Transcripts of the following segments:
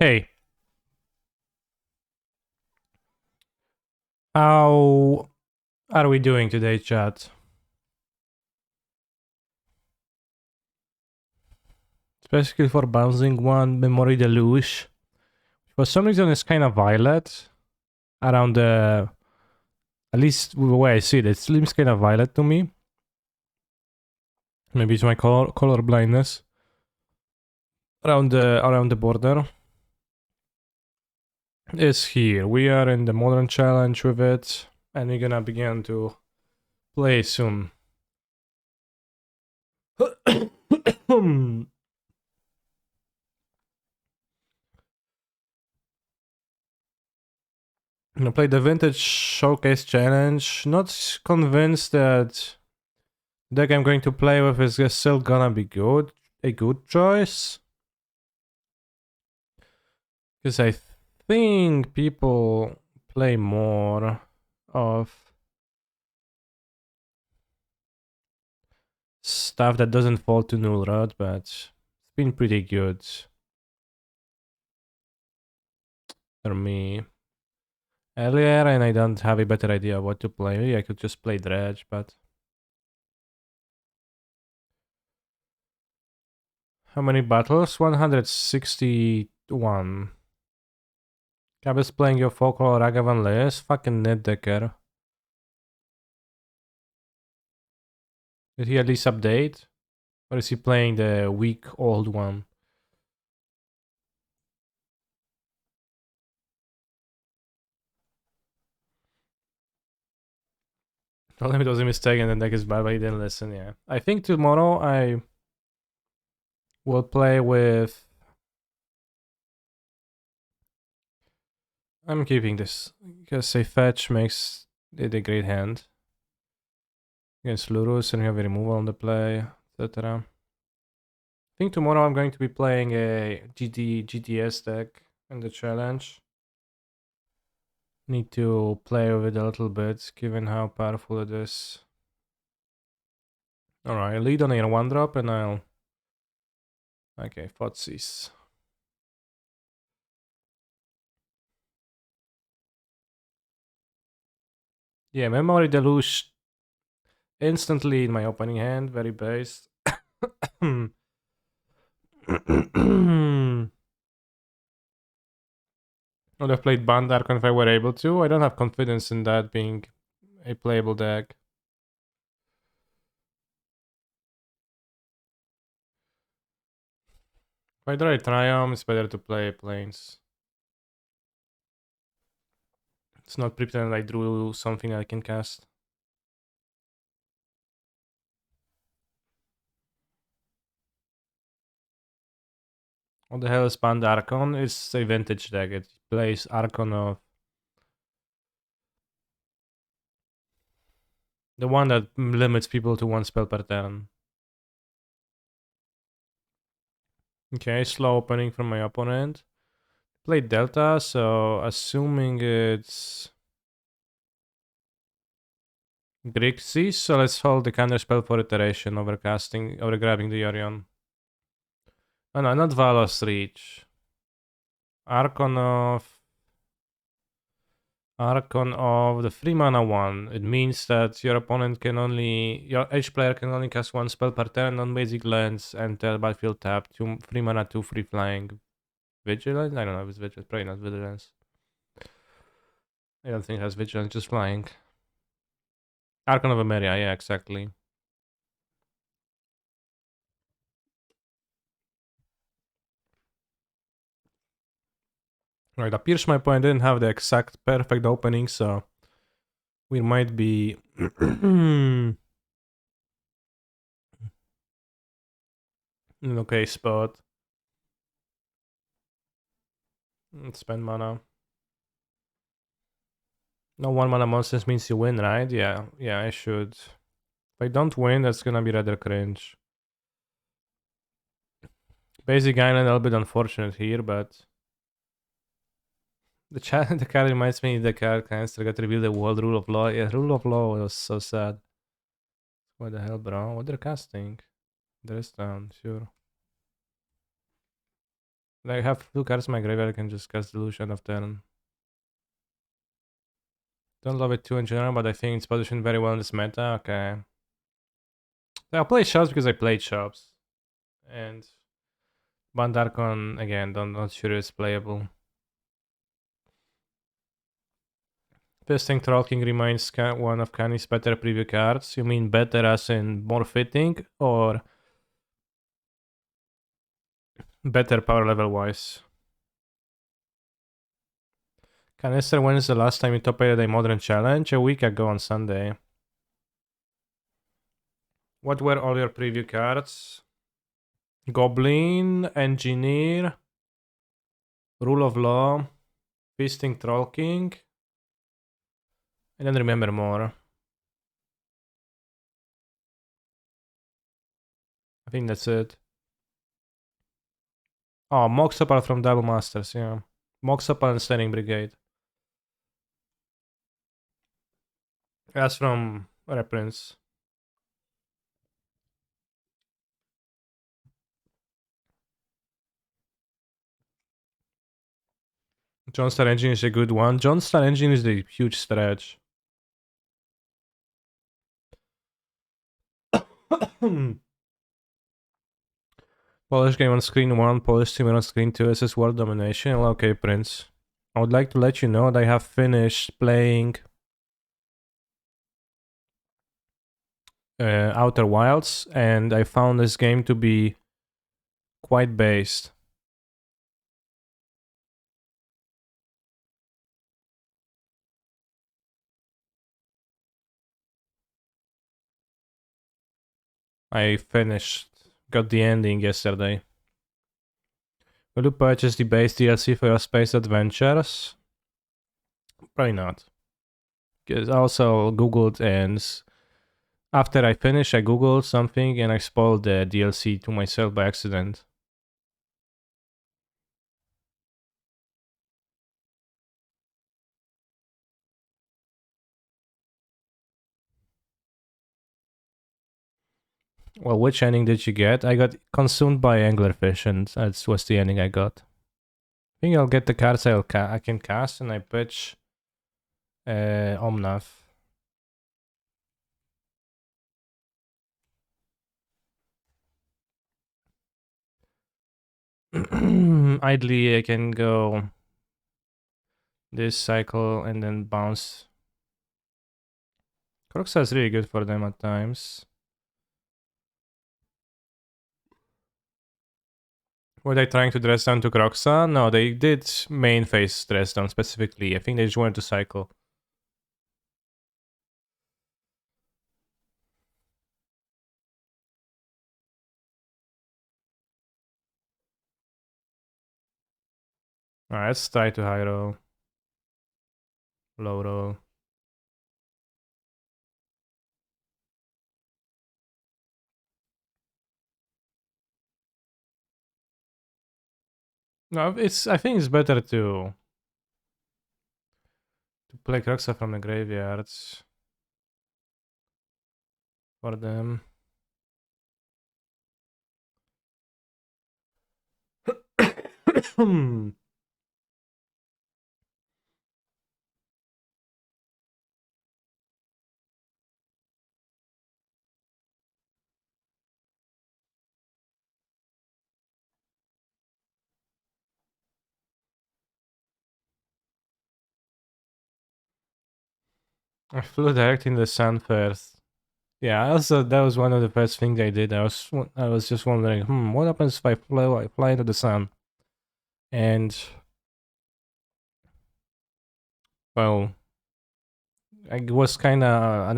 Hey, how are we doing today, chat? Especially for bouncing one, Memory Deluge. For some reason, it's kind of violet around the. At least the way I see it, it seems kind of violet to me. Maybe it's my color blindness around the border. Is here. We are in the modern challenge with it, and we're gonna begin to play soon. I played the Vintage Showcase Challenge. Not convinced that the deck I'm going to play with is still gonna be good. A good choice. Because I think people play more of stuff that doesn't fall to Null Rod, but it's been pretty good for me earlier, and I don't have a better idea what to play. Maybe I could just play Dredge, but how many battles? 161. Cab is playing your Folklore Ragavan list. Fucking Netdecker. Did he at least update? Or is he playing the week old one? Tell him it was a mistake and the deck is bad, but he didn't listen, yeah. I think tomorrow I will play with... I'm keeping this, because a fetch makes it a great hand. Against Lurus, and we have a removal on the play, etc. I think tomorrow I'm going to be playing a GTS deck in the challenge. Need to play with it a little bit, given how powerful it is. Alright, lead on a 1-drop and I'll... Okay, Footsies. Yeah, Memory Deluge instantly in my opening hand, very based. Would have played Band Archon if I were able to. I don't have confidence in that being a playable deck. If I draw a Triumph, it's better to play Plains. It's not pretend I drew something I can cast. What the hell is Band Archon? It's a vintage deck. It plays Archon of... The one that limits people to 1 spell per turn. Okay, slow opening from my opponent. Played Delta, so assuming it's Grixis, so let's hold the counter spell for iteration over casting, over grabbing the Yorion. Oh no, not Valos Reach. Archon of the 3 mana one. It means that your opponent can only, each player can only cast 1 spell per turn on basic lands and battlefield tap 3 mana 2 free flying. Vigilance? I don't know if it's Vigilance, probably not Vigilance. I don't think it has Vigilance, just flying. Archon of Emeria, yeah, exactly. Right, appears my point didn't have the exact perfect opening, so we might be in an okay spot. Let's spend mana. No 1 mana monsters means you win, right? Yeah, I should. If I don't win, that's gonna be rather cringe. Basic Island a little bit unfortunate here, but the card reminds me the card cancer got revealed the world rule of law. Yeah, rule of law was so sad. What the hell, bro? What they're casting? Dress down, sure. I have 2 cards in my graveyard, I can just cast Delusion of turn. Don't love it too in general, but I think it's positioned very well in this meta. Okay. I'll play shops because I played shops. And Bandarkon, again, not sure it's playable. Fisting Troll King remains one of Kani's better preview cards. You mean better as in more fitting, or better power level wise? Canister, when is the last time you top 8 a modern challenge? A week ago on Sunday. What were all your preview cards? Goblin, Engineer, Rule of Law, Feasting Troll King. I don't remember more. I think that's it. Oh, Moxopal from Double Masters, yeah. Moxopal and Standing Brigade. That's from Reprints. Johnstar Engine is a good one. Johnstar Engine is a huge stretch. Polish game on screen 1, Polish streamer on screen 2, SS World Domination. Okay, Prince. I would like to let you know that I have finished playing Outer Wilds, and I found this game to be quite based. I finished, got the ending yesterday. Will you purchase the base DLC for your space adventures? Probably not. Because I also googled, and after I finished, I googled something and I spoiled the DLC to myself by accident. Well, which ending did you get? I got consumed by anglerfish, and that was the ending I got. I think I'll get the cards I can cast, and I pitch Omnath. Idly, I can go this cycle and then bounce. Croxa is really good for them at times. Were they trying to dress down to Croxa? No, they did main phase dress down specifically. I think they just wanted to cycle. Alright, let's try to high roll. Low roll. No, I think it's better to play Croxa from the graveyards for them. I flew direct in the sun first. Yeah, also that was one of the first things I did. I was just wondering, what happens if I fly into the sun? And well, it was kind of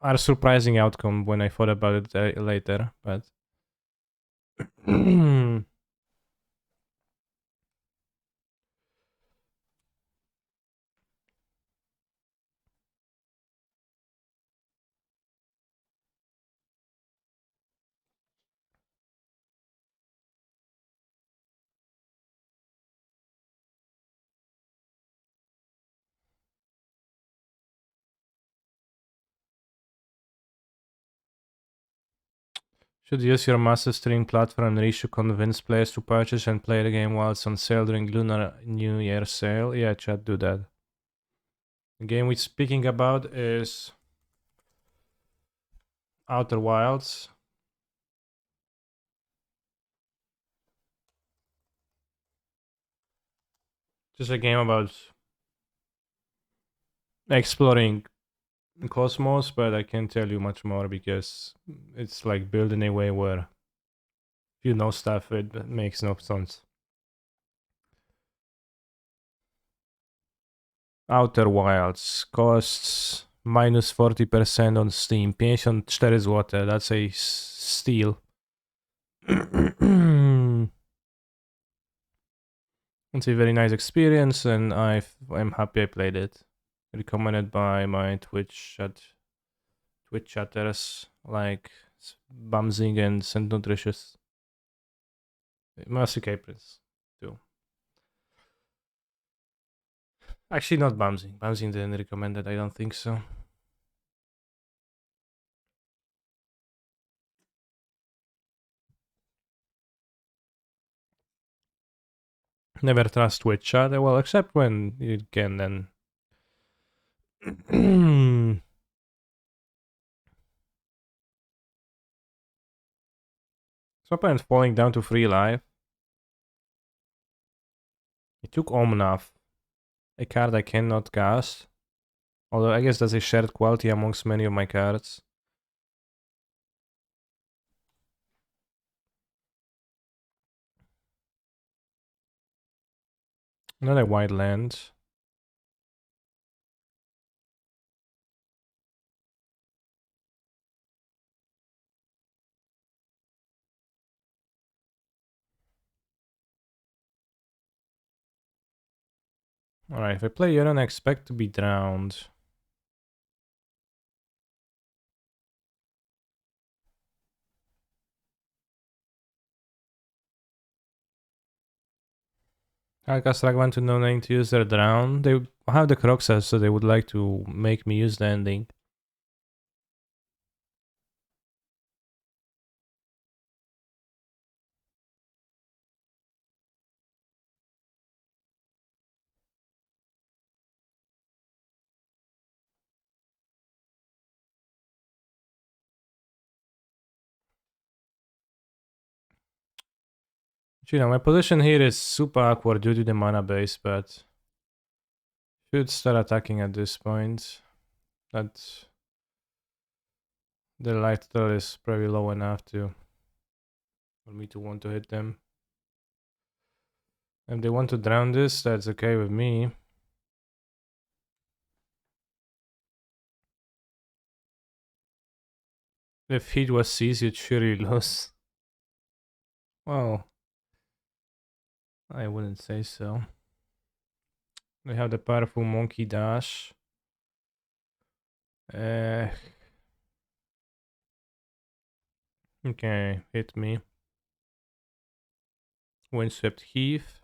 a surprising outcome when I thought about it later. But Should use your massive streaming platform reach to convince players to purchase and play the game while it's on sale during Lunar New Year sale. Yeah, chat, do that. The game we're speaking about is Outer Wilds. Just a game about exploring cosmos, but I can't tell you much more because it's like built in a way where if you know stuff, it makes no sense. Outer Wilds costs minus 40% on Steam. 54 zł, that's a steal. It's a very nice experience and I'm happy I played it. Recommended by my Twitch chatters like Bamzing and Saint Nutritious. Mercy Prince too. Actually, not Bamzing. Bamzing didn't recommend it, I don't think so. Never trust Twitch chat, well, except when you can then. So opponent falling down to 3 life. He took Omnath, a card I cannot cast. Although I guess that's a shared quality amongst many of my cards. Another white land. Alright, if I play Yorion, I expect to be drowned. I'll cast Ragavan to no name to use their drown. They have the Croxas, so they would like to make me use the ending. You know, my position here is super awkward due to the mana base, but should start attacking at this point. That the light total is probably low enough for me to want to hit them. If they want to drown this, that's okay with me. If heat was seized, you'd surely lose. Well, I wouldn't say so. They have the powerful monkey dash. Okay, hit me. Windswept Heath.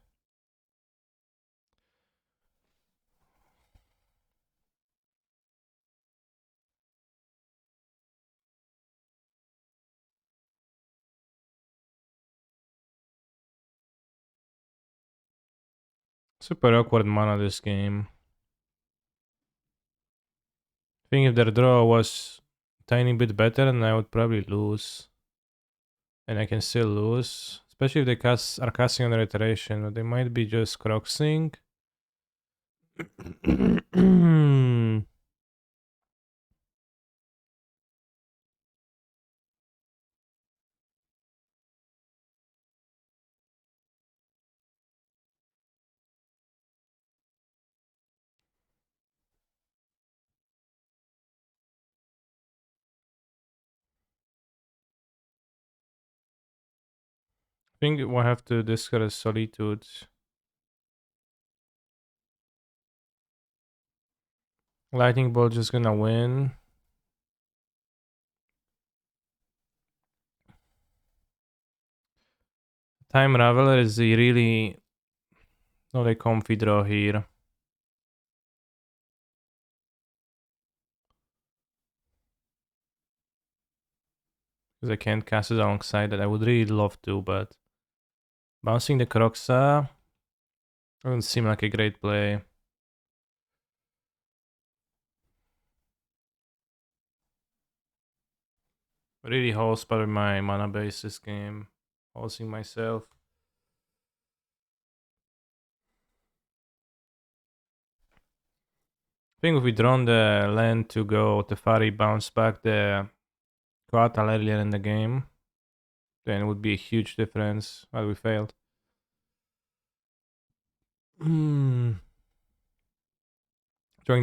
Super awkward mana this game. I think if their draw was a tiny bit better, then I would probably lose. And I can still lose. Especially if they are casting on reiteration, but they might be just croxing. I think we'll have to discard Solitude. Lightning Bolt just gonna win. Time Raveler is really not a comfy draw here. Because I can't cast it alongside that. I would really love to, but bouncing the Croxa doesn't seem like a great play. Really holds part of my mana base this game. Holding myself. I think if we drawn the land to go Tefari bounce back the Coatl earlier in the game, then it would be a huge difference, but we failed. Throwing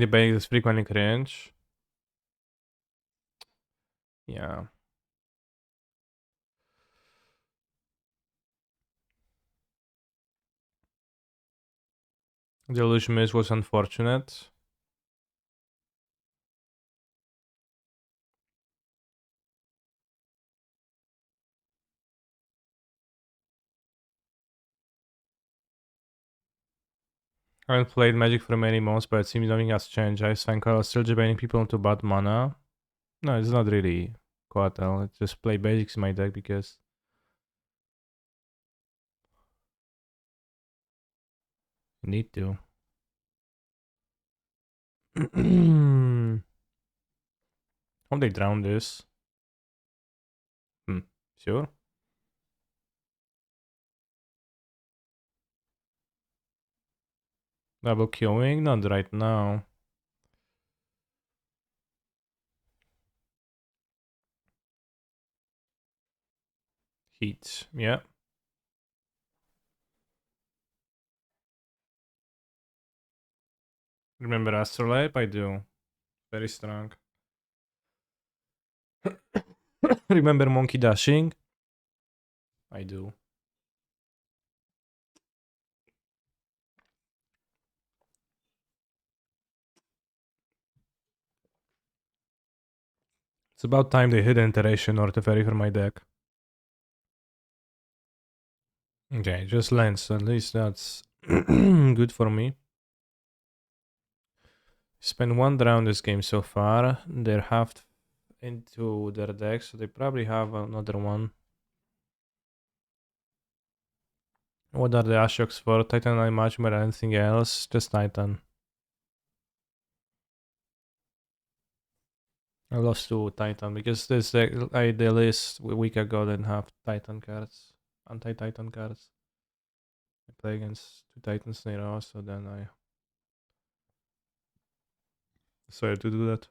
the base is frequently cringe. Yeah. The illusion miss was unfortunate. I haven't played Magic for many months, but it seems nothing has changed. I find Coatl still debating people into bad mana. No, it's not really Coatl. I just play basics in my deck because you need to. Hope they drown this. Sure. Double killing? Not right now. Heat. Yeah. Remember Astrolabe? I do. Very strong. Remember Monkey Dashing? I do. It's about time they hit iteration or Teferi for my deck. Okay, just lands. At least that's good for me. Spent one round this game so far. They're halved into their deck, so they probably have another one. What are the Ashok's for? Titan I much more than anything else. Just Titan. I lost to Titan because this the list a week ago didn't have Titan cards. Anti-Titan cards. I play against two Titans in a row, so then I decided to do that.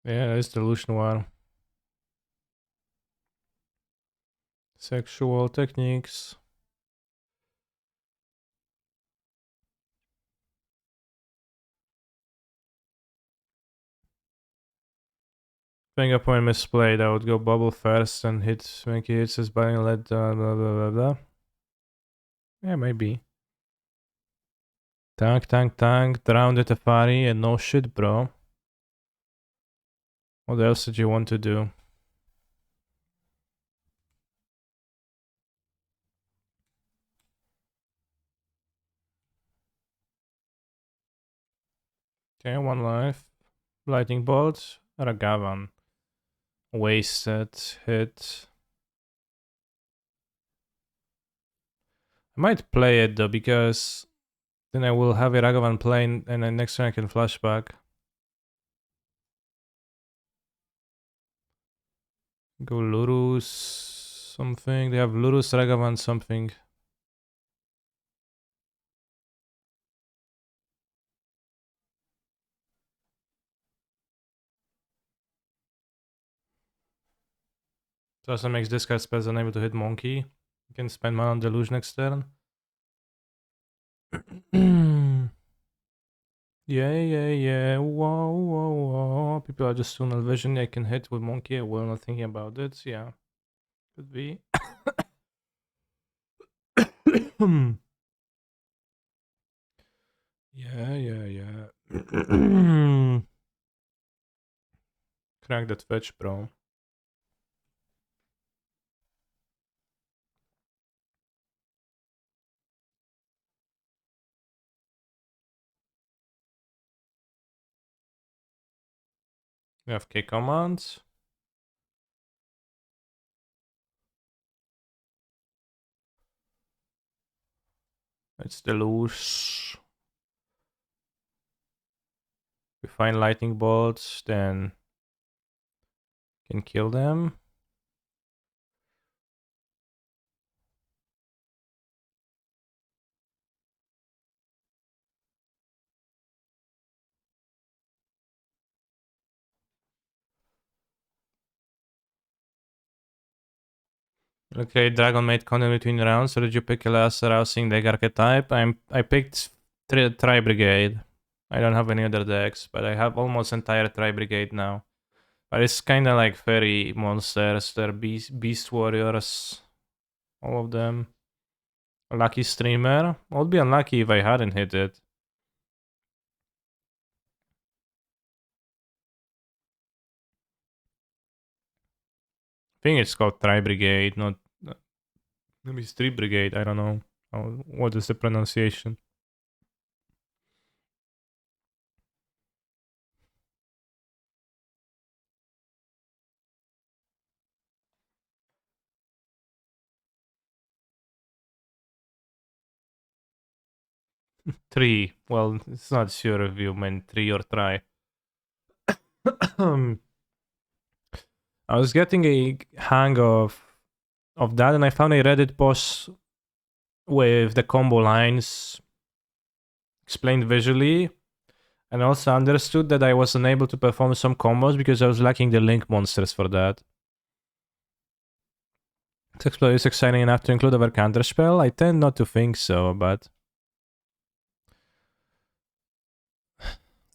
Yeah, it's Delusion War. Sexual techniques. Finger point misplayed. I would go bubble first and hit when he hits his button, let blah blah blah blah. Yeah, maybe. Tank, drown the Tefari and no shit, bro. What else did you want to do? Okay, one life. Lightning bolt. Ragavan. Wasted. Hit. I might play it though, because then I will have a Ragavan playing and then next turn I can flashback. Go Lurus something. They have Lurus, Ragavan something. So also makes discard spells unable to hit Monkey. You can spend mana on Deluge next turn. Yeah. Whoa. People are just tunnel vision. I can hit with Monkey. We're not thinking about it. Yeah. Could be. Yeah. Crack that fetch, bro. We have K commands. It's the loose. We find lightning bolts, then can kill them. Okay, Dragon made content between rounds. So did you pick a last arousing deck archetype? I picked Tri Brigade. I don't have any other decks, but I have almost entire Tri Brigade now. But it's kind of like fairy monsters. They're beast warriors, all of them. Lucky streamer. I would be unlucky if I hadn't hit it. I think it's called Tri Brigade, not maybe it's Tri Brigade. I don't know. What is the pronunciation? Three. Well, it's not sure if you meant three or try. I was getting a hang of that, and I found a Reddit post with the combo lines explained visually, and also understood that I was unable to perform some combos because I was lacking the link monsters for that. Explode is exciting enough to include our counterspell? I tend not to think so, but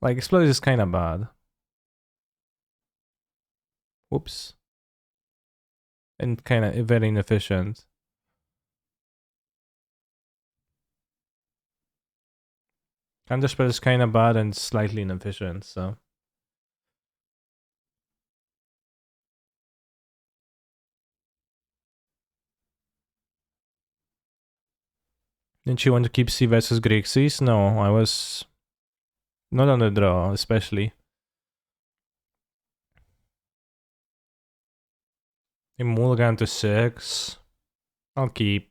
like Explode is kind of bad. Whoops. And kind of very inefficient. Counterspell is kind of bad and slightly inefficient, so. Didn't you want to keep C versus Grixis? No, I was not on the draw, especially. Emulgan to 6. I'll keep.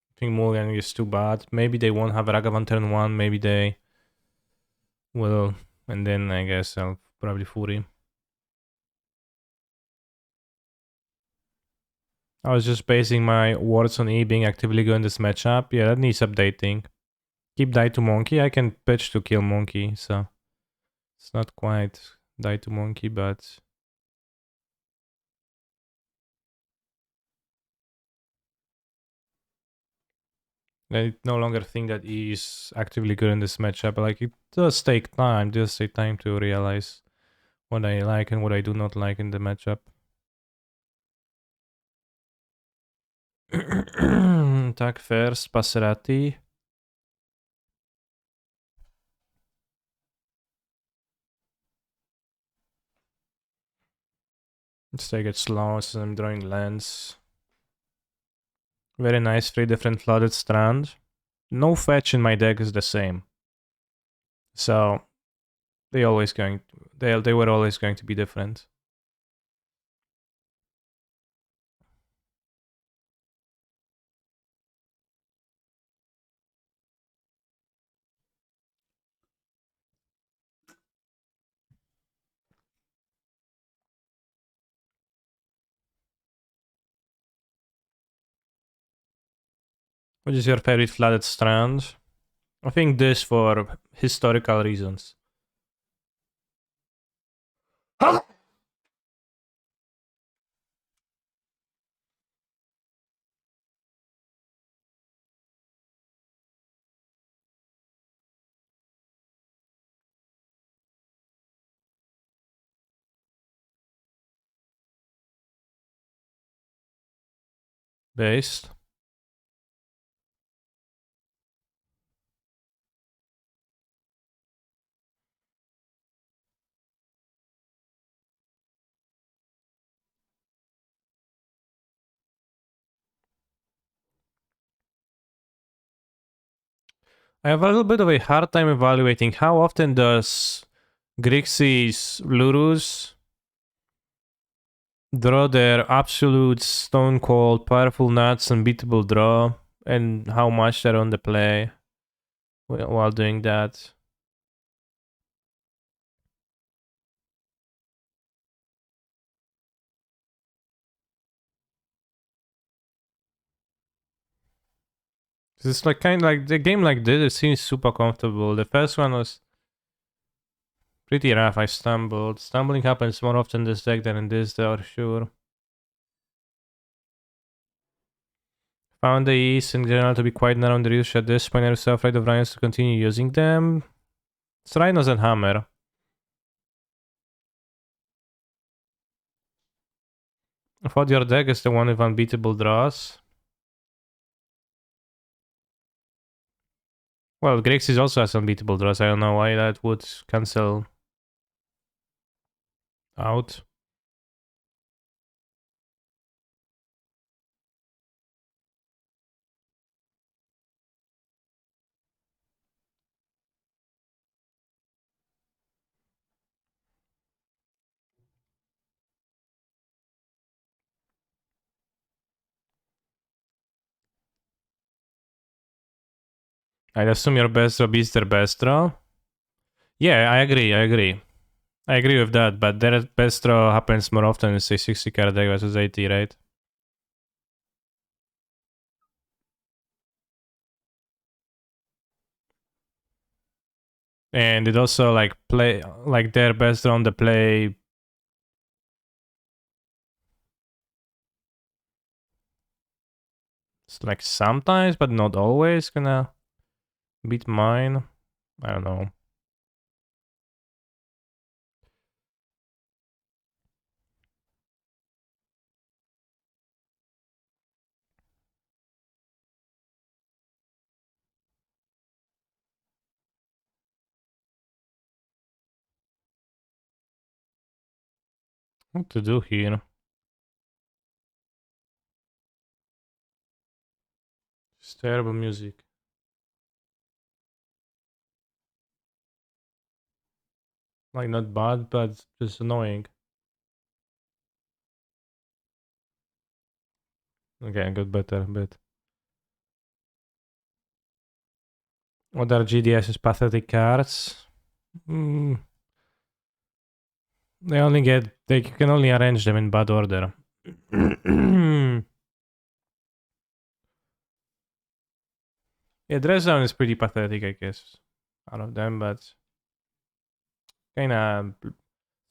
I think Mulligan is too bad. Maybe they won't have Ragavan turn 1, maybe they will. And then I guess I'll probably Fury. I was just basing my words on E being actively good in this matchup. Yeah, that needs updating. Keep die to monkey. I can pitch to kill monkey, so it's not quite die to monkey, but I no longer think that E is actively good in this matchup. Like it does take time, just take time to realize what I like and what I do not like in the matchup. Attack first, Passerati. Let's take it slow since I'm drawing lands. Very nice, 3 different flooded strand. No fetch in my deck is the same. So they were always going to be different. What is your favorite flooded strand? I think this for historical reasons. Based. I have a little bit of a hard time evaluating how often does Grixis Lurus draw their absolute stone cold, powerful nuts, unbeatable draw, and how much they're on the play while doing that. It's like kind of like the game like this. It seems super comfortable. The first one was pretty rough. I stumbled. Stumbling happens more often in this deck than in this, for sure. Found the East in general to be quite narrow on the reach at this point. Are you so afraid of Rhinos to continue using them? It's Rhinos and Hammer. I thought your deck is the one with unbeatable draws. Well, Grixis also has unbeatable draws. I don't know why that would cancel out. I assume your best draw beats their best draw. Yeah, I agree. I agree with that, but their best draw happens more often in say 60 card deck versus 80, right? And it also like play like their best draw on the play. It's like sometimes, but not always gonna beat mine. I don't know. What to do here? It's terrible music. Like not bad, but just annoying. Okay, I got better a bit. What are GDS's pathetic cards? Mm, they can only arrange them in bad order. Yeah, dress down is pretty pathetic, I guess, out of them, but kinda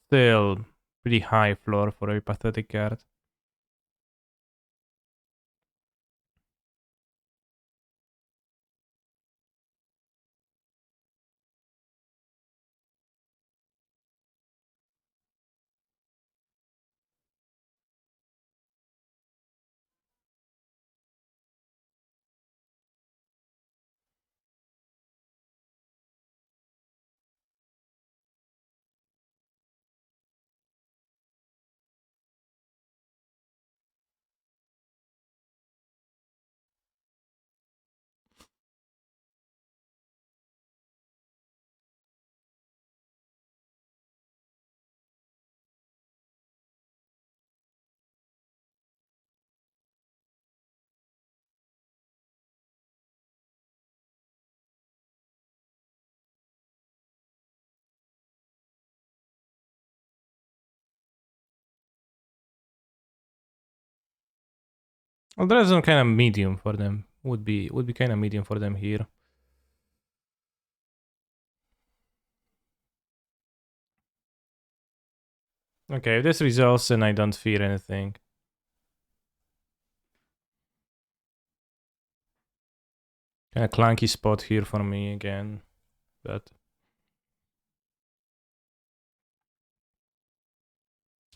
still pretty high floor for a pathetic card. Well, dress down kind of medium for them. Would be kind of medium for them here. Okay, if this results, then I don't fear anything. Kind of clunky spot here for me again, but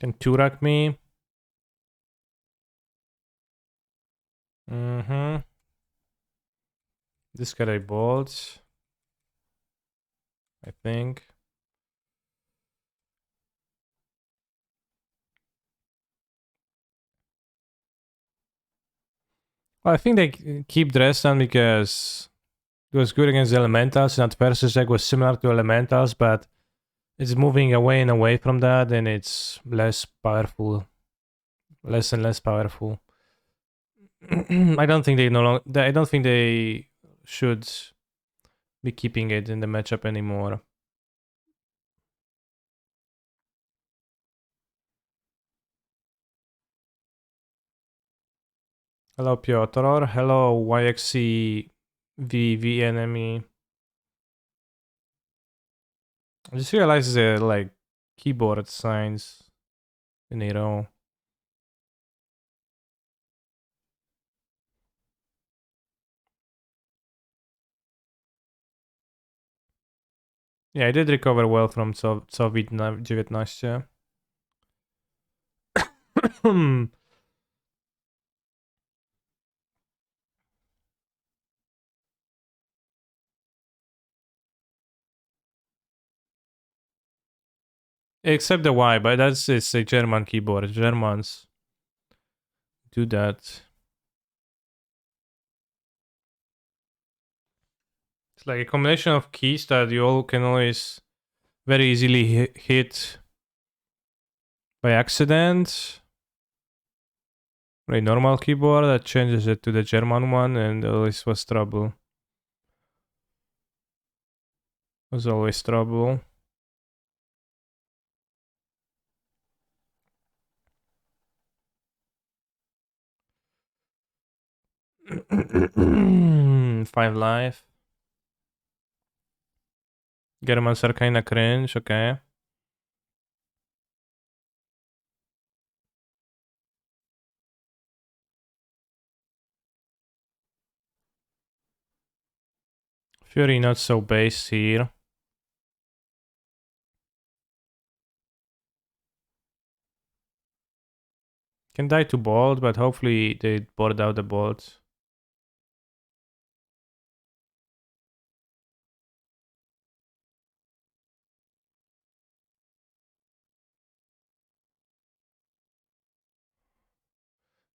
can Turak me. Mm-hmm. Discard a bolt, I think. Well, I think they keep Dresden because It was good against the elementals, and at first the deck was similar to elementals, but it's moving away and away from that, and it's less powerful, less and less powerful. I don't think they no longer. I don't think they should be keeping it in the matchup anymore. Hello Piotr. Hello YXC VV enemy. I just realized the like keyboard signs in a row. Yeah, I did recover well from COVID-19. Except the Y, but it's a German keyboard. Germans do that. It's like a combination of keys that you all can always very easily hit by accident. A normal keyboard that changes it to the German one, and always was trouble. Was always trouble. Five life. Germans are kinda cringe, okay. Fury not so base here. Can die to bolt, but hopefully they board out the bolt.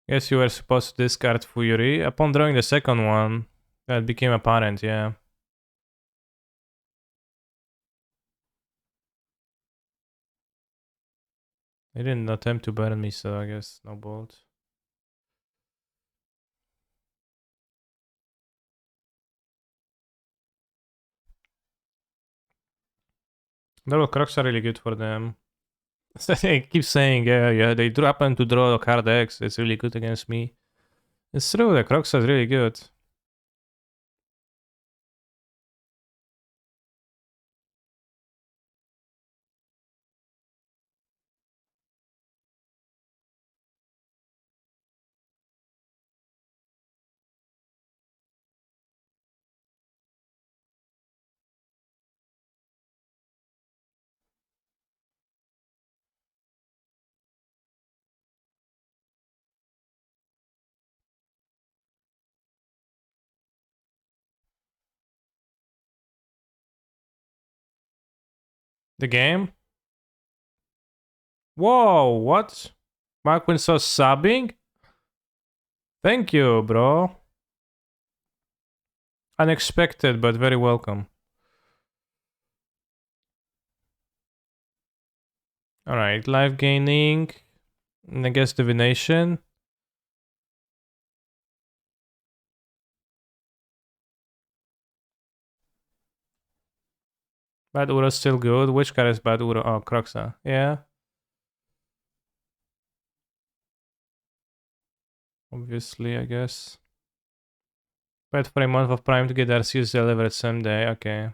Guess you were supposed to discard Fury. Upon drawing the second one, that became apparent, yeah. They didn't attempt to burn me, so I guess no bolt. Double crocs are really good for them. I keep saying, yeah, they happen to draw a card X. It's really good against me. It's true, the crocs are really good. The game? Whoa, what? Mark Winslow subbing? Thank you, bro. Unexpected, but very welcome. Alright, life gaining. I guess divination. Bad Ura's still good. Which card is Bad Ura? Oh, Croxa. Yeah. Obviously, I guess. Wait for a month of Prime to get Arceus delivered someday. Okay. I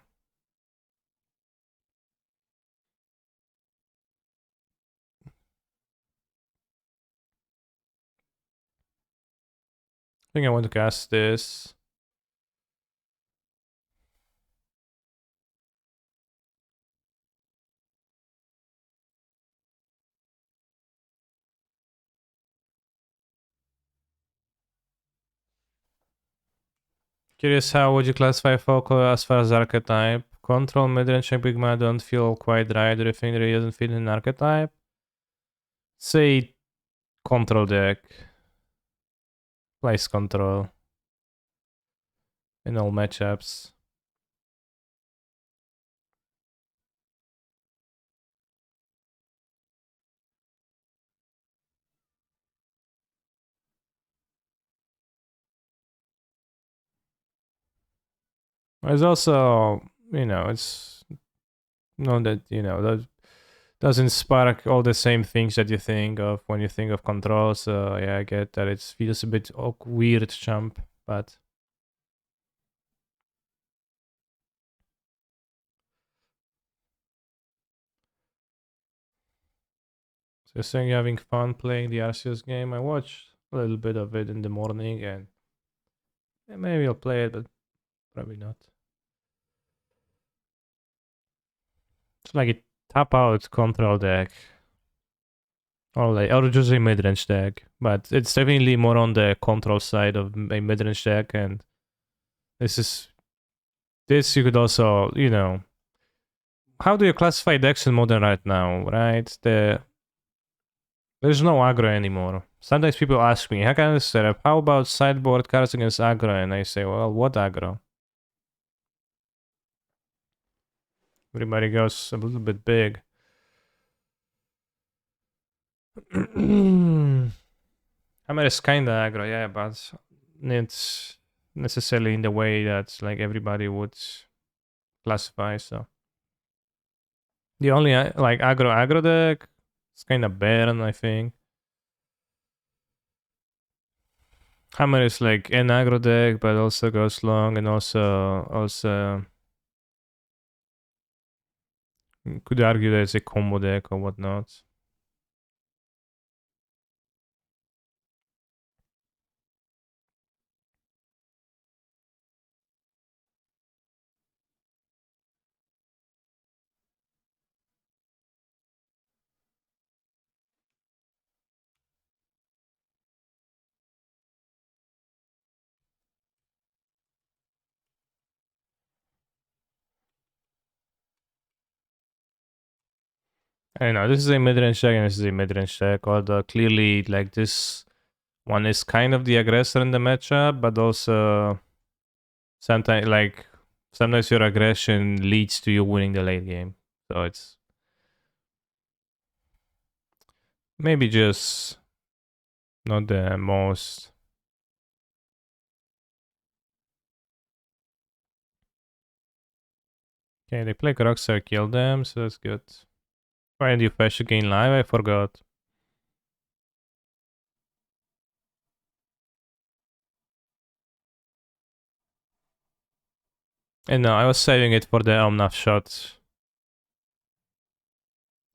think I want to cast this. Curious, how would you classify Focal as far as archetype? Control, midrange, and big man don't feel quite right. Do you think that he doesn't fit in archetype? Say control deck. Place control. in all matchups. There's also, it's not that, that doesn't spark all the same things that you think of when you think of control. So yeah, I get that it feels a bit weird jump, but so you're saying you're having fun playing the Arceus game. I watched a little bit of it in the morning, and yeah, maybe I'll play it, but probably not. It's like a tap out control deck. Or just a mid-range deck, but it's definitely more on the control side of a mid-range deck, and this you could also, how do you classify decks in modern right now, right? There's no aggro anymore. Sometimes people ask me, how can I set up? How about sideboard cards against aggro? And I say, well, what aggro? Everybody goes a little bit big. Hammer is kinda aggro, yeah, but it's necessarily in the way that like everybody would classify. So the only like aggro deck is kind of Baron, I think. Hammer is like an aggro deck, but also goes long, and also could argue that it's a combo deck or whatnot. I don't know. This is a mid-range deck, and this is a mid-range deck. Although clearly, like this one is kind of the aggressor in the matchup, but also sometimes your aggression leads to you winning the late game. So it's maybe just not the most. Okay, they play Rockstar, kill them, so that's good. Why did you fetch again live? I forgot. And no, I was saving it for the Omnath shot.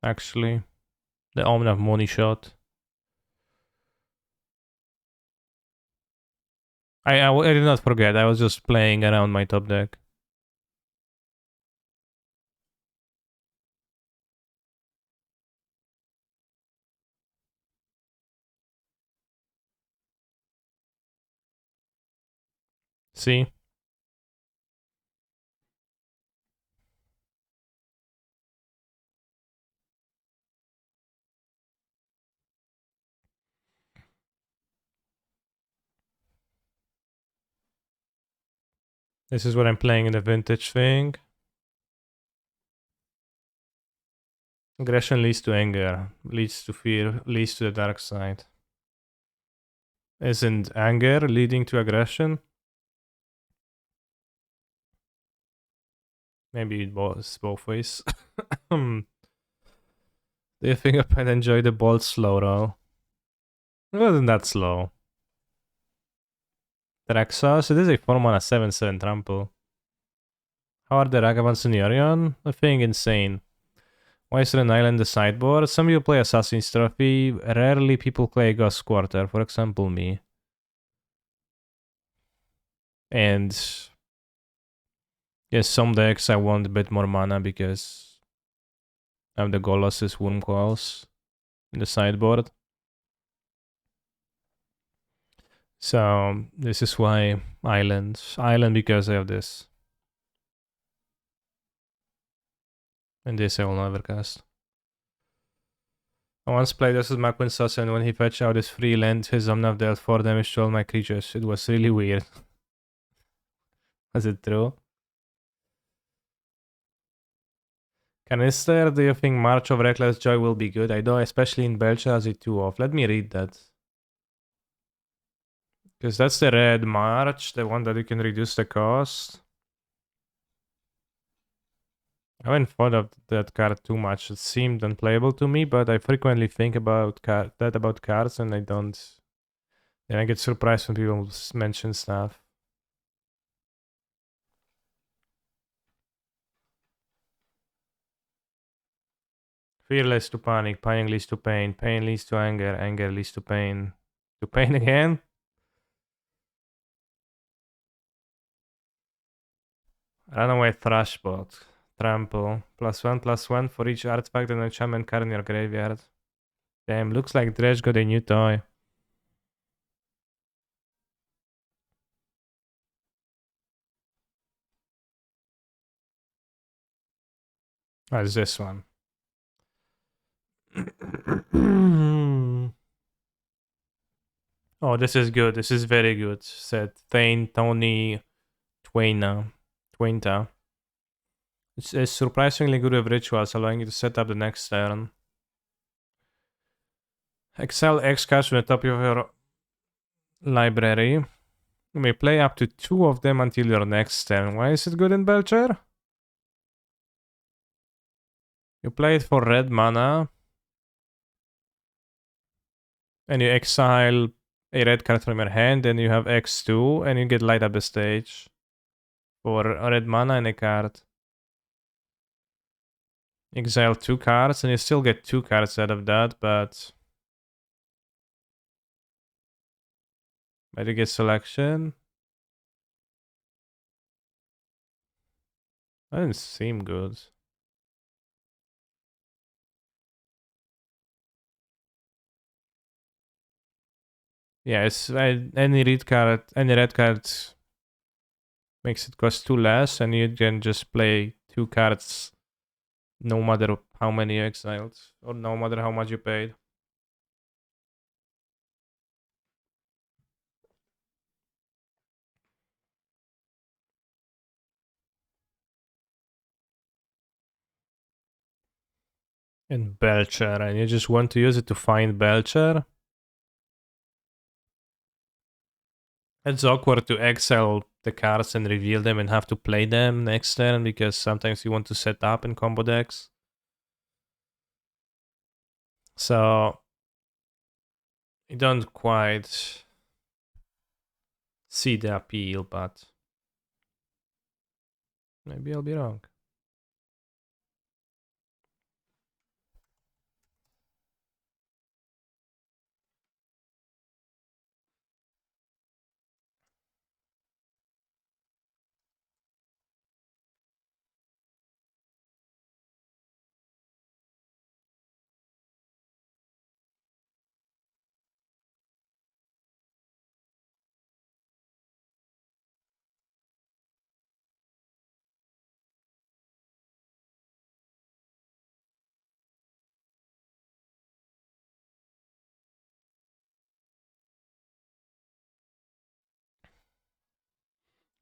Actually, the Omnath money shot. I did not forget. I was just playing around my top deck. See? This is what I'm playing in the vintage thing. Aggression leads to anger, leads to fear, leads to the dark side. Isn't anger leading to aggression? Maybe it was both ways. Do you think I'd enjoy the bolt slow roll? It wasn't that slow. Traxos, it is a 4 mana 7/7 trample. How are the Ragavans in Yorion? I think insane. Why is there an island the sideboard? Some people play Assassin's Trophy. Rarely people play Ghost Quarter, for example, me. And yes, some decks I want a bit more mana because I have the Golos's Worm Coils in the sideboard. So this is why Island. Island because I have this. And this I will never cast. I once played this with Maquinsas, and when he fetched out his free land, his Omnath dealt 4 damage to all my creatures. It was really weird. Is it true? Canister, do you think March of Reckless Joy will be good? I know, especially in Belcher as it 2 off. Let me read that. Because that's the red March, the one that you can reduce the cost. I haven't thought of that card too much. It seemed unplayable to me, but I frequently think about that about cards, and I don't. Then I get surprised when people mention stuff. Fear leads to panic, panic leads to pain, pain leads to anger, anger leads to pain. To pain again? Runaway Thrashbot. Trample. +1/+1 for each artifact and enchantment card in your graveyard. Damn, looks like Dredge got a new toy. Oh, it's this one. Oh, this is good. This is very good. Said Thane, Tony, Twainta. It's surprisingly good with rituals, allowing you to set up the next turn. Exile X cards from the top of your library. You may play up to 2 of them until your next turn. Why is it good in Belcher? You play it for red mana. And you exile a red card from your hand, and you have X2, and you get light up the stage. For a red mana and a card. Exile 2 cards, and you still get 2 cards out of that, but you get selection. That didn't seem good. Yeah, it's any red card makes it cost 2 less, and you can just play 2 cards no matter how many you exiled, or no matter how much you paid. And Belcher, and you just want to use it to find Belcher. It's awkward to exile the cards and reveal them and have to play them next turn, because sometimes you want to set up in combo decks. So you don't quite see the appeal, but maybe I'll be wrong.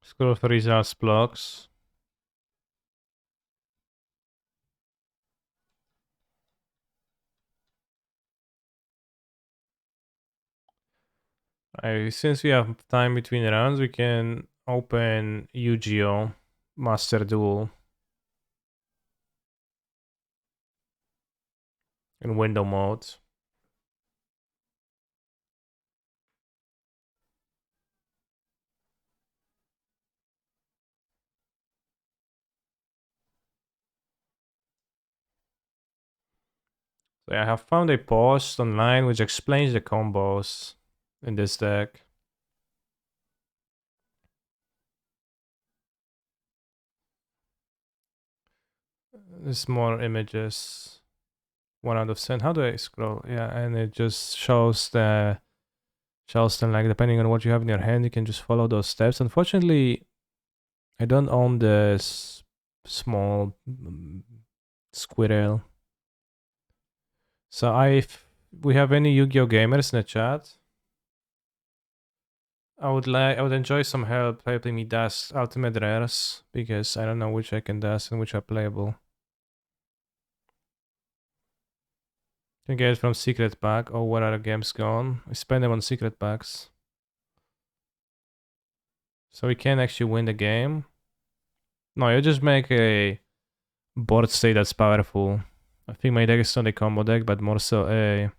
Scroll for results blocks. Since we have time between rounds, we can open Yu-Gi-Oh! Master Duel in window mode. So I have found a post online which explains the combos in this deck. There's more images. 1 out of 10. How do I scroll? Yeah, and it just shows them, like, depending on what you have in your hand, you can just follow those steps. Unfortunately, I don't own this small squirrel. So if we have any Yu-Gi-Oh gamers in the chat, I would enjoy some help helping me dash ultimate rares because I don't know which I can dash and which are playable. Can get it from secret pack. Oh, where are the games gone? I spend them on secret packs. So we can actually win the game. No, you just make a board state that's powerful. I think my deck is not a combo deck, but more so a...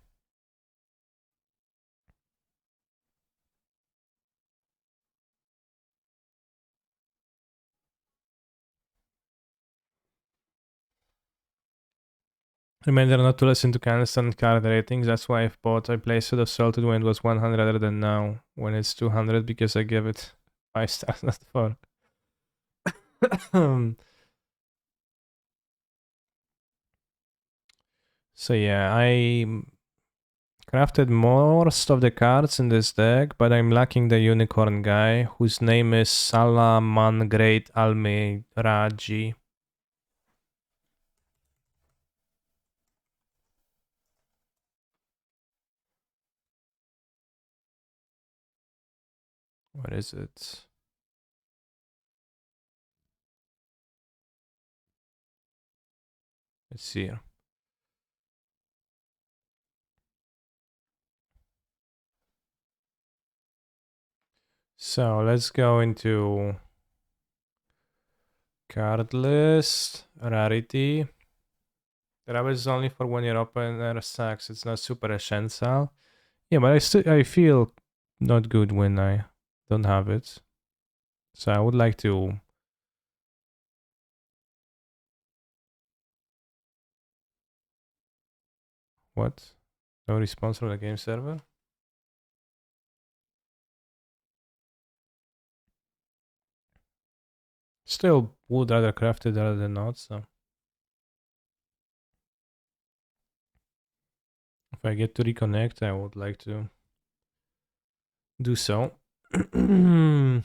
Remember not to listen to constant card ratings. That's why I placed it assaulted when it was 100 rather than now when it's 200 because I give it 5 stars, not 4. So yeah, I crafted most of the cards in this deck, but I'm lacking the unicorn guy, whose name is Salaman Great Almiraji. What is it? Let's see here. So let's go into card list, rarity. That is only for when you're open stacks. It's not super essential. Yeah, but I feel not good when I don't have it. So I would like to. What? No response from the game server? Still would rather craft it rather than not, so. If I get to reconnect, I would like to do so. Good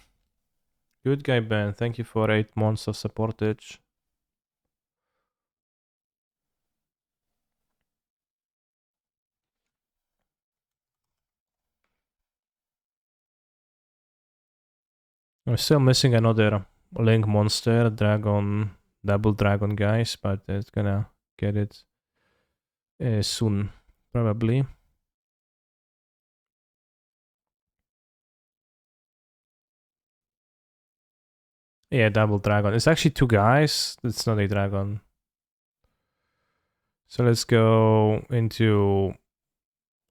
guy, Ben. Thank you for 8 months of supportage. I'm still missing another Link monster, dragon, double dragon guys, but it's gonna get it soon, probably. Yeah, double dragon. It's actually 2 guys. It's not a dragon. So let's go into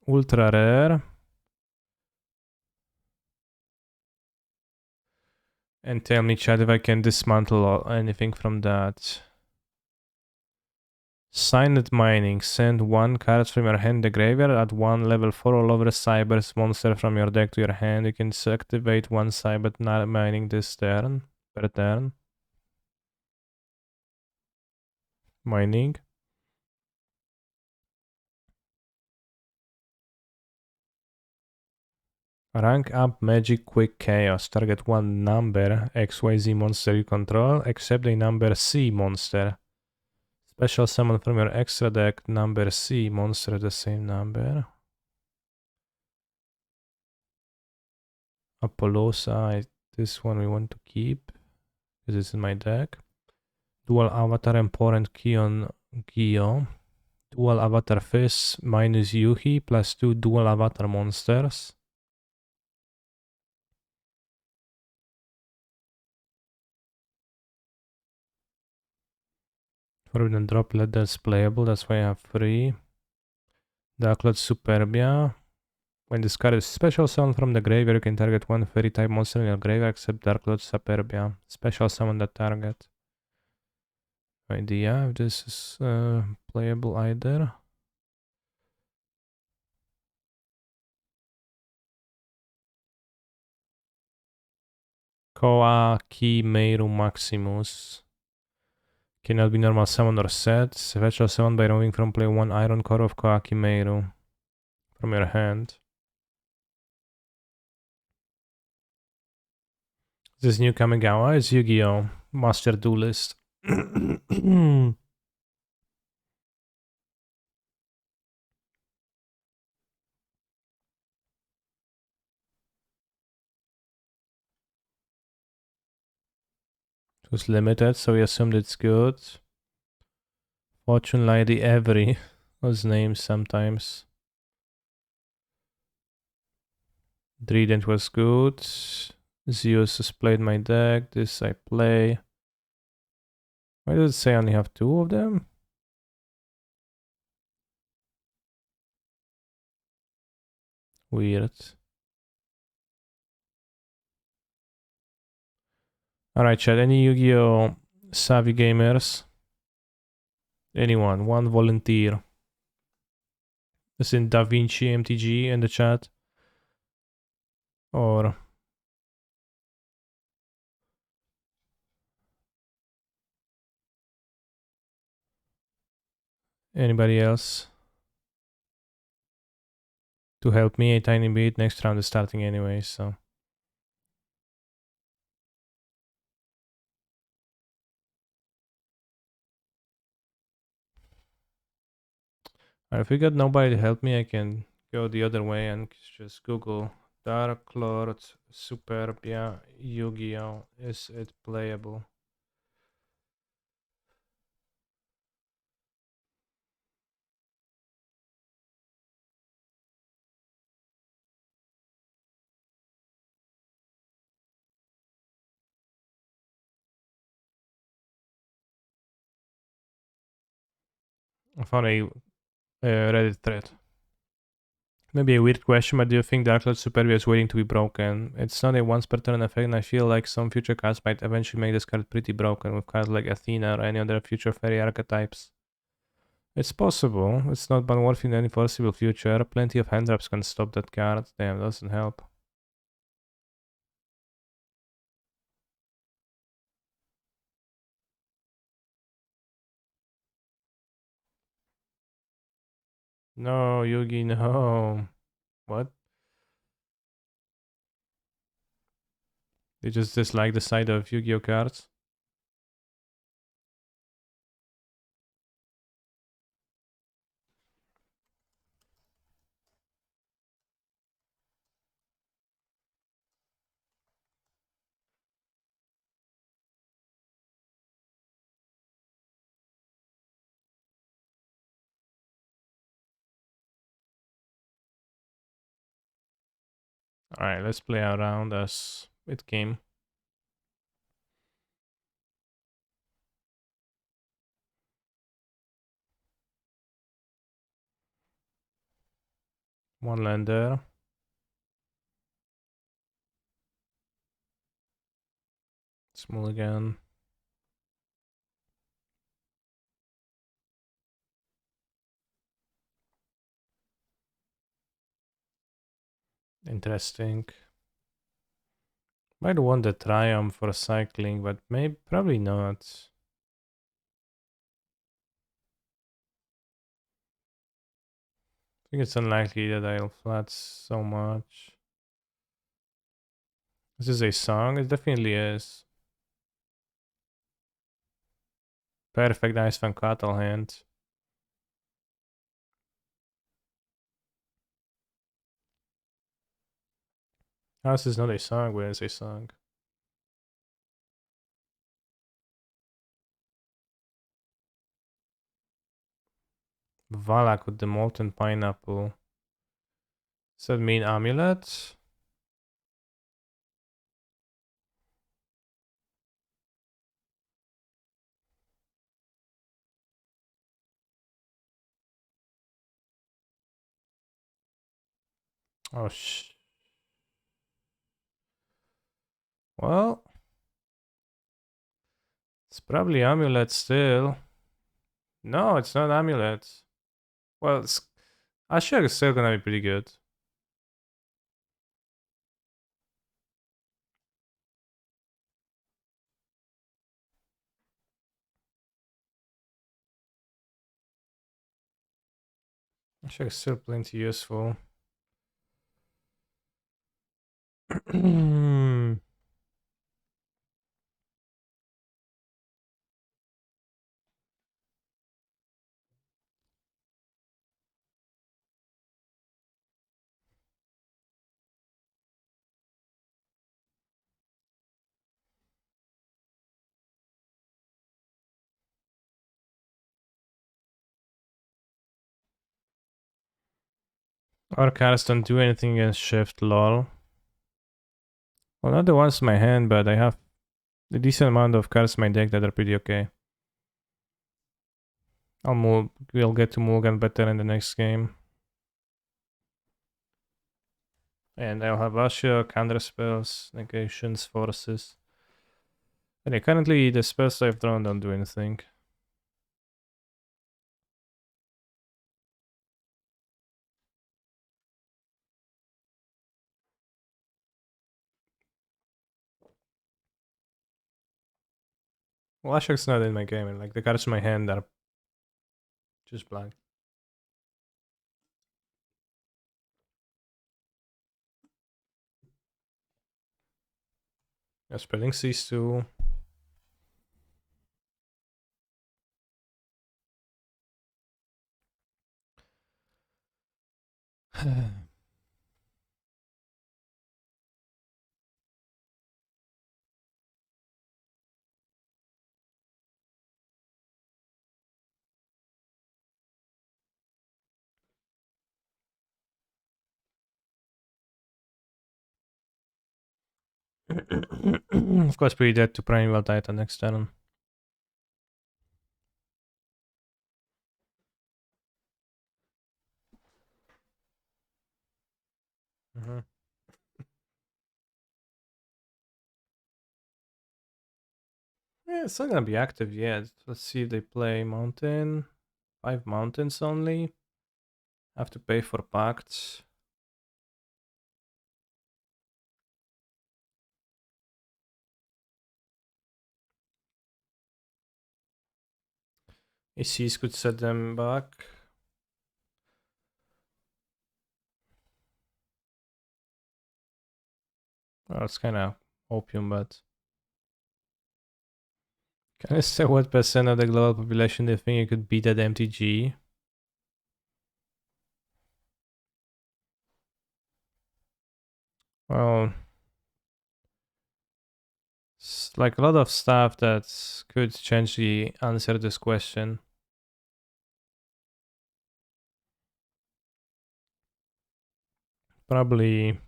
ultra rare. And tell me, chat, if I can dismantle anything from that. Signed mining. Send 1 card from your hand to the graveyard. Add 1 level 4 all over Cyber's monster from your deck to your hand. You can activate 1 Cyber mining this turn. Per turn. Mining. Rank up Magic Quick Chaos. Target 1 number XYZ monster you control, except a number C monster. Special summon from your extra deck number C monster the same number. Apollosa, this one we want to keep because it's in my deck. Dual Avatar Important Kion Gio. Dual Avatar Fizz minus Yuhi plus 2 Dual Avatar monsters. Forbidden Droplet, that's playable, that's why I have 3. Darkload Superbia. When this card is special summon from the graveyard, you can target 1 fairy type monster in your graveyard except Darkload Superbia. Special summon that target. No idea if this is playable either. Koa Kimeru Maximus. Cannot be normal summon or set. Special summon by removing from play 1 Iron Core of Koa Kimeru from your hand. This new Kamigawa is Yu-Gi-Oh! Master Duelist. It was limited, so we assumed it's good. Fortune Lady Avery was named sometimes. Trident was good. Zeus has played my deck. This I play. Why does it say I only have 2 of them? Weird. Alright, chat. Any Yu-Gi-Oh! Savvy gamers? Anyone? One volunteer. This in Da Vinci MTG in the chat. Or anybody else to help me a tiny bit. Next round is starting anyway, so. If we got nobody to help me, I can go the other way and just Google Dark Lord Superbia Yu-Gi-Oh! Is it playable? I found a Reddit thread. Maybe a weird question, but do you think Dark Lord Superbia is waiting to be broken? It's not a once per turn effect, and I feel like some future cards might eventually make this card pretty broken with cards like Athena or any other future fairy archetypes. It's possible. It's not unworthy in any foreseeable future. Plenty of hand traps can stop that card. Damn, doesn't help. No, Yugi, no. What? You just dislike the side of Yu-Gi-Oh cards? Alright, let's play around as it came. One land there. Small again. Interesting. Might want the Triumph for cycling, but maybe probably not. I think it's unlikely that I'll flat so much. This is a song? It definitely is. Perfect Ice Van Cattle hand. House is not a song, but it's a song. Valak with the molten pineapple. Does that mean amulet? Oh well, it's probably amulet still. No, it's not amulet. Well, Ashok is still gonna be pretty good. Ashok is still plenty useful. Our cards don't do anything against shift, lol. Well, not the ones in my hand, but I have a decent amount of cards in my deck that are pretty okay. We'll get to Mulligan better in the next game. And I'll have Asha, counter spells, negations, forces. Okay, currently the spells I've drawn don't do anything. Well, Ashok's not in my game, and like the cards in my hand are just blank. Yeah, spelling cease too. Of course, pretty dead to Primeval Titan next turn. Mm-hmm. Yeah, it's not gonna be active yet. Let's see if they play Mountain. 5 mountains only. Have to pay for pacts. ACs could set them back. Well, it's kind of opium, but can I say what percent of the global population they think you could beat at MTG? Well, it's like a lot of stuff that could change the answer to this question. Probably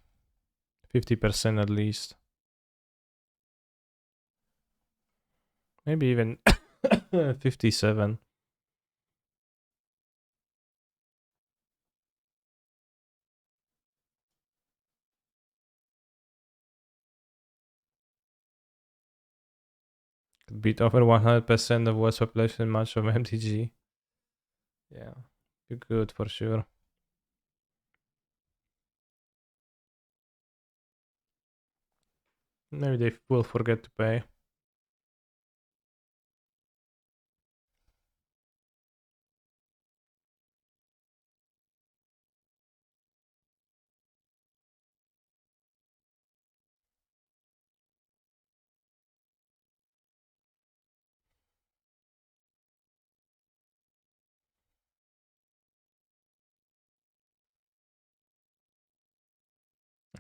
50% at least. Maybe even 57. Could beat over 100% of world's population match of MTG. Yeah, you could for sure. Maybe they will forget to pay.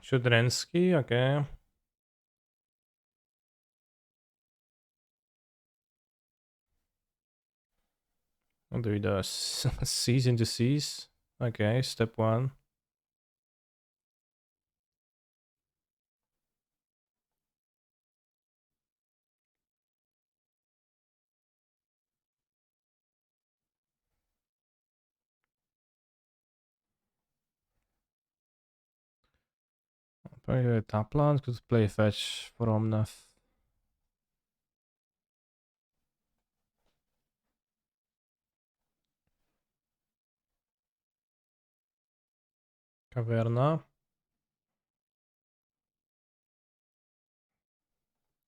Shudrensky, okay. What do we do? Seas into seas? Okay, step 1. Probably top land, could play fetch for Omnath. Caverna.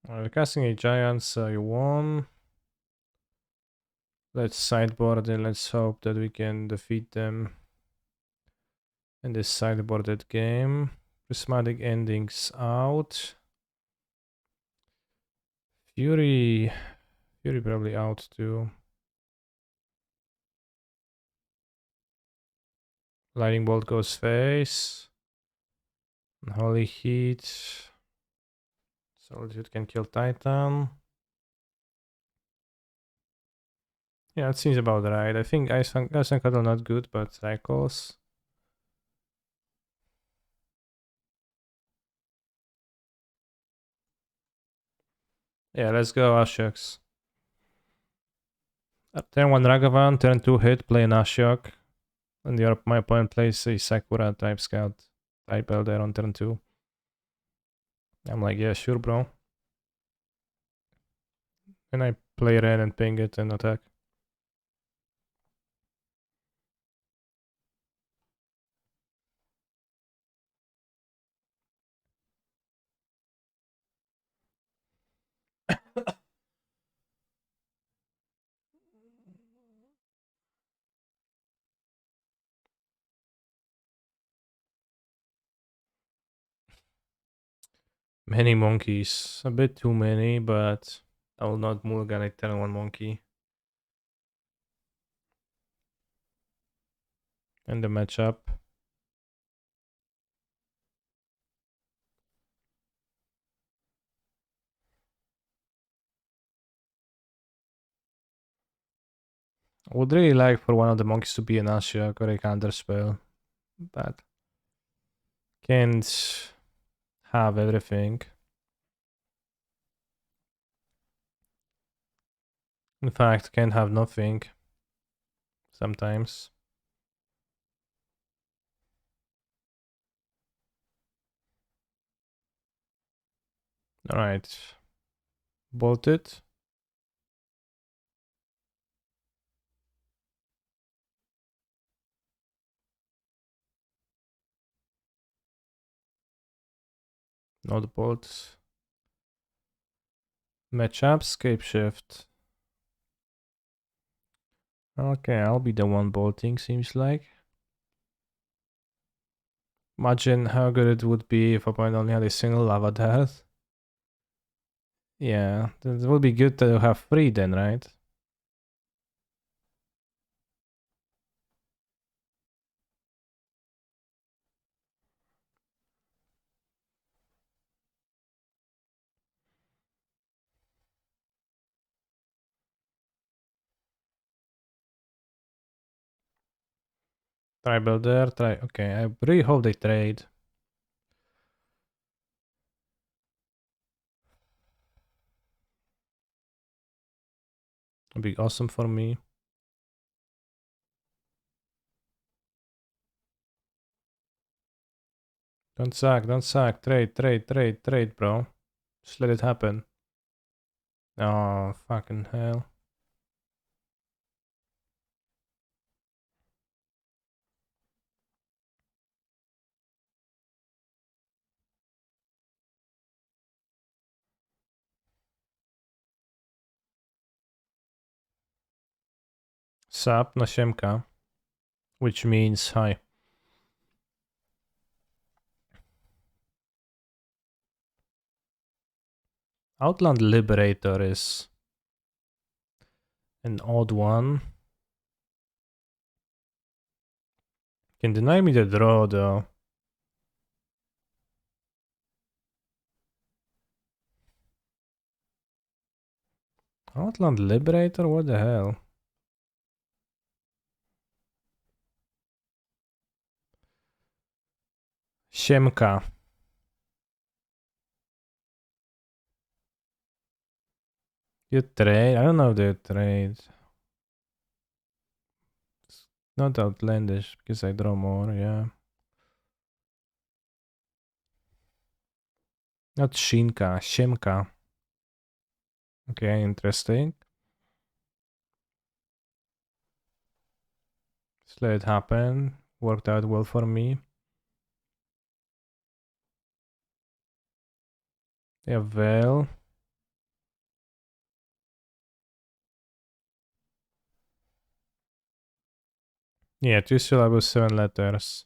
We're casting a giant, so you won. Let's sideboard and let's hope that we can defeat them in this sideboarded game. Prismatic endings out. Fury probably out too. Lightning bolt goes face. Holy heat. Solitude can kill Titan. Yeah, it seems about right. I think Ice and Cuddle not good, but cycles. Yeah, let's go Ashoks. Turn 1 Ragavan, turn 2 hit, play an Ashok. And my opponent plays a Sakura type scout type elder on turn 2. I'm like, yeah, sure, bro. And I play red and ping it and attack. Many monkeys. A bit too many, but I will not mulligan a turn 1 monkey. And the matchup. I would really like for one of the monkeys to be an Ashok or a counterspell, but can't have everything. In fact, can't have nothing sometimes. Alright. Bolt it. Not bolt. Matchup, scape shift. Okay, I'll be the one bolting, seems like. Imagine how good it would be if opponent only had a single lava death. Yeah, it would be good to have 3 then, right? Try builder, try. Okay, I really hope they trade. It'd be awesome for me. Don't sack, don't sack. Trade, trade, trade, trade, bro. Just let it happen. Oh, fucking hell. Sap na Siemka, which means hi. Outland Liberator is an odd one. Can deny me the draw though. Outland Liberator? What the hell? Siemka. You trade? I don't know if they trade. It's not outlandish because I draw more, yeah. Not Shinka, Siemka. Okay, interesting. Just let it happen. Worked out well for me. Yeah, well. Yeah, 2 syllables, 7 letters.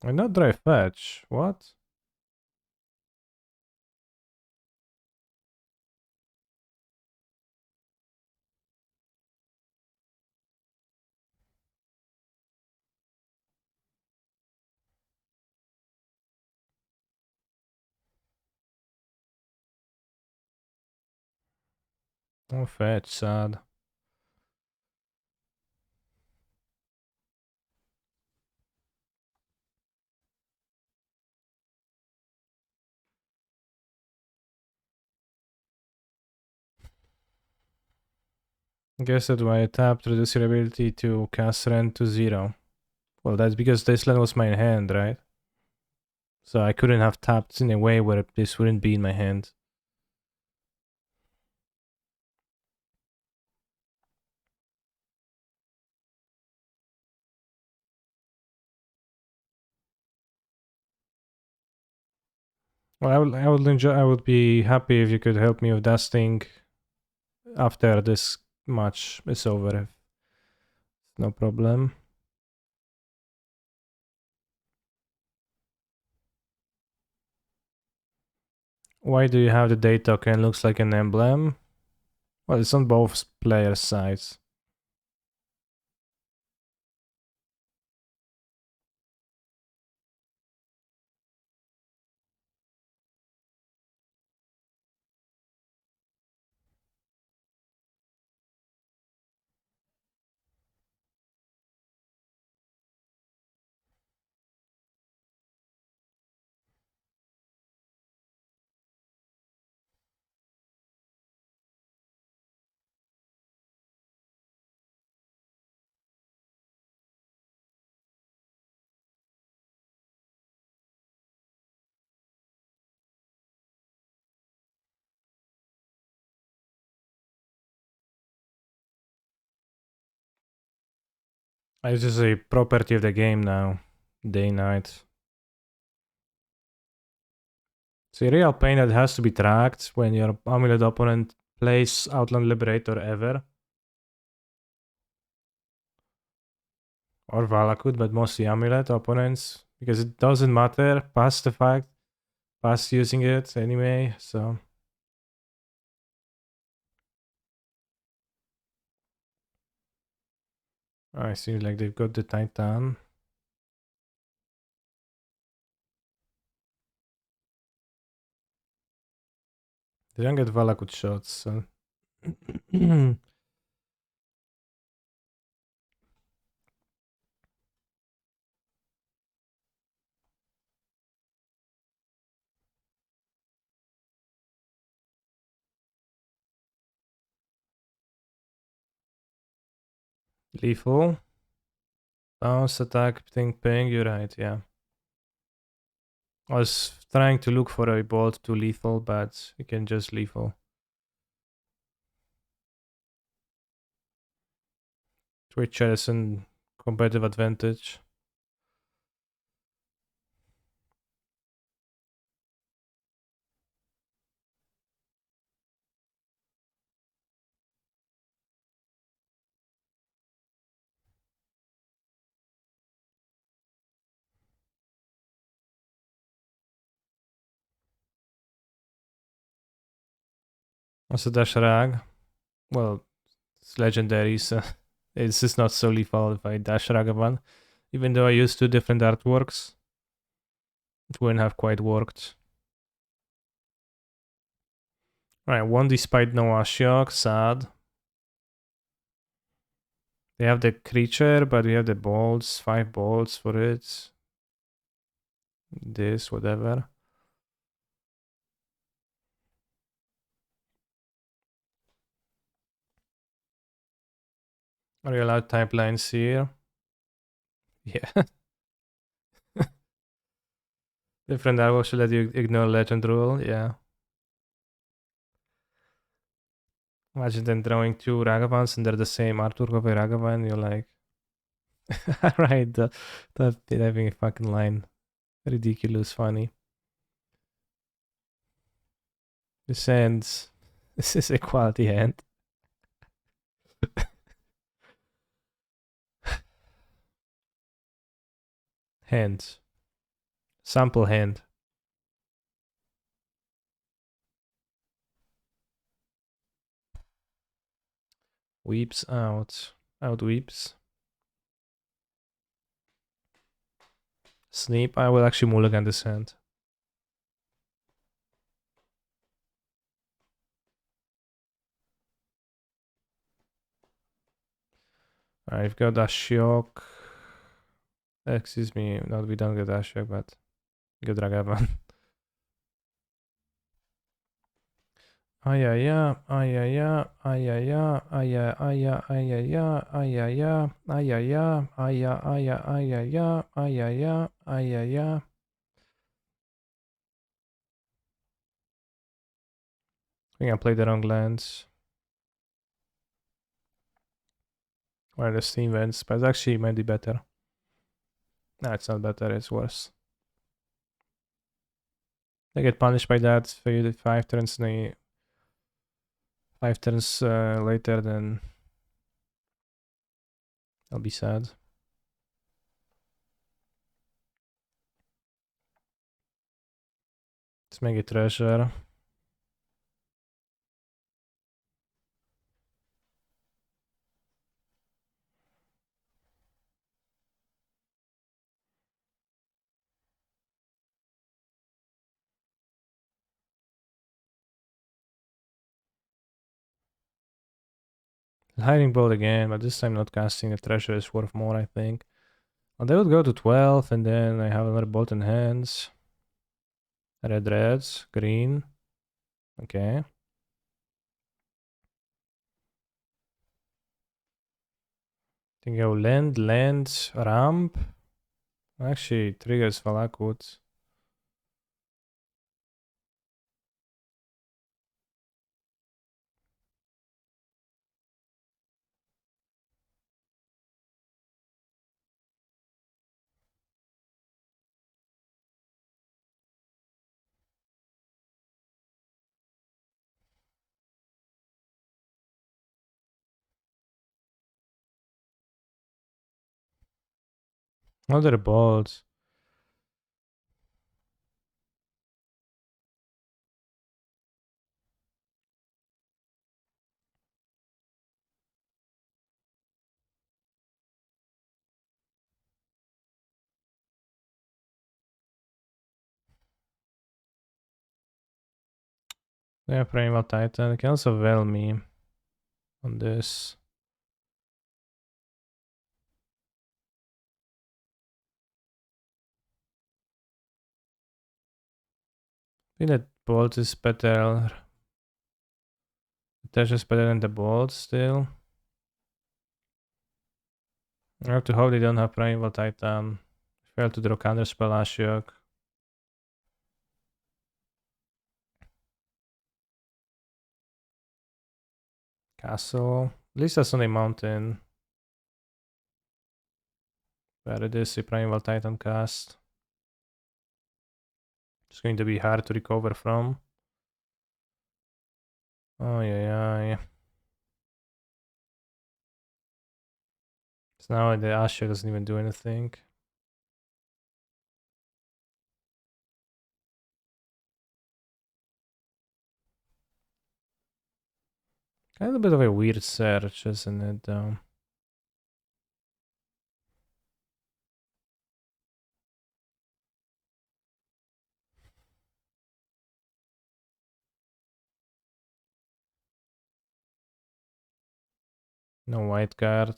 And not dry fetch. What? Oh, fetch, sad. Guess that when I tapped, reduce your ability to cast Rend to 0. Well, that's because this land was my hand, right? So I couldn't have tapped in a way where this wouldn't be in my hand. Well, I would be happy if you could help me with dusting after this match is over. No problem. Why do you have the day token? Looks like an emblem. Well, it's on both players' sides. It's just a property of the game now. Day-night. It's a real pain that has to be tracked when your amulet opponent plays Outland Liberator ever. Or Valakut, but mostly amulet opponents. Because it doesn't matter past the fact. Past using it anyway, so. I seems like they've got the Titan. They don't get Valakut shots, so. Lethal. Bounce, attack, ping, you're right, yeah. I was trying to look for a bolt to lethal, but you can just lethal. Twitch has a competitive advantage. Also dash rag. Well, it's legendary, so it's just not so lethal if I dash Ragavan. Even though I used two different artworks, it wouldn't have quite worked. Right, one despite no Ashiok, sad. They have the creature, but we have the bolts, 5 bolts for it. This, whatever. Are you allowed type lines here? Yeah. Different artworks should let you ignore legend rule, yeah. Imagine then drawing two Ragavans and they're the same artwork of a Ragavan, you're like... right, that having a fucking line. Ridiculous, funny. This ends. This is a quality hand. Hand. Sample hand. Weeps out. Out weeps. Sneap. I will actually mulligan this hand. I've got Ashiok. Excuse me, no, we don't get Ashiok, but good Ragavan. Ayaya, ayaya, ayaya, aya, aya, ayaya, ayaya, ayaya, aya, aya, ayaya, ayaya, ayaya. I think I played the wrong lands. Or the steam vents, but it actually might be better. No, it's not better, it's worse. I get punished by that for you 5 turns 5 turns later, then I'll be sad. Let's make it treasure. Hiding bolt again, but this time not casting the treasure is worth more, I think. Well, they would go to 12, and then I have another bolt in hands. Red, reds, green. Okay. Think go land, ramp. Actually, triggers Valakut. Another bolt. Yeah, Primal Titan. It can also veil me on this. I think that bolt is better. The dash is better than the bolt still. I have to hope they don't have Primal Titan. Fail to draw counter spell Ashiok. Castle. At least that's on a mountain. Where it is a Primal Titan cast. It's going to be hard to recover from. Oh yeah. So now the Ashiok doesn't even do anything. Kind of a bit of a weird search, isn't it, though? No white card.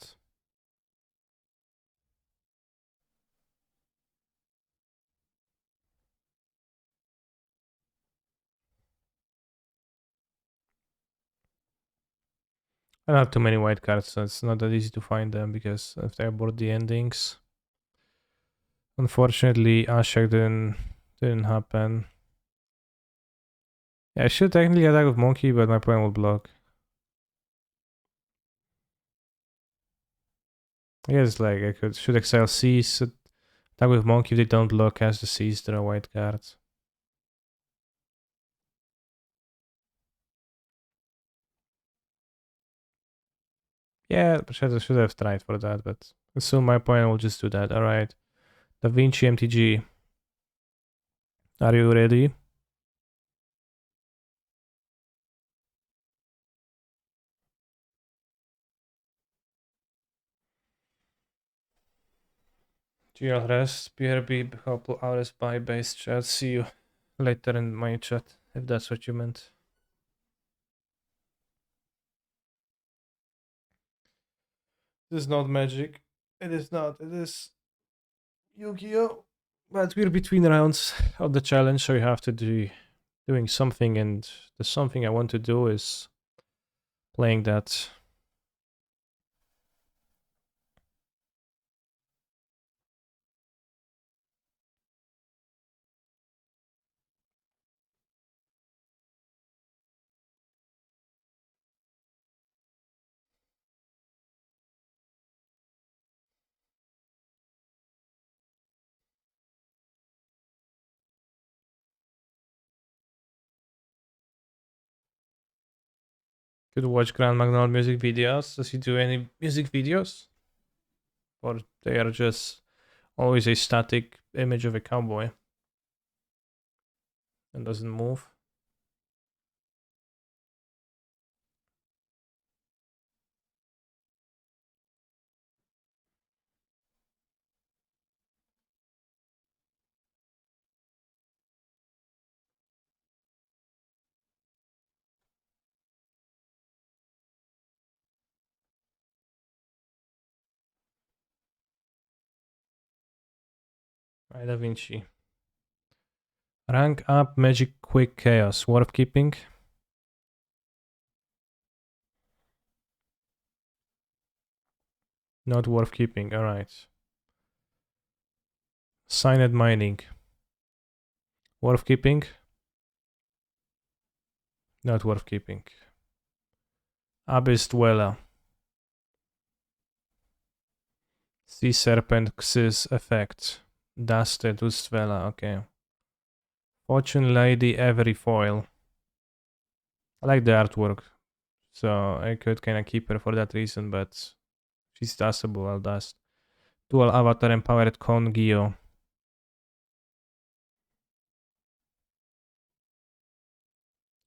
I don't have too many white cards, so it's not that easy to find them because if they board the endings. Unfortunately, Ashok didn't happen. Yeah, I should technically attack with Monkey, but my opponent will block. I guess like I should exile Seas, attack with Monkey if they don't block, cast the Seas, draw white cards. Yeah, should have tried for that, but assume my opponent will just do that. Alright. Da Vinci MTG. Are you ready? GL rest, BRB, couple hours by base chat. See you later in my chat, if that's what you meant. This is not Magic. It is not. It is Yu-Gi-Oh! But we're between rounds of the challenge, so you have to do doing something, and the something I want to do is playing that. Could watch Grand Magnol music videos. Does he do any music videos? Or they are just always a static image of a cowboy and doesn't move? Right, Da Vinci. Rank up Magic Quick Chaos. Warp Keeping. Not worth keeping, alright. Signed Mining. Worth keeping. Not worth keeping. Abyss Dweller. Sea Serpent Xyz Effect. Dusted Ustwela, okay. Fortune Lady Every Foil. I like the artwork, so I could kinda keep her for that reason, but she's dustable, I'll dust. Dual Avatar Empowered Con Geo.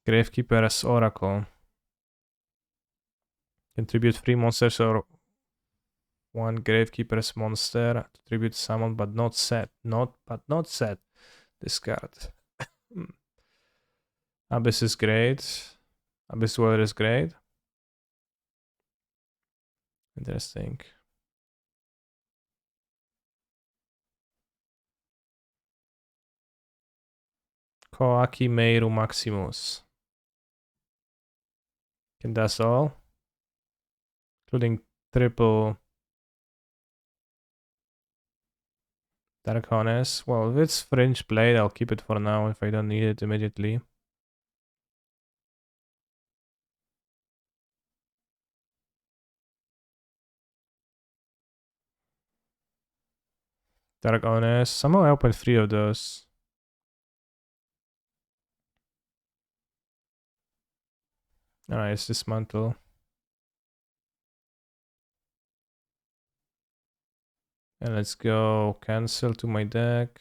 Gravekeeper's Oracle. Contribute 3 monsters or 1 Gravekeeper's monster. Tribute summon but not set. Not set. Discard. Abyss is great. Abyss Dweller is great. Interesting. Koaki Meiru Maximus. Can dust all. Including triple Dark Honest. Well, if it's Fringe Blade, I'll keep it for now if I don't need it immediately. Dark Honest. Somehow I opened 3 of those. Alright, it's Dismantle. And let's go cancel to my deck.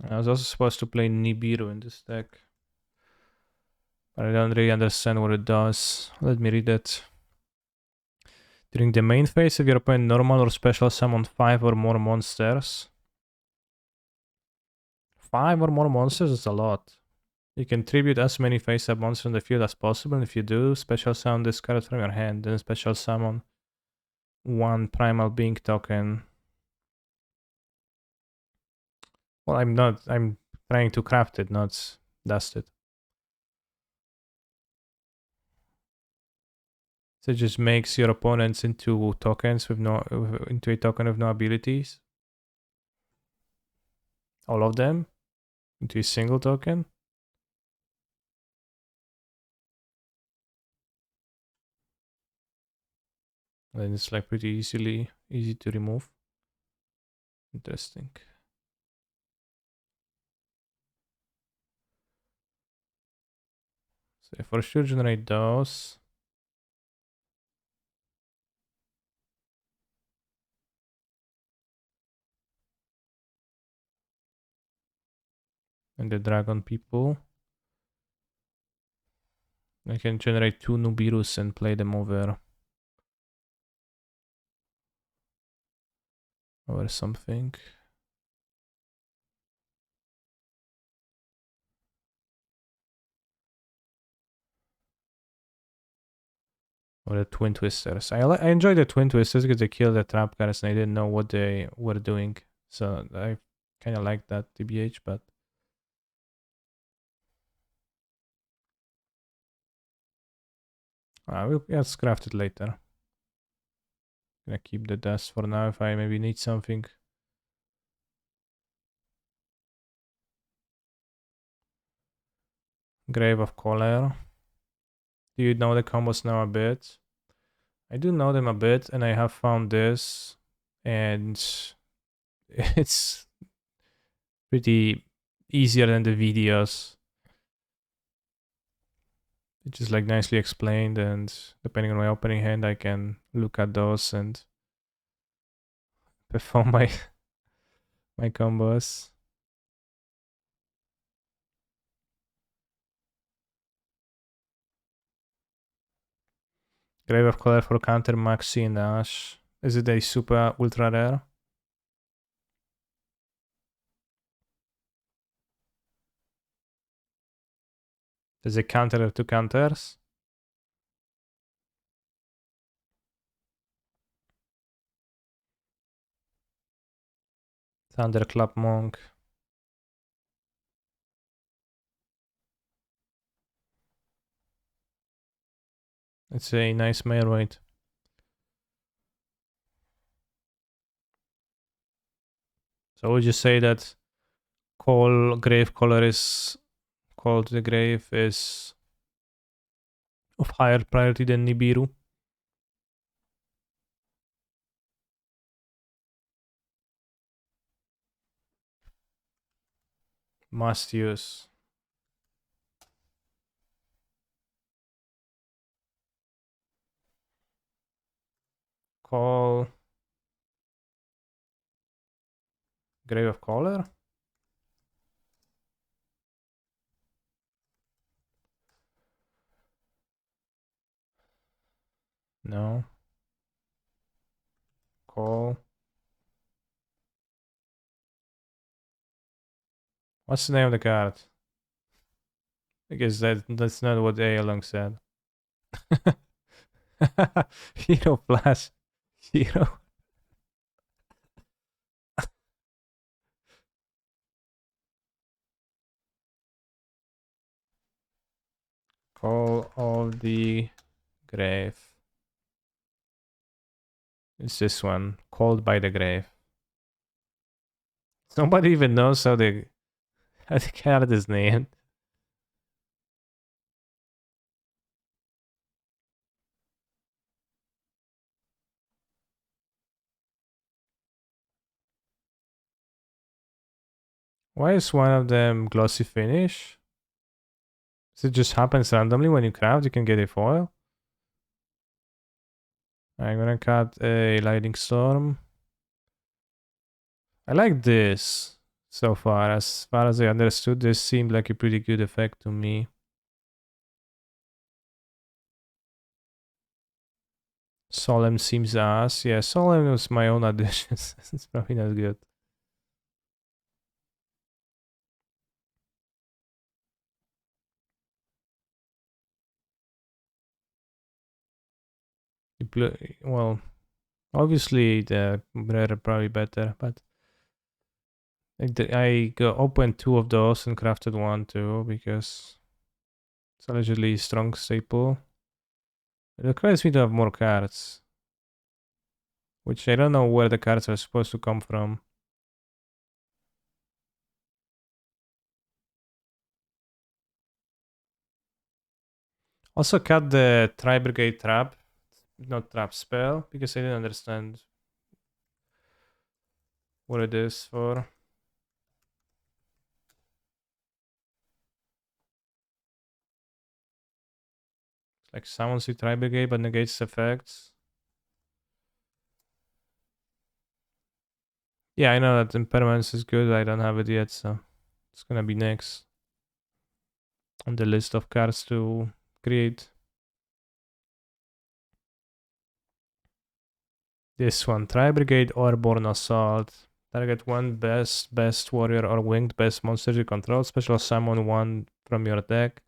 I was also supposed to play Nibiru in this deck. But I don't really understand what it does. Let me read it. During the main phase, if your opponent normal or special summon 5 or more monsters. 5 or more monsters is a lot. You can tribute as many face-up monsters in the field as possible, and if you do, special summon this card from your hand, then special summon 1 Primal Being token. Well, I'm trying to craft it, not dust it. So it just makes your opponents into tokens with into a token with no abilities. All of them into a single token. And then it's like pretty easy to remove. Interesting. So for sure generate those. And the dragon people. I can generate 2 Nubirus and play them over something. Or the Twin Twisters. I enjoy the Twin Twisters because they kill the trap cards and I didn't know what they were doing. So I kind of like that TBH, but we'll just craft it later. Gonna keep the dust for now if I maybe need something. Grave of Choler. Do you know the combos now a bit? I do know them a bit, and I have found this, and it's pretty easier than the videos. It's just like nicely explained, and depending on my opening hand, I can look at those and perform my combos. Grave of Choler for counter Maxi and Ash. Is it a super ultra rare? Does it counter 2 counters? Thunderclap Monk. It's a nice mail weight. So would you say that Grave Color is Call to the Grave is of higher priority than Nibiru? Must use. Call Grave of Color? No. Call. What's the name of the card? I guess that's not what A along said. Hero Flash. Hero. Call of the Grave. It's this one. Called by the Grave. Nobody even knows how the card is named. Why is one of them glossy finish? Does it just happens randomly when you craft? You can get a foil. I'm gonna cut a lightning storm. I like this so far. As far as I understood, this seemed like a pretty good effect to me. Solemn seems ass. Yeah, Solemn was my own addition. It's probably not good. Well, obviously the rare probably better, but I opened 2 of those and crafted 1 too because it's allegedly strong staple. It requires me to have more cards, which I don't know where the cards are supposed to come from. Also cut the Tri-Brigade trap, not trap spell, because I didn't understand what it is for. It's like summons the Tri-Brigade but negates effects. Yeah, I know that Impermanence is good, I don't have it yet, so it's gonna be next on the list of cards to create. This one, Tri-Brigade Airborne Assault. Target 1 best warrior or winged best monster you control. Special summon 1 from your deck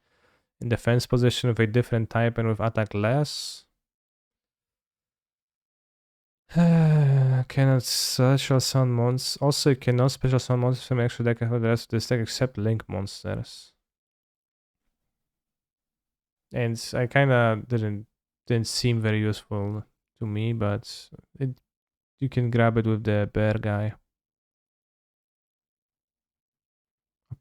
in defense position with a different type and with attack less. Cannot special summon monsters. Also, you cannot special summon monsters from extra deck for the rest of this deck except link monsters. And I kind of didn't seem very useful to me, but you can grab it with the bear guy.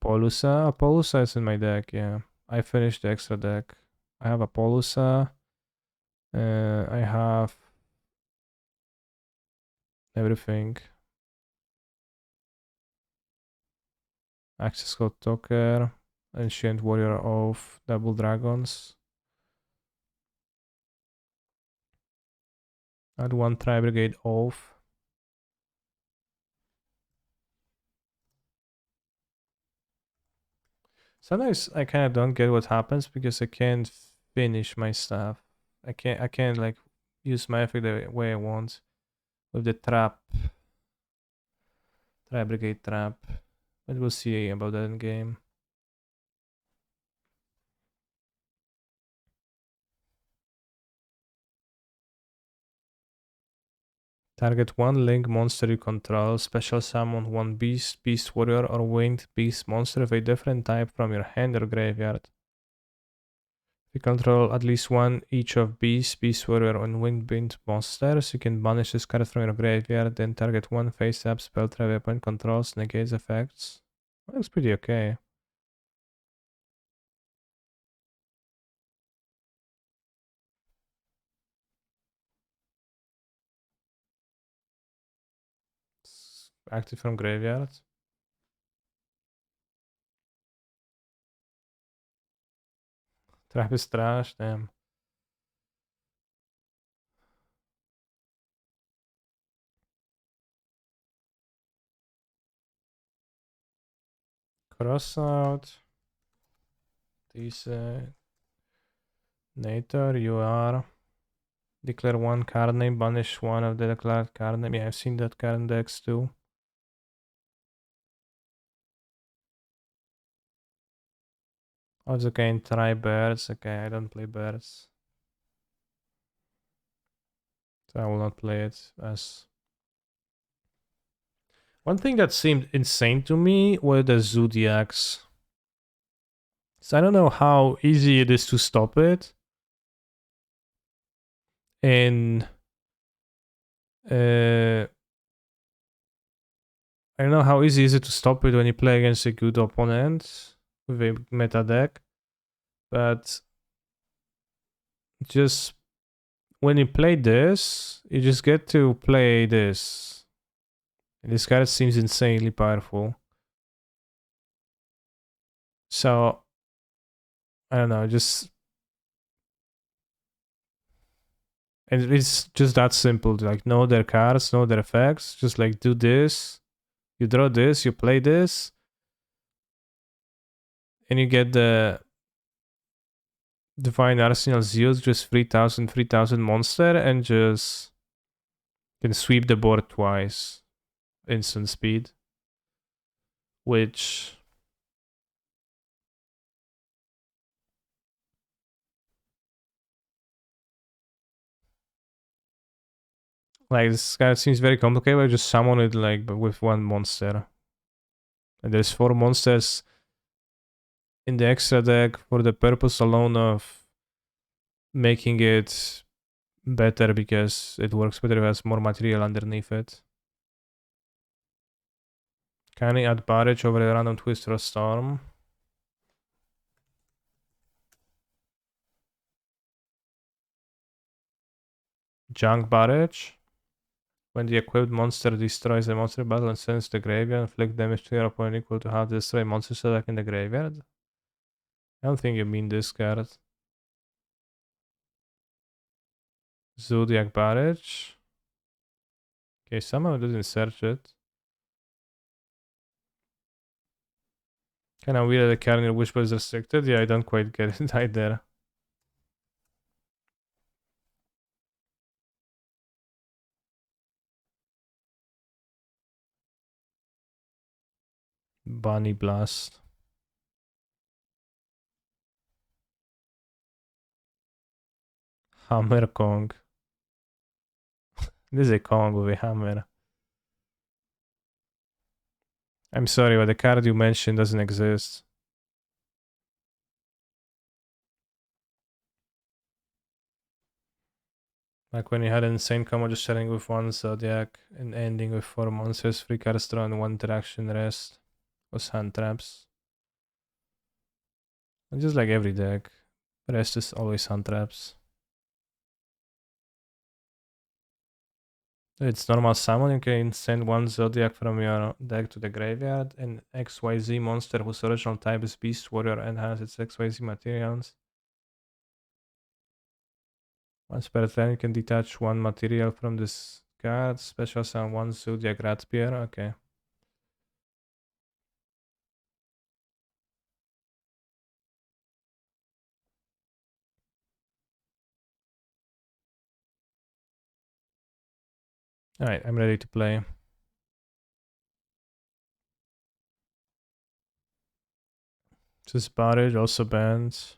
Apollusa is in my deck. Yeah, I finished the extra deck. I have Apollusa. I have everything. Access Code Talker, Ancient Warrior Oath, Double Dragons. Add one Tri Brigade Oath. Sometimes I kind of don't get what happens because I can't finish my stuff. I can't like use my effect the way I want with the trap, Tri Brigade trap. But we'll see about that in game. Target one link monster you control. Special summon one beast, beast warrior, or winged beast monster of a different type from your hand or graveyard. If you control at least one each of beast, beast warrior, and winged beast monsters, you can banish this card from your graveyard. Then target one face-up spell trap weapon controls negates effects. That looks pretty okay. It's active from graveyard. Trap is trash, damn. Cross out. These Nator, you are. Declare one card name, banish one of the declared card name. Yeah, I've seen that card in decks too. Oh, it's okay, and try birds. Okay, I don't play birds. So I will not play it as... One thing that seemed insane to me were the Zodiacs. So I don't know how easy it is to stop it. And I don't know how easy is it to stop it when you play against a good opponent with a meta deck. But just when you play this, you just get to play this. And this card seems insanely powerful. So I don't know, just... And it's just that simple. Like, know their cards, know their effects. Just like do this. You draw this, you play this. And you get the Divine Arsenal Zeus, just 3000 monster, and just can sweep the board twice. Instant speed. Which... Like, this guy seems very complicated. I just summon it like with one monster. And there's 4 monsters in the extra deck for the purpose alone of making it better because it works better if it has more material underneath it. Can I add barrage over a random twist or a storm? Junk barrage. When the equipped monster destroys a monster battle and sends the graveyard, inflict damage to your opponent equal to half the destroy monster select in the graveyard. I don't think you mean this card. Zodiac barrage. Okay, somehow it doesn't search it. Kinda weird that the card in your wish was restricted. Yeah, I don't quite get it either. Bunny Blast. Hammer Kong. This is a Kong with a hammer. I'm sorry, but the card you mentioned doesn't exist. Like when you had an insane combo just starting with one Zodiac and ending with 4 monsters, 3 cards drawn, 1 interaction, rest was hand traps. And just like every deck, the rest is always hand traps. It's normal summon, you can send 1 Zodiac from your deck to the graveyard, and XYZ monster whose original type is Beast Warrior and has its XYZ materials. Once per turn, you can detach 1 material from this card, special summon 1 Zodiac Ratpier, okay. Alright, I'm ready to play. Just Barrage, also banned.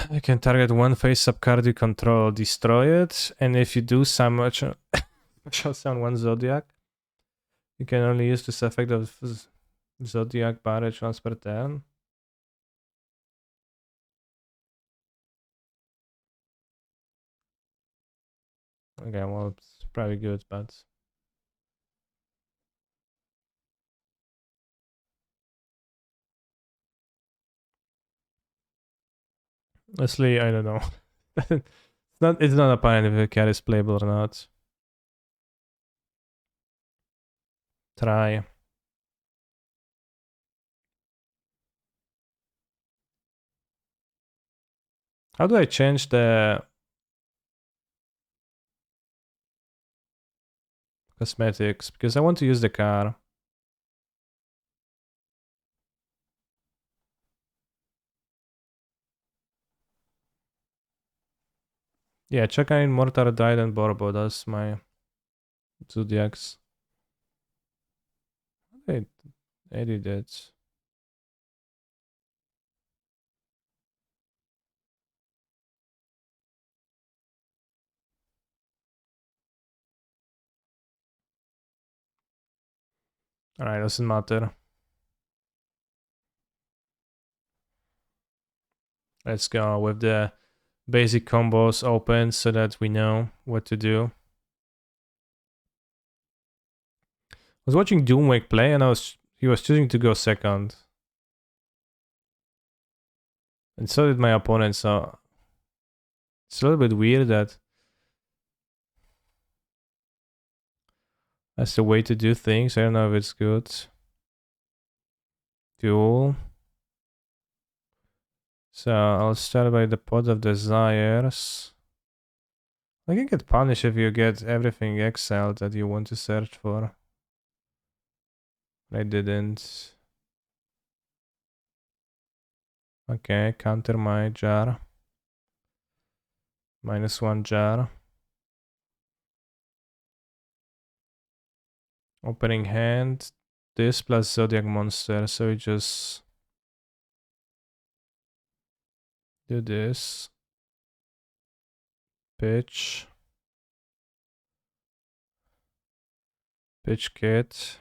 You can target 1 face-up card you control, destroy it, and if you do special summon 1 Zodiac, you can only use this effect of Zodiac Barrage once per turn. Okay, well, it's probably good, but... honestly, I don't know. It's not apparent if the card is playable or not. Try. How do I change the cosmetics? Because I want to use the car. Yeah, check in Mortar died and Borbo. That's my Zodiacs. I did it. Alright, doesn't matter. Let's go with the basic combos open so that we know what to do. I was watching Doomwake play and he was choosing to go second. And so did my opponent, so it's a little bit weird that that's the way to do things. I don't know if it's good. Duel. So I'll start by the Pot of Desires. I can get punished if you get everything exiled that you want to search for. I didn't. Okay, counter my jar. -1 jar. Opening hand. This plus Zodiac Monster, so we just do this. Pitch. Pitch kit.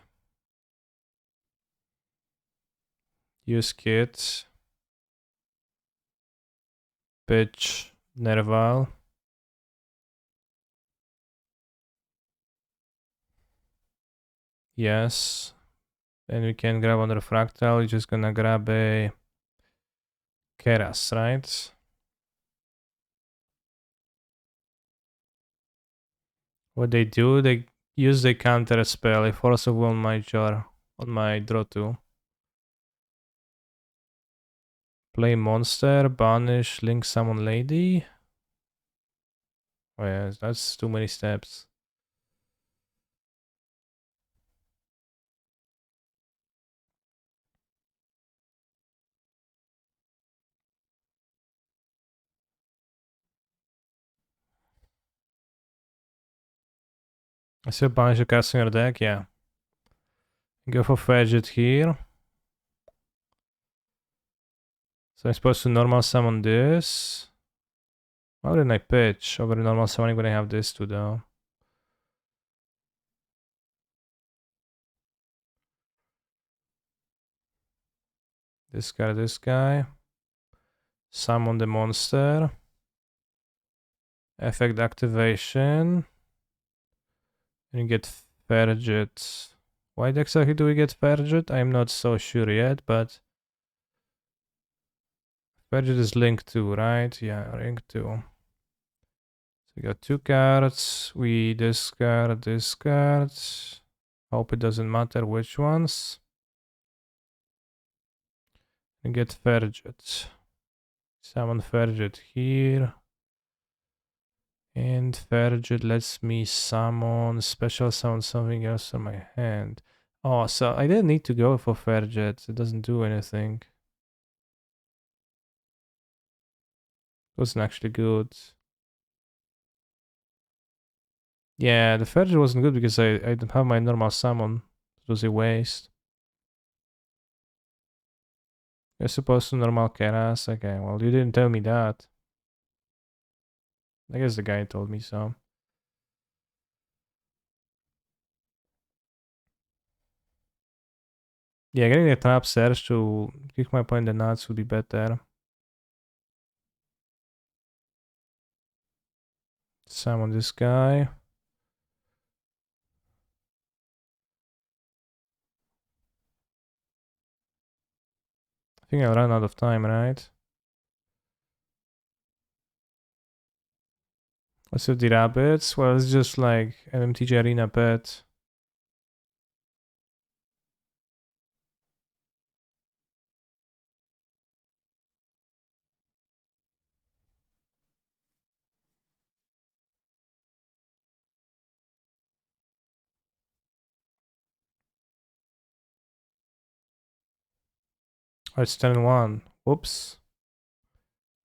Use kit. Pitch Nerval. Yes. And we can grab another fractal. We're just gonna grab a Keras, right? What they do, they use the counter spell. A Force of Will on my jar, on my draw 2. Play monster, banish, link summon lady. Oh yeah, that's too many steps. I still banish a cast in your deck, yeah. Go for Fidget here. So I'm supposed to normal summon this. Why wouldn't I pitch over the normal summoning when I have this too though? This guy. Summon the monster. Effect activation. And you get Ferget. Why exactly do we get Ferget? I'm not so sure yet, but Ferget is linked to, right? Yeah, linked to. So we got 2 cards. We discard this card. Hope it doesn't matter which ones. And get Ferget. Summon Ferget here. And Ferget lets me special summon something else on my hand. Oh, so I didn't need to go for Ferget. It doesn't do anything. It wasn't actually good. Yeah, the Ferget wasn't good because I didn't have my normal summon. It was a waste. You're supposed to normal Keras. Okay, well, you didn't tell me that. I guess the guy told me so. Yeah, getting a trap Surge to kick my point in the nuts would be better. Summon this guy. I think I'll run out of time, right? What's with the rabbits? Well, it's just like an MTG Arena pet. Oh, it's turn 1. Whoops.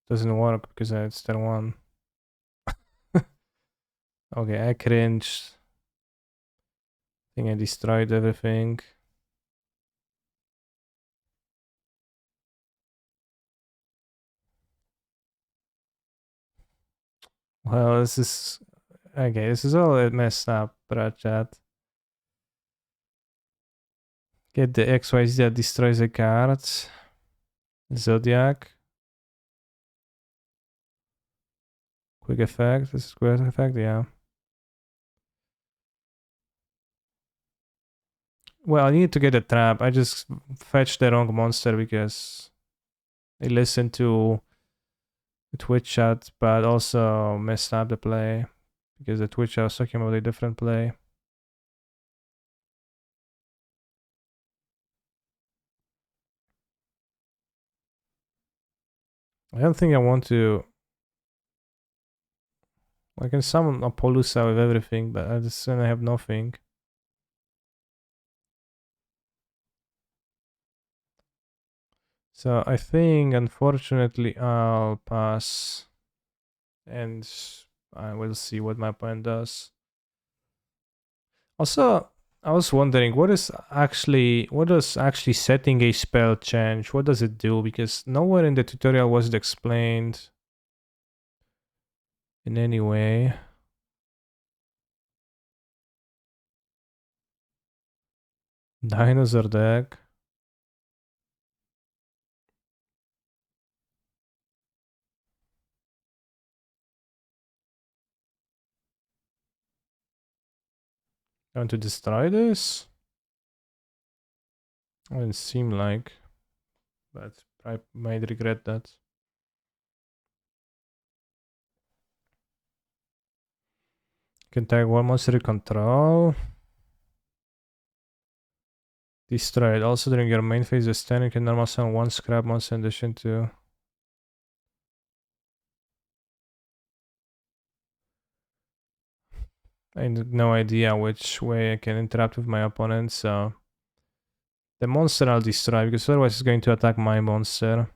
Doesn't work because it's turn 1. Okay, I cringed. I think I destroyed everything. Well, this is... Okay, this is all messed up, but chat. Get the XYZ that destroys the cards. Zodiac. Quick effect. This is quick effect, yeah. Well, I need to get a trap. I just fetched the wrong monster because I listened to the Twitch chat, but also messed up the play because the Twitch chat was talking about a different play. I don't think I want to. I can summon Apollousa with everything, but I just I have nothing. So I think, unfortunately, I'll pass, and I will see what my opponent does. Also, I was wondering what does actually setting a spell change? What does it do? Because nowhere in the tutorial was it explained in any way. Dinosaur deck. Want to destroy this? Doesn't seem like, but I might regret that. Can tag one monster control. Destroy it. Also during your main phase of stand, you can normal summon one scrap monster in addition to. I have no idea which way I can interact with my opponent, so the monster I'll destroy because otherwise it's going to attack my monster.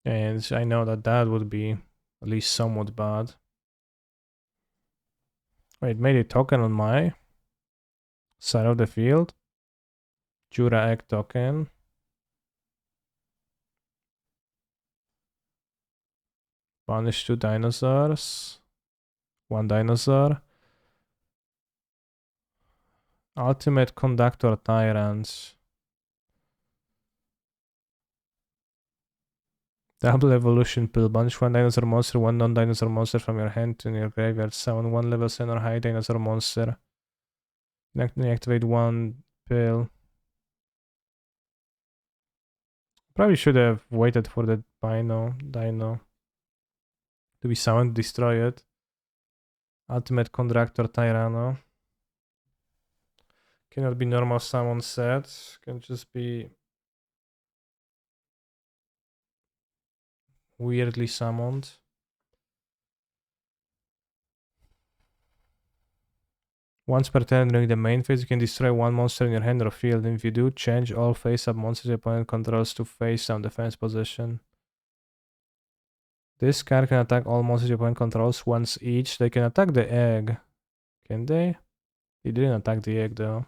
And I know that that would be at least somewhat bad. Wait, made a token on my... Side of the field. Jura egg token. Punish 2 dinosaurs. 1 dinosaur. Ultimate Conductor Tyrants. Double Evolution Pill. Banish 1 dinosaur monster, 1 non-dinosaur monster from your hand to your graveyard. Summon 1 level 7 or high dinosaur monster. Activate 1 pill. Probably should have waited for the dino to be summoned, destroy it. Ultimate Conductor Tyranno. Cannot be normal summon set. Can just be weirdly summoned. Once per turn during the main phase, you can destroy 1 monster in your hand or field. If you do, change all face-up monsters your opponent controls to face-down defense position. This card can attack all monsters your opponent controls once each. They can attack the egg. Can they? They didn't attack the egg though.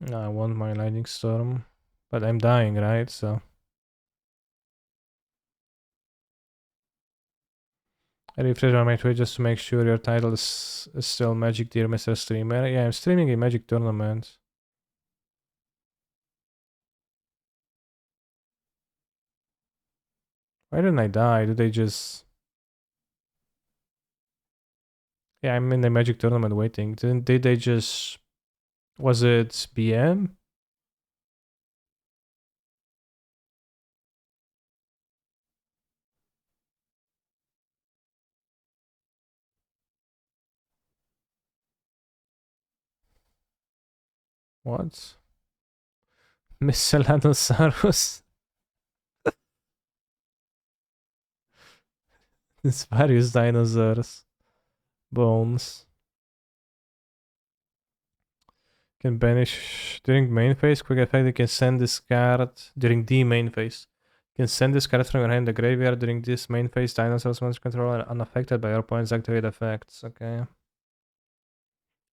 No, I want my lightning storm. But I'm dying, right? So I refresh on my Twitch just to make sure your title is still Magic Dear Mr. Streamer. Yeah, I'm streaming a Magic tournament. Why didn't I die? Did they just... Yeah, I'm in the Magic tournament waiting. Did they just... Was it BM? What? Miscellaneosaurus? It's various dinosaurs. Bones. Can banish during main phase. Quick effect, you can send this card during the main phase. You can send this card from your hand to the graveyard during this main phase. Dinosaurs monster control are unaffected by your opponent's activate effects. Okay. You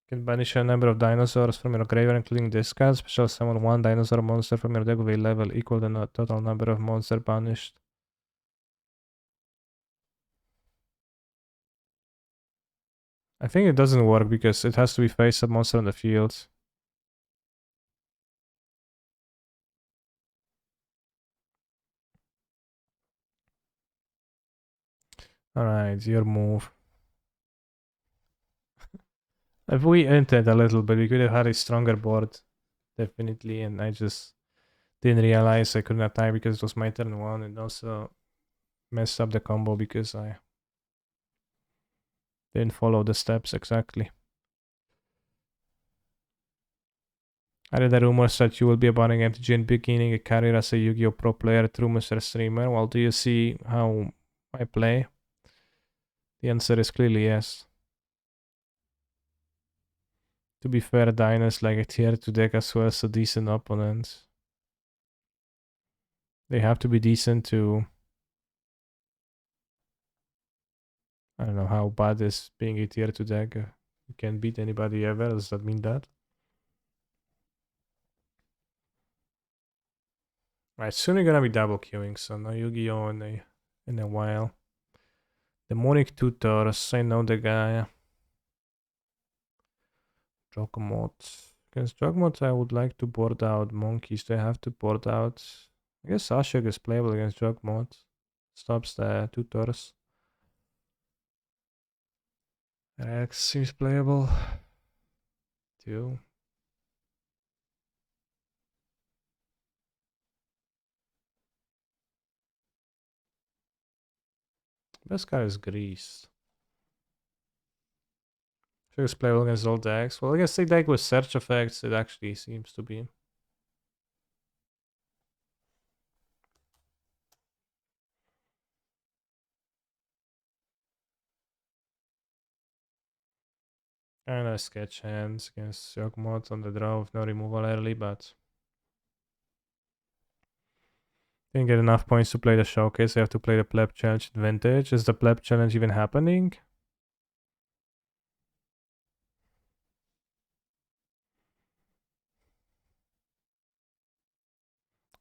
can banish a number of dinosaurs from your graveyard, including this card. Special summon 1 dinosaur monster from your deck with a level equal to the total number of monsters banished. I think it doesn't work because it has to be face-up monster on the field. Alright, your move. If we entered a little bit, we could have had a stronger board. Definitely, and I just didn't realize I couldn't attack because it was my turn 1, and also messed up the combo because I didn't follow the steps exactly. I read the rumors that you will be abandoning MTG and beginning a career as a Yu-Gi-Oh! Pro player through Mr. Streamer. Well, do you see how I play? The answer is clearly yes. To be fair, Dino is like a tier 2 deck as well as a decent opponent. They have to be decent to... I don't know how bad is being a tier 2 deck. You can't beat anybody ever. Does that mean that? Right, soon you're gonna be double queuing, so no Yu-Gi-Oh! In a while. Demonic Tutors, I know the guy. Jogmot. Against Jogmot, I would like to board out monkeys. They have to board out. I guess Ashok is playable against Jogmot. Stops the Tutors. Rex seems playable. Too. Best card is Grease. Sure is playable against all decks. Well, I guess the deck with search effects, it actually seems to be. Kinda sketch hands against Yogmoth on the draw with no removal early, but didn't get enough points to play the showcase. I have to play the pleb challenge advantage. Is the pleb challenge even happening?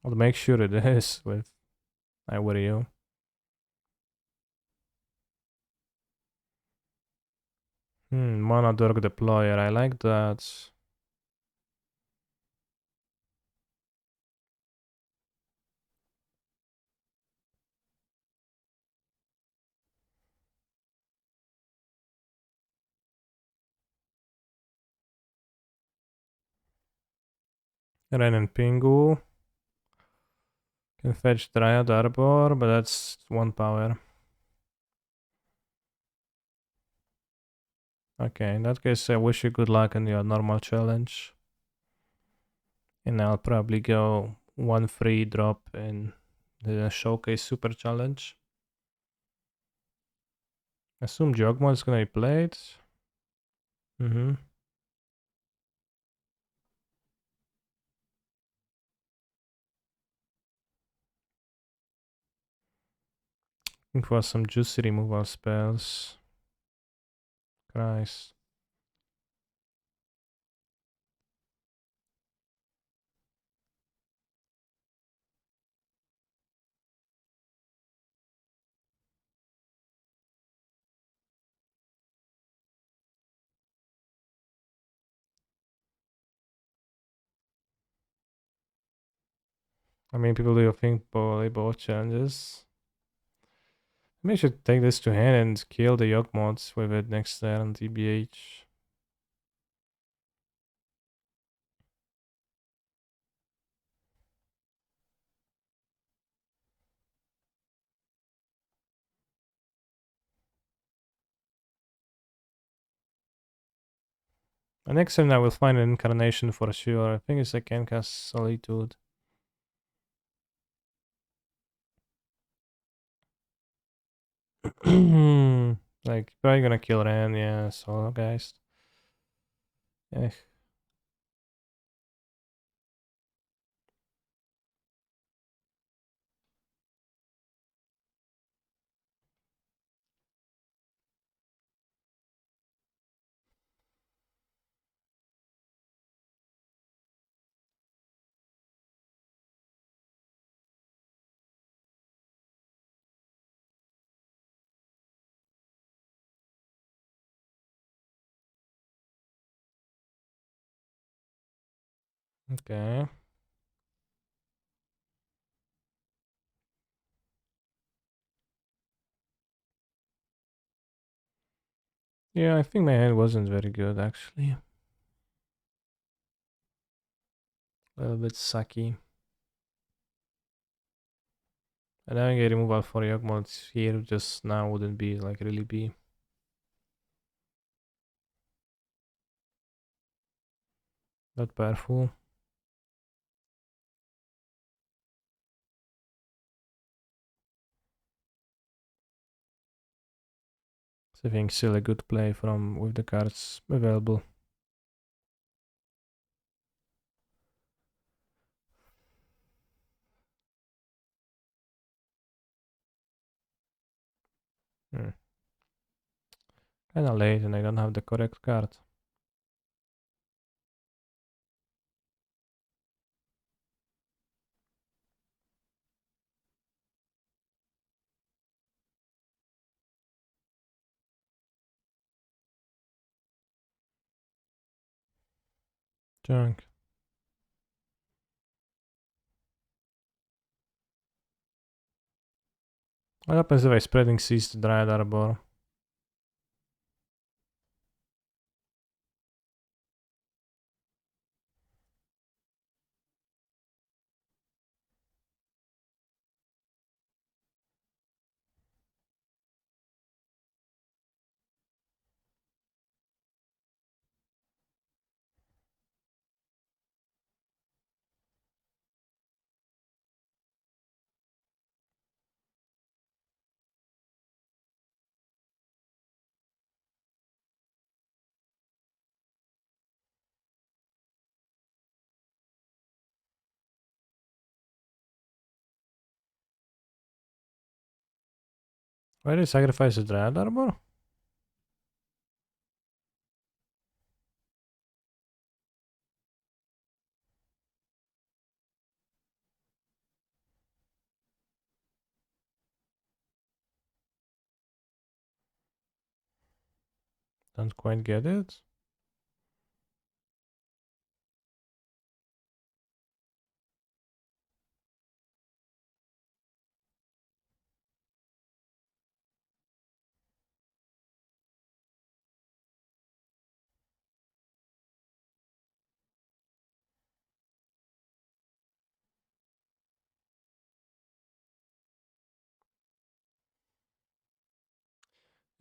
I'll make sure it is with I worry you. Mana Dork Deployer, I like that. Ren and Pingu. Can fetch Dryad Arbor, but that's 1 power. Okay, in that case, I wish you good luck on your normal challenge. And I'll probably go 1 free drop in the showcase super challenge. Assume Jogmon is gonna be played. Looking for some juicy removal spells. Christ. I mean, people do think both challenges. Maybe I should take this to hand and kill the Yogmoths with it next turn, TBH. And next time I will find an incarnation for sure. I think it's I can cast Solitude. Like, probably gonna kill Ren, yeah, solo guys. Eh. Okay. Yeah, I think my hand wasn't very good actually. A little bit sucky. And having a removal for Yogmoth here just now wouldn't be like really be that powerful. So I think still a good play from with the cards available. Kinda late and I don't have the correct card. Junk. What happens if I spreading seas to Dryad Arbor? Why did you sacrifice the Dread Armor? Don't quite get it.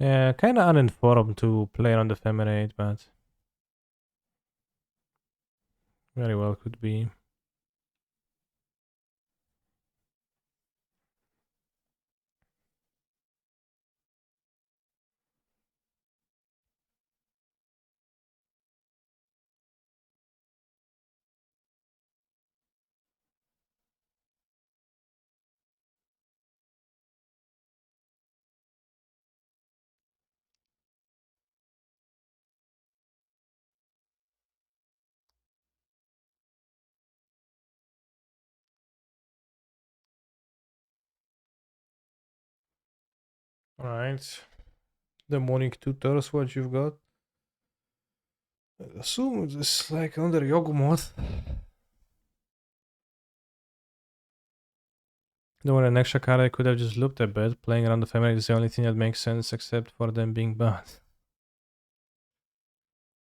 Yeah, kinda uninformed to play on the Ephemerate, but very well could be. Alright. Demonic Tutors, what you've got? I assume it's like under Yogmoth. Don't worry, an extra card I could have just looked a bit. Playing around the family is the only thing that makes sense except for them being bad.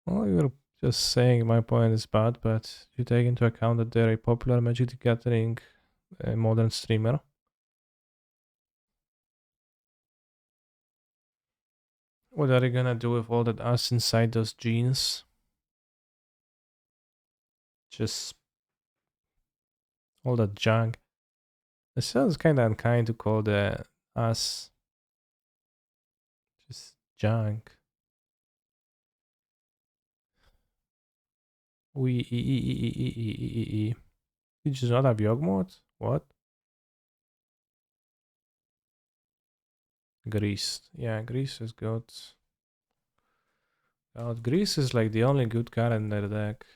Well, you're just saying my point is bad, but you take into account that they're a popular Magic the Gathering modern streamer. What are you gonna do with all that ass inside those jeans? Just all that junk. It sounds kinda unkind to call the ass just junk. We. You just not have Yogmoth? What? Grease. Yeah, Grease is good. God, Grease is like the only good card in their deck.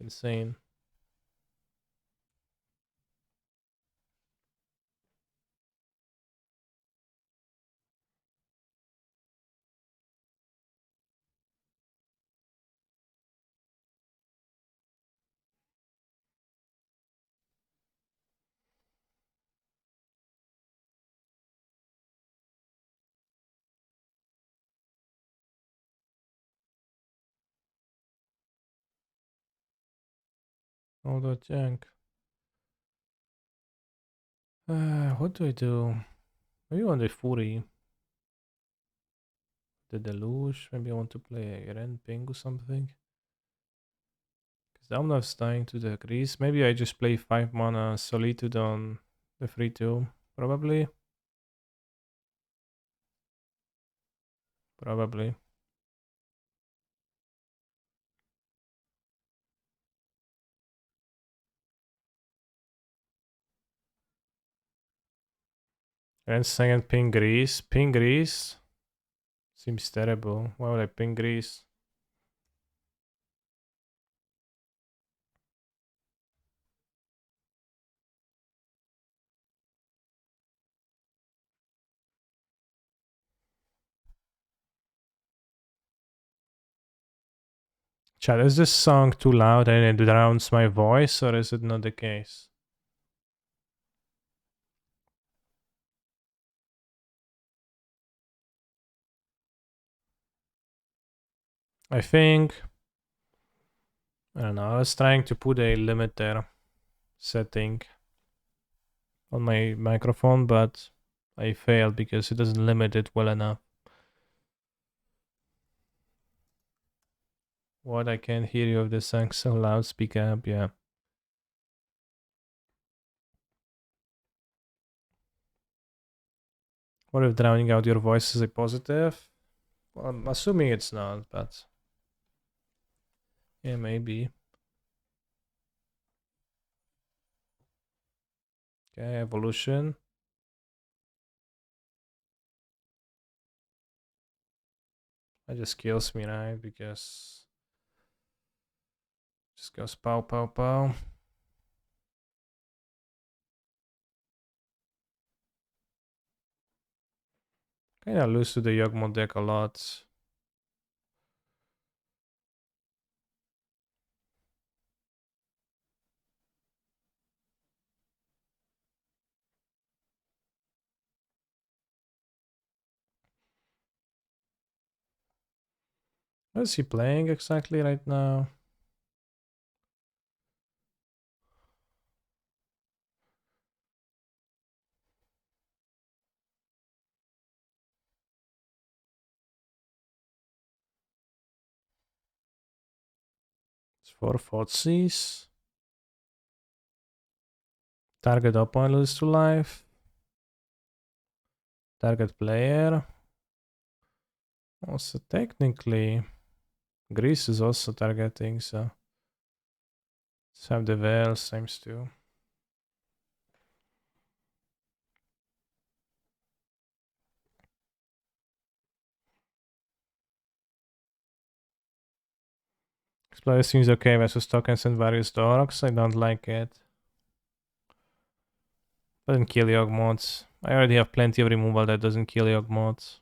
Insane. All that junk. What do I do? Maybe I want the Fury. The Deluge. Maybe I want to play a Ren Ping or something. Because Damnav's dying to the Grease. Maybe I just play 5 mana Solitude on the 3-2. Probably. Probably. And second Ping Grease. Ping Grease? Seems terrible. Why would I Ping Grease? Chat, is this song too loud and it drowns my voice, or is it not the case? I think... I don't know, I was trying to put a limiter setting on my microphone, but I failed because it doesn't limit it well enough. What, I can't hear you if the song's so loud, speak up, yeah. What if drowning out your voice is a positive? Well, I'm assuming it's not, but... yeah, maybe. Okay, evolution. That just kills me, right? Because just goes pow pow pow. Kinda lose to the Yogmoth deck a lot. What is he playing exactly right now? It's 4 Thoughtseize. Target opponent loses to life. Target player. Also, technically, Greece is also targeting, so let's have the Veil, seems to. Explorer seems okay versus tokens and various dogs. I don't like it. Doesn't kill Yogmoths. I already have plenty of removal that doesn't kill Yogmoths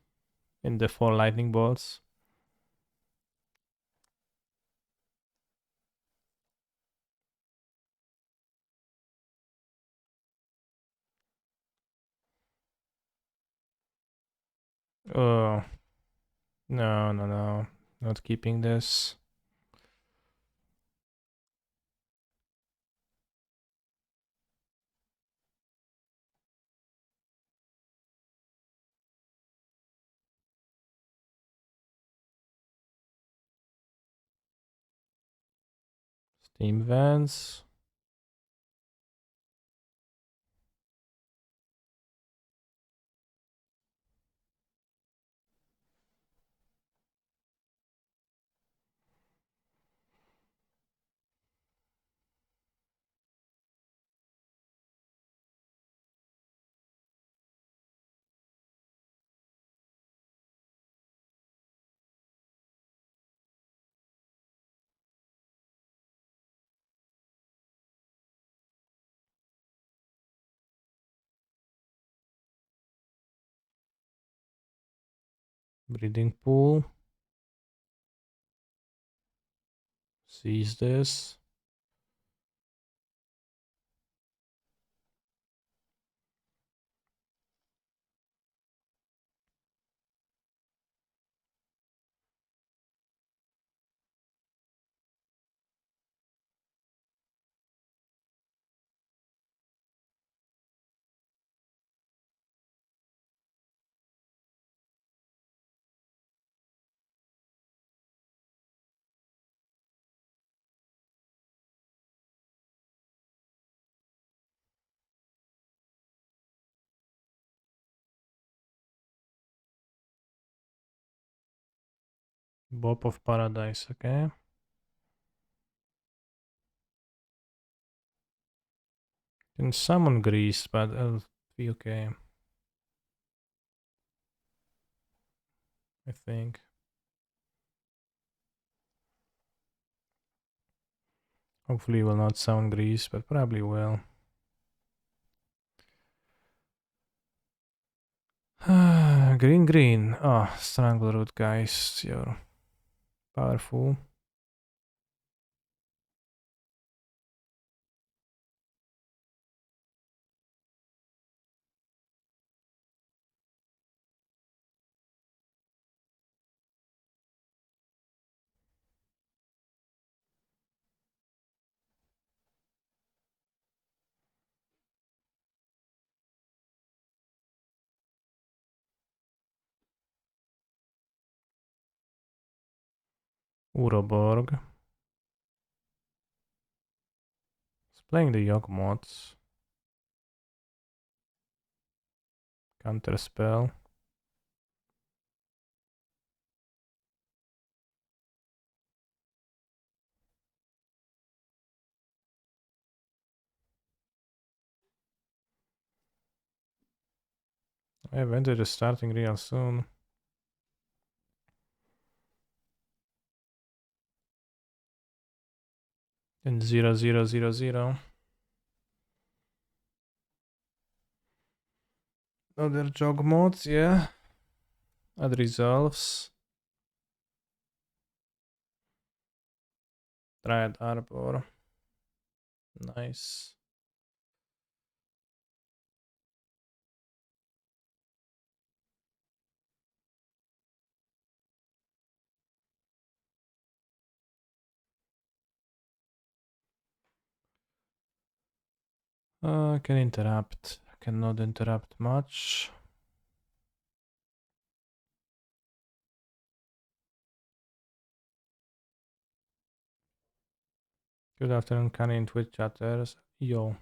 in the 4 lightning bolts. Oh, no, no, no. Not keeping this. Steam Vents. Breeding Pool. Seize this. Bob of Paradise, okay. Can summon Grease, but it'll be okay. I think. Hopefully will not summon Grease, but probably will. Green, green. Oh, Strangleroot, guys. You're powerful. Uroborg. It's playing the Yogmoths. Counter spell. Advantage is starting real soon. Then 0, 0, 0, 0. Other jog modes, yeah. Add resolves. Triad Arbor. Nice. Can interrupt. Cannot interrupt much. Good afternoon, Kanye in Twitch chatters. Yo.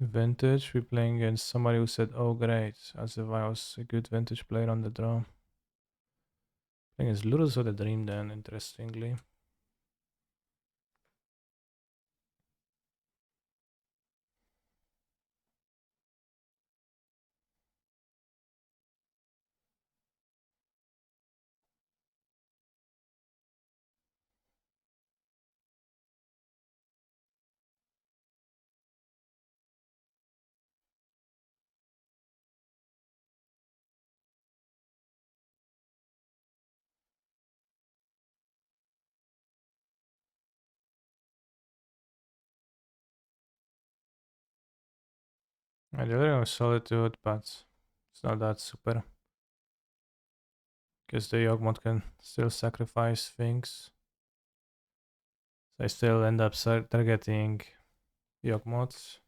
Vintage. We're playing against somebody who said, oh, great. As if I was a good vintage player on the draw. Playing against Lurus of the Dream then, interestingly. I really have Solitude, but it's not that super. Guess the Yogmod can still sacrifice things. So I still end up targeting Yogmods.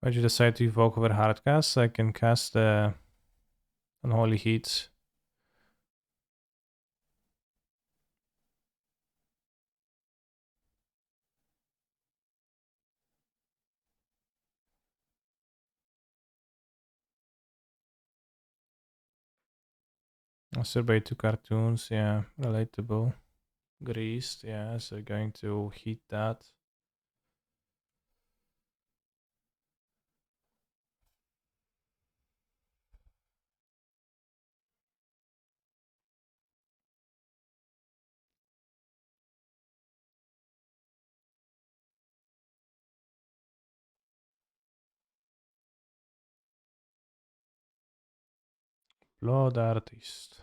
Why'd you decide to evoke over hardcast? I can cast the Unholy Heat. I surveyed 2 cartoons, yeah, relatable. Greased, yeah, so going to heat that. Blood Artist.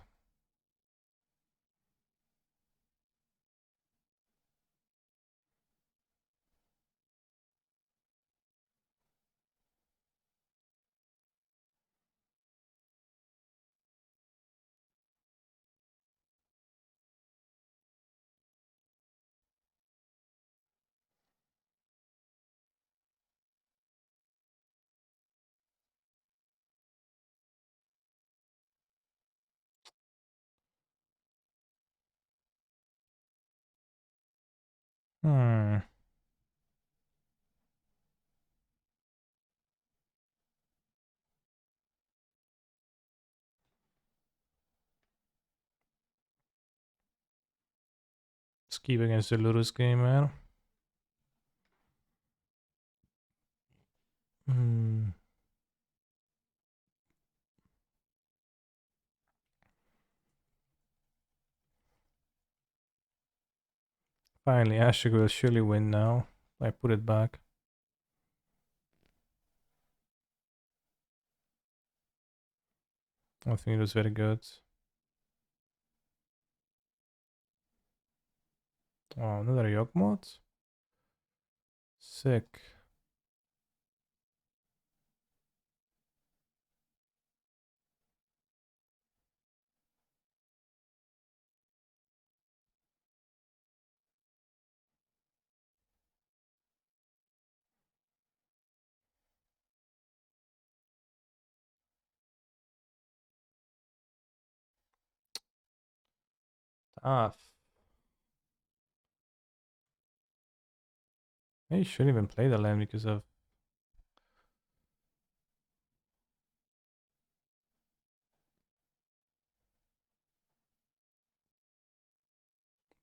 Hmm. Skip against the Lurus Gamer. Hmm. Finally, Ashik will surely win now. I put it back. I think it was very good. Oh, another Yogmod? Sick. Tough. I shouldn't even play the land because of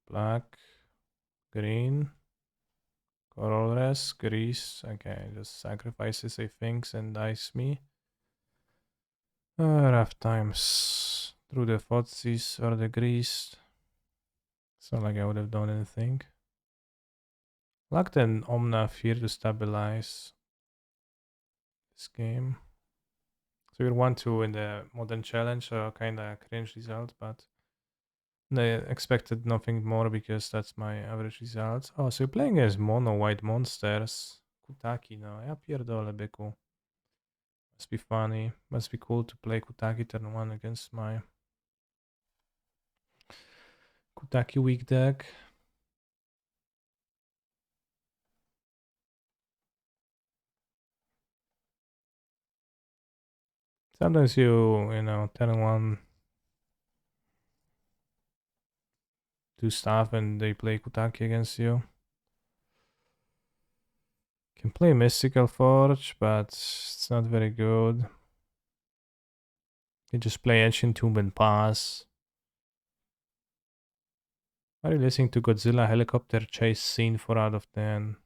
black, green, colorless, grease. Okay, just sacrifices a things and dice me. Rough times. Through the Fotsis or the grease. It's not like I would have done anything. Locked an Omna Fear to stabilize this game. So you're 1-2 in the modern challenge, so kinda cringe result, but they expected nothing more because that's my average result. Oh, so you're playing as mono white monsters. Kutaki, no, ja pierdolę byku. Must be funny. Must be cool to play Kutaki turn 1 against my Kutaki weak deck. Sometimes you know, turn 1 do stuff and they play Kutaki against you. Can play Mystical Forge, but it's not very good. You just play Ancient Tomb and pass. Are you listening to Godzilla helicopter chase scene 4 out of 10?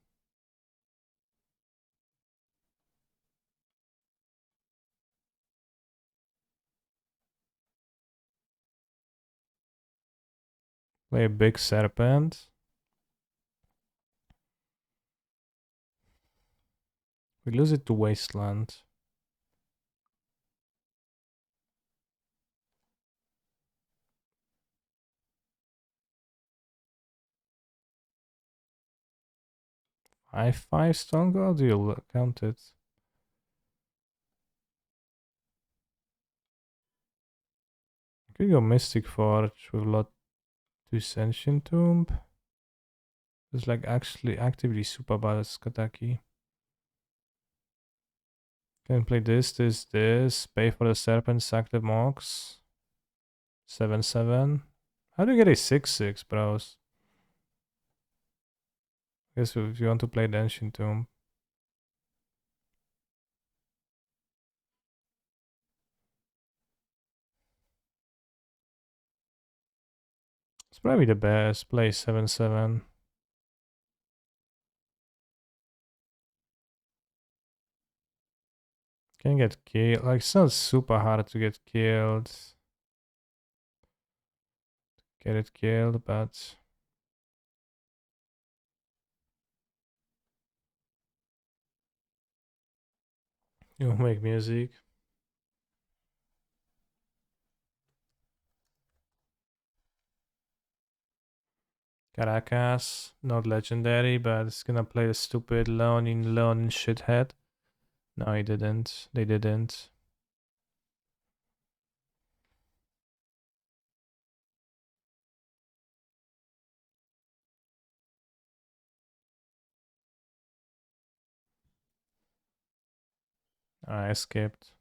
Play a big serpent. We lose it to Wasteland. I5 Stone God? You'll count it. I could go Mystic Forge with lot to Sentient Tomb. It's like actually actively super bad as Kataki. Can play this, pay for the serpent, sack the mox. 7/7. How do you get a 6/6, bros? Guess if you want to play the Ancient Tomb. It's probably the best. Play 7/7. Can get killed. Like, it's not super hard to get killed. Get it killed, but you make music. Caracas, not legendary, but it's gonna play the stupid Leonin shithead. No, he didn't. They didn't. I skipped.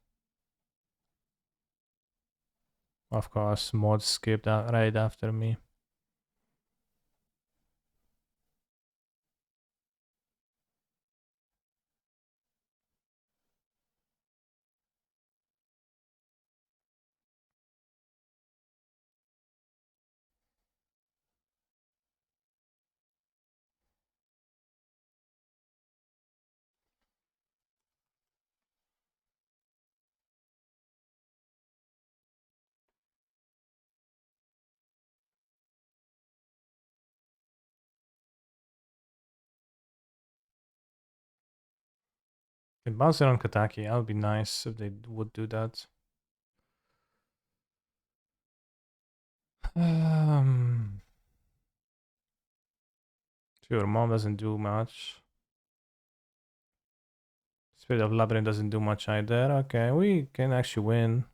Of course, mod skipped right after me. Can bounce it on Kataki. That would be nice if they would do that. Sure, mom doesn't do much. Spirit of Labyrinth doesn't do much either. Okay, we can actually win.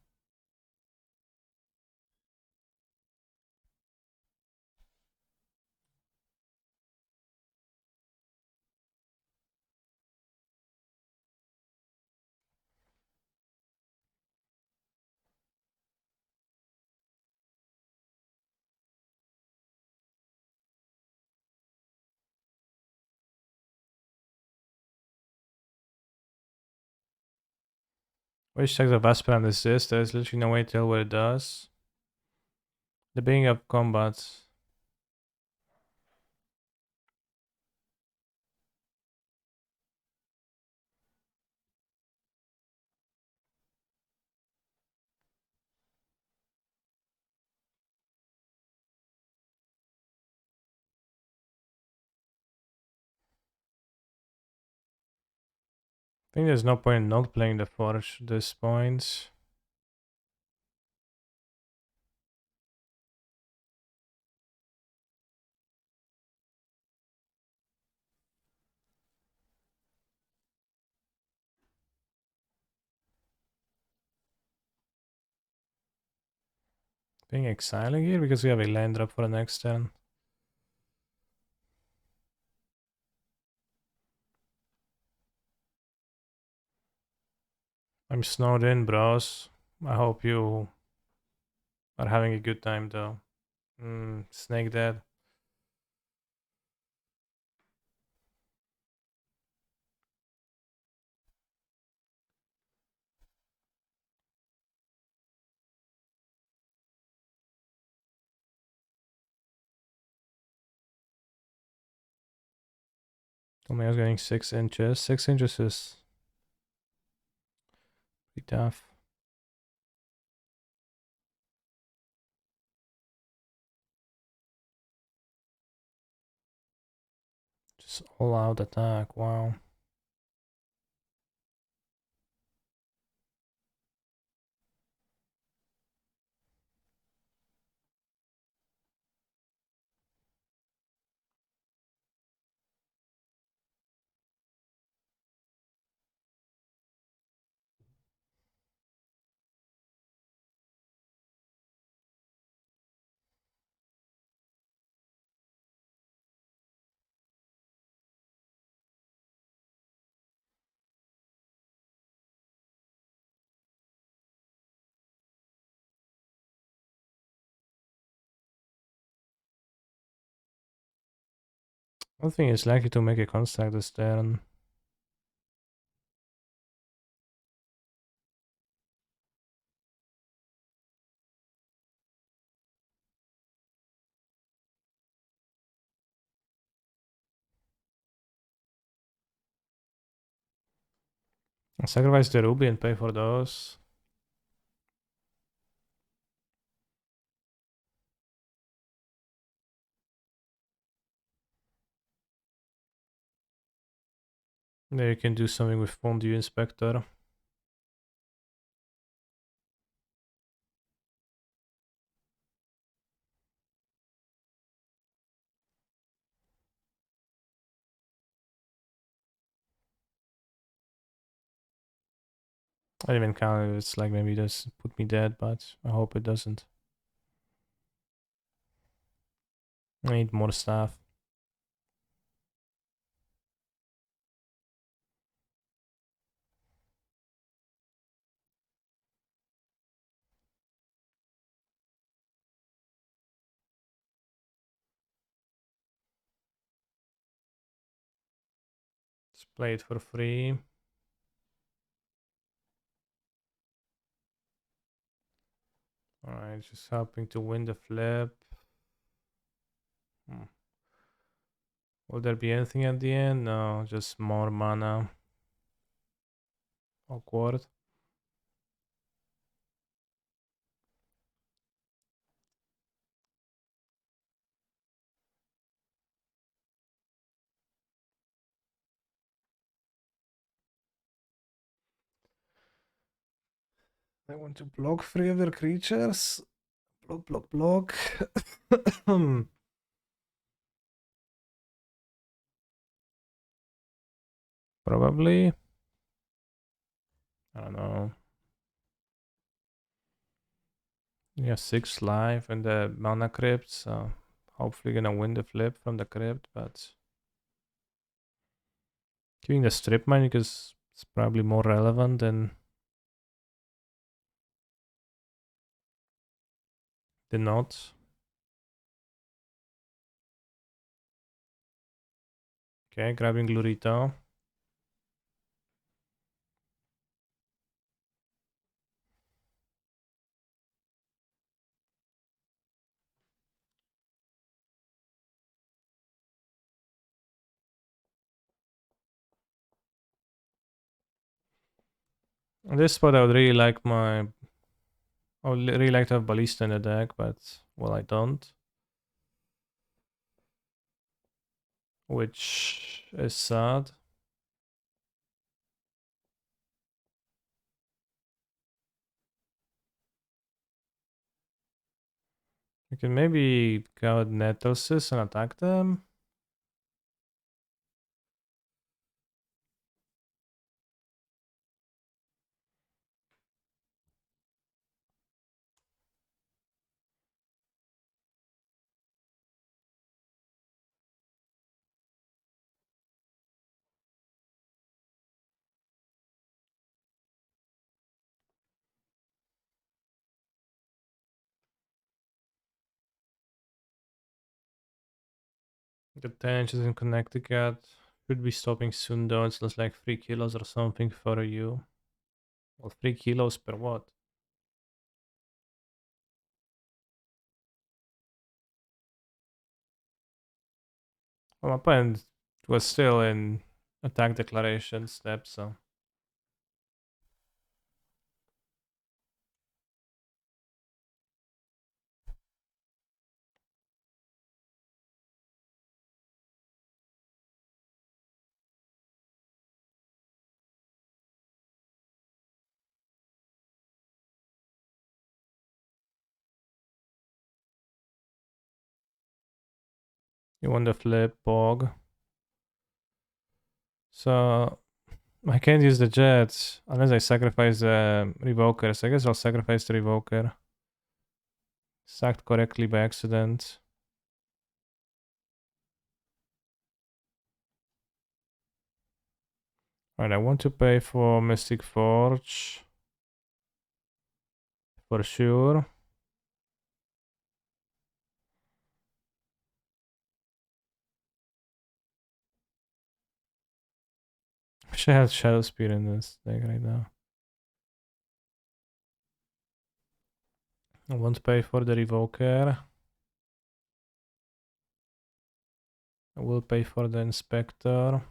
Which checks the Vesper and assist. There's literally no way to tell what it does. The beginning of combat. I think there's no point in not playing the Forge at this point. Being exiling here because we have a land drop for the next turn. I'm snowed in, bros. I hope you are having a good time though. Snake dead. Tomeo's getting 6 inches. 6 inches is pretty tough. Just all out attack, wow. I think it's likely to make a construct this turn. I'll sacrifice the ruby and pay for those. There you can do something with Fondue Inspector. I didn't even count it. It's like maybe it does put me dead, but I hope it doesn't. I need more stuff. Let's play it for free. Alright, just hoping to win the flip. Will there be anything at the end? No, just more mana. Awkward. I want to block 3 of their creatures. Block, block, block. Probably. I don't know. Yeah, 6 life and the mana crypt, so hopefully gonna win the flip from the crypt, but giving the strip mine because it's probably more relevant than the not. Okay, grabbing Glurito. At this spot, I would really like my... I would really like to have Ballista in the deck, but, well, I don't. Which is sad. You can maybe go with Netosis and attack them. The 10 inches in Connecticut should be stopping soon though. It's just like 3 kilos or something for you. Well, 3 kilos per what? Well, my opponent was still in attack declaration step, so... You want the flip, Bog. So... I can't use the jets unless I sacrifice the Revoker, so I guess I'll sacrifice the Revoker. Sacked correctly by accident. Alright, I want to pay for Mystic Forge. For sure. She has Shadow Spear in this deck right now. I won't pay for the Revoker. I will pay for the Inspector.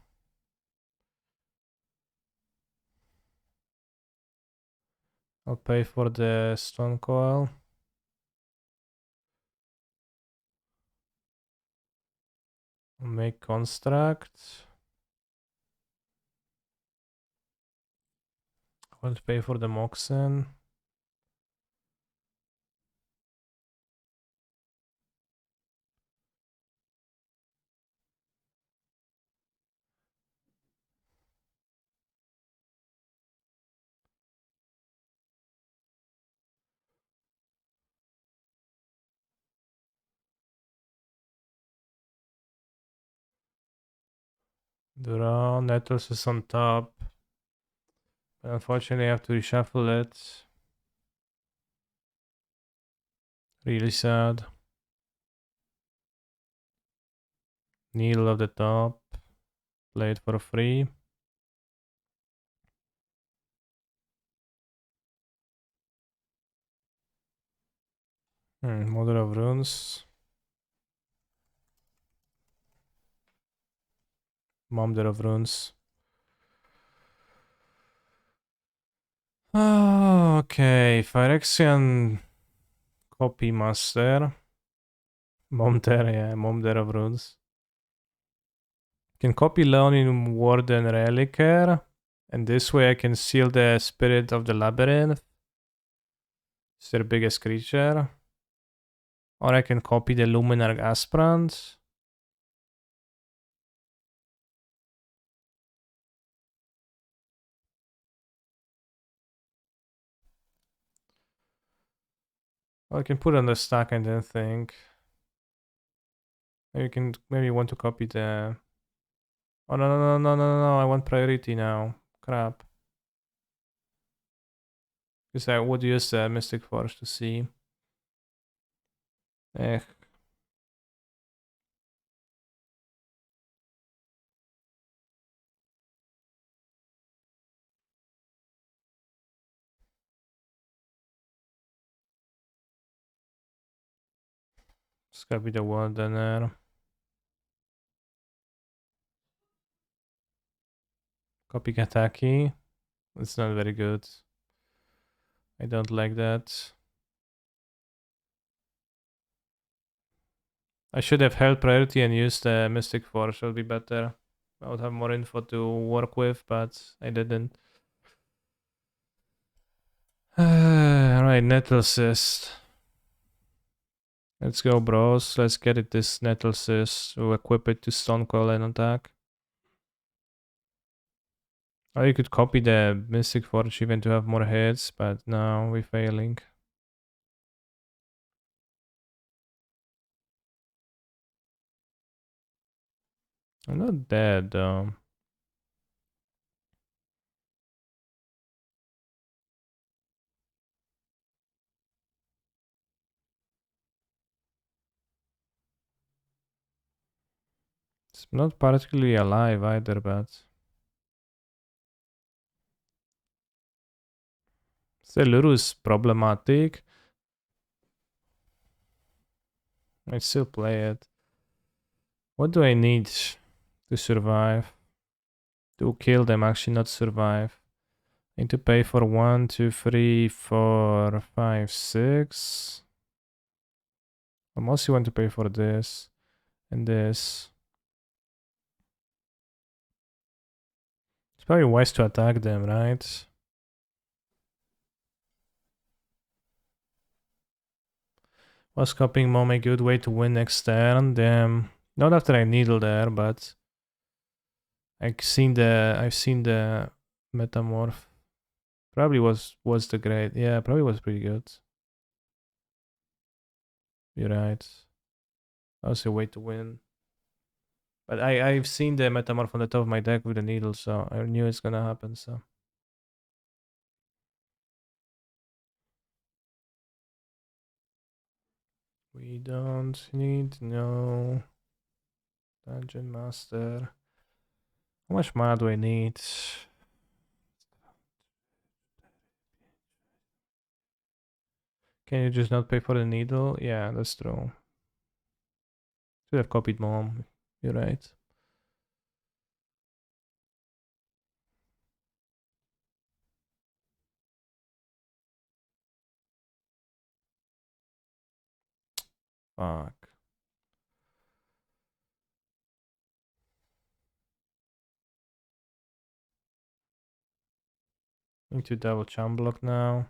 I'll pay for the Stone Coil. I'll make Construct. I won't pay for the Moxen. Draw. Nettles is on top. But unfortunately, I have to reshuffle it. Really sad. Needle of the top. Play it for free. Mother of Runes. Mother of Runes. Oh, okay, Phyrexian Copy Master. Momter, yeah, Momter of Runes. Can copy Leonin Warden Reliquer. And this way I can seal the Spirit of the Labyrinth. It's their biggest creature. Or I can copy the Luminar Aspirant. Or I can put it on the stack and then think. You can maybe want to copy the... Oh, no, no, no, no, no, no, I want priority now. Crap. Because I would use the Mystic Force to see. Eh. It's gotta be the Wardener. Copy Kataki. It's not very good. I don't like that. I should have held priority and used the Mystic Force. It would be better. I would have more info to work with, but I didn't. Alright, Nettle Cyst. Let's go, bros. Let's get it this Nettle Cyst. We'll equip it to Stone Coil and attack. Or you could copy the Mystic Forge even to have more hits, but no, we're failing. I'm not dead though. It's not particularly alive either, but still is problematic. I still play it. What do I need to survive? To kill them, actually not survive. I need to pay for 1, 2, 3, 4, 5, 6. I mostly want to pay for this and this. It's probably wise to attack them, right? Was copying mom a good way to win next turn? Damn. Not after I needle there, but I've seen the metamorph. Probably was the great. Yeah, probably was pretty good. You're right. That was a way to win. But I've seen the metamorph on the top of my deck with the needle, so I knew it's gonna happen. So we don't need no dungeon master. How much mana do I need? Can you just not pay for the needle? Yeah, that's true. Should have copied mom. You're right. Fuck. Need to double chum block now.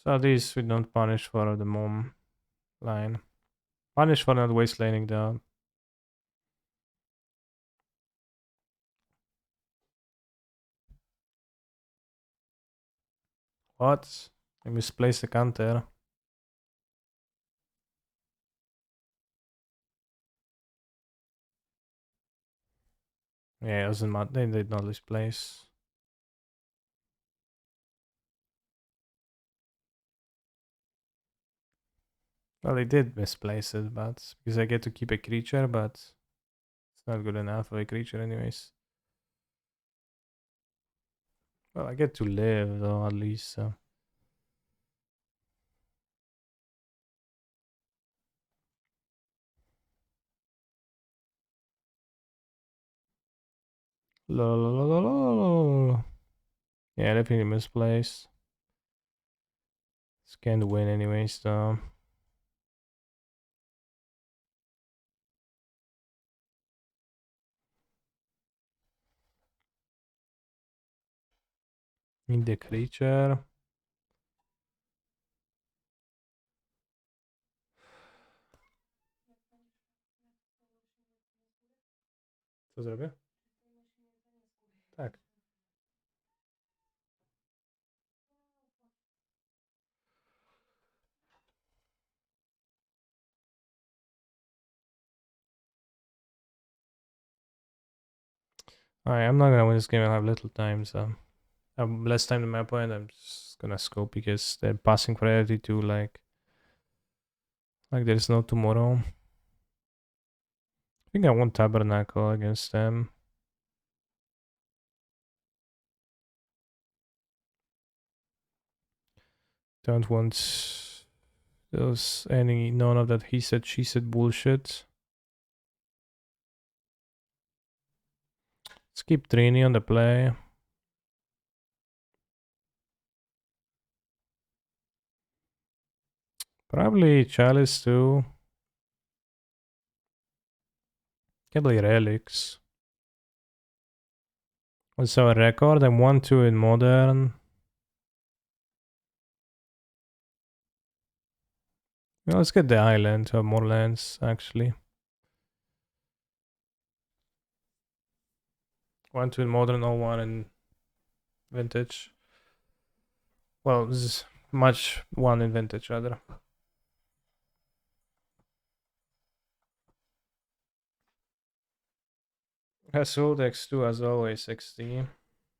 So at least we don't punish for the mom line. Punish for not waste laning though. What? I misplaced the counter. Yeah, it doesn't matter. They did not misplace. Well, they did misplace it, but because I get to keep a creature, but it's not good enough for a creature anyways. Well, I get to live though at least, so. Lol. Yeah, definitely misplaced. It's can't win anyways though. Need the creature. Co zrobię? Tak. I'm not gonna win this game. I have little time, so I have less time than my opponent. I'm just gonna scope because they're passing priority to like there's no tomorrow. I think I won Tabernacle against them. Don't want those none of that he said she said bullshit. Let's keep Trini on the play. Probably Chalice too. Can play Relics. What's our record? I'm 1-2 in Modern. Well, let's get the island to have more lands, actually. 1-2 in Modern, 0-1 in Vintage. Well, this is much 1 in Vintage, rather. Hassold X2 as always, XD.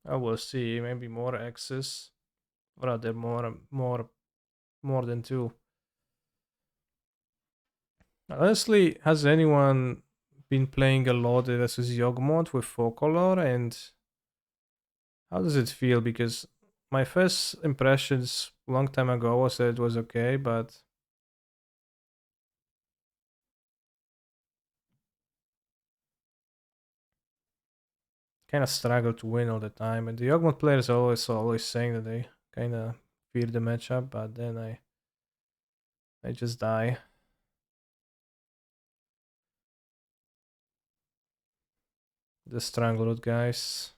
I will see, maybe more X's. Rather more than 2. Honestly, has anyone been playing a lot versus Yogmoth with 4 color, and how does it feel? Because my first impressions a long time ago was that it was okay, but kind of struggle to win all the time. And the Yogmoth players are always saying that they kind of fear the matchup, but then I just die. The Strangleroot guys.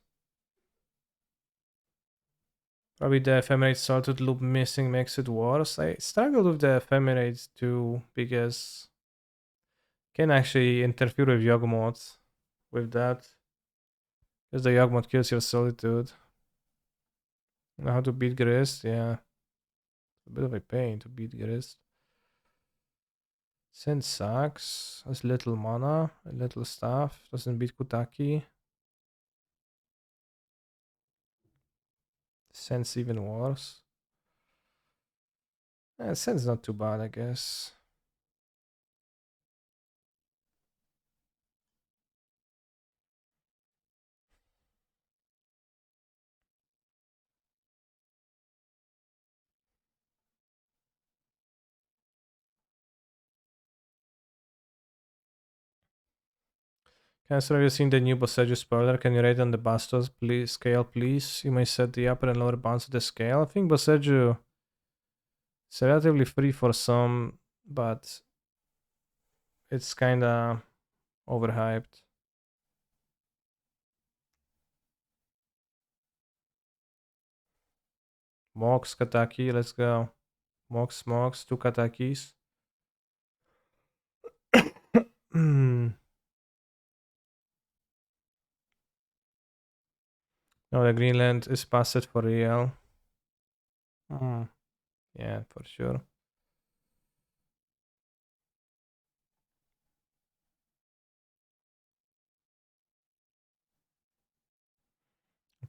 Probably the Ephemerate Salted Loop missing makes it worse. I struggled with the Ephemerates too because can actually interfere with Yawgmoth with that. Because the Yawgmoth kills your Solitude. Know how to beat Grist? Yeah. A bit of a pain to beat Grist. Send sucks. Has little mana, a little stuff. Doesn't beat Kutaki. Send's even worse. Send's not too bad, I guess. Cancer, have you seen the new Boseiju spoiler? Can you rate on the Bastos please scale, please? You may set the upper and lower bounds of the scale. I think Boseiju is relatively free for some, but it's kinda overhyped. Mox, Kataki, let's go. Mox, 2 Katakis. No, the Greenland is past it for real. Yeah, for sure.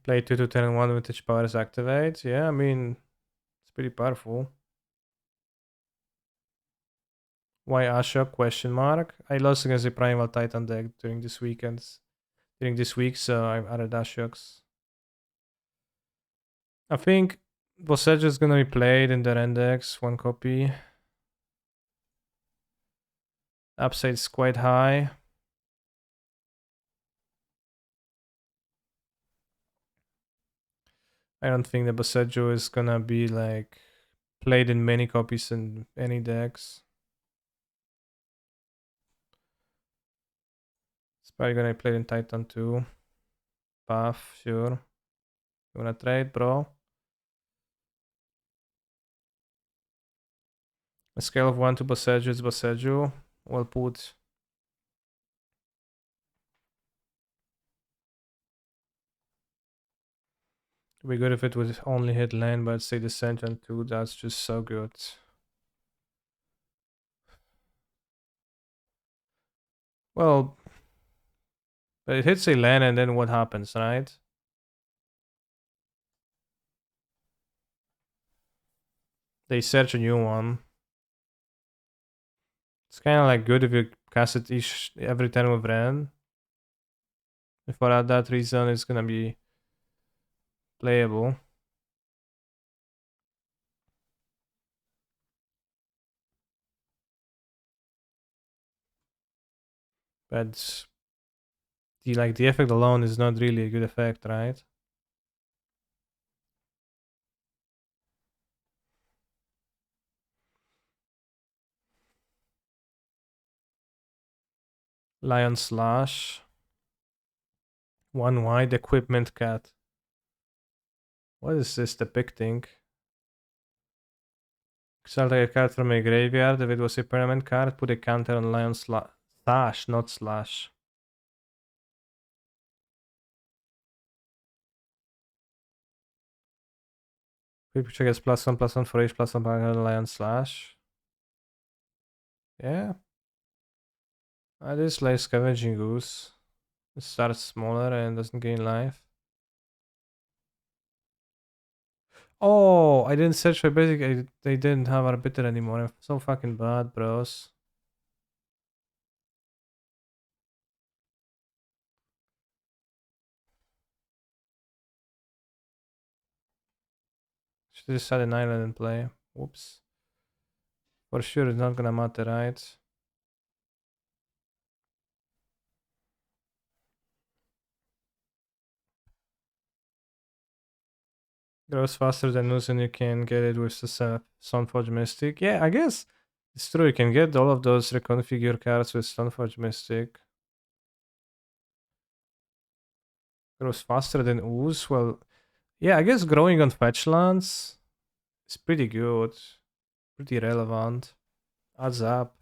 Play 2 to 10 and 1 vintage powers activate. Yeah, I mean, it's pretty powerful. Why Ashok? Question mark. I lost against the Primal Titan deck during this week, so I've added Ashoks. I think Boseiju is gonna be played in their index, 1 copy. Upside is quite high. I don't think the Boseiju is gonna be like played in many copies in any decks. It's probably gonna be played in Titan too. Path, sure. You wanna trade, bro? A scale of 1 to Boseiju is Boseiju. Well put. It'd be good if it would only hit land, but say the Sentient too. That's just so good. Well, But it hits a land and then what happens, right? They search a new one. It's kind of like good if you cast it every turn with Ren. And for that reason, it's gonna be playable. But the effect alone is not really a good effect, right? Lion Slash. One wide equipment cat. What is this depicting? Exile a card from a graveyard. If it was a permanent card, put a counter on Lion Slash, not Slash. Creature gets +1/+1 for each +1 by Lion Slash. Yeah. I just like Scavenging Goose. It starts smaller and doesn't gain life. Oh, I didn't search for basic. They didn't have Arbiter anymore. I'm so fucking bad, bros. Should just had an island in play. Whoops. For sure, it's not gonna matter, right? Grows faster than Nuz, and you can get it with the Stoneforge Mystic. Yeah, I guess it's true. You can get all of those reconfigure cards with Stoneforge Mystic. Grows faster than Ooze. Well, yeah, I guess growing on fetch lands is pretty good. Pretty relevant. Adds up.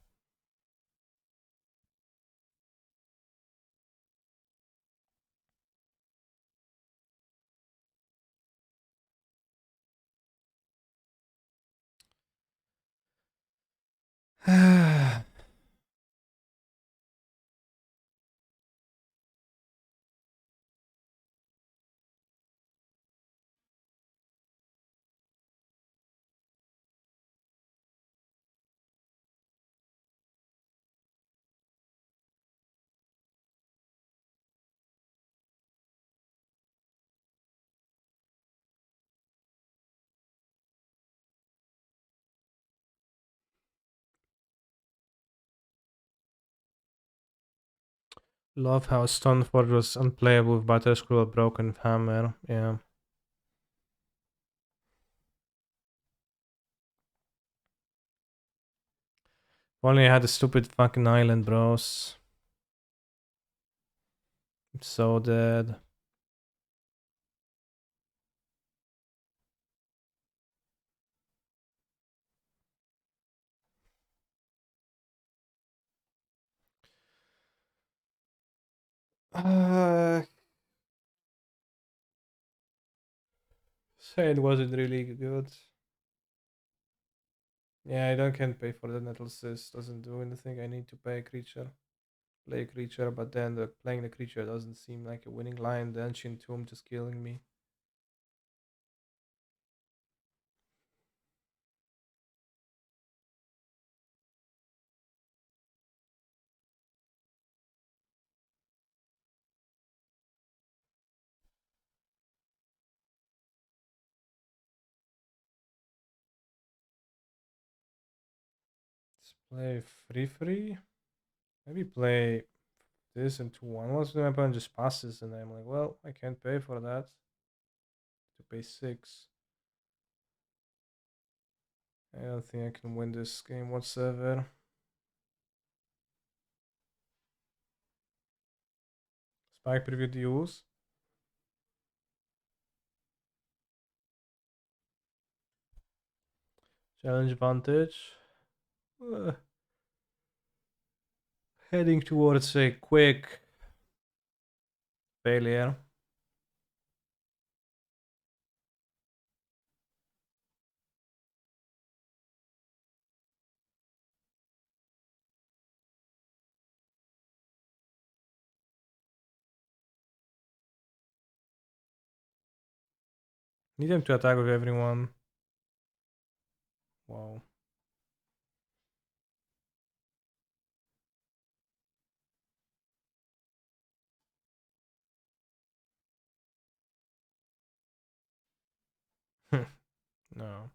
Love how Stoneforge was unplayable with Battlescroll Broken Hammer. Yeah. If only I had a stupid fucking island, bros. I'm so dead. Uh, say it wasn't really good. Yeah, I don't can't pay for the Nettlesis. Doesn't do anything. I need to pay a creature. Play a creature, but then playing the creature doesn't seem like a winning line. The Ancient Tomb just killing me. Let's play free. Maybe play this into 1. Once my opponent just passes, and I'm like, well, I can't pay for that. To pay 6. I don't think I can win this game whatsoever. Spike preview use. Challenge advantage. Uh, Heading towards a quick failure. Need them to attack with everyone. Wow. No.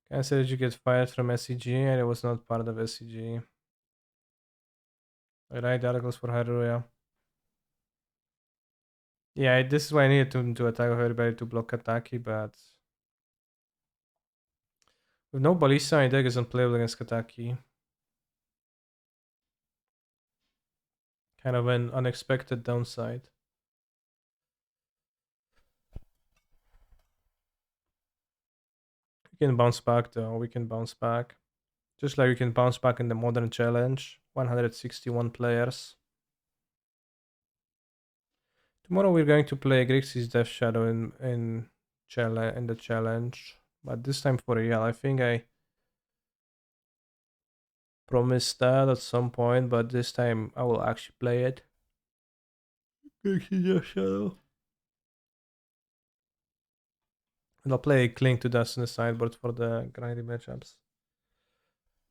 Can I say that you get fired from SCG and it was not part of SCG? I write articles for Haruya. Yeah, this is why I needed to attack with everybody to block Kataki, but with no Balista, my deck is unplayable against Kataki. Kind of an unexpected downside. We can bounce back though, we can bounce back. Just like we can bounce back in the modern challenge. 161 players. Tomorrow we're going to play Grixis Death Shadow in the challenge. But this time for real. I think I promised that at some point, but this time I will actually play it. Grixis Death Shadow. And I'll play Cling to Dust in the sideboard for the grindy matchups.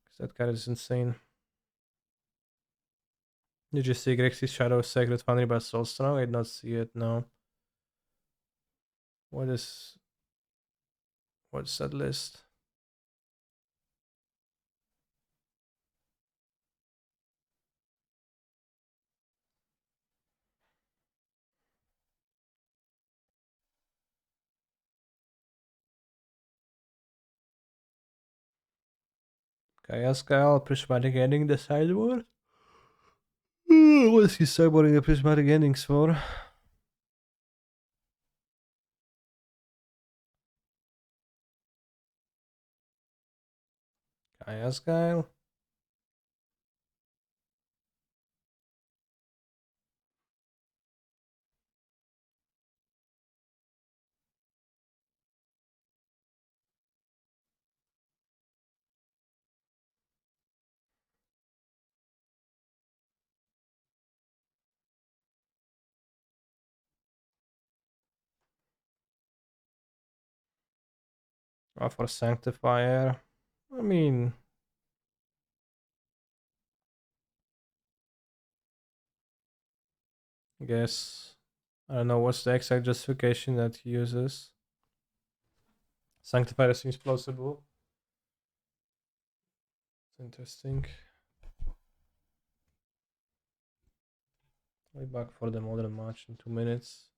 Because that card is insane. Did you see Grixis Shadow Sacred Foundry by Soulstrong? I did not see it, no. What's that list? Kayaskal, Prismatic Ending, the sideboard? What is he sideboarding the Prismatic Endings for? Kayaskal? Oh, for Sanctifier? I mean, I guess. I don't know what's the exact justification that he uses. Sanctifier seems plausible. It's interesting. I'll be back for the modern match in 2 minutes.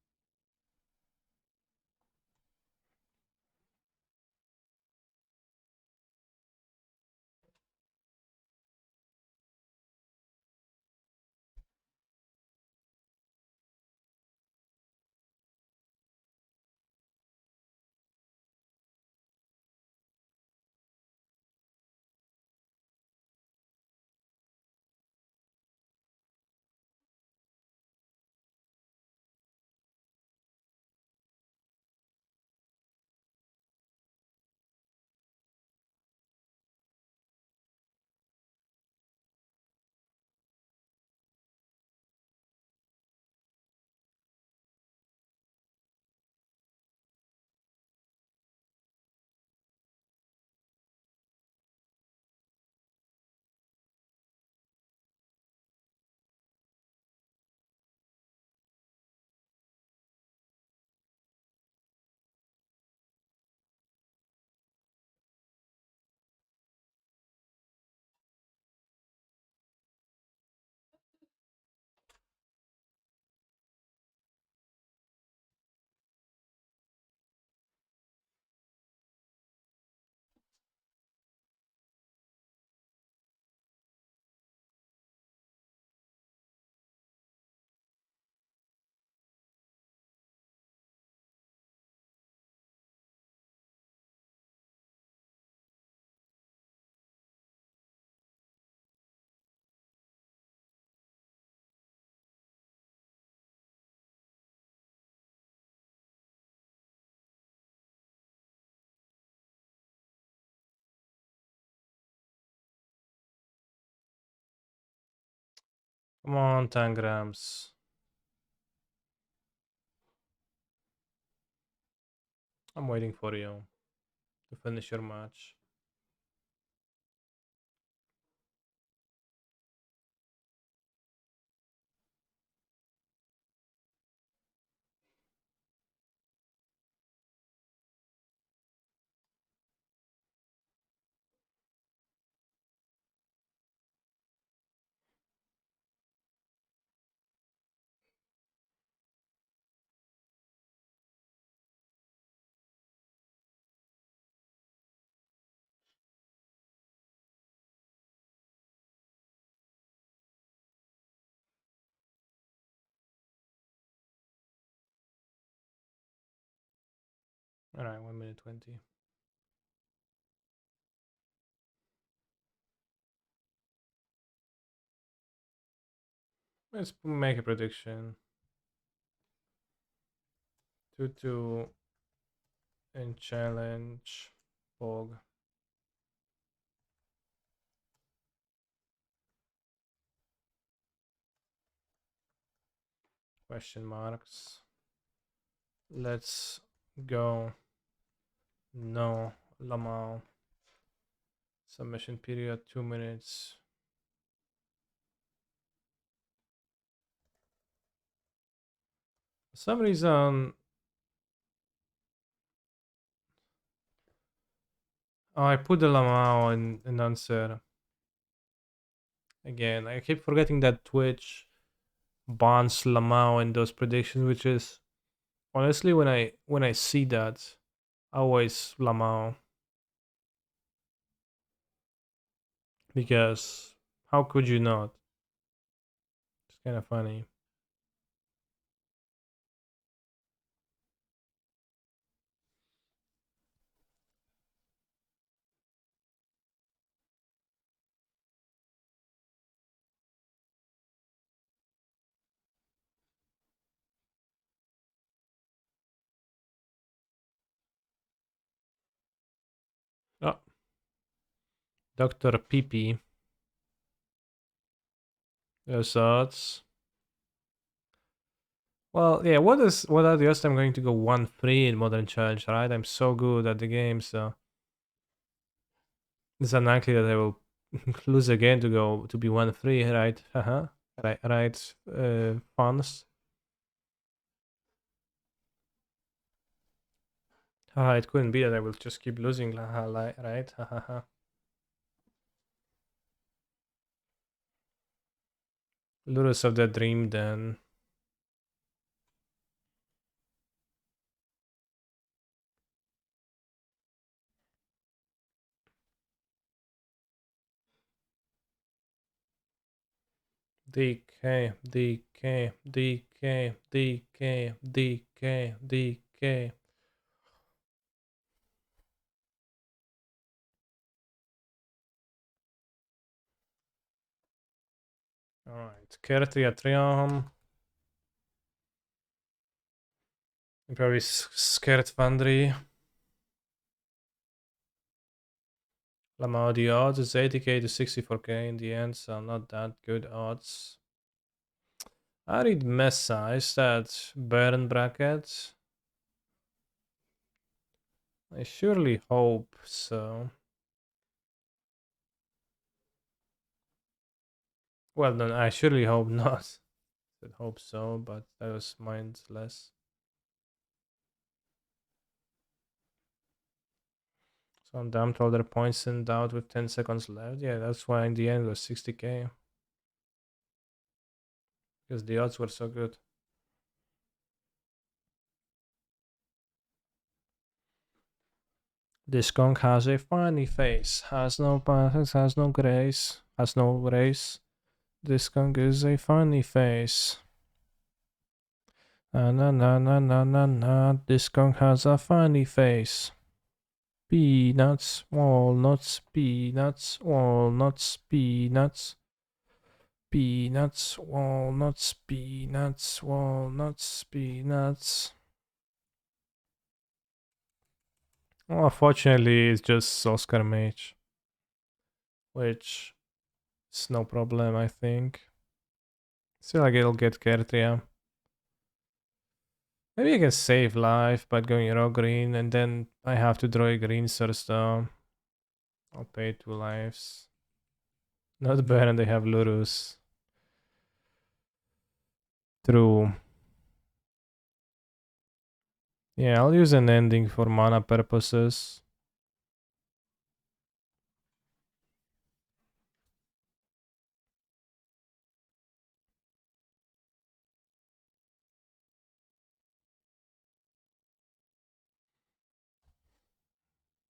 Come on, Tangrams. I'm waiting for you to finish your match. Alright, 1 minute 20. Let's make a prediction. 2-2 in challenge. Bog. Question marks. Let's go. No. Lamau. Submission period 2 minutes. For some reason. Oh, I put the Lamau in answer. Again, I keep forgetting that Twitch bans Lamau in those predictions, which is honestly when I see that, always Lamau. Because how could you not? It's kind of funny. Oh, Dr. Pee. Your thoughts? Well, yeah. What are the odds I'm going to go 1-3 in Modern Challenge? Right, I'm so good at the game, so it's unlikely that I will lose again to be 1-3. Right? Haha. Right. Funds. Haha. It couldn't be that I will just keep losing. Right? Haha. Lures of the dream then. DK, DK, DK, DK, DK, DK. Alright, Kertia Triam. I'm probably scared Vandry. Lamau, the odds is 80k to 64k in the end, so not that good odds. I read Mesa. Is that Baron bracket? I surely hope so. Well, no, I surely hope not. I hope so, but that was mindless. So I'm dumped all their points and out with 10 seconds left. Yeah, that's why in the end it was 60k. Because the odds were so good. This Kong has a funny face, has no passes, has no grace, has no race. This Kong is a funny face. Na na na na na na na. This Kong has a funny face. Peanuts, walnuts, peanuts, walnuts, peanuts. Peanuts, walnuts, peanuts, walnuts, peanuts. Well, unfortunately, it's just Oscar Mage, which is no problem, I think. Still, like it'll get Kertria. Maybe I can save life by going raw green, and then I have to draw a green source though. I'll pay 2 lives. Not bad, and they have Lurus. True. Yeah, I'll use an ending for mana purposes.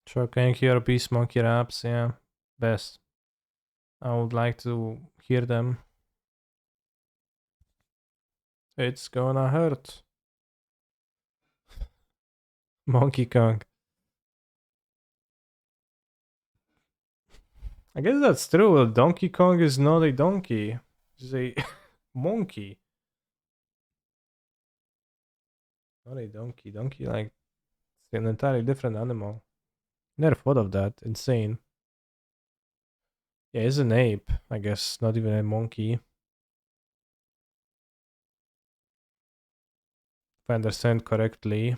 Sure, can hear Beast Monkey raps, yeah. Best. I would like to hear them. It's gonna hurt. Monkey Kong. I guess that's true. Donkey Kong is not a donkey. It's a monkey. Not a donkey. Donkey, like, it's an entirely different animal. Never thought of that. Insane. Yeah, it's an ape. I guess not even a monkey. If I understand correctly.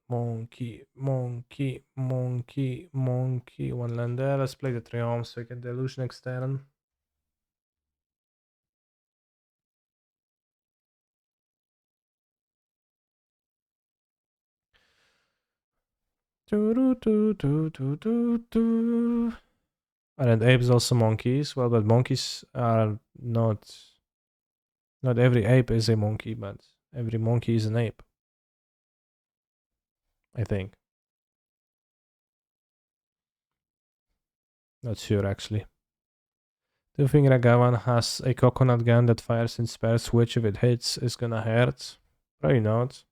Monkey, monkey, monkey, monkey. One land there. Let's play the Triumph so we can deluge next turn. And apes also monkeys. Well, but monkeys are not. Not every ape is a monkey, but every monkey is an ape. I think. Not sure actually. Do you think Ragavan has a coconut gun that fires in spares, which if it hits is gonna hurt? Probably not.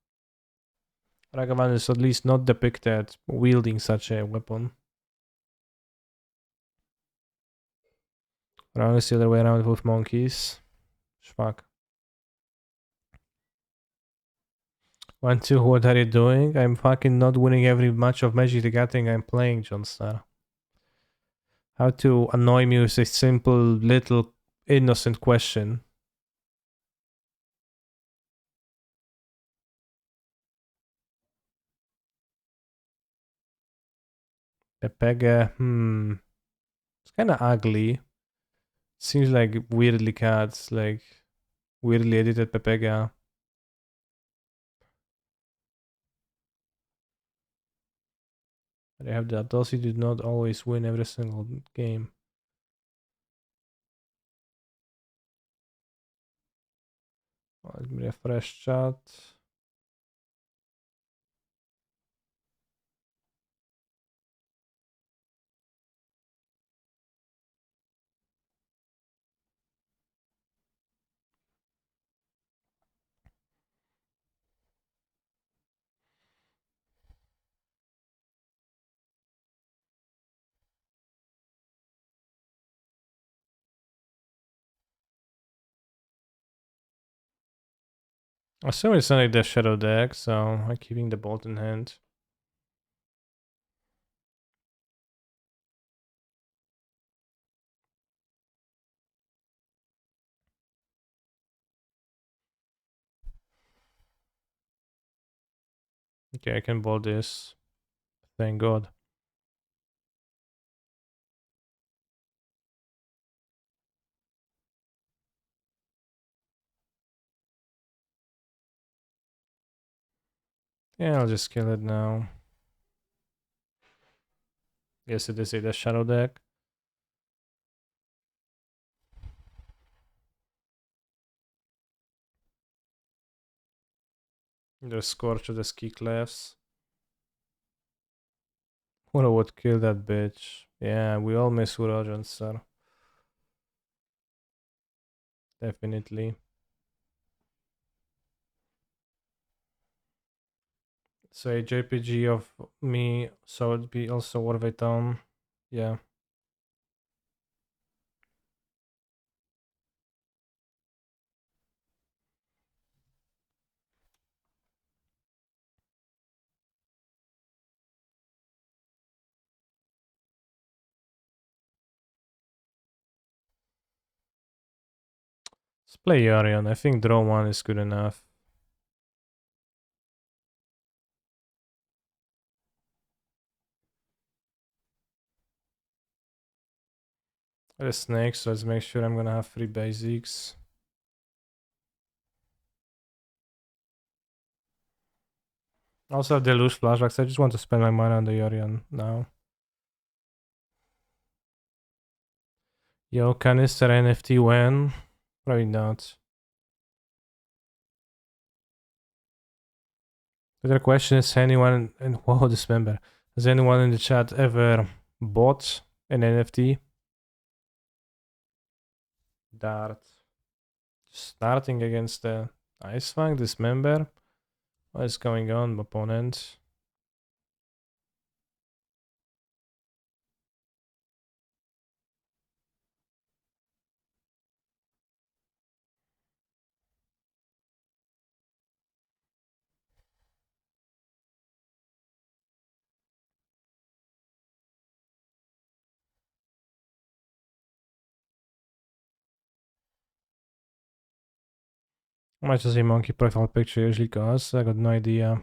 Ragavan is at least not depicted wielding such a weapon. Or honestly, the other way around with monkeys. Fuck. 1-2, what are you doing? I'm fucking not winning every match of Magic the Gathering I'm playing, John Star. How to annoy me with a simple, little, innocent question. Pepega, it's kinda ugly. Seems like weirdly cats, like weirdly edited Pepega. They have the audacity to not always win every single game. Let me refresh chat. Assuming it's not like the shadow deck, so I'm keeping the bolt in hand. Okay, I can bolt this. Thank God. Yeah, I'll just kill it now. Yes, it is a shadow deck. The Scorch of the Ski Cliffs. Ura would kill that bitch. Yeah, we all miss Urajan, sir. Definitely. So a JPG of me, so it'd be also worth it on. Yeah. Let's play Yorion. I think draw 1 is good enough. The snakes, let's make sure I'm gonna have 3 basics. Also have Deluge flashbacks. I just want to spend my money on the Yorion now. Yo, canister NFT when? Probably not. The other question is anyone and whoa, this member. Has anyone in the chat ever bought an NFT? Dart. Starting against the Ice Fang, this member. What is going on, opponent? How much does a monkey profile picture usually cost? I got no idea.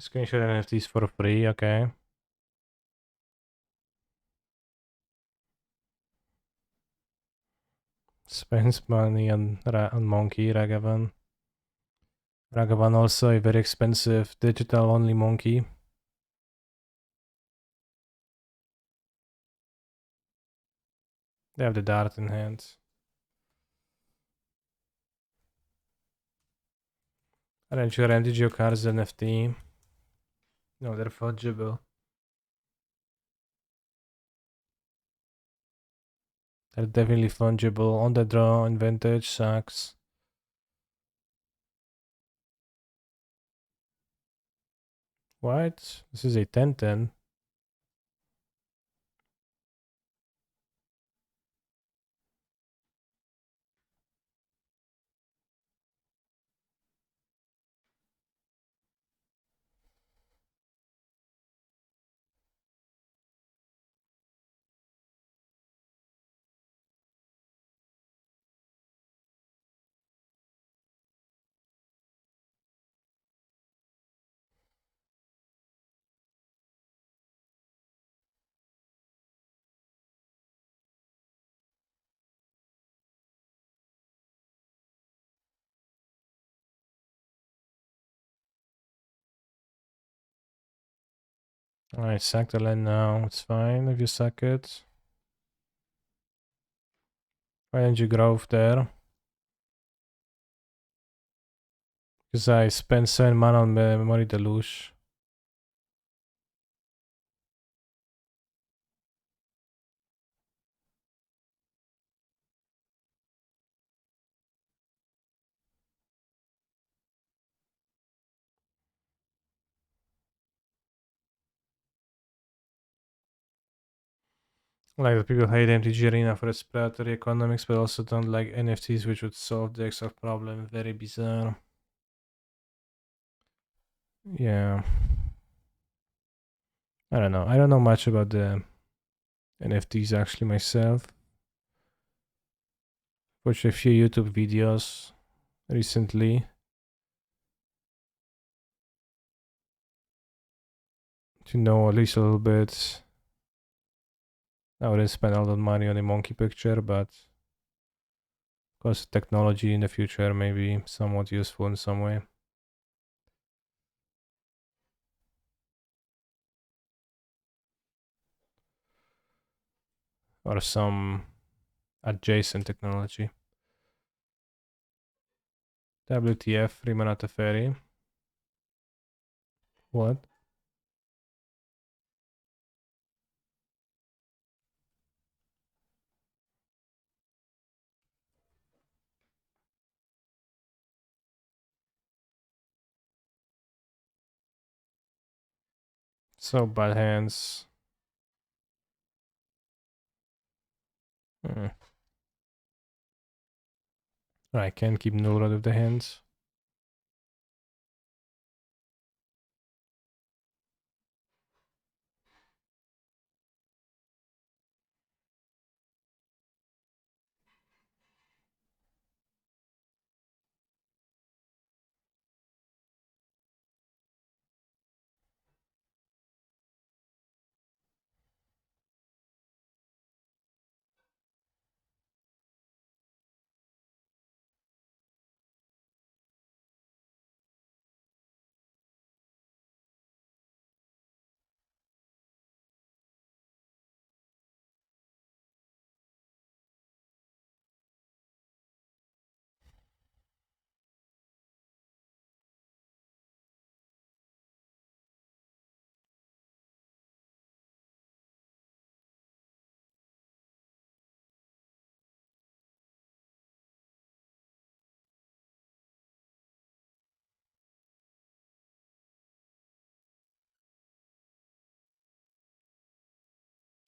Screenshot NFTs for free, okay. Spends money on monkey, Ragavan. Ragavan also a very expensive digital only monkey. They have the dart in hand. Aren't you your cards NFT? No, they're fungible. They're definitely fungible. On the draw, in vintage, sucks. What? This is a 10-10. Alright, sack the land now. It's fine if you sack it. Why didn't you grove there? Because I spent 7 mana on Memory Deluge. Like the people hate MTG Arena for its predatory economics, but also don't like NFTs, which would solve the exact problem. Very bizarre. Yeah. I don't know. I don't know much about the NFTs actually myself. Watched a few YouTube videos recently to know at least a little bit. I wouldn't spend a lot of money on a monkey picture, but of course technology in the future may be somewhat useful in some way. Or some adjacent technology. WTF, Rimanata Ferry. What? So bad hands. Hmm. I can't keep Null out of the hands.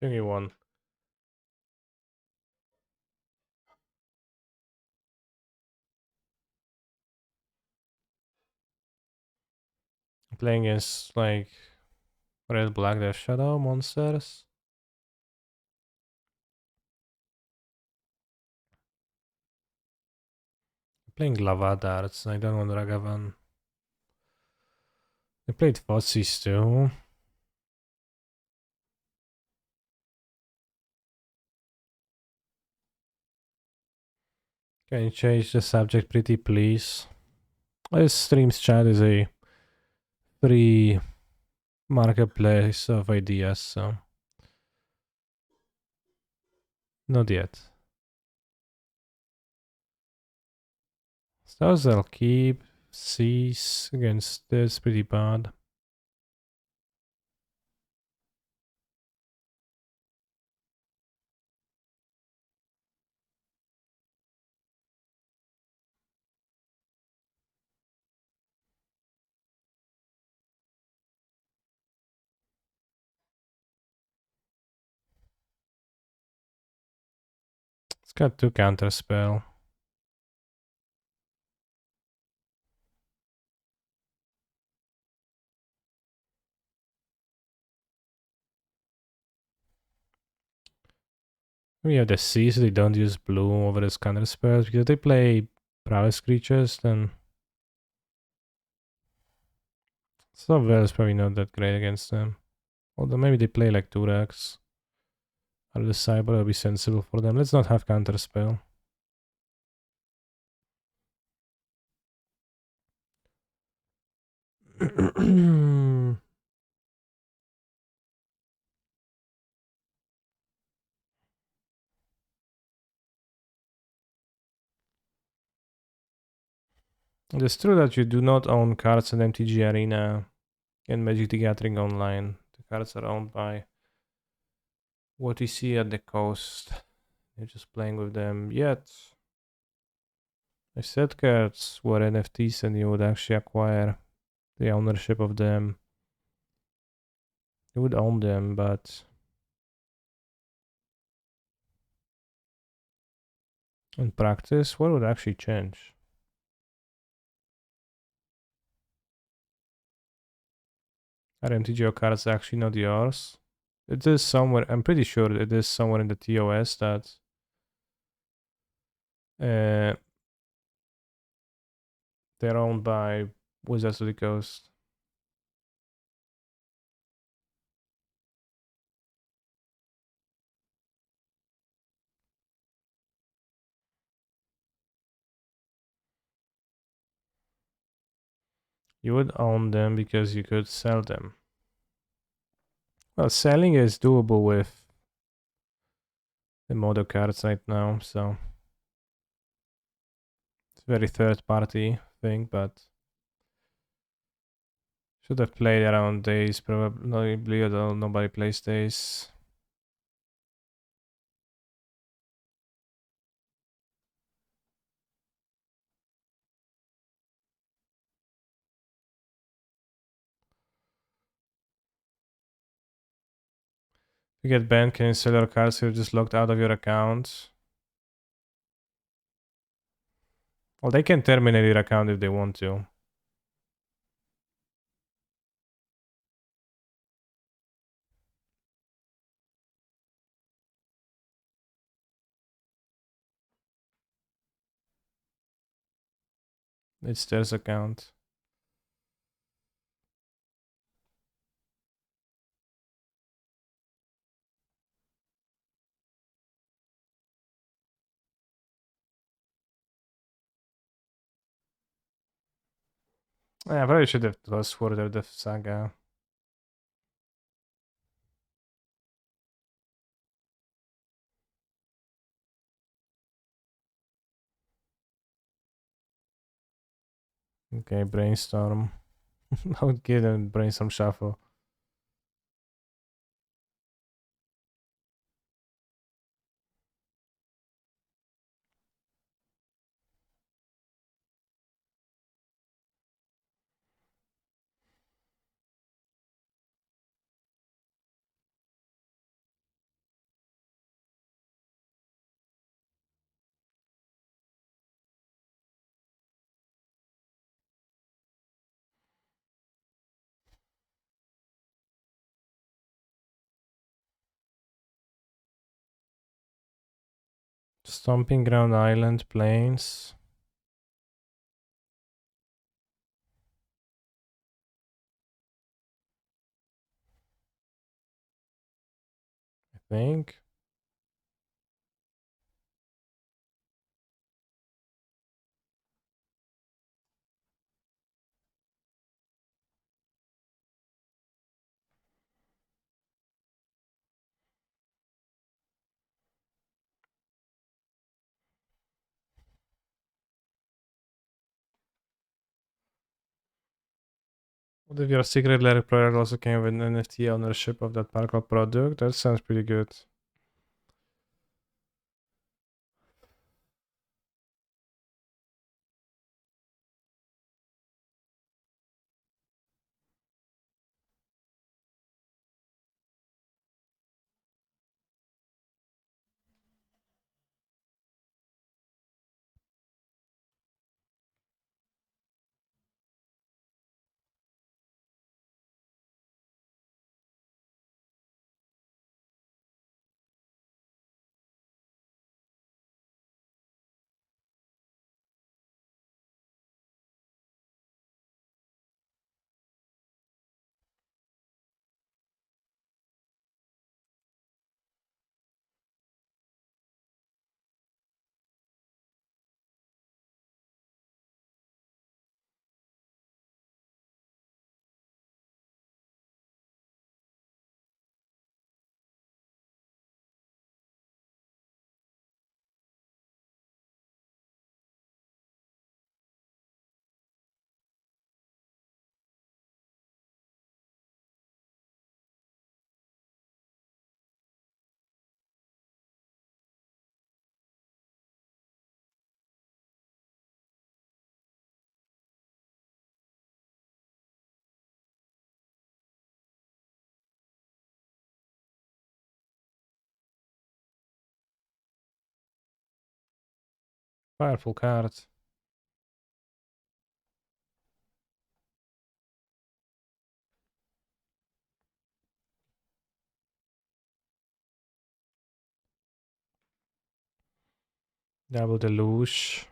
Give me one. Playing against like red black Death Shadow monsters. Playing Lavadarts. I don't want Ragavan. I played Fossis too. Can you change the subject pretty please? This streams chat is a free marketplace of ideas, so not yet. Stars I'll keep. Cease against this pretty bad. It's got 2 counter spell. We have the C, so they don't use blue over this counter spells because they play prowess creatures, then Subwell is probably not that great against them. Although maybe they play like Turax. Out of the cyber will be sensible for them. Let's not have counter spell. It is true that you do not own cards in MTG Arena and Magic the Gathering Online. The cards are owned by what you see at the coast. You're just playing with them. Yet, I said cards were NFTs and you would actually acquire the ownership of them. You would own them, but in practice, what would actually change? Are MTGO cards actually not yours? It is somewhere, I'm pretty sure it is somewhere in the TOS that uh, they're owned by Wizards of the Coast. You would own them because you could sell them. Well, selling is doable with the Modo cards right now, so it's a very third party thing, but should have played around days, probably, although nobody plays days. you get banned, can you sell your cards if you're just locked out of your account? Well, they can terminate your account if they want to. It's their account. Yeah, I probably should have lost further the saga. Okay, brainstorm. I would give them brainstorm shuffle. Stomping Ground Island, Plains. I think. What if your secret lair product also came with NFT ownership of that Parkour product? That sounds pretty good. Powerful card. Double Deluge.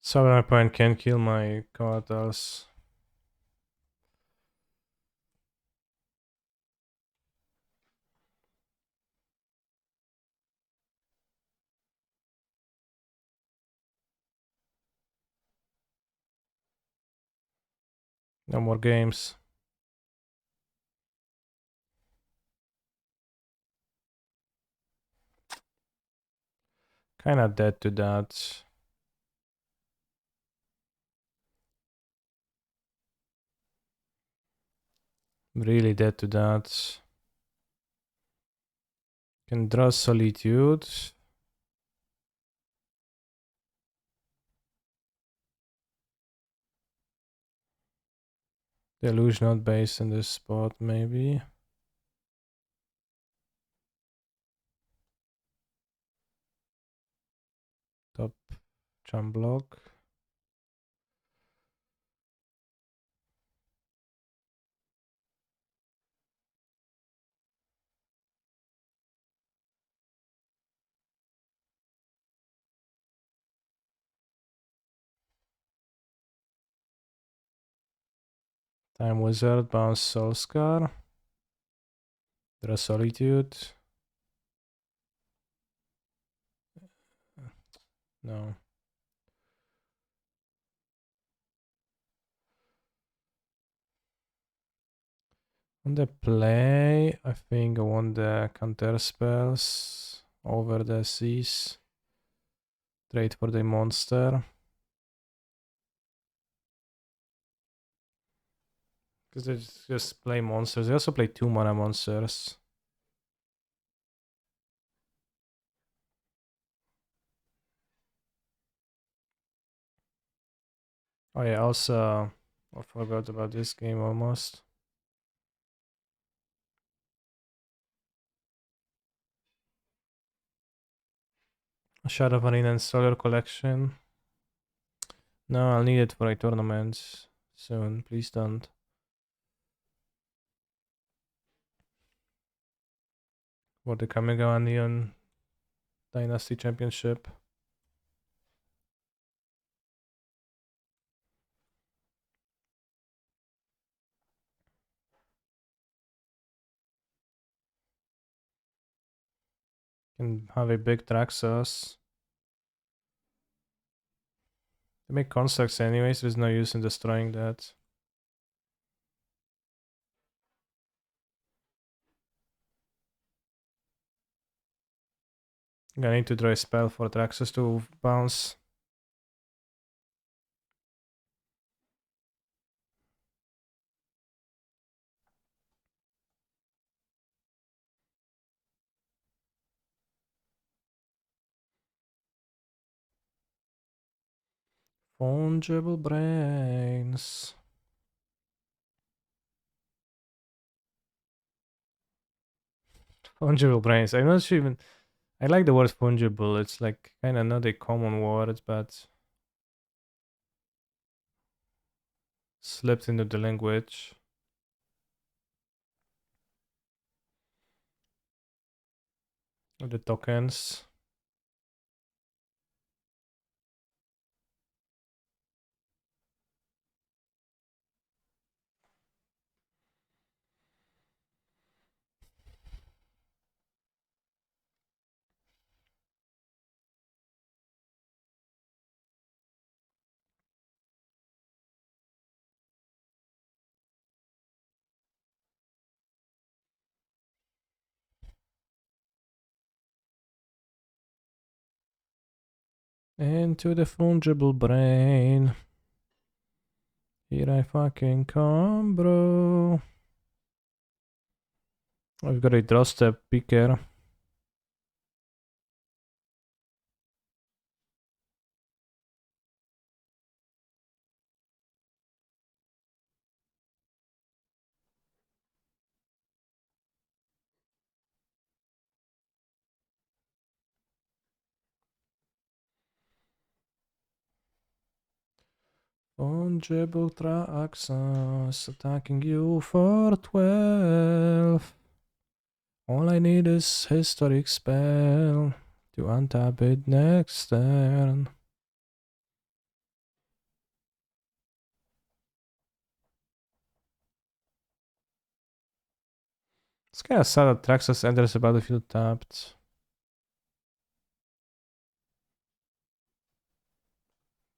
So my opponent can kill my cards. No more games. Kinda dead to that. Really dead to that. Can draw Solitude. Deluge not based in this spot, maybe. Top jump block. Time Wizard, bounce Soul Scar. Draw Solitude. No. On the play, I think I want the counter spells over the seas. Trade for the monster. Because they just play monsters. They also play 2 mana monsters. Oh yeah, also I forgot about this game almost. Shadow Arena and Solar Collection. No, I'll need it for a tournament soon. Please don't. For the Kamigawa Neon Dynasty Championship. Can have a big Traxos. They make constructs anyways, there's no use in destroying that. I'm gonna need to draw a spell for Traxos to bounce. Fungible Brains. Fungible Brains. I'm not sure even... I like the word fungible. It's like kind of not a common word, but slipped into the language. Of the tokens. Into the fungible brain. Here I fucking come, bro. I've got a draw step picker. Fungible Traxxas attacking you for 12. All I need is historic spell to untap it next turn. It's kinda sad that Traxxas enters the battlefield tapped.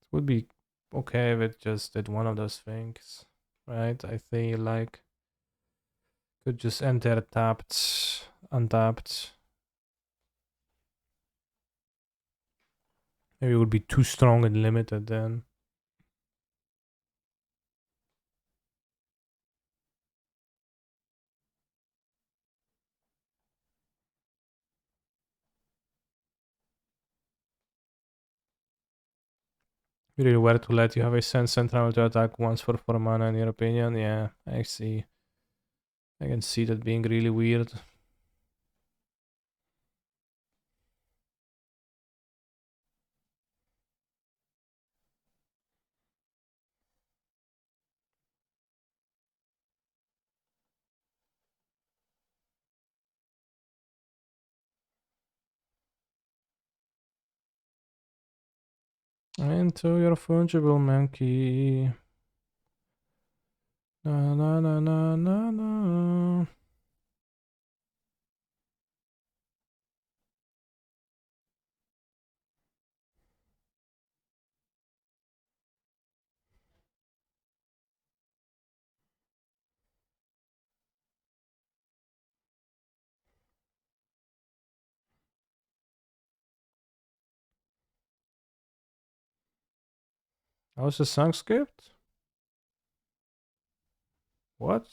It would be okay if it just did one of those things, right? I feel like could just enter tapped, untapped. Maybe it would be too strong and limited then. Really weird to let you have a sense central to attack once for 4 mana in your opinion. Yeah, I see. I can see that being really weird. Into your fungible monkey. Na na na na na na. How's the song skipped? What?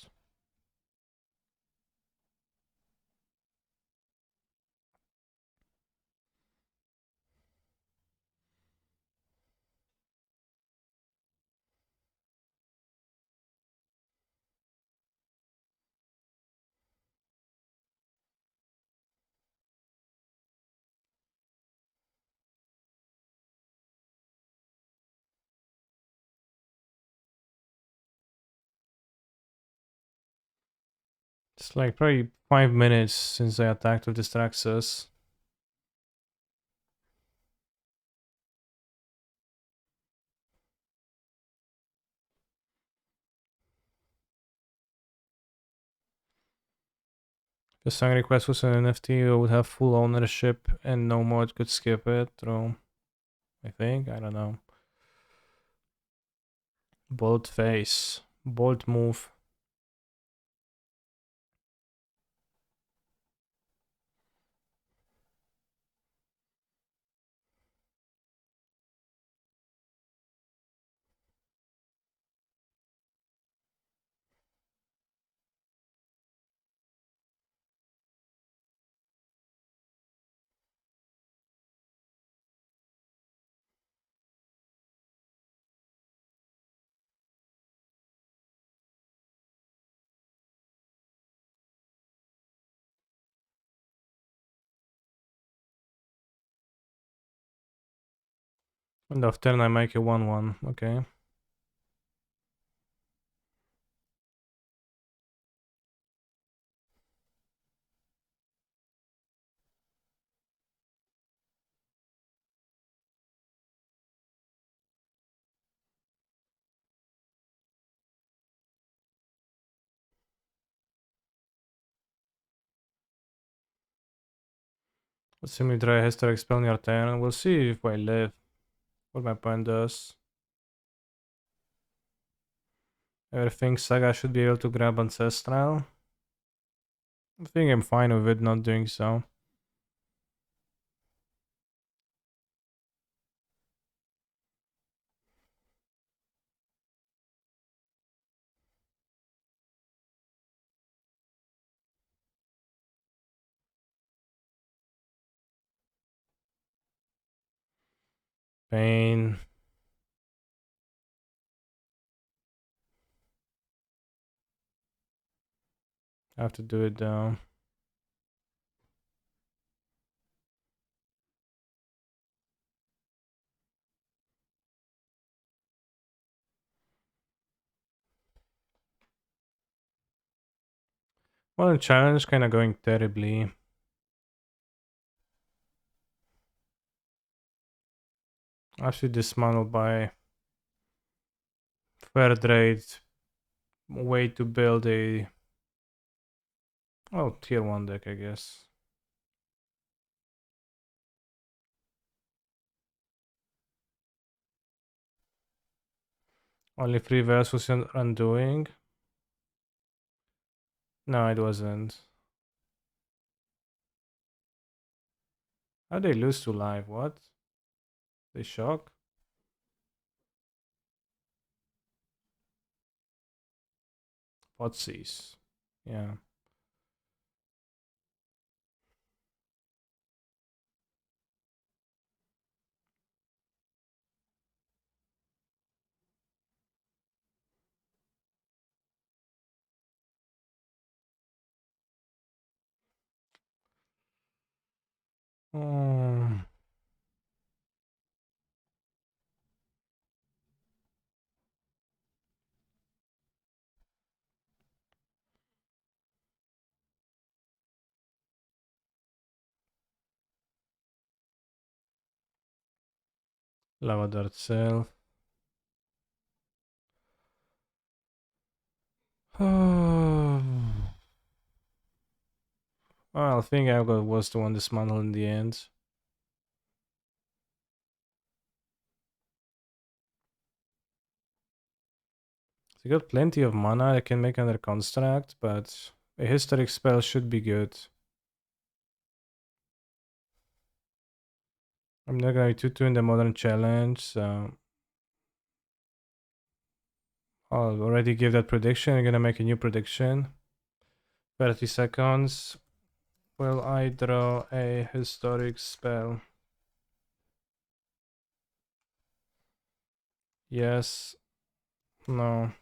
It's like probably 5 minutes since I attacked with Distraxus. If the song request was an NFT, I would have full ownership and no mod could skip it through. I think, I don't know. Bold face. Bold move. End of turn I make a 1-1. Okay. Assuming Dry has to expel your turn. We'll see if I live. What my opponent does. Everything Saga should be able to grab Ancestral. I think I'm fine with it not doing so. Pain. I have to do it though. Well, the challenge kinda going terribly. I should dismantle by fair trade way to build a tier 1 deck, I guess. Only 3 versus undoing. No, it wasn't. How they lose to live? What? They shock? Potsies. Yeah. Oh, Lavador itself. Well, I think I was the one dismantled in the end. They got plenty of mana. I can make another construct, but a historic spell should be good. I'm not gonna be 2-2 in the modern challenge, so I'll already give that prediction. I'm gonna make a new prediction. 30 seconds. Will I draw a historic spell? Yes. No.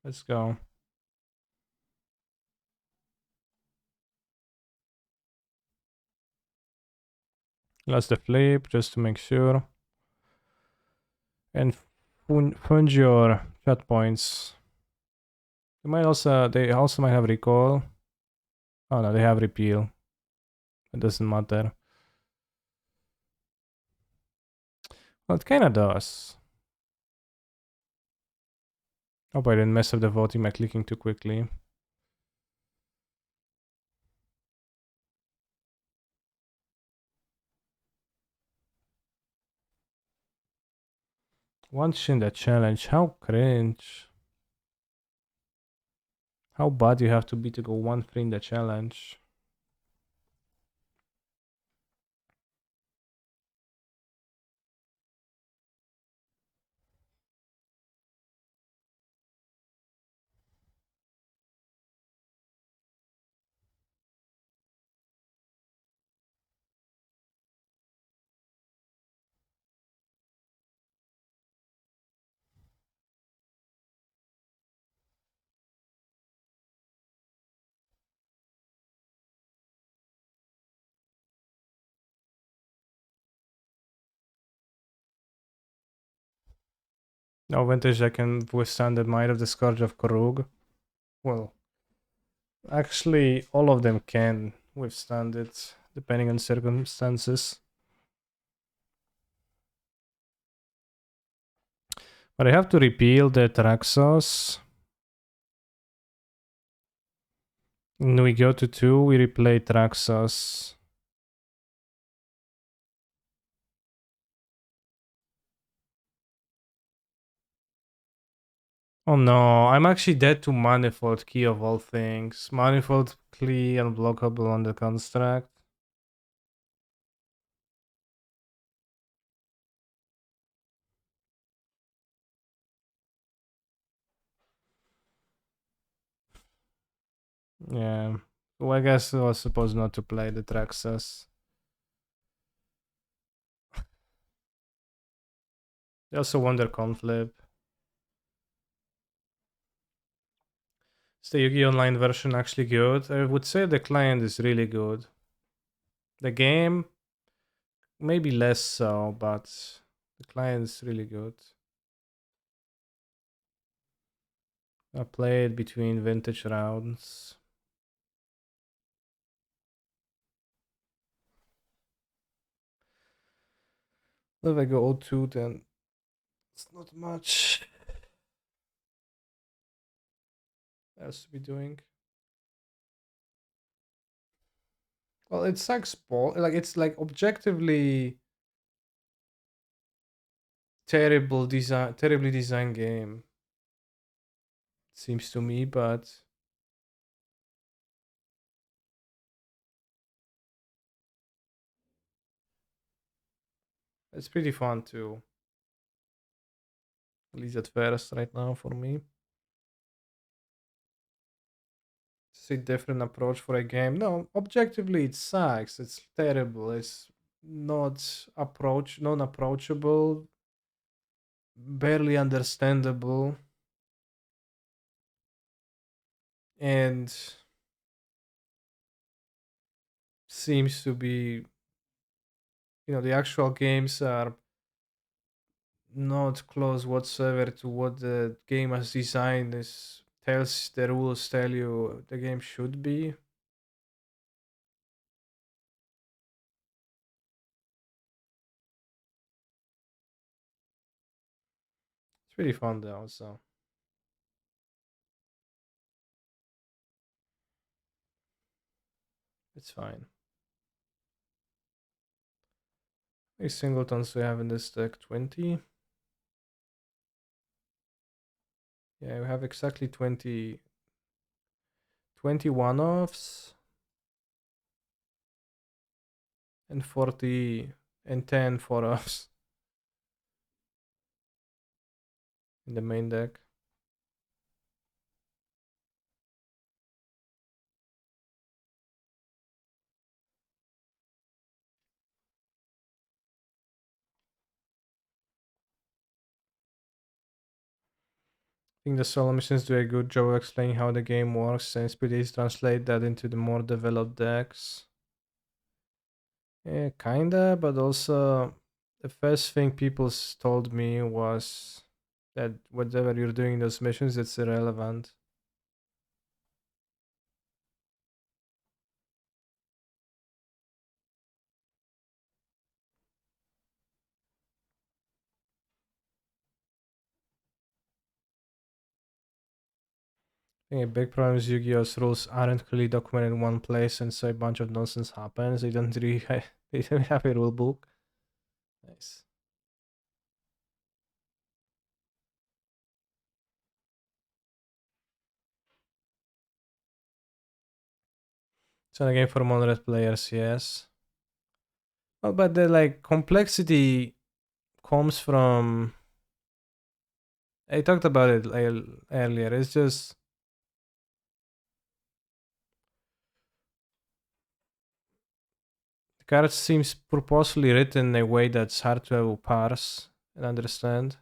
Let's go. Last the flip, just to make sure. And fund your chat points. They also might have recall. Oh no, they have repeal. It doesn't matter. Well, it kinda does. Hope I didn't mess up the voting by clicking too quickly. Once in the challenge, how cringe. How bad you have to be to go 1-3 in the challenge. No vintage I can withstand the might of the Scourge of Korug. Well, actually, all of them can withstand it, depending on circumstances. But I have to repeal the Traxos. When we go to 2, we replay Traxos. Oh no, I'm actually dead to Manifold Key of all things. Manifold Key unblockable on the construct. Yeah. Well, I guess I was supposed not to play the Traxos. They also won their conflip. Is the Yugi Online version actually good? I would say the client is really good. The game, maybe less so, but the client is really good. I played between vintage rounds. If I go 0-2, then it's not much else to be doing. Well, it sucks ball. Like it's like objectively terribly designed game. Seems to me, but it's pretty fun too. At least at first, right now for me. It's a different approach for a game. No, objectively it sucks. It's terrible. It's not non-approachable, barely understandable, and seems to be, the actual games are not close whatsoever to what the game has designed is tells the rules tell you the game should be. It's really fun though, so it's fine. How many singletons do we have in this deck? 20? Yeah, we have exactly 20 one-offs and 40 and 10 four-offs in the main deck. I think the solo missions do a good job of explaining how the game works, and it's pretty easy to translate that into the more developed decks. Yeah, kinda, but also the first thing people told me was that whatever you're doing in those missions, it's irrelevant. I think a big problem is Yu-Gi-Oh's rules aren't clearly documented in one place, and so a bunch of nonsense happens. They don't really they don't have a rule book. Nice. It's not a game for moderate players, yes. Well, but the like complexity comes from. I talked about it earlier. It's just the card seems purposely written in a way that's hard to parse and understand.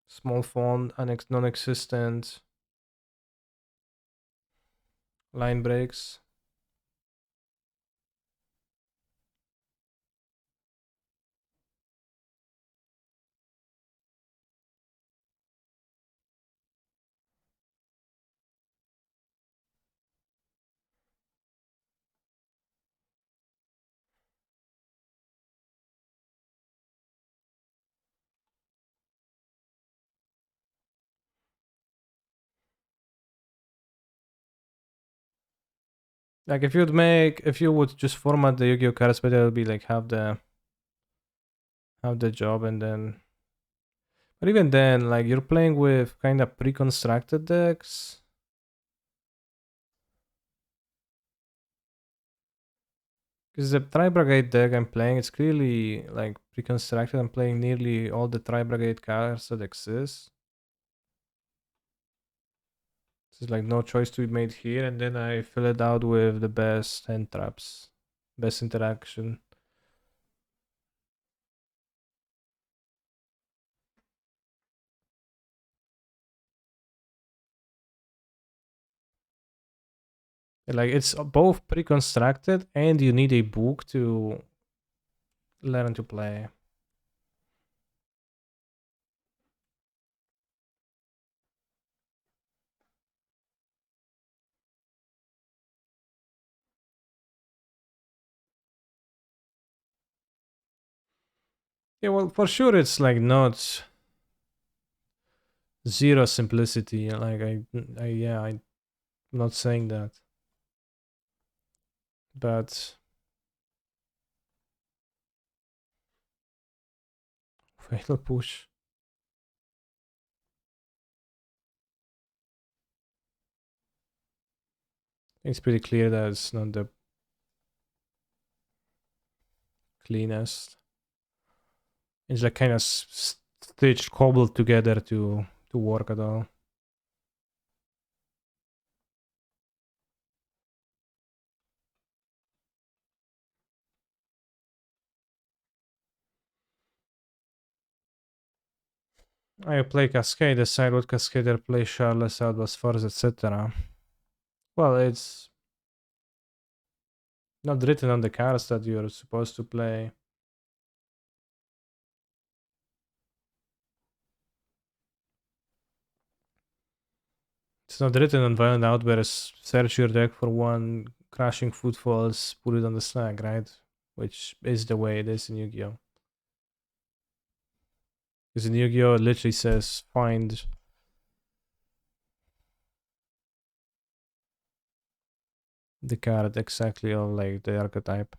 Small font, non-existent, line breaks. Like if you would just format the Yu-Gi-Oh cards, but it would be like have the job and then. But even then, like you're playing with kind of pre-constructed decks. Because the Tri-Brigade deck I'm playing, it's clearly like pre-constructed. I'm playing nearly all the Tri-Brigade cards that exist. There's like no choice to be made here, and then I fill it out with the best hand traps, best interaction. Like it's both pre-constructed and you need a book to learn to play. Yeah, well, for sure it's like not zero simplicity. Like I'm not saying that, but fatal push. It's pretty clear that it's not the cleanest. It's like kind of stitched, cobbled together to work at all. I play Cascade, decide what Cascader play, Charles, Outburst Force, etc. Well, it's not written on the cards that you're supposed to play. It's not written on Violent Outburst, search your deck for one Crashing Footfalls, put it on the stack, right? Which is the way it is in Yu-Gi-Oh! Because in Yu-Gi-Oh! It literally says find the card exactly of like the archetype.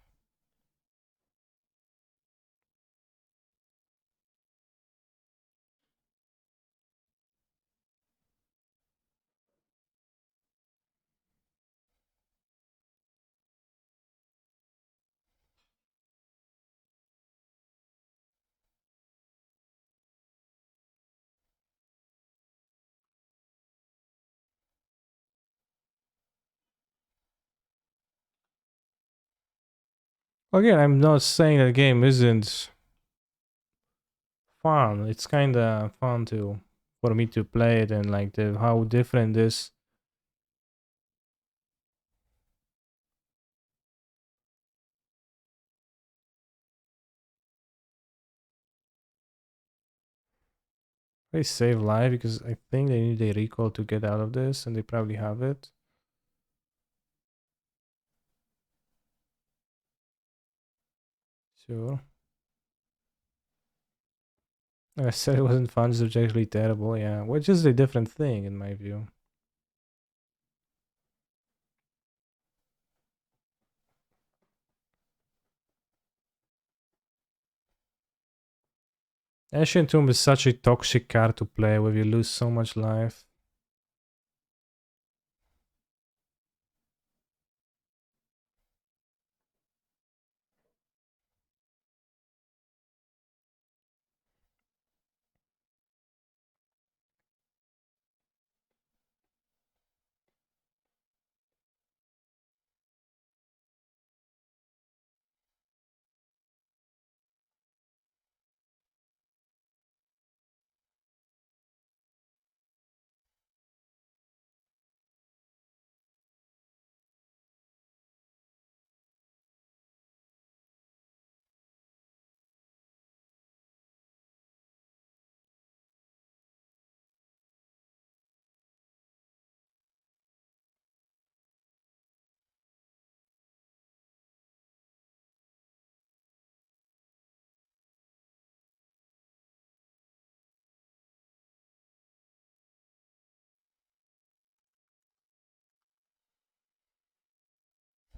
Again, I'm not saying that game isn't fun. It's kind of fun to for me to play it and like the how different this. They save life because I think they need a recall to get out of this, and they probably have it. Sure. I said it wasn't fun, it's objectively terrible, yeah. Which is a different thing in my view. Ancient Tomb is such a toxic card to play with, you lose so much life.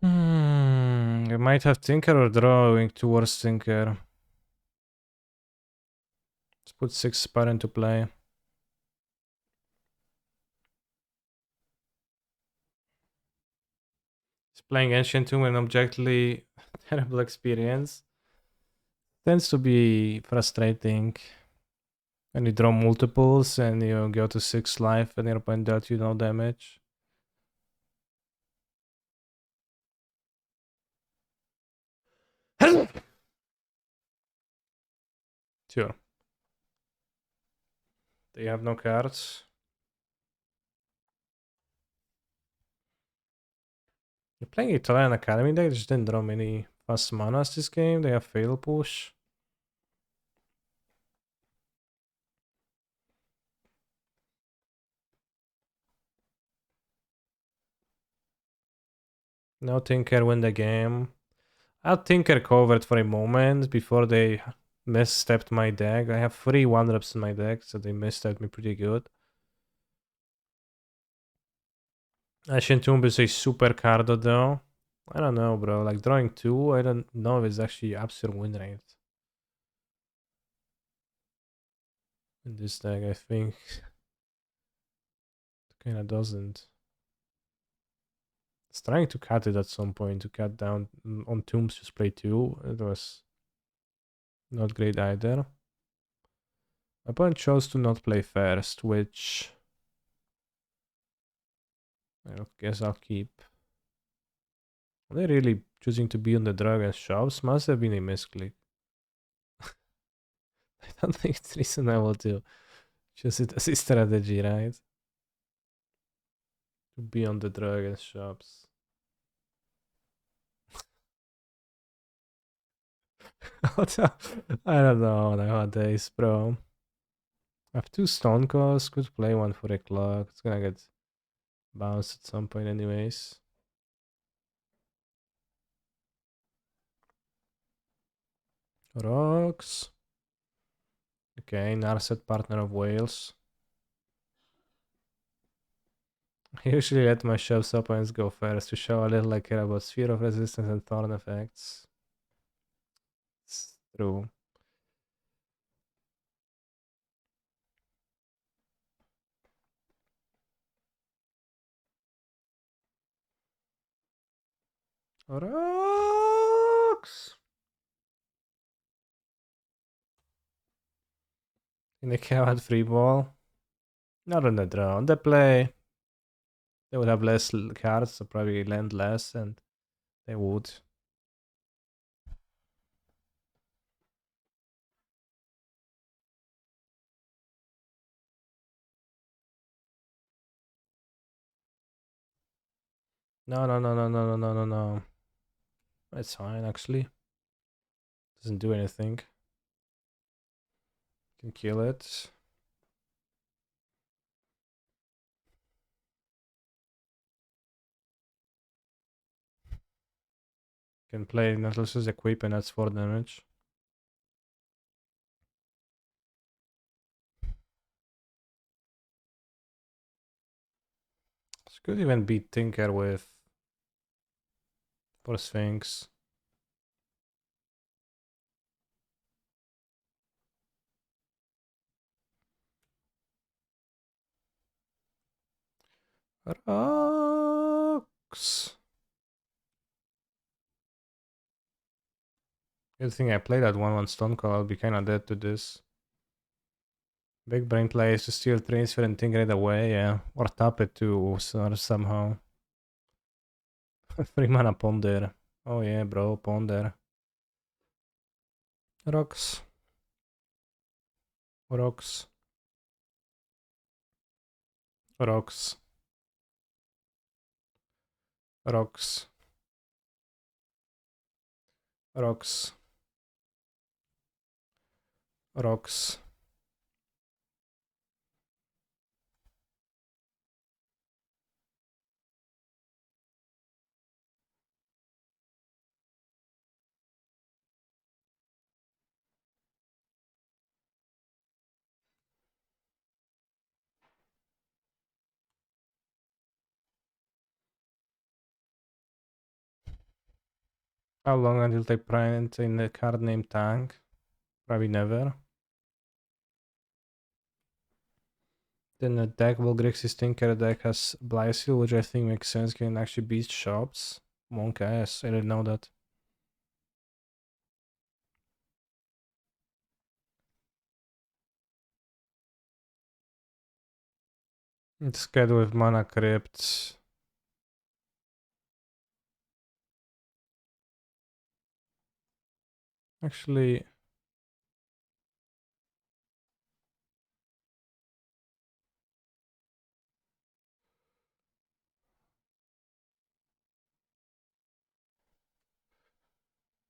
You might have Tinker or drawing towards Tinker. Let's put 6 spot into play. It's playing Ancient Tomb an objectively terrible experience. Tends to be frustrating. And you draw multiples and you go to 6 life and your opponent dealt you no damage. Sure. They have no cards. You're playing Italian Academy deck, they just didn't draw many fast manas this game. They have Fatal Push. No Tinker win the game. I'll Tinker covered for a moment before they misstepped my deck. I have 3 1-ups in my deck, so they misstepped me pretty good. Ancient Tomb is a super card though. I don't know, bro. Like drawing 2, I don't know if it's actually absolute win rate. In this deck, I think it kinda doesn't. It's trying to cut it at some point to cut down on tombs, just play 2. It was not great either. My opponent chose to not play first, which I guess I'll keep. Are they really choosing to be on the dragon shoves? Must have been a misclick. I don't think it's reasonable to Just it as a strategy, right? To be on the dragon shops. I don't know nowadays, bro. I have two stone calls. Could play one for a clock. It's gonna get bounced at some point, anyways. Rocks. Okay, Narset, partner of Wales. I usually let my shops opponents go first to show a little I care about sphere of resistance and thorn effects. It's true. Rocks. In the coward free ball. Not on the draw. On the play, they would have less cards, so probably land less, and they would. No, no, no, no, no, no, no, no, no. It's fine, actually. Doesn't do anything. Can kill it. Can play Nautilus's equip and that's 4 damage. This could even beat Tinker with for Sphinx. Rocks. Good thing I played that 1/1 Stone Call. I'll be kinda dead to this. Big brain play is to steal transfer and Tinker it away, yeah. Or tap it too, or somehow. 3 mana Ponder. Oh yeah, bro, Ponder. Rocks. Rocks. Rocks. Rocks. Rocks. Rocks. How long until they print in the card name Tank? Probably never. Then the deck will Grixis Tinker deck has Blysil, which I think makes sense, can actually beat shops. Monk ass, I didn't know that. It's good with Mana Crypt. Actually,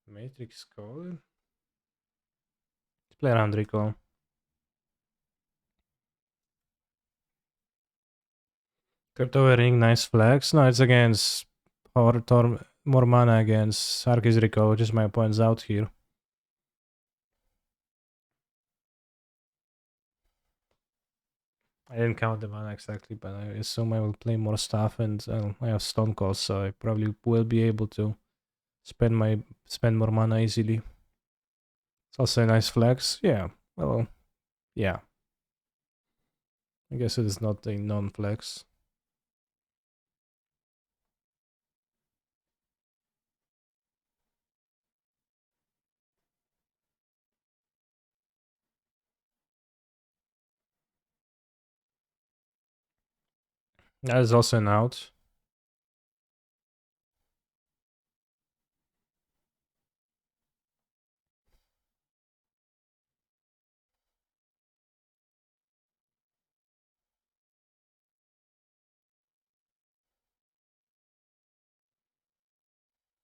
Matrix Code? Play around Rico. Crypto Ring, nice flex. No, it's against or more mana against Arceus Rico, which is my points out here. I didn't count the mana exactly, but I assume I will play more stuff and I have Stone Calls, so I probably will be able to spend more mana easily. It's also a nice flex. Yeah. Well, yeah. I guess it is not a non-flex. That is also an out.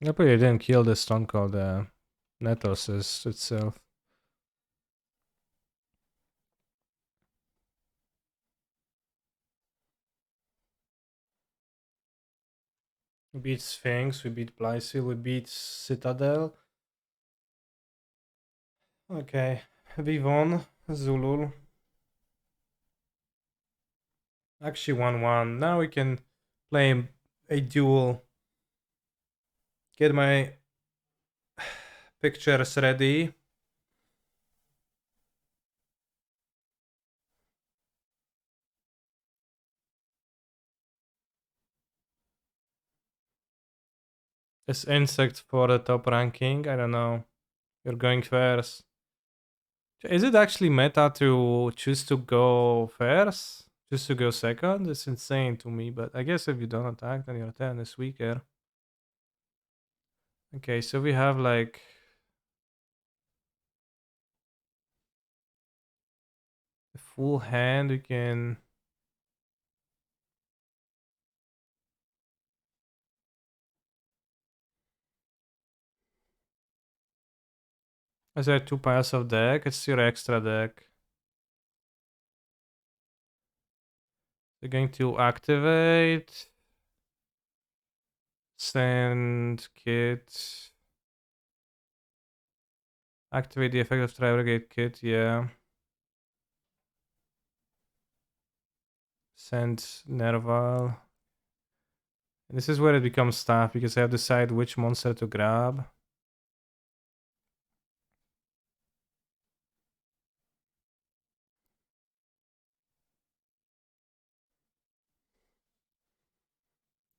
I probably didn't kill the stone called Nettles itself. We beat Sphinx, we beat Blysil, we beat Citadel. Okay, we won Zulul. Actually 1-1. Now we can play a duel. Get my pictures ready. This insect for the top ranking. I don't know. You're going first. Is it actually meta to choose to go first? Choose to go second? It's insane to me, but I guess if you don't attack, then your turn is weaker. Okay, so we have like the full hand. We can. Is there 2 piles of deck? It's your extra deck. We're going to activate. Send kit. Activate the effect of Tri-Brigade kit, yeah. Send Nerval. This is where it becomes tough because I have to decide which monster to grab.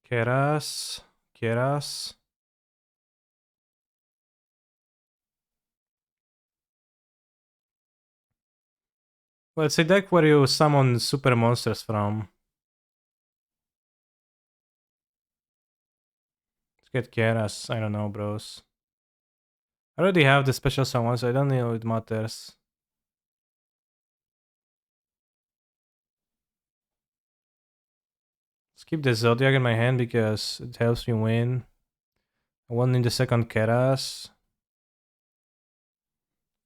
Keras. Well, it's a deck where you summon super monsters from. Let's get Keras. I don't know, bros. I already have the special summon, so I don't know it matters. Let's keep the Zodiac in my hand because it helps me win. I want in the second Keras.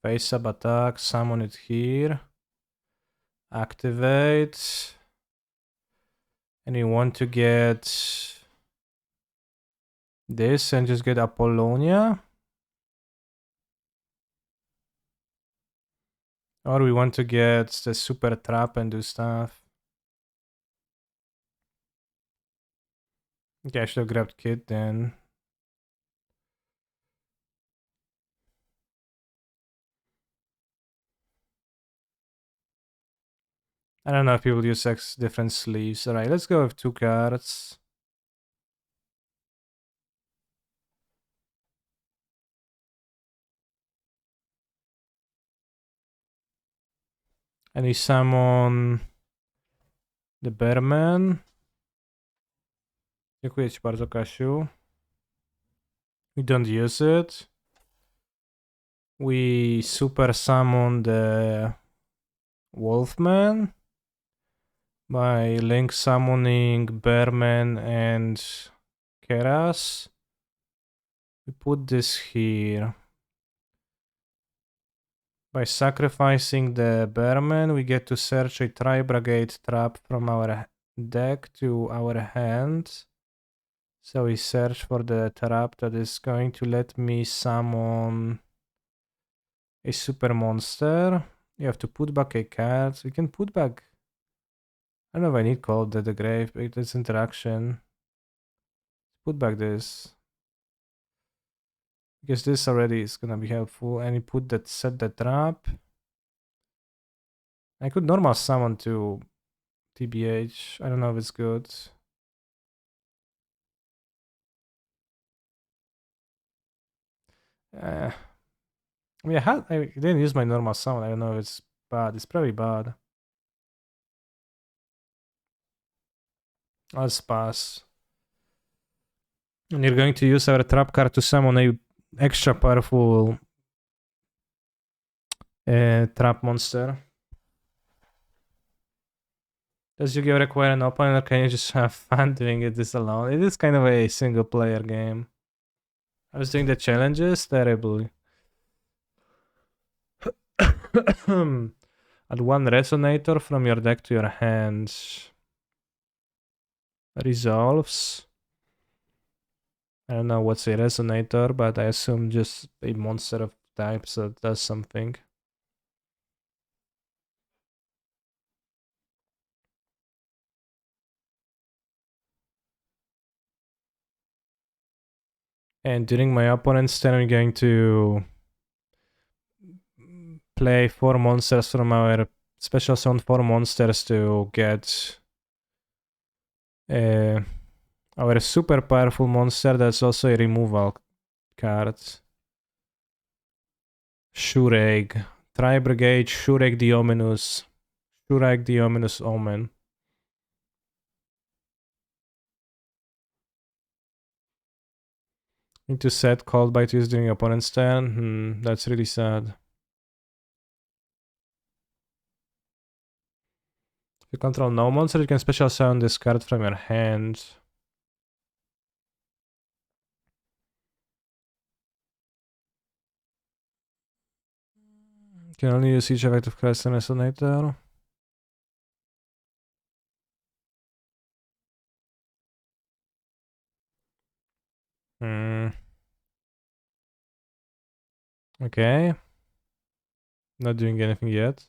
Face up attack, summon it here. Activate. And you want to get this and just get Apollonia. Or we want to get the super trap and do stuff. Okay, I should have grabbed Kit then. I don't know if people use different sleeves. Alright, let's go with 2 cards. And we summon the Bearman. Dziękuję ci bardzo, Kasiu. We don't use it. We super summon the Wolfman by link summoning Bearman and Keras. We put this here. By sacrificing the Bearman, we get to search a Tri-Brigade trap from our deck to our hand. So we search for the trap that is going to let me summon a super monster. You have to put back a card. We can put back... I don't know if I need Call of the Grave, but it's interaction. Put back this. Because this already is gonna be helpful. And you put that, set the trap. I could normal summon to TBH. I don't know if it's good. I mean, I didn't use my normal summon. I don't know if it's bad. It's probably bad. Let's pass. And you're going to use our trap card to summon a extra powerful trap monster. Does Yu-Gi-Oh require an opponent, or can you just have fun doing this alone? It is kind of a single player game. I was doing the challenges terribly. Add one resonator from your deck to your hands. Resolves. I don't know what's a resonator, but I assume just a monster of types that does something. And during my opponent's turn, I'm going to play 4 monsters from our special summon 4 monsters to get our super powerful monster that's also a removal card. Shureg. Tri-Brigade, Shureg the Ominous. Shureg the Ominous Omen. Need to set called by Tuesday during opponent's turn. That's really sad. If you control no monster, you can special summon this card from your hand. You can only use each effective class and resonator. Okay. Not doing anything yet.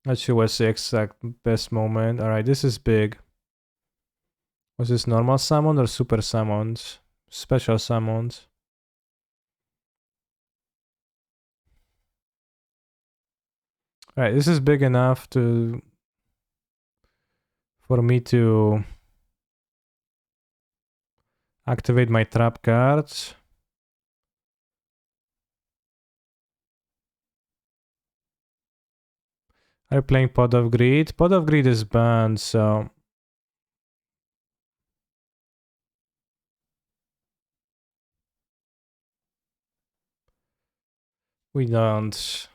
Not sure what's the exact best moment. Alright, this is big. Was this normal summon or super summoned? Special summoned. Alright, this is big enough for me to activate my trap cards. Are you playing Pot of Greed? Pot of Greed is banned, so we don't.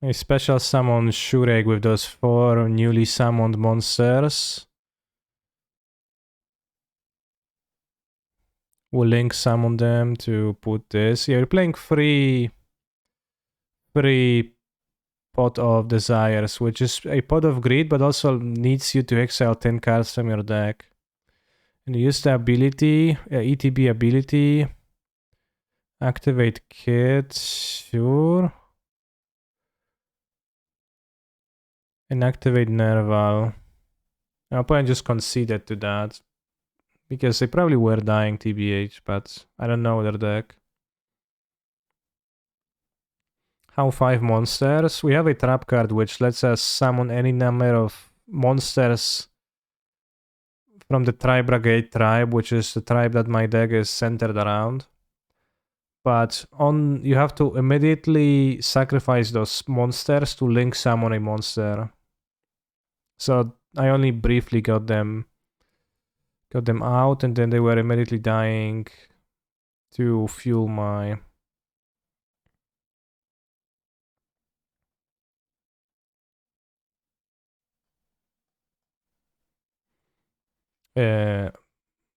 A special summon Shureg with those 4 newly summoned monsters. We'll link summon them to put this. Yeah, we're playing free Pot of Desires, which is a Pot of Greed, but also needs you to exile 10 cards from your deck. And use the ability, ETB ability. Activate Kit, sure. And activate Nerval. My opponent just conceded to that. Because they probably were dying TBH, but I don't know their deck. How 5 monsters? We have a trap card which lets us summon any number of monsters from the Tri-Brigade tribe, which is the tribe that my deck is centered around. But you have to immediately sacrifice those monsters to link summon a monster. So I only briefly got them out, and then they were immediately dying to fuel my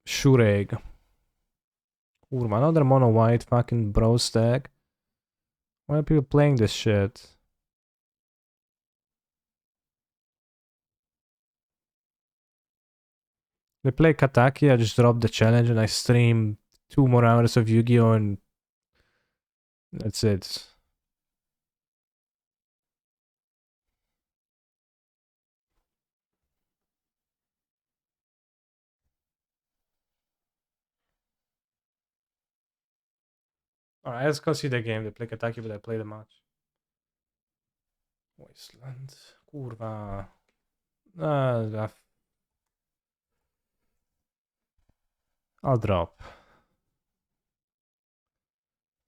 Shureg. Kurva, another mono white fucking bro stack. Why are people playing this shit? They play Kataki, I just drop the challenge and I stream 2 more hours of Yu-Gi-Oh! And that's it. Alright, let's go see the game. They play Kataki, but I play the match. Wasteland. Kurwa. I'll drop.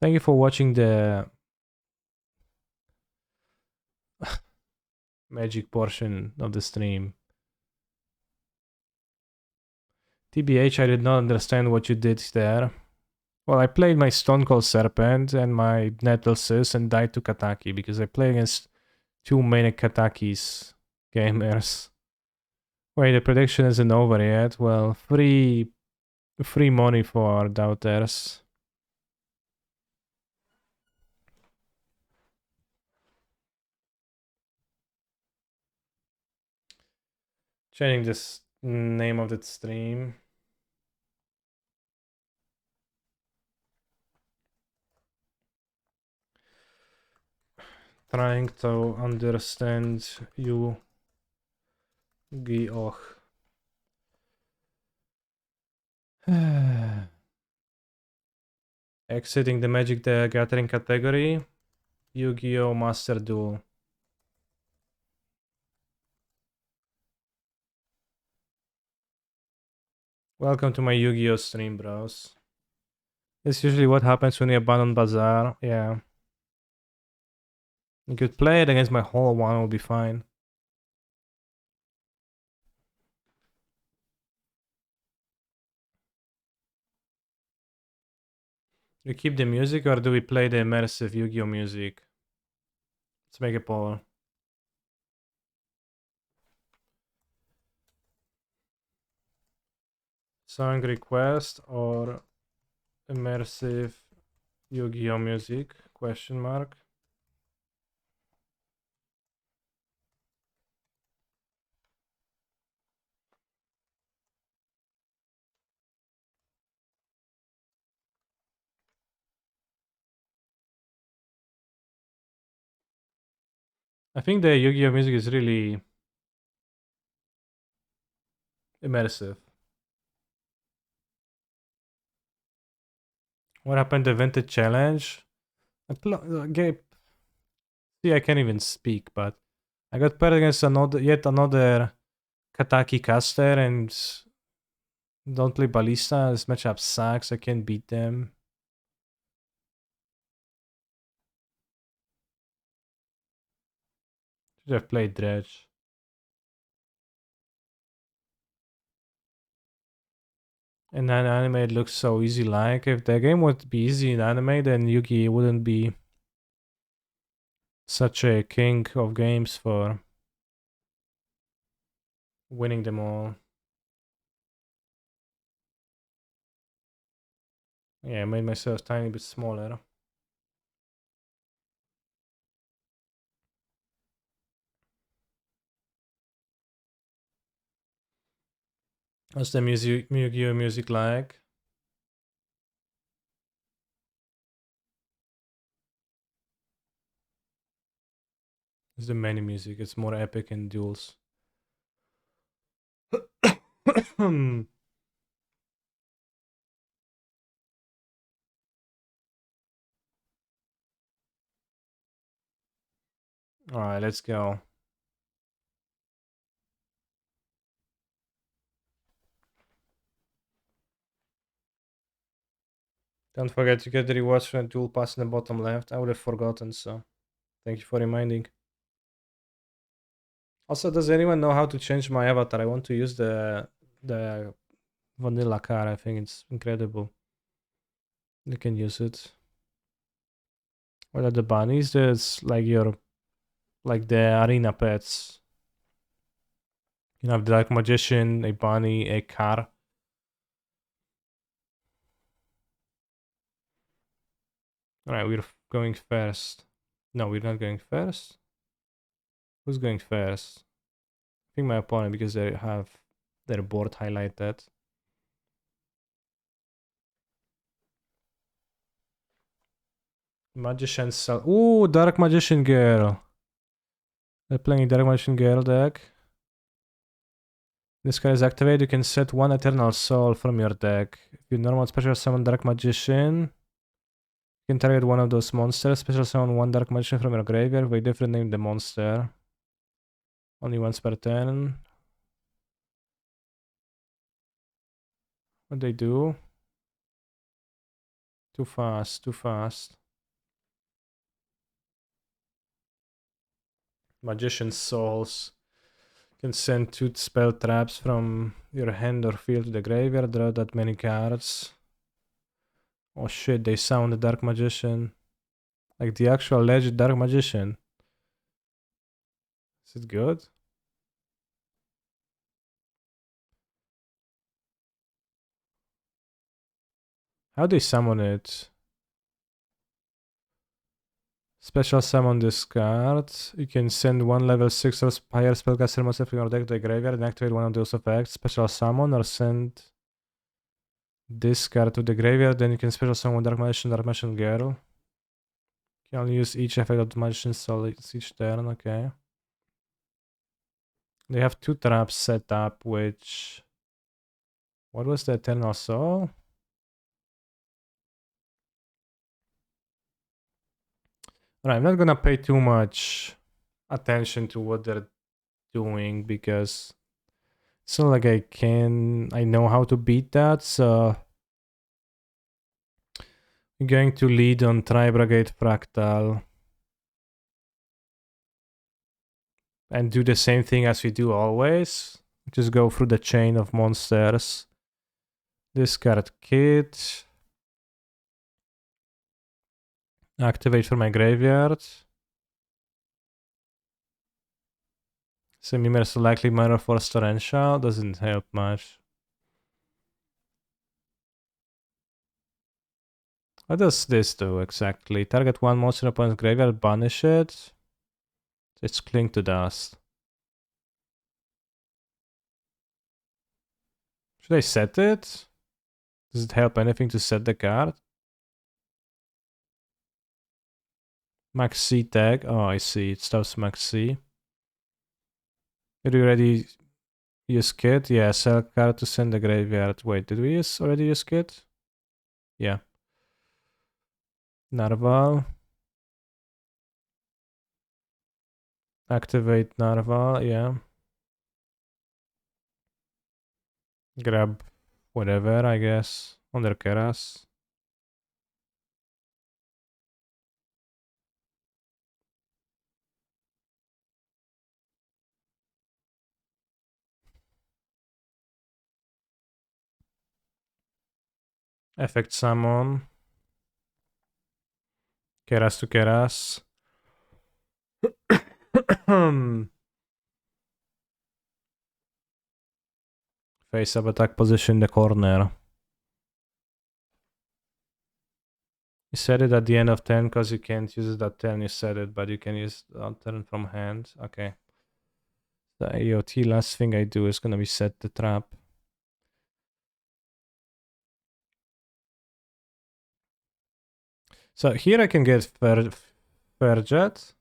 Thank you for watching the magic portion of the stream. TBH, I did not understand what you did there. Well, I played my Stone Cold Serpent and my Nettlesis and died to Kataki because I played against too many Katakis gamers. Wait, the prediction isn't over yet. Well, free money for doubters. Changing this name of the stream. Trying to understand you, Gi-oh. Exiting the Magic the Gathering category. Yu-Gi-Oh! Master Duel. Welcome to my Yu-Gi-Oh! Stream, bros. This is usually what happens when you abandon Bazaar. Yeah. You could play it against my whole one, will be fine. We keep the music or do we play the immersive Yu-Gi-Oh! Music? Let's make a poll. Song request or immersive Yu-Gi-Oh! Music? Question mark. I think the Yu-Gi-Oh! Music is really immersive. What happened to Vintage Challenge? See, I can't even speak, but I got paired against yet another Kataki caster and don't play Ballista. This matchup sucks. I can't beat them. Should have played Dredge. In an anime, it looks so easy. Like, if the game would be easy in anime, then Yugi wouldn't be such a king of games for winning them all. Yeah, I made myself a tiny bit smaller. What's the Yu-Gi-Oh! Music like? It's the many music. It's more epic in duels. Alright, let's go. Don't forget to get the rewards from the duel pass in the bottom left. I would have forgotten, so thank you for reminding. Also, does anyone know how to change my avatar? I want to use the vanilla car. I think it's incredible. You can use it. What are the bunnies? There's like the arena pets. You have the Dark Magician, a bunny, a car. Alright, we're going first. No, we're not going first. Who's going first? I think my opponent, because they have their board highlighted. Magician Cell. Ooh, Dark Magician Girl. They're playing Dark Magician Girl deck. This card is activated. You can set one Eternal Soul from your deck. If you normal special summon Dark Magician, you can target one of those monsters. Special summon one Dark Magician from your graveyard with a different name the monster. Only once per turn. What they do? Too fast, too fast. Magician Souls. You can send 2 spell traps from your hand or field to the graveyard. Draw that many cards. Oh shit, they sound the Dark Magician. Like the actual legend Dark Magician. Is it good? How do they summon it? Special summon this card. You can send one level 6 or higher spellcaster monster from your deck to the graveyard and activate one of those effects. Special summon or send this card to the graveyard. Then you can special summon Dark Magician Girl. You can only use each effect of the Magician's Soul each turn. Okay. They have 2 traps set up, which... What was the Eternal Soul? Alright, I'm not gonna pay too much attention to what they're doing because it's not like I know how to beat that, so I'm going to lead on Tri-Brigade Fractal and do the same thing as we do always. Just go through the chain of monsters. Discard Kit. Activate for my graveyard. Semi-Mercy likely Mirror Force Torrential. Doesn't help much. What does this do exactly? Target one monster opponent's graveyard, banish it. It's cling to dust. Should I set it? Does it help anything to set the card? Max C tag. Oh, I see. It stops Max C. Did we already use Kit? Yeah, sell card to send the graveyard. Wait, did we already use Kit? Yeah. Narval. Activate Narval, yeah. Grab whatever, I guess. Under Keras. Effect summon. Keras to Keras. Face up attack position in the corner. You set it at the end of turn because you can't use it at turn you set it, but you can use it on turn from hand. Okay. The AOT last thing I do is gonna be set the trap. So here I can get Fairjet.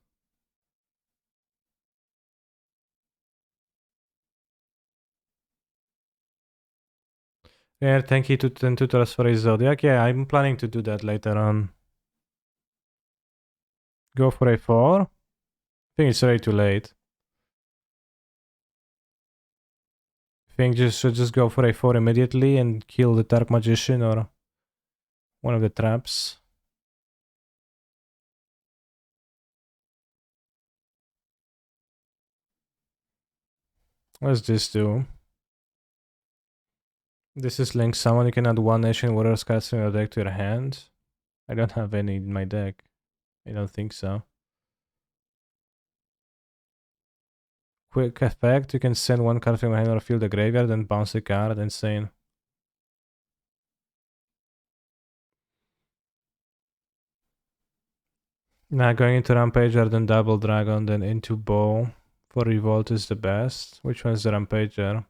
Yeah, thank you to 10 tutors for a Zodiac. Yeah, I'm planning to do that later on. Go for a 4. I think it's way too late. I think you should just go for a 4 immediately and kill the Dark Magician or one of the traps. What does this do? This is Link Summon. You can add 1 Ancient Warrior's cards from your deck to your hand. I don't have any in my deck. I don't think so. Quick effect. You can send 1 card from your hand or field the graveyard and bounce a card. Insane. Now going into Rampager, then Double Dragon, then into Bow. For Revolt is the best. Which one's the Rampager?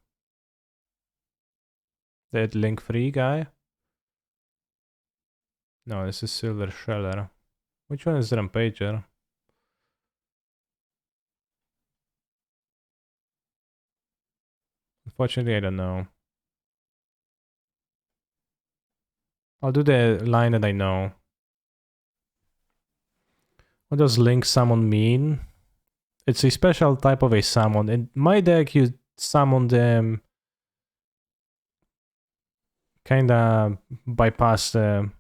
That Link free guy? No, this is Silver Sheller. Which one is the Rampager? Unfortunately, I don't know. I'll do the line that I know. What does Link Summon mean? It's a special type of a summon. In my deck, you summon them kinda bypass the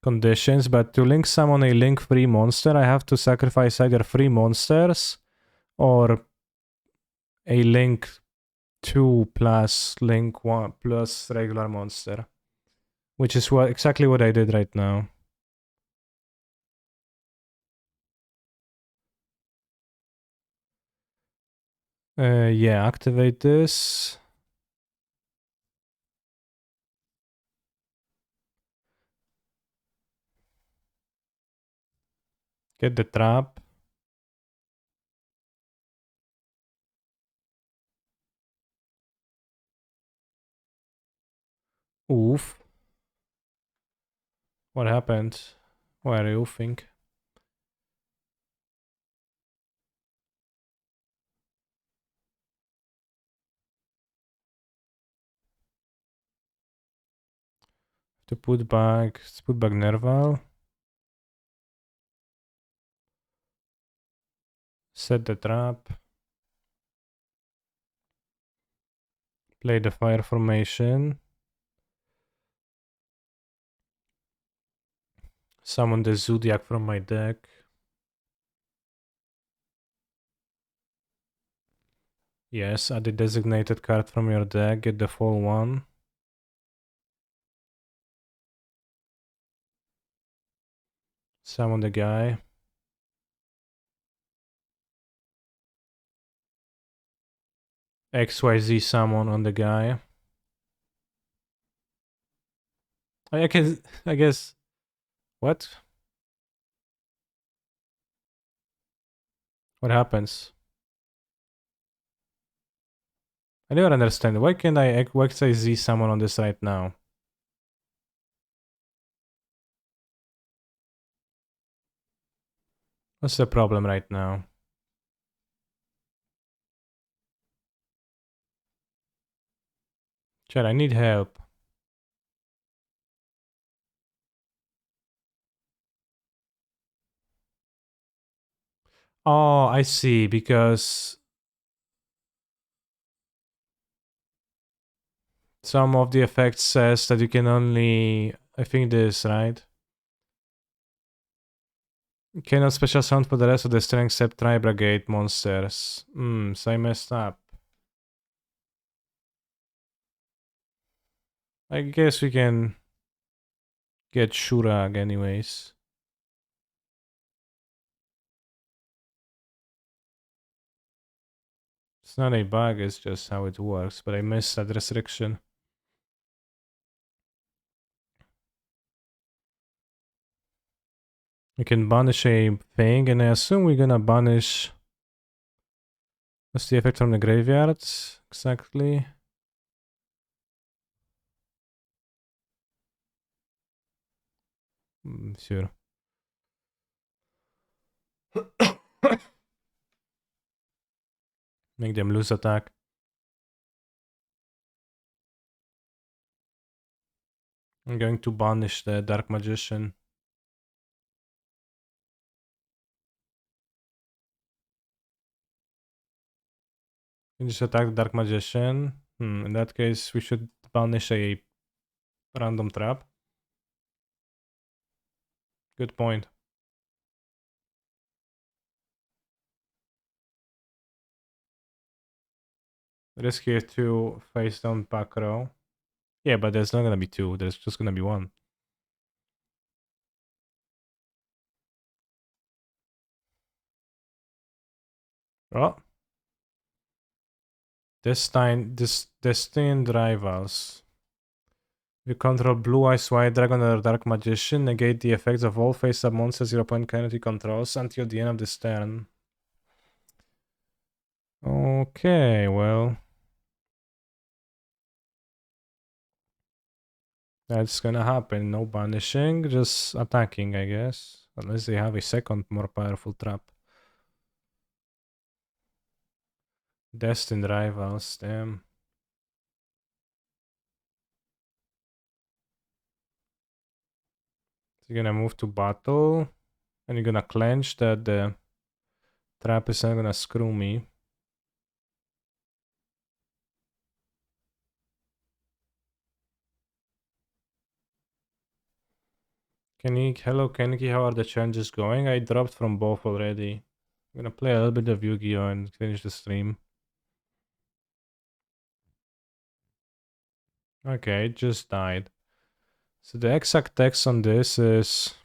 conditions, but to Link summon a Link free monster, I have to sacrifice either 3 monsters or a Link 2 plus link 1 plus regular monster, which is exactly what I did right now. Yeah, activate this. Get the trap. Oof. What happened? Why are you oofing? Let's put back Nerval. Set the trap. Play the fire formation. Summon the Zodiac from my deck. Yes, add the designated card from your deck. Get the full one. Summon the guy. XYZ summon on the guy. I guess. What? What happens? I don't understand. Why can't I XYZ summon on this right now? What's the problem right now? Chat, I need help. Oh, I see, because some of the effects says that you can only, I think this, right? You cannot special sound for the rest of the strength except Tri-Brigade monsters. So I messed up. I guess we can get Shurag anyways. It's not a bug, it's just how it works, but I missed that restriction. We can banish a thing, and I assume we're gonna banish... What's the effect from the graveyard? Exactly. Sure. Make them lose attack. I'm going to banish the Dark Magician. You just attack the Dark Magician. In that case, we should banish a random trap. Good point. Risky 2 face down back row. Yeah, but there's not gonna be 2, there's just gonna be 1. Oh. Destined Rivals. You control Blue Eyes White Dragon or Dark Magician. Negate the effects of all face-up monsters your opponent currently controls until the end of this turn. Okay, well... That's gonna happen. No banishing, just attacking, I guess. Unless they have a second more powerful trap. Destined Rivals, damn. So you're gonna move to battle. And you're gonna clench that the trap is not gonna screw me. Hello Kenki, how are the challenges going? I dropped from both already. I'm gonna play a little bit of Yu-Gi-Oh and finish the stream. Okay, it just died. So the exact text on this is...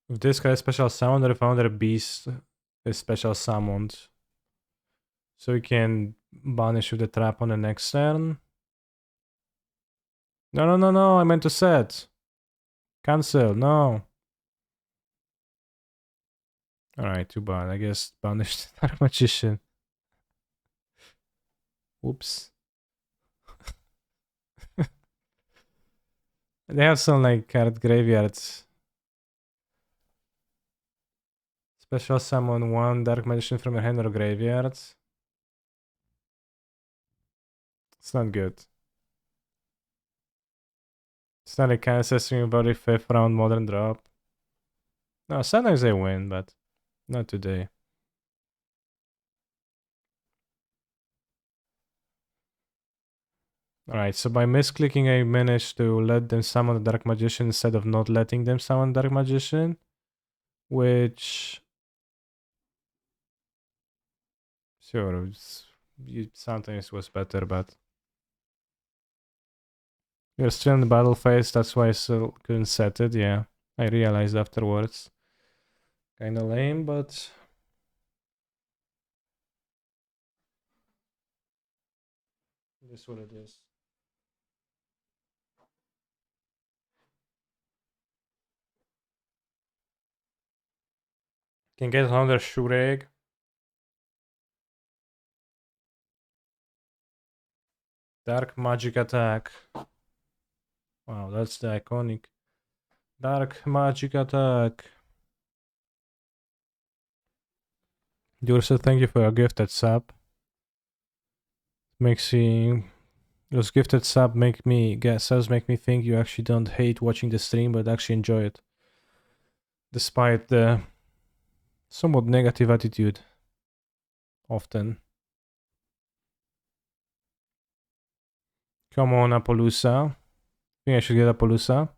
If this guy is special summoned, the founder beast is special summoned. So we can banish with the trap on the next turn. No, no, no, no, I meant to set. Cancel, no. Alright, too bad. I guess banish the Dark Magician. Oops. They have some like card graveyards. Special summon one Dark Magician from your hand or graveyard. It's not good. It's not a Kansas stream about a 5th round modern drop. No, sometimes they win, but not today. Alright, so by misclicking I managed to let them summon the Dark Magician instead of not letting them summon Dark Magician. Which... Sure, sometimes was better, but... You're still in the battle phase, that's why I still couldn't set it, yeah. I realized afterwards. Kinda lame, but... It is what it is. Can get another shoot egg. Dark Magic Attack. Wow, that's the iconic. Dark Magic Attack. Dursa, thank you for your gifted sub. Makes me... Those gifted subs make me think you actually don't hate watching the stream, but actually enjoy it. Despite the somewhat negative attitude. Often. Come on, Appaloosa. I think I should get Appaloosa.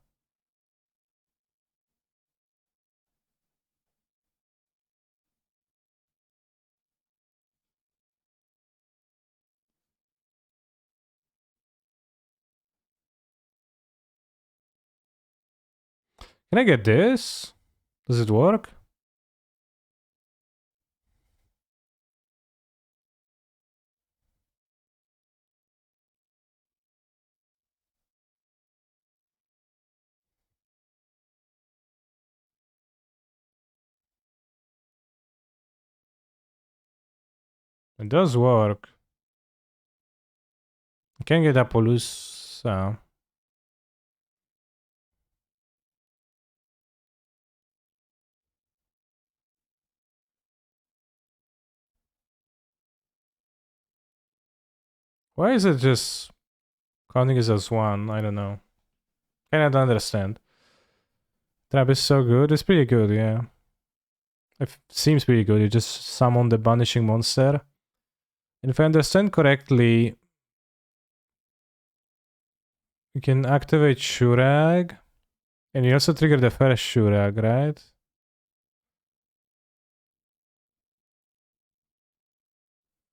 Can I get this? Does it work? It does work. I can get Appaloosa. Why is it just counting it as one? I don't know. Cannot understand. Trap is so good. It's pretty good, yeah. It seems pretty good. You just summon the banishing monster. And if I understand correctly, you can activate Shurag. And you also trigger the first Shurag, right?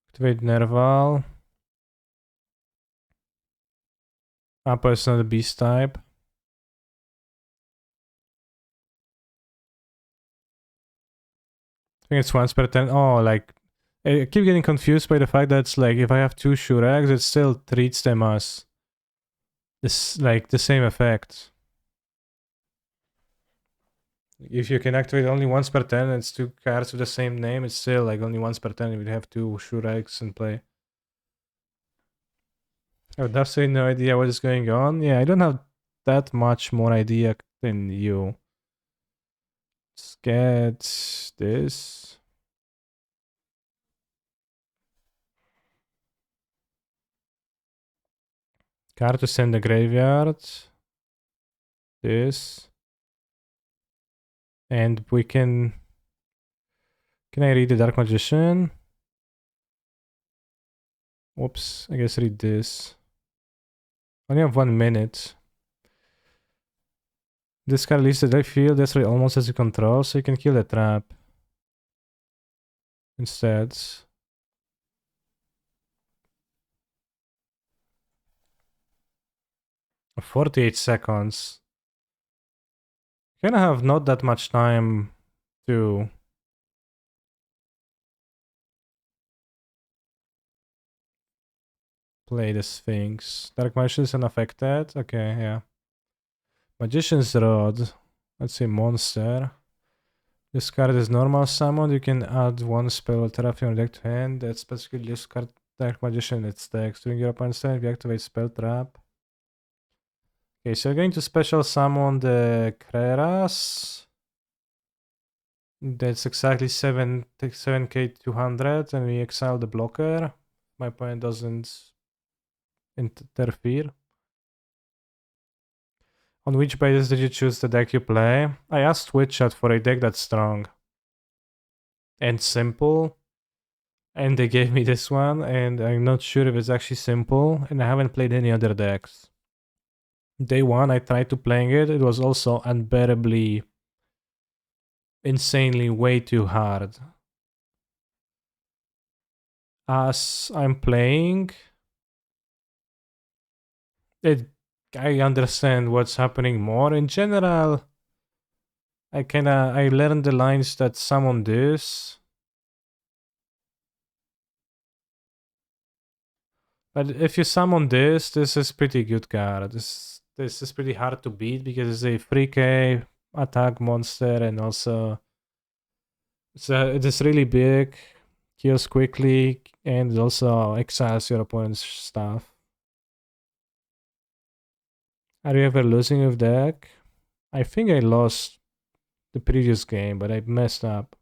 Activate Nerval. Appa is not a beast type. I think it's once per turn. Oh, like... I keep getting confused by the fact that it's like, if I have two Shurags, it still treats them as... This, like, the same effect. If you can activate only once per turn and it's two cards with the same name, it's still like only once per turn. You would have two Shurags in play. I would have no idea what is going on. Yeah, I don't have that much more idea than you. Let's get this. Card to send the graveyard. This. And we can... Can I read the Dark Magician? Whoops, I guess read this. Only have 1 minute. This card leaves the field, that's almost as you control, so you can kill the trap. instead. 48 seconds. Gonna have not that much time to play the Sphinx. Dark Magician is unaffected. Okay, yeah. Magician's Rod. Let's say monster. This card is normal summon. You can add one spell or trap from your deck to hand. That specifically this card Dark Magician in its deck. During your opponent's turn, if you activate spell trap. Okay, so you're going to special summon the Kreras. That's exactly 7k200, and we exile the blocker. My opponent doesn't interfere. On which basis did you choose the deck you play? I asked Twitch for a deck that's strong and simple, and they gave me this one, and I'm not sure if it's actually simple, and I haven't played any other decks. Day one, I tried to playing it. It was also unbearably, insanely way too hard. As I'm playing, I understand what's happening more. In general, I learned the lines that summon this. But if you summon this is pretty good card. This is pretty hard to beat because it's a 3k attack monster, and also it is really big, kills quickly, and it also exiles your opponent's stuff. Are you ever losing with deck? I think I lost the previous game, but I messed up.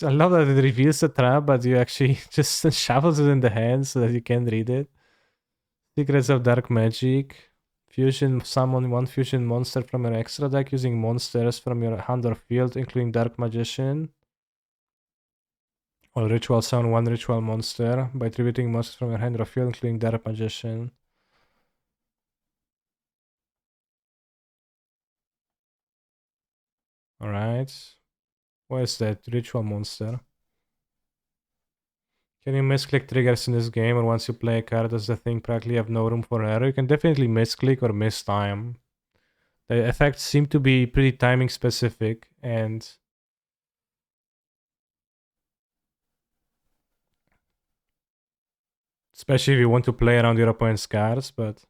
I love that it reveals the trap, but you actually just shuffles it in the hand so that you can read it. Secrets of Dark Magic. Fusion, summon one fusion monster from your extra deck using monsters from your hand or field, including Dark Magician. Or ritual summon one ritual monster by tributing monsters from your hand or field, including Dark Magician. Alright. What is that? Ritual monster. Can you misclick triggers in this game, or once you play a card, does the thing practically have no room for error? You can definitely misclick or mistime. The effects seem to be pretty timing specific, and especially if you want to play around your opponent's cards, but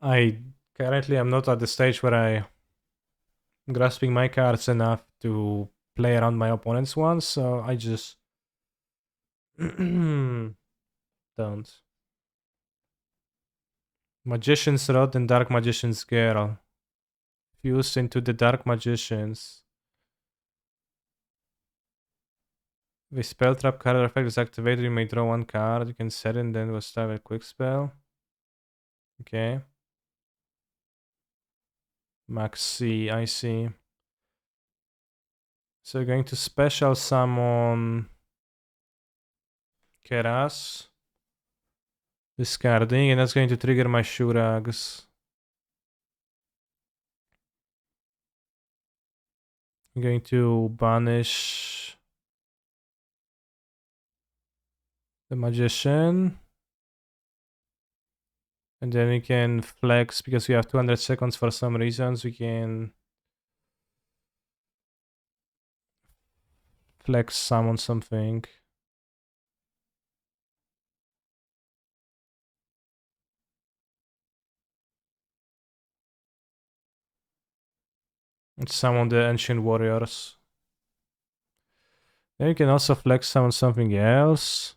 I currently am not at the stage where I'm grasping my cards enough to play around my opponent's ones, so I just don't. Magician's Rod and Dark Magician's Girl. Fused into the Dark Magicians. The spell trap card effect is activated. You may draw one card. You can set it and then we'll start a quick spell. Okay. Max C, I see. So we're going to special summon Keras. Discarding, and that's going to trigger my Shurags. I'm going to banish the Magician. And then we can flex, because we have 200 seconds for some reasons, we can flex summon something. And summon the Ancient Warriors. Then you can also flex summon something else.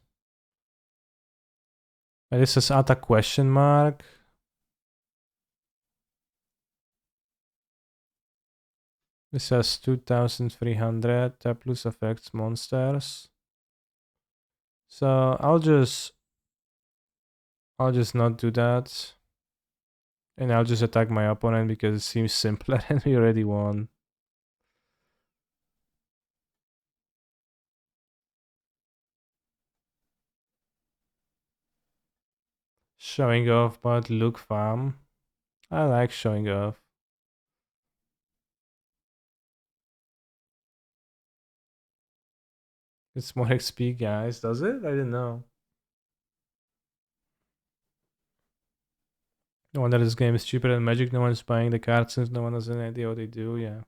And this is attack question mark. This has 2300 tap plus affects monsters. So I'll just not do that. And I'll just attack my opponent because it seems simpler and we already won. showing off, but look fam. I like showing off. It's more XP, guys. Does it? I didn't know. No wonder this game is cheaper than Magic. No one's buying the cards since no one has any idea what they do. Yeah.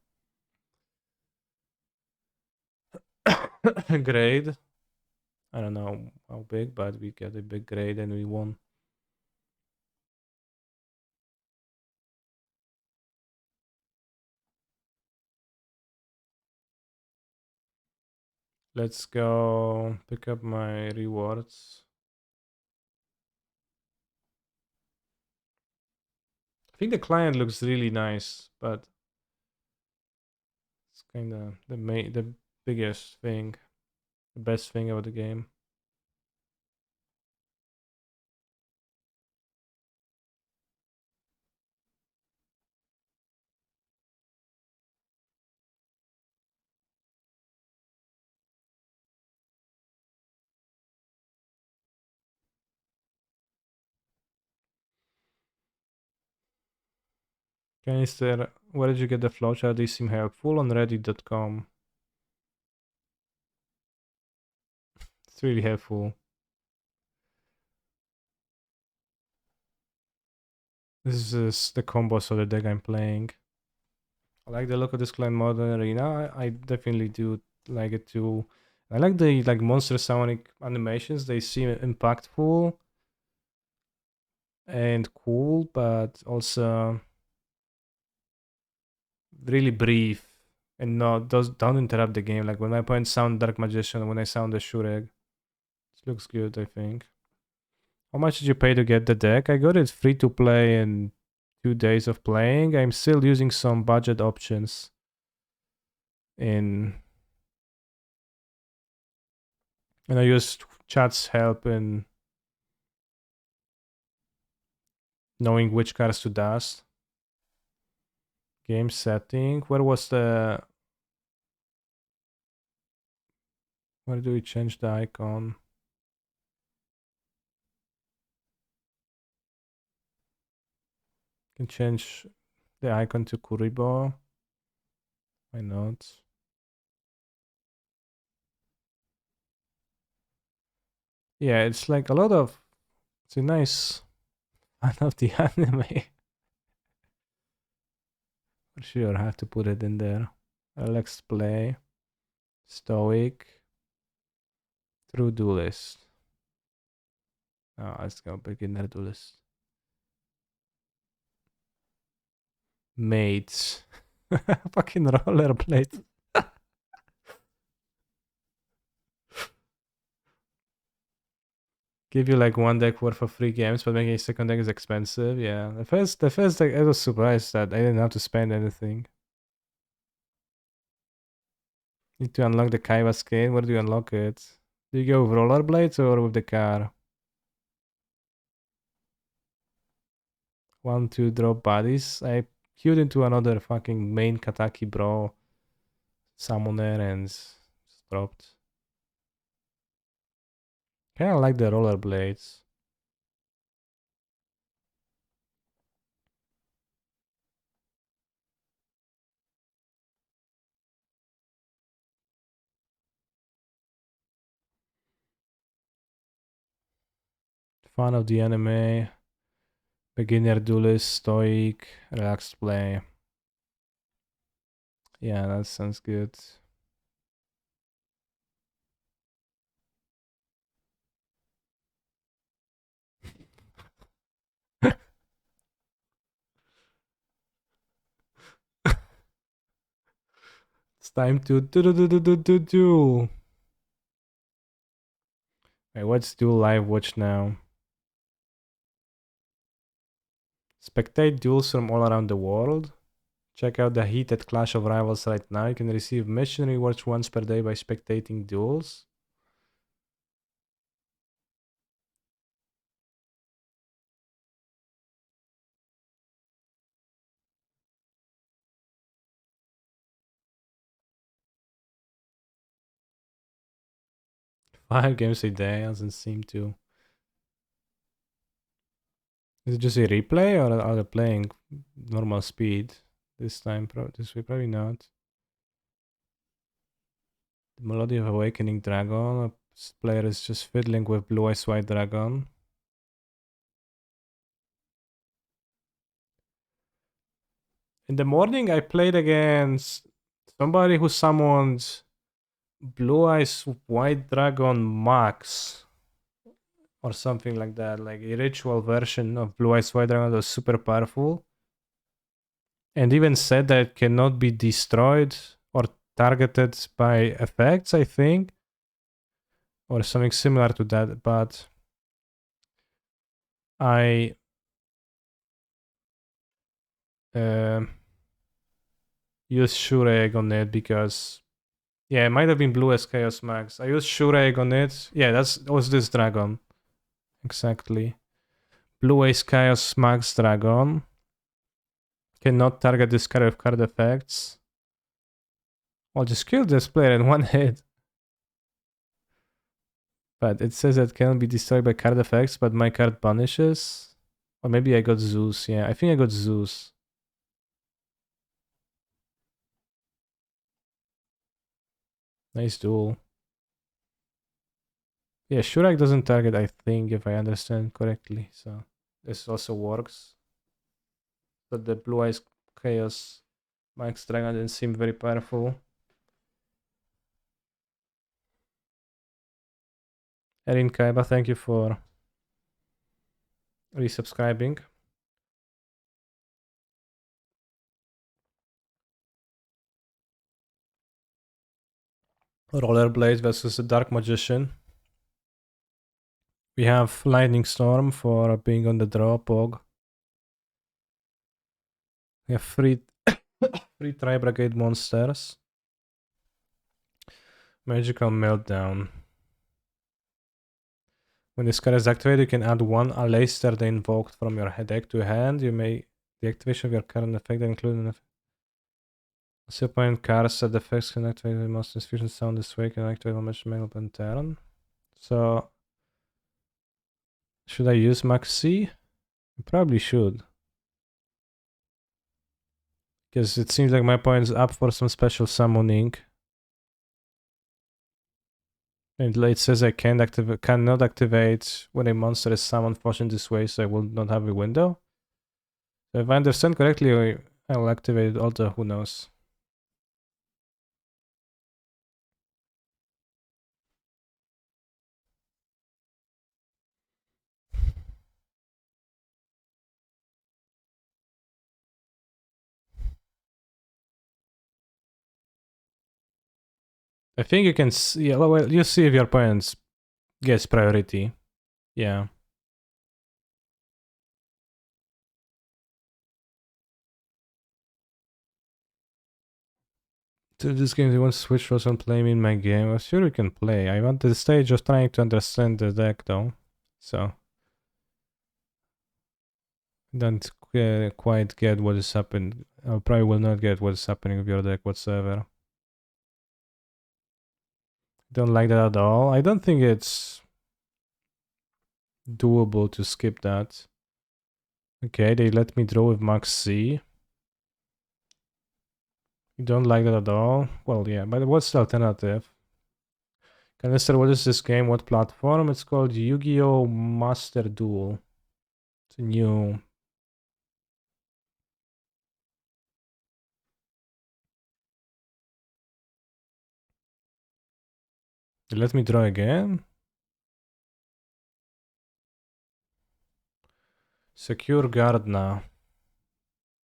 Grade. I don't know how big, but we got a big grade and we won. Let's go pick up my rewards. I think the client looks really nice, but it's kind of the biggest thing, the best thing about the game. Canister, where did you get the flowchart? They seem helpful on reddit.com. It's really helpful. This is the combos of the deck I'm playing. I like the look of this client modern arena. I definitely do like it too. I like the monster sonic animations. They seem impactful and cool, but also really brief and don't interrupt the game. Like when my opponents sound Dark Magician, when I sound the Shureg, it looks good. I think. How much did you pay to get the deck? I got it free to play in 2 days of playing. I'm still using some budget options in, and I used chat's help in knowing which cards to dust. Game setting. Where do we change the icon? Can change the icon to Kuribo. Why not? Yeah, it's like a lot of. It's a nice fan of the anime. For sure, I have to put it in there. Let's play. Stoic. True duelist. Oh, let's go beginner duelist. Mates. Fucking rollerblade. Give you like one deck worth of free games, but making a second deck is expensive. Yeah, the first deck, I was surprised that I didn't have to spend anything. Need to unlock the Kaiba skin. Where do you unlock it? Do you go with rollerblades or with the car? 1, 2 drop bodies. I queued into another fucking main Kataki bro summoner and dropped. Kinda like the rollerblades. Fan of the anime. Beginner duelist, stoic, relaxed play. Yeah, that sounds good. It's time to do. Wait, let's do live watch now. Spectate duels from all around the world. Check out the heated Clash of Rivals right now. You can receive mission rewards once per day by spectating duels. Five games a day doesn't seem to. Is it just a replay or are they playing normal speed this time? This way, probably not. The Melody of Awakening Dragon. This player is just fiddling with Blue Eyes White Dragon. In the morning, I played against somebody who summoned Blue Eyes White Dragon Max or something like that. Like a ritual version of Blue Eyes White Dragon that was super powerful. And even said that it cannot be destroyed or targeted by effects, I think. Or something similar to that. But I used Shureg on it because yeah, it might have been Blue as Chaos Max. I used Shureg on it. Yeah, that was this dragon. Exactly. Blue Ace Chaos Max Dragon. Cannot target this card with card effects. I'll just kill this player in one hit. But it says that cannot be destroyed by card effects, but my card punishes. Or maybe I got Zeus. Yeah, I think I got Zeus. Nice duel. Yeah, Shurak doesn't target, I think, if I understand correctly. So this also works. But the Blue Eyes Chaos Max Dragon didn't seem very powerful. Erin Kaiba, thank you for resubscribing. Rollerblade versus the Dark Magician. We have Lightning Storm for being on the draw, Pog. We have three Tri-Brigade monsters. Magical Meltdown. When this card is activated, you can add one Aleister the Invoked from your deck to hand. You may the activation of your current effect include an effect. As your opponent cards that effects can activate the monster's fusion sound this way, can activate on Magic Mail open turn. So should I use Max C? I probably should. Because it seems like my opponent's up for some special summoning. And it says I cannot activate when a monster is summoned fortune this way, so I will not have a window. So if I understand correctly, I'll activate it, although who knows. I think you can see, yeah, well, you see if your opponent gets priority. Yeah. To this game, you want to switch roles and play me in my game? Well, sure you can play. I'm at the stage of trying to understand the deck though. So don't quite get what is happening. I probably will not get what is happening with your deck whatsoever. Don't like that at all. I don't think it's doable to skip that. Okay, they let me draw with Max C. You don't like that at all? Well, yeah, but what's the alternative? Canister, what is this game? What platform? It's called Yu-Gi-Oh! Master Duel. It's a new... Let me draw again. Secure Gardna.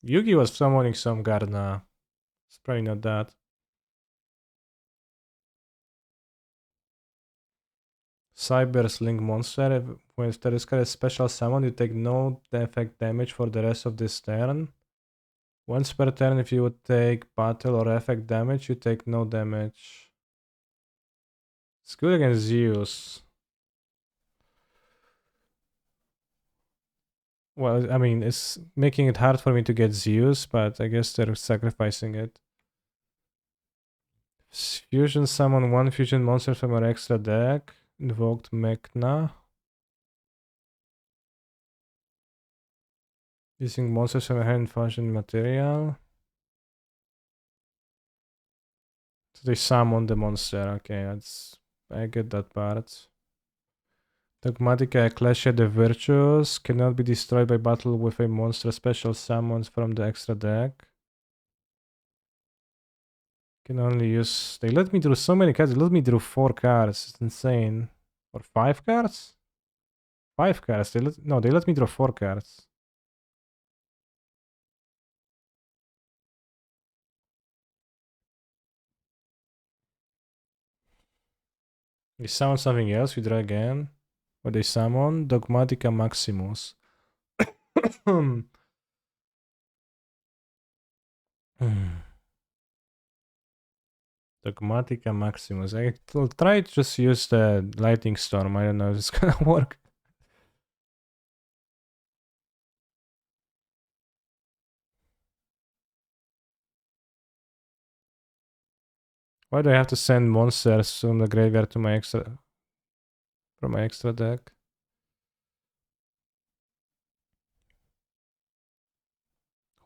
Yugi was summoning some Gardna. It's probably not that. Cyber Sling Monster. When there is a special summon, you take no effect damage for the rest of this turn. Once per turn, if you would take battle or effect damage, you take no damage. It's good against Zeus. Well, I mean, it's making it hard for me to get Zeus, but I guess they're sacrificing it. Fusion summon one fusion monster from our extra deck. Invoked Mechna. Using monsters from a hand fashion material. So they summon the monster. Okay, I get that part. Dogmatica Ecclesia the Virtuous cannot be destroyed by battle with a monster special summons from the extra deck. Can only use... They let me draw so many cards. They let me draw 4 cards. It's insane. Or 5 cards? 5 cards. They let me draw 4 cards. They summon something else. We draw again. What they summon? Dogmatica Maximus. Dogmatica Maximus. I'll try to just use the Lightning Storm. I don't know if it's gonna work. Why do I have to send monsters from the graveyard to my extra... from my extra deck?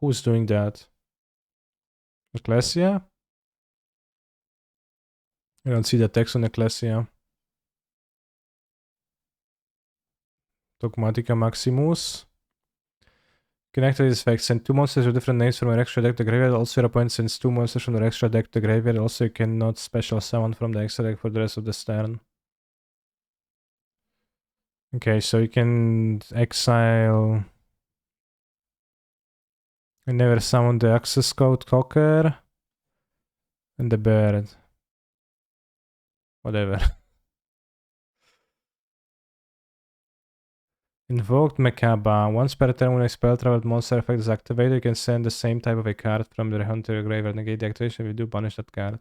Who's doing that? Ecclesia? I don't see the text on Ecclesia. Dogmatica Maximus. Connected this effect. Send 2 monsters with different names from your extra deck to the graveyard. Also, your opponent sends 2 monsters from their extra deck to the graveyard. Also, you cannot special summon from the extra deck for the rest of this turn. Okay, so you can exile... I never summoned the access code Cocker. And the bird. Whatever. Invoked Mechaba. Once per turn when a spell traveled monster effect is activated, you can send the same type of a card from the hand to your graveyard. Negate the activation if you do punish that card.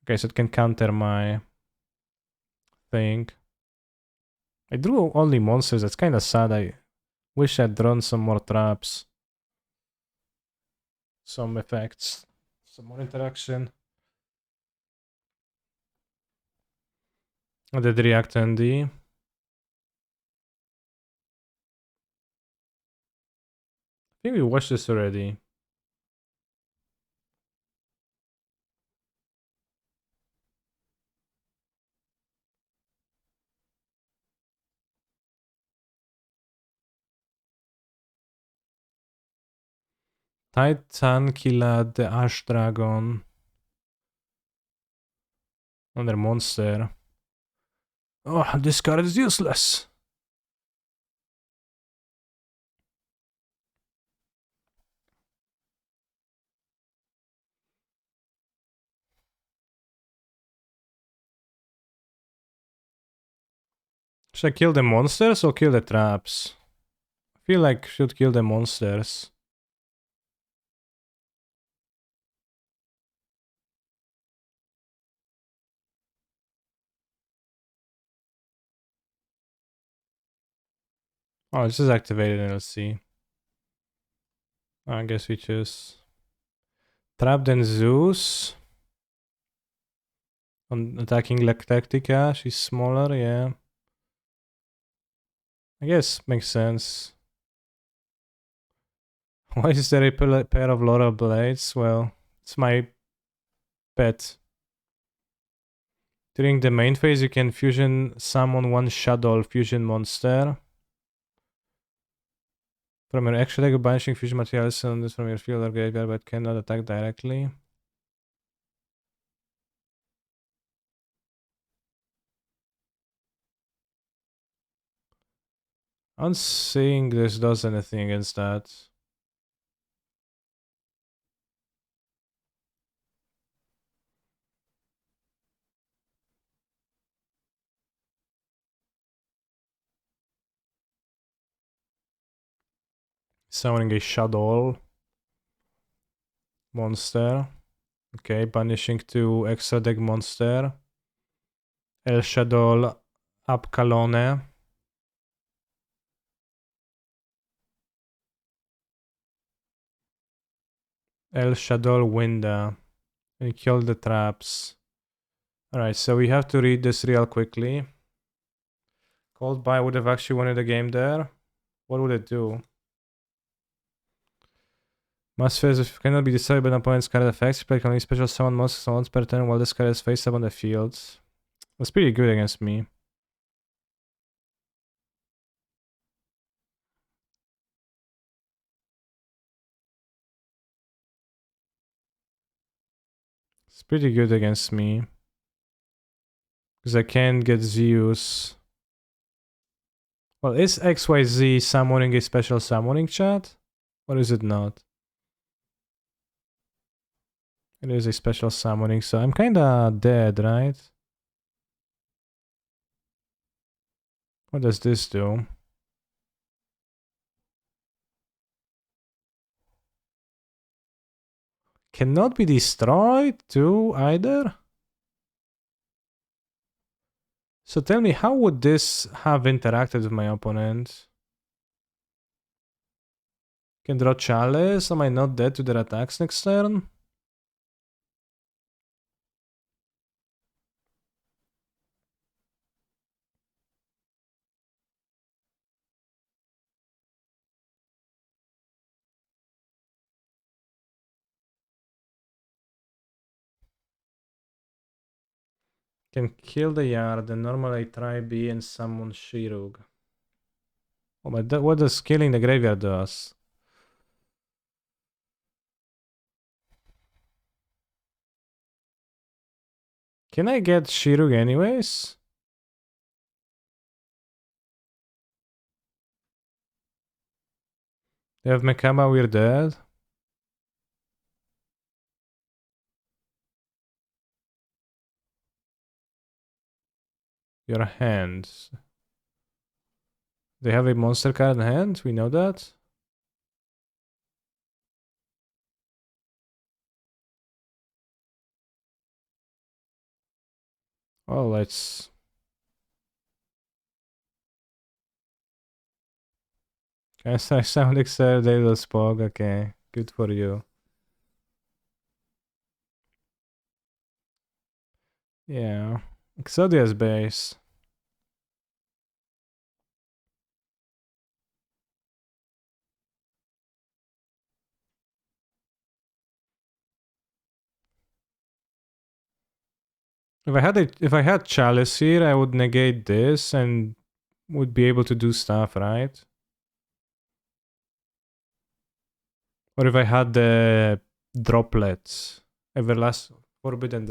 Okay, so it can counter my thing. I drew only monsters. That's kind of sad. I wish I'd drawn some more traps. Some effects. Some more interaction. I did react ND. I think we watched this already. Titan Killer the Ash Dragon. Another monster. Oh, this card is useless. Should I kill the monsters or kill the traps? I feel like I should kill the monsters. Oh, this is activated in LC. I guess we choose Trapped and Zeus. On attacking Lactactica, she's smaller, yeah. I guess makes sense. Why is there a pair of Laurel Blades? Well, it's my pet. During the main phase, you can fusion summon 1 Shadow fusion monster. From your extra deck, banishing fusion materials and this from your field or graveyard, but cannot attack directly. I'm seeing this does anything against that. Summoning a Shadow monster. Okay, banishing 2 extra deck monster. El Shadow Apcalone. El Shadow Winda. And kill the traps. Alright, so we have to read this real quickly. Cold Buy would have actually won the game there. What would it do? Must phase if cannot be decided by an opponent's card effects. Player can only special summon monsters once per turn while this card is face up on the field. That's pretty good against me. It's pretty good against me. Because I can't get Zeus. Well, is XYZ summoning a special summoning, chat? Or is it not? It is a special summoning, so I'm kinda dead, right? What does this do? Cannot be destroyed too, either? So tell me, how would this have interacted with my opponent? Can draw Chalice? Am I not dead to their attacks next turn? Can kill the yard, and normally I try B and summon Shirug. Oh, but what does killing the graveyard does? Can I get Shirug anyways? They have Mekama, we're dead. Your hands. They have a monster card in hand, we know that. Oh, let's... I sound excited, they will spog, okay. Good for you. Yeah. Exodia's base. If I had Chalice here, I would negate this and would be able to do stuff, right? Or if I had the droplets. Forbidden,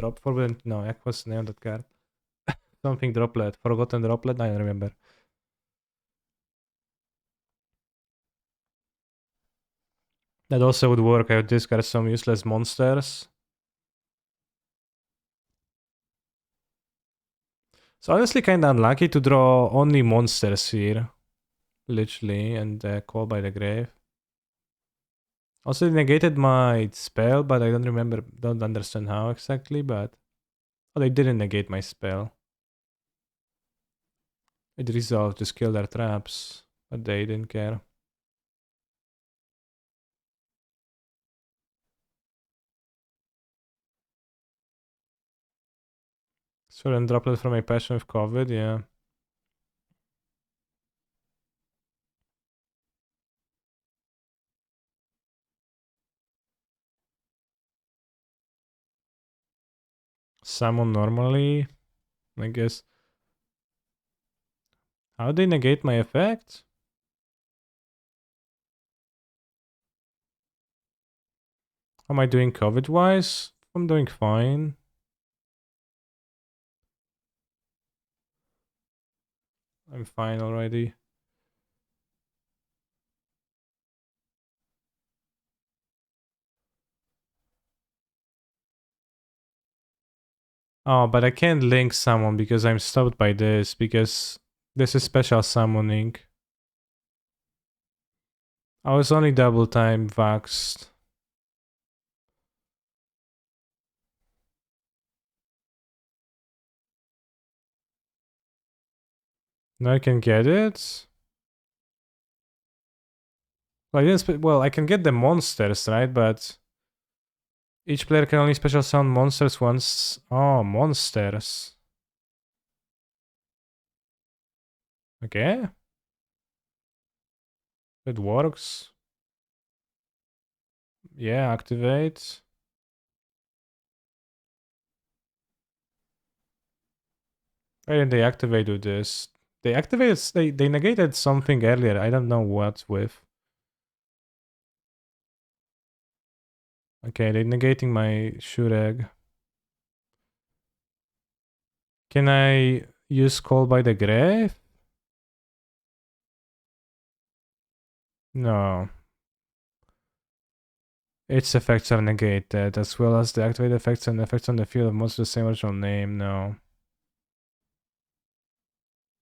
no, what's the name of that card? Something droplet, forgotten droplet, I don't remember. That also would work. I would discard some useless monsters. So honestly kinda unlucky to draw only monsters here. Literally, and Call by the Grave. Also negated my spell, but I don't understand how exactly, but... Oh, they didn't negate my spell. It resolved, just kill their traps, but they didn't care. So then droplet from a passion with COVID, yeah. Summon normally, I guess. How they negate my effect? How am I doing COVID wise? I'm doing fine. I'm fine already. Oh, but I can't link someone because I'm stopped by this, because this is special summoning. I was only double time vaxxed. Now I can get it? Well, I can get the monsters, right? But each player can only special summon monsters once. Oh, monsters. Okay. It works. Yeah, activate. Why did they activate with this? They activated, they negated something earlier. I don't know what with. Okay, they're negating my shoot egg. Can I use Call by the Grave? No. Its effects are negated, as well as the activated effects and effects on the field of most of the same original name. No.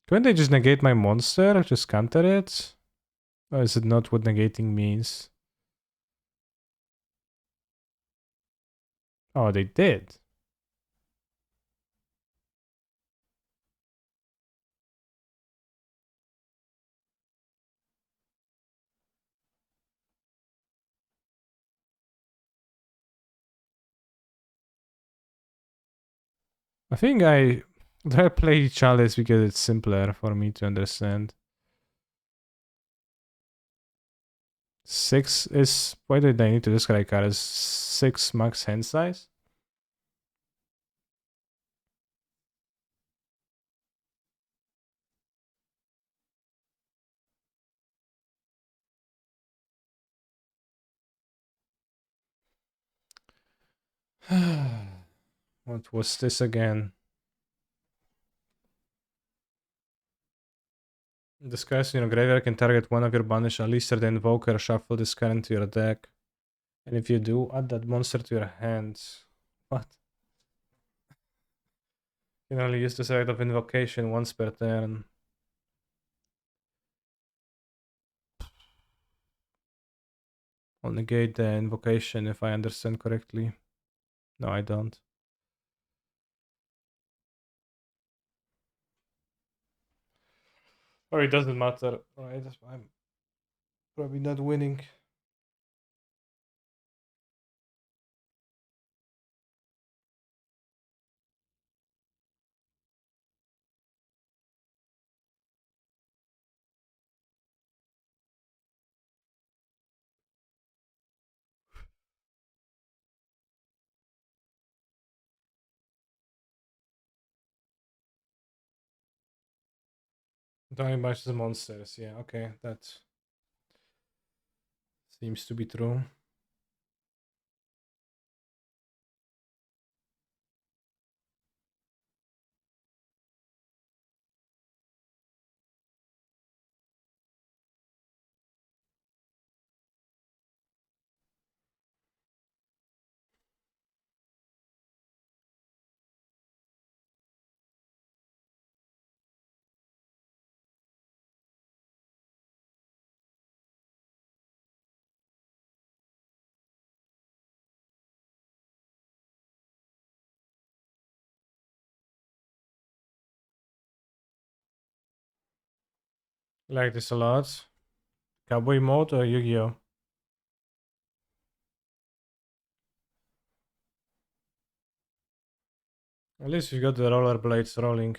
Couldn't they just negate my monster? Just counter it? Or is it not what negating means? Oh, they did. I think I play Chalice because it's simpler for me to understand. 6 is... Why did I need to discard card? Is 6 max hand size? What was this again? This card in your graveyard can target one of your banished Alistair the Invoker, shuffle this card into your deck. And if you do, add that monster to your hand. What? You can only use this effect of invocation once per turn. I'll negate the invocation if I understand correctly. No, I don't. Or it doesn't matter. Right, I'm probably not winning. Talking about the monsters, yeah, okay, that seems to be true. Like this a lot. Cowboy mode or Yu-Gi-Oh? At least you got the rollerblades rolling.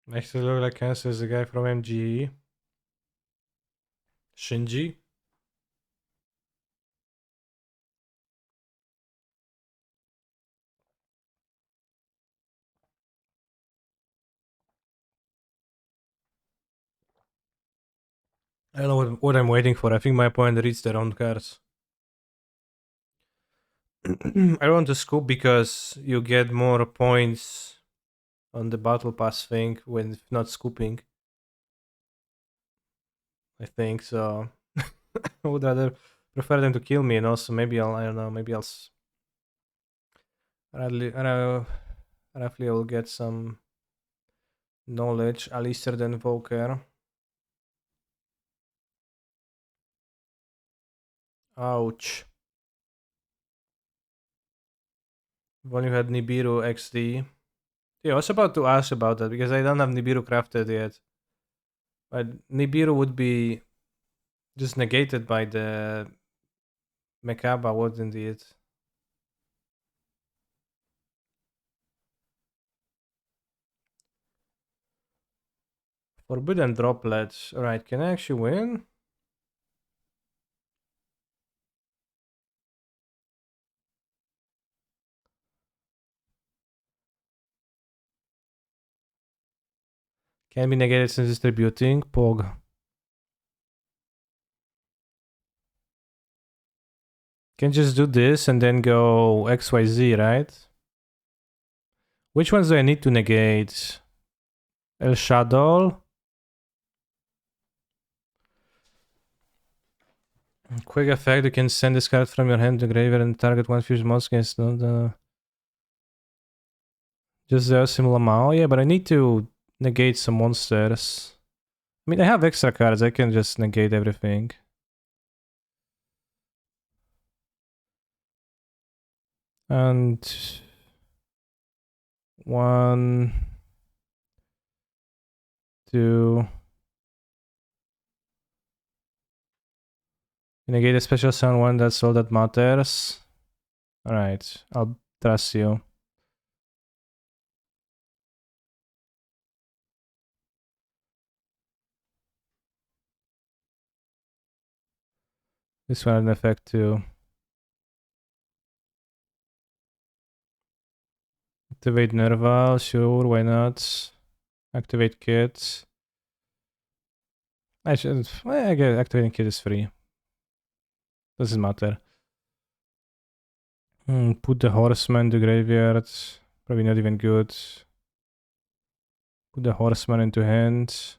Next to look like Cancer is the guy from MGE. Shinji. I don't know what I'm waiting for. I think my opponent reads their own cards. I want to scoop because you get more points on the battle pass thing when not scooping. I think so. I would rather prefer them to kill me, and also maybe I don't know, maybe roughly I will get some knowledge. Alistair the Invoker. Ouch. When you had Nibiru XD. Yeah, I was about to ask about that because I don't have Nibiru crafted yet. But Nibiru would be just negated by the Mekaba, wouldn't it? Forbidden droplets. Alright, can I actually win? Can be negated since distributing. Pog. Can just do this and then go XYZ, right? Which ones do I need to negate? El Shadow. Quick effect, you can send this card from your hand to graveyard and target one fused monster against just the similar amount. Yeah, but I need to negate some monsters. I mean, I have extra cards, I can just negate everything. And 1, 2. Negate a special sound 1, that's all that matters. Alright, I'll trust you. This one had an effect too. Activate Nerval, sure, why not? Activate Kit. I should. Well, I guess activating Kit is free. Doesn't matter. Put the Horseman to graveyard. Probably not even good. Put the Horseman into hand.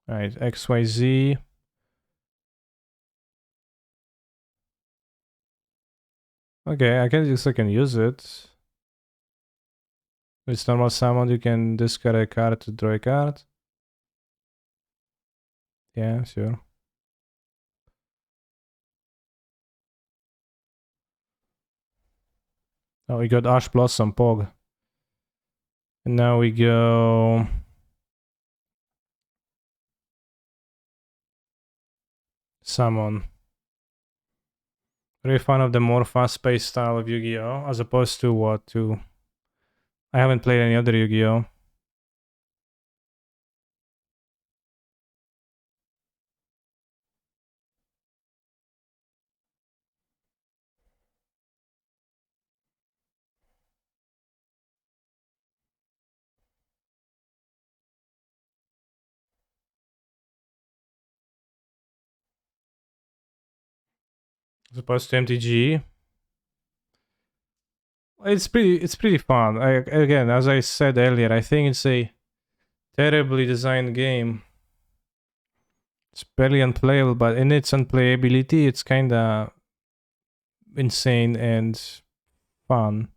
Alright, XYZ. Okay, I guess I can use it. With normal summon, you can discard a card to draw a card. Yeah, sure. Oh, we got Ash Blossom Pog. And now we go... Summon. Very fan of the more fast-paced style of Yu-Gi-Oh! As opposed to what? I haven't played any other Yu-Gi-Oh! As opposed to MTG. It's pretty fun. Again, as I said earlier, I think it's a terribly designed game. It's barely unplayable, but in its unplayability, it's kinda insane and fun.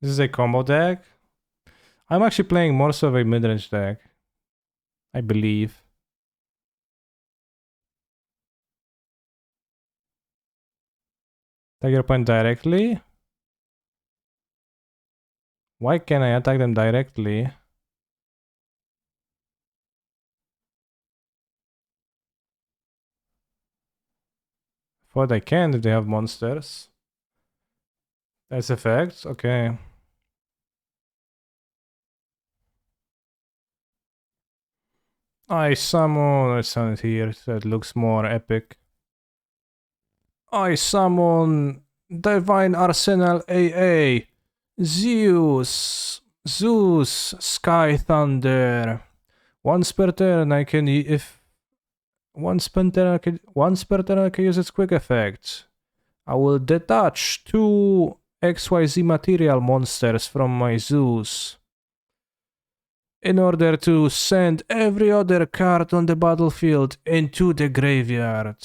This is a combo deck. I'm actually playing more so of a mid-range deck, I believe. Attack your opponent directly? Why can't I attack them directly? Thought I can if they have monsters. That's effects? Okay. I summon it here, so it looks more epic. I summon Divine Arsenal AA. Zeus. Zeus. Sky Thunder. Once per turn I can once per turn I can use its quick effect. I will detach 2 XYZ material monsters from my Zeus in order to send every other card on the battlefield into the graveyard.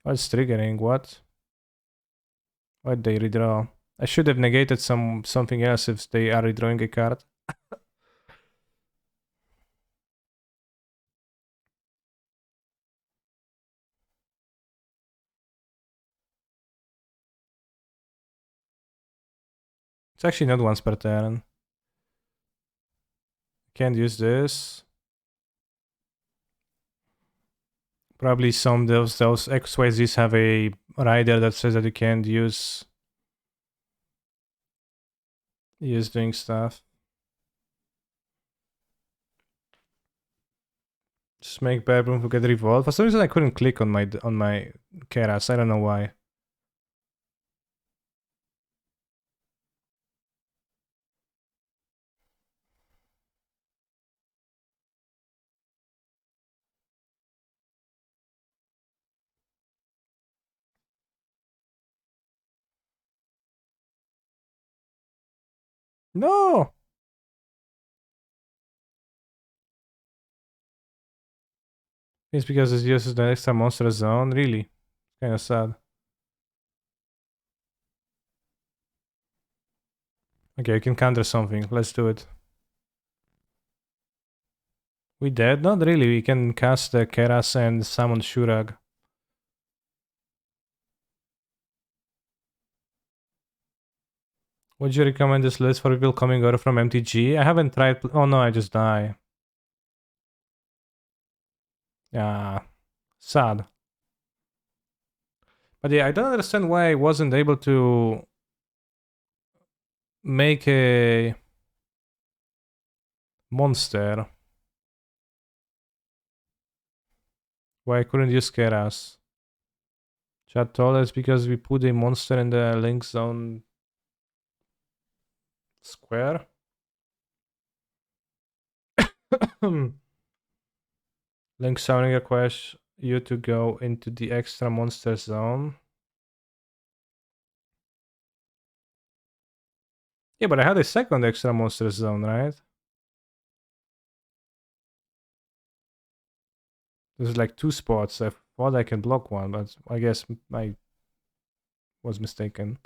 What's triggering? What? Why'd they redraw? I should have negated something else if they are redrawing a card. It's actually not once per turn. can't use this. Probably some of those XYZs have a rider that says that you can't use doing stuff. Just make Barebroom to get revolved. For some reason I couldn't click on my Keras. I don't know why. No! It's because it uses the extra monster zone. Really? Kinda sad. Okay, you can counter something. Let's do it. We dead? Not really. We can cast the Keras and summon Shurag. Would you recommend this list for people coming over from MTG? I haven't tried. Oh no, I just die. Yeah, sad. But yeah, I don't understand why I wasn't able to make a monster. Why I couldn't use Keras. Chat told us because we put a monster in the link zone square. Link zoning requires you to go into the extra monster zone. Yeah, but I had a second extra monster zone, right? There's like 2 spots. I thought I can block one, but I guess I was mistaken.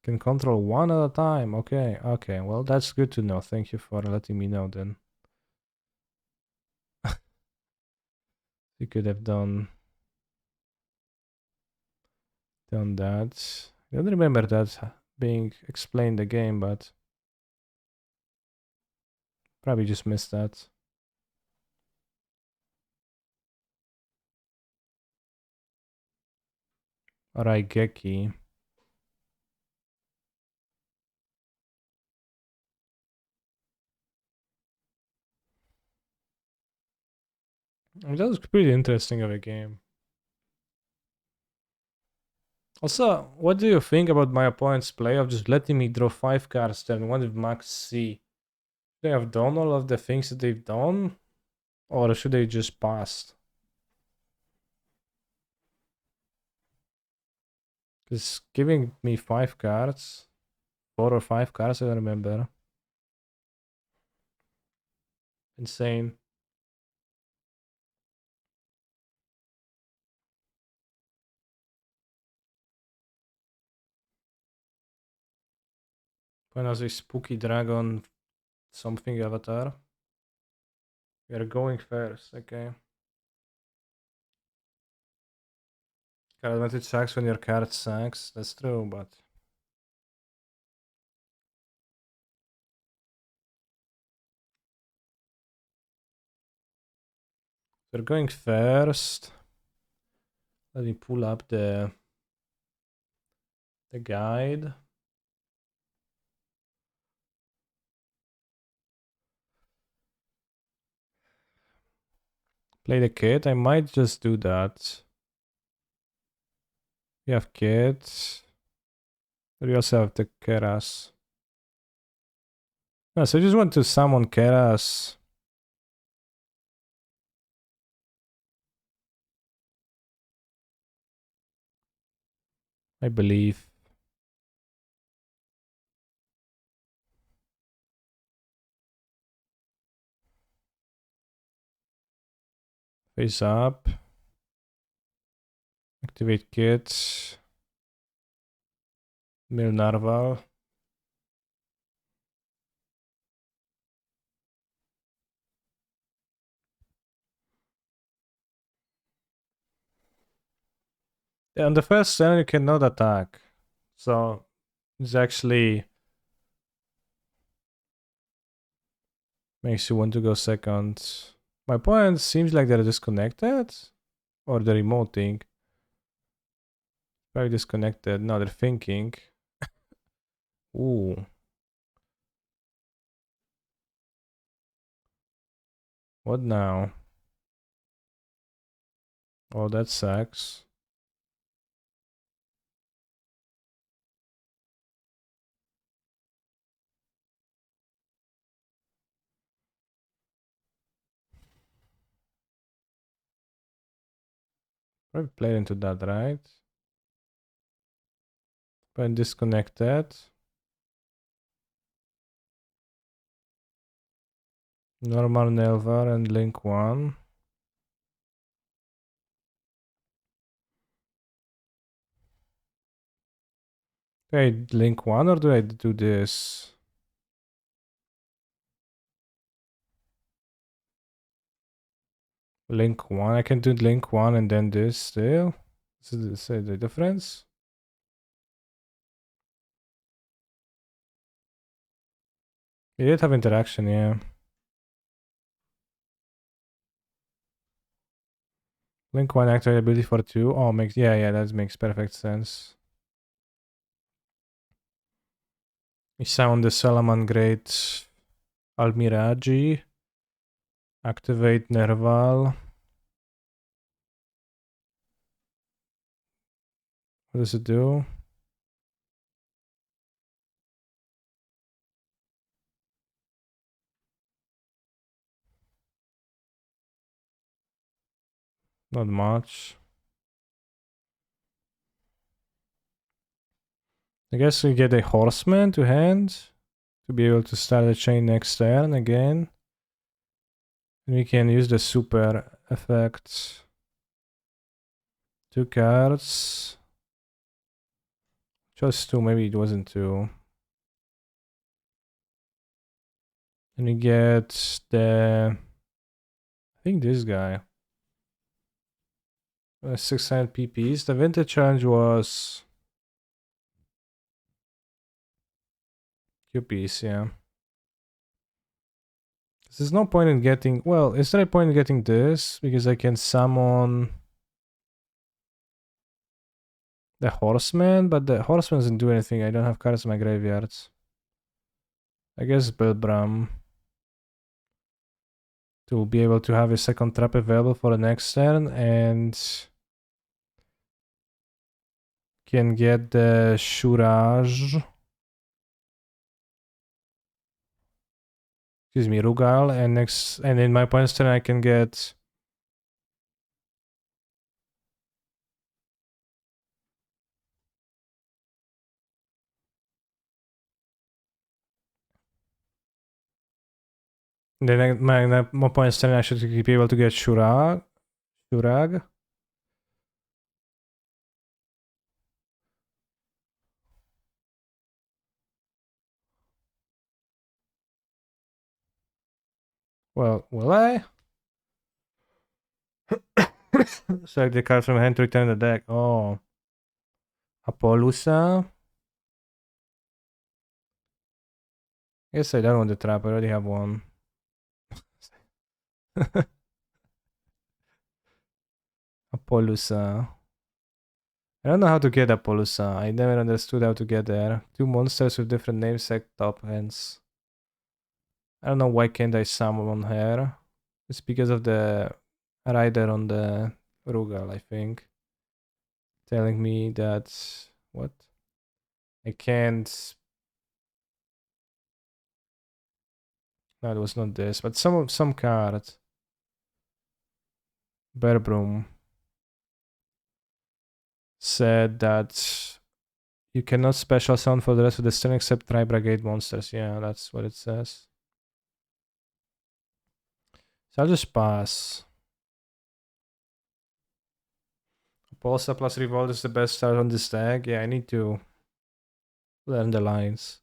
Can control one at a time. Okay, okay. Well, that's good to know. Thank you for letting me know then. You could have done that. I don't remember that being explained the game, but probably just missed that. Raigeki. That was pretty interesting of a game. Also, what do you think about my opponent's play of just letting me draw 5 cards turn 1 with max C? They have done all of the things that they've done? Or should they just pass? Because giving me 5 cards, 4 or 5 cards, I don't remember. Insane. When I was a spooky dragon something avatar. We are going first, okay. Card advantage sucks when your card sucks. That's true, but we're going first. Let me pull up the guide. Play the kit. I might just do that. We have kit. We also have the Keras. No, so I just want to summon Keras. I believe. Face up. Activate kit. Mill Narval. Yeah, on the first turn you cannot attack. So it's actually Makes you want to go second. My point seems like they're disconnected. Or the remote thing. Very disconnected. Now they're thinking. Ooh. What now? Oh, that sucks. Probably played into that, right? But disconnected. Normal Nelvar and link 1. Do I link 1 or do I do this? Link 1. I can do link 1 and then this still. Is the difference? We did have interaction, yeah. Link 1 activate ability for 2. Oh, yeah, that makes perfect sense. We sound the Salaman Great Almiraji. Activate Nerval. What does it do? Not much. I guess we get a horseman to hand to be able to start the chain next turn again. And we can use the super effect. 2 cards. Just 2, maybe it wasn't 2. And we get the... I think this guy. 600 PPs. The vintage challenge was... QPs, yeah. There's no point in getting... Well, is there a point in getting this? Because I can summon... the horseman, but the horseman doesn't do anything. I don't have cards in my graveyards. I guess Bilbram to be able to have a second trap available for the next turn and can get the Shuraj. Excuse me, Rugal, and in my opponent's turn I can get then my opponent's turn I should be able to get Shurag. Well, will I? Select the card from hand to return the deck. Oh. Apollusa. Guess I don't want the trap, I already have one. Apollusa. I don't know how to get Apollusa. I never understood how to get there. 2 monsters with different namesake top hands. I don't know why can't I summon her. It's because of the rider on the Rugal, I think. Telling me that... What? I can't... No, it was not this, but some card. Bearbroom said that you cannot special summon for the rest of the turn except Tri-Brigade monsters. Yeah, that's what it says. So I'll just pass. Pulsar plus Revolt is the best start on this deck. Yeah, I need to learn the lines.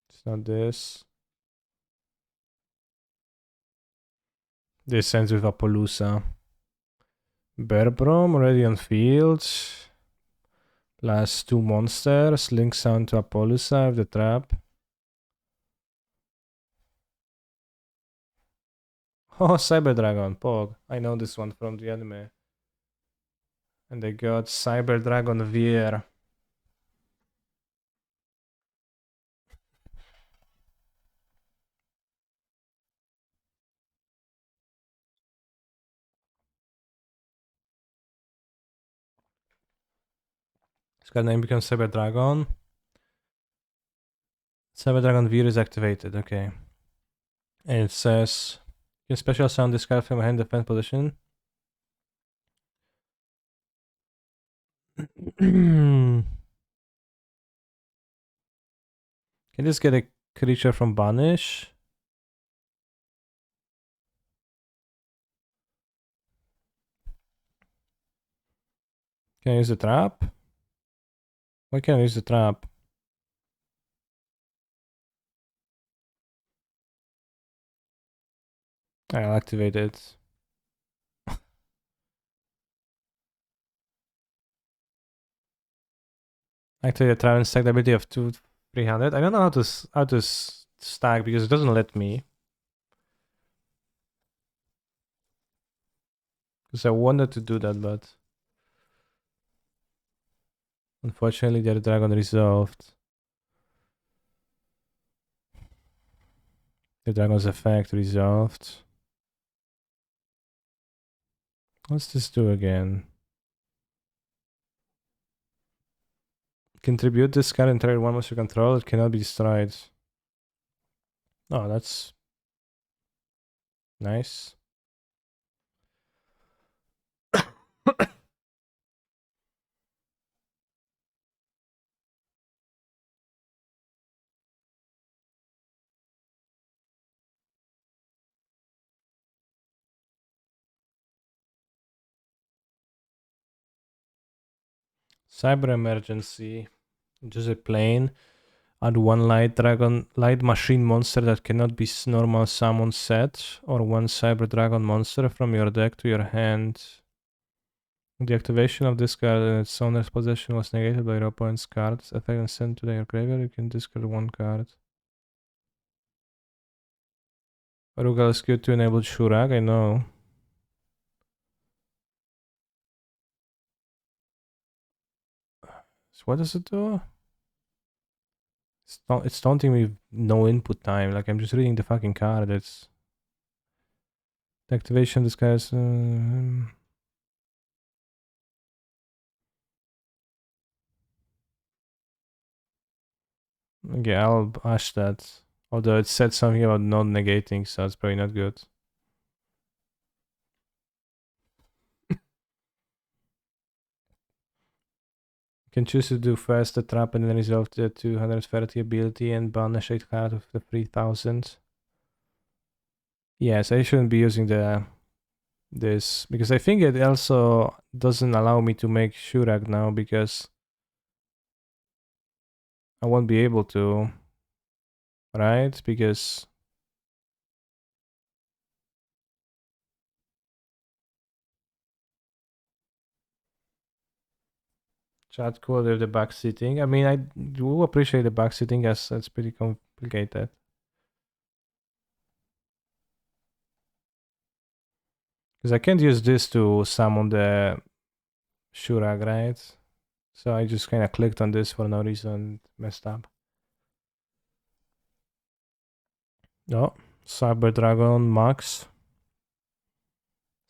It's not this. This ends with Appaloosa. Bearbrom, Radiant Fields. Last 2 monsters. Links on to Appaloosa with the trap. Oh, Cyber Dragon, Pog. I know this one from the anime. And they got Cyber Dragon Veer. This guy name becomes Cyber Dragon. Cyber Dragon Veer is activated, okay. And it says you can special sound this card from a hand defense position. Can this get a creature from Banish? Can I use the trap? Why can't I use the trap? I'll activate it. Activate the trap and stack the ability of 300. I don't know how to stack because it doesn't let me. Because I wanted to do that, but unfortunately the dragon resolved. The dragon's effect resolved. What's this do again? Contribute this card and trade one monster control. It cannot be destroyed. Oh, that's nice. Cyber Emergency. Just a plane. Add one light machine monster that cannot be normal summon set, or one cyber dragon monster from your deck to your hand. The activation of this card in its owner's possession was negated by your opponent's cards. Effect and sent to your graveyard. You can discard one card. Rugal is good to enable Shurag, I know. So what does it do? It's taunting me with no input time. Like, I'm just reading the fucking card. It's... The activation of this guy's... Okay, I'll hash that. Although it said something about not negating, so it's probably not good. You can choose to do first the trap and then resolve the 230 ability and banish 8 card of the 3000. Yes, I shouldn't be using this because I think it also doesn't allow me to make Shurag now because I won't be able to, right? Because chat cool with the backseating. I mean, I do appreciate the backseating as it's pretty complicated. Because I can't use this to summon the Shurag, right? So I just kind of clicked on this for no reason, messed up. No, Cyber Dragon Max.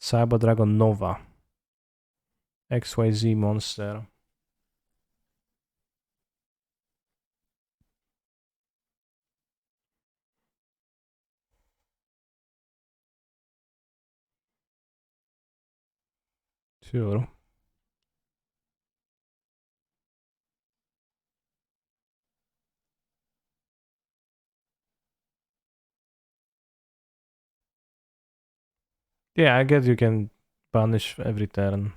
Cyber Dragon Nova. XYZ monster. Sure. Yeah, I guess you can punish every turn.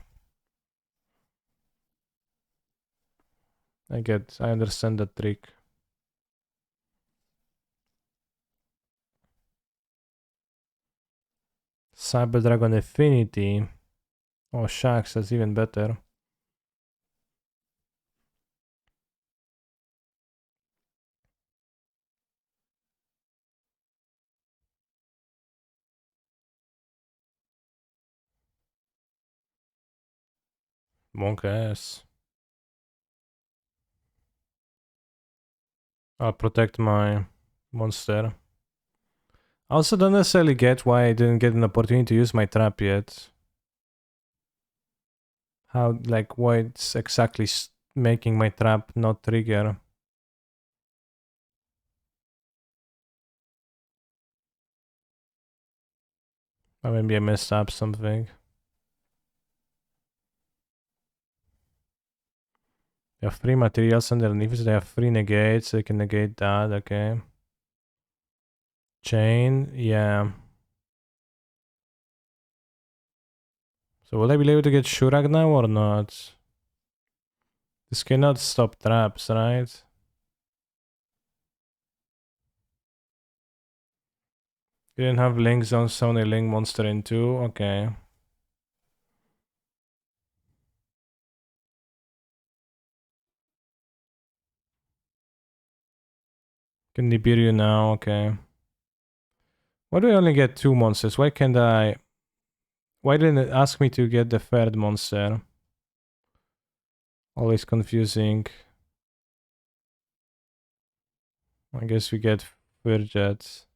I understand that trick. Cyber Dragon Affinity. Oh, shucks, that's even better. Monk ass. I'll protect my monster. I also don't necessarily get why I didn't get an opportunity to use my trap yet. How, like, why it's exactly making my trap not trigger. Or maybe I messed up something. They have 3 materials underneath, so they have 3 negates, so they can negate that, okay. Chain, yeah. So will I be able to get Shurag now or not? This cannot stop traps, right? You didn't have Link Zone, summon a Link monster in 2, okay. Can Nibiru you now, okay. Why do I only get 2 monsters? Why can't I... Why didn't it ask me to get the 3rd monster? Always confusing. I guess we get Firjets.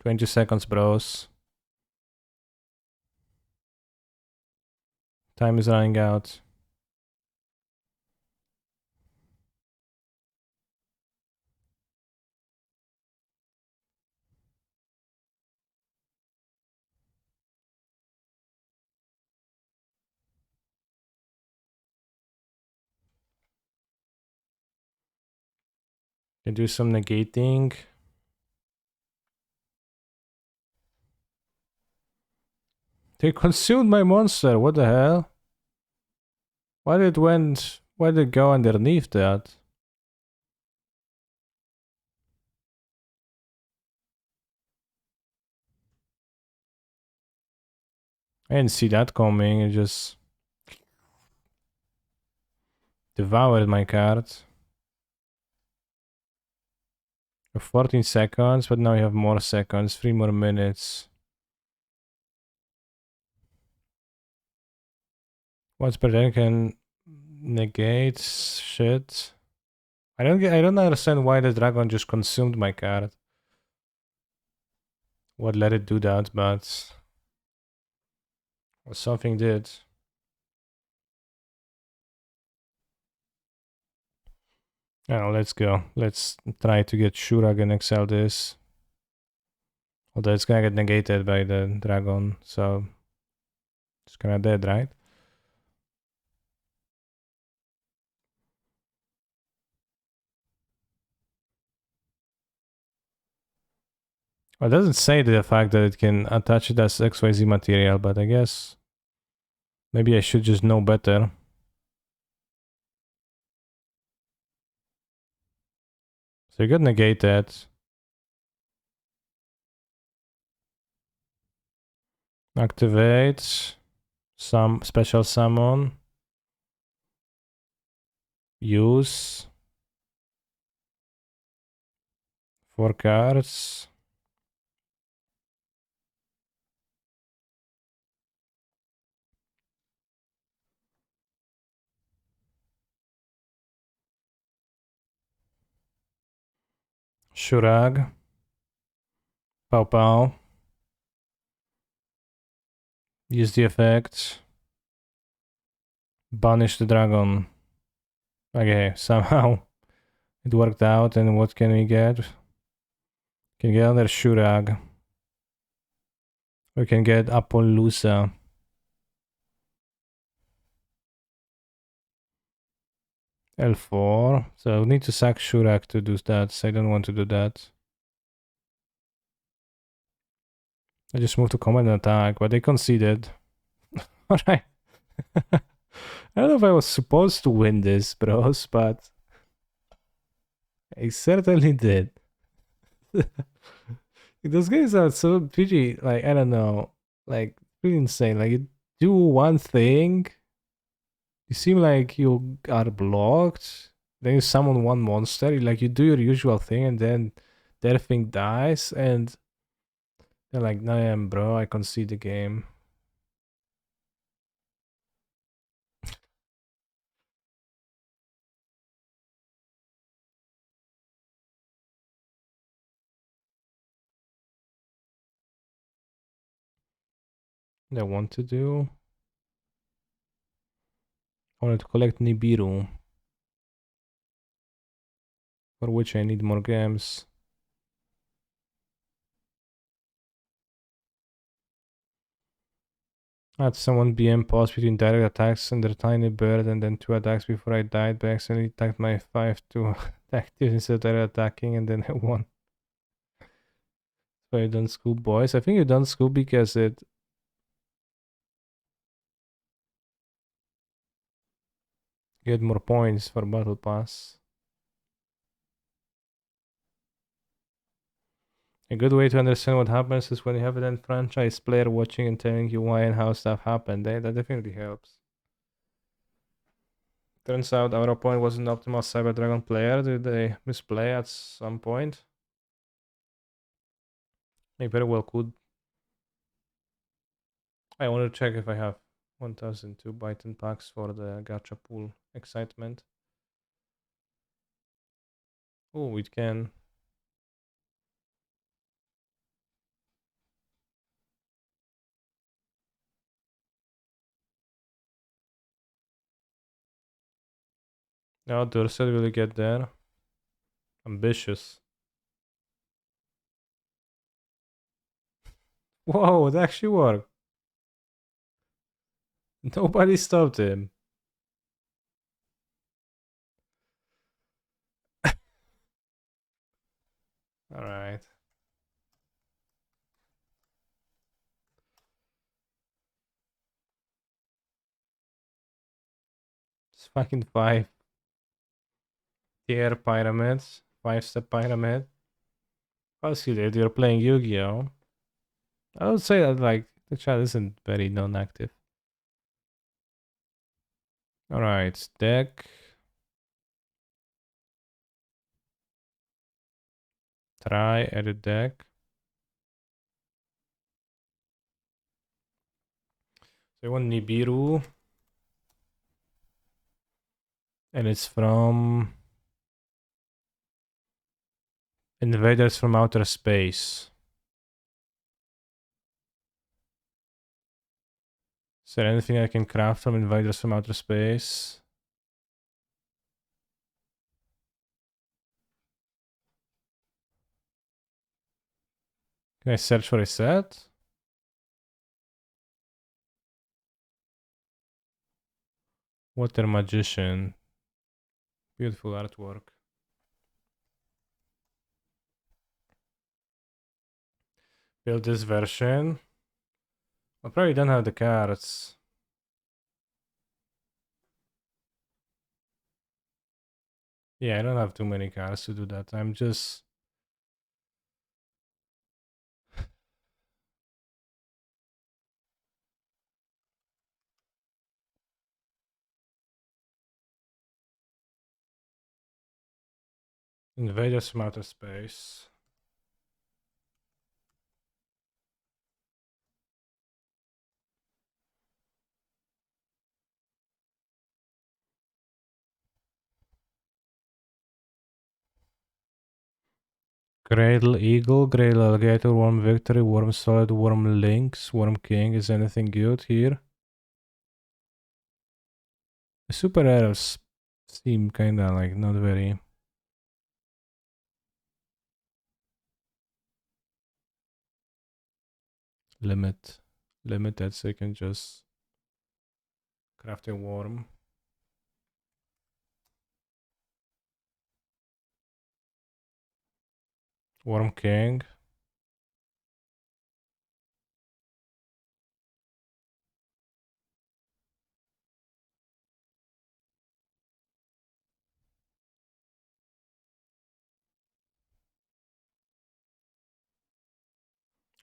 $20 bros. Time is running out. Can do some negating. They consumed my monster, what the hell? Why did it go underneath that? I didn't see that coming, it just devoured my card. 14 seconds, but now you have more seconds, 3 more minutes. Once per turn can negate shit. I don't understand why the dragon just consumed my card. What let it do that, but something did. Now let's go. Let's try to get Shurag and excel this. Although it's gonna get negated by the dragon, so it's kinda dead, right? Well, it doesn't say the fact that it can attach it as XYZ material, but I guess maybe I should just know better. So you got negated. Activate. Some special summon. Use. 4 cards. Shurag. Pow pow. Use the effect. Banish the dragon. Okay, somehow it worked out, and what can we get? Can get another Shurag. We can get Apollousa. L4. So we need to sack Shurag to do that, so I don't want to do that. I just moved to combat and attack, but they conceded. Alright. I don't know if I was supposed to win this, bros, but I certainly did. Those guys are so pretty, like, I don't know, like, pretty insane. Like, you do one thing, you seem like you are blocked, then you summon one monster, like, you do your usual thing, and then their thing dies, and they're like, nah, bro, I concede the game. What I want to do, I wanted to collect Nibiru, for which I need more gems. I had someone BM pause between direct attacks and their tiny bird and then two attacks before I died, but I accidentally attacked my 5 to attack instead of direct attacking, and then I won. So I done school, boys. I think you done school because it get more points for battle pass. A good way to understand what happens is when you have an franchise player watching and telling you why and how stuff happened. That definitely helps. Turns out our opponent was an optimal Cyber Dragon player. Did they misplay at some point? They very well could. I want to check if I have 1002 Byton packs for the gacha pool excitement. Oh, it can. Now Durset will get there. Ambitious. Whoa, it actually worked. Nobody stopped him. Alright. It's fucking 5 tier pyramids. 5-step pyramid. How's you did? You're playing Yu-Gi-Oh! I would say that like the chat isn't very non-active. Alright, deck. Try edit deck. So I want Nibiru. And it's from Invaders from Outer Space. Is there anything I can craft from Invaders from Outer Space? Can I search for a set? Water Magician. Beautiful artwork. Build this version. I probably don't have the cards. Yeah, I don't have too many cards to do that. I'm just... Invaders from Outer Space. Cradle Eagle, Cradle Alligator, Worm Victory, Worm Solid, Worm Lynx, Worm King. Is anything good here? The super rares seem kinda like not very... limited, so you can just craft a worm. Worm King.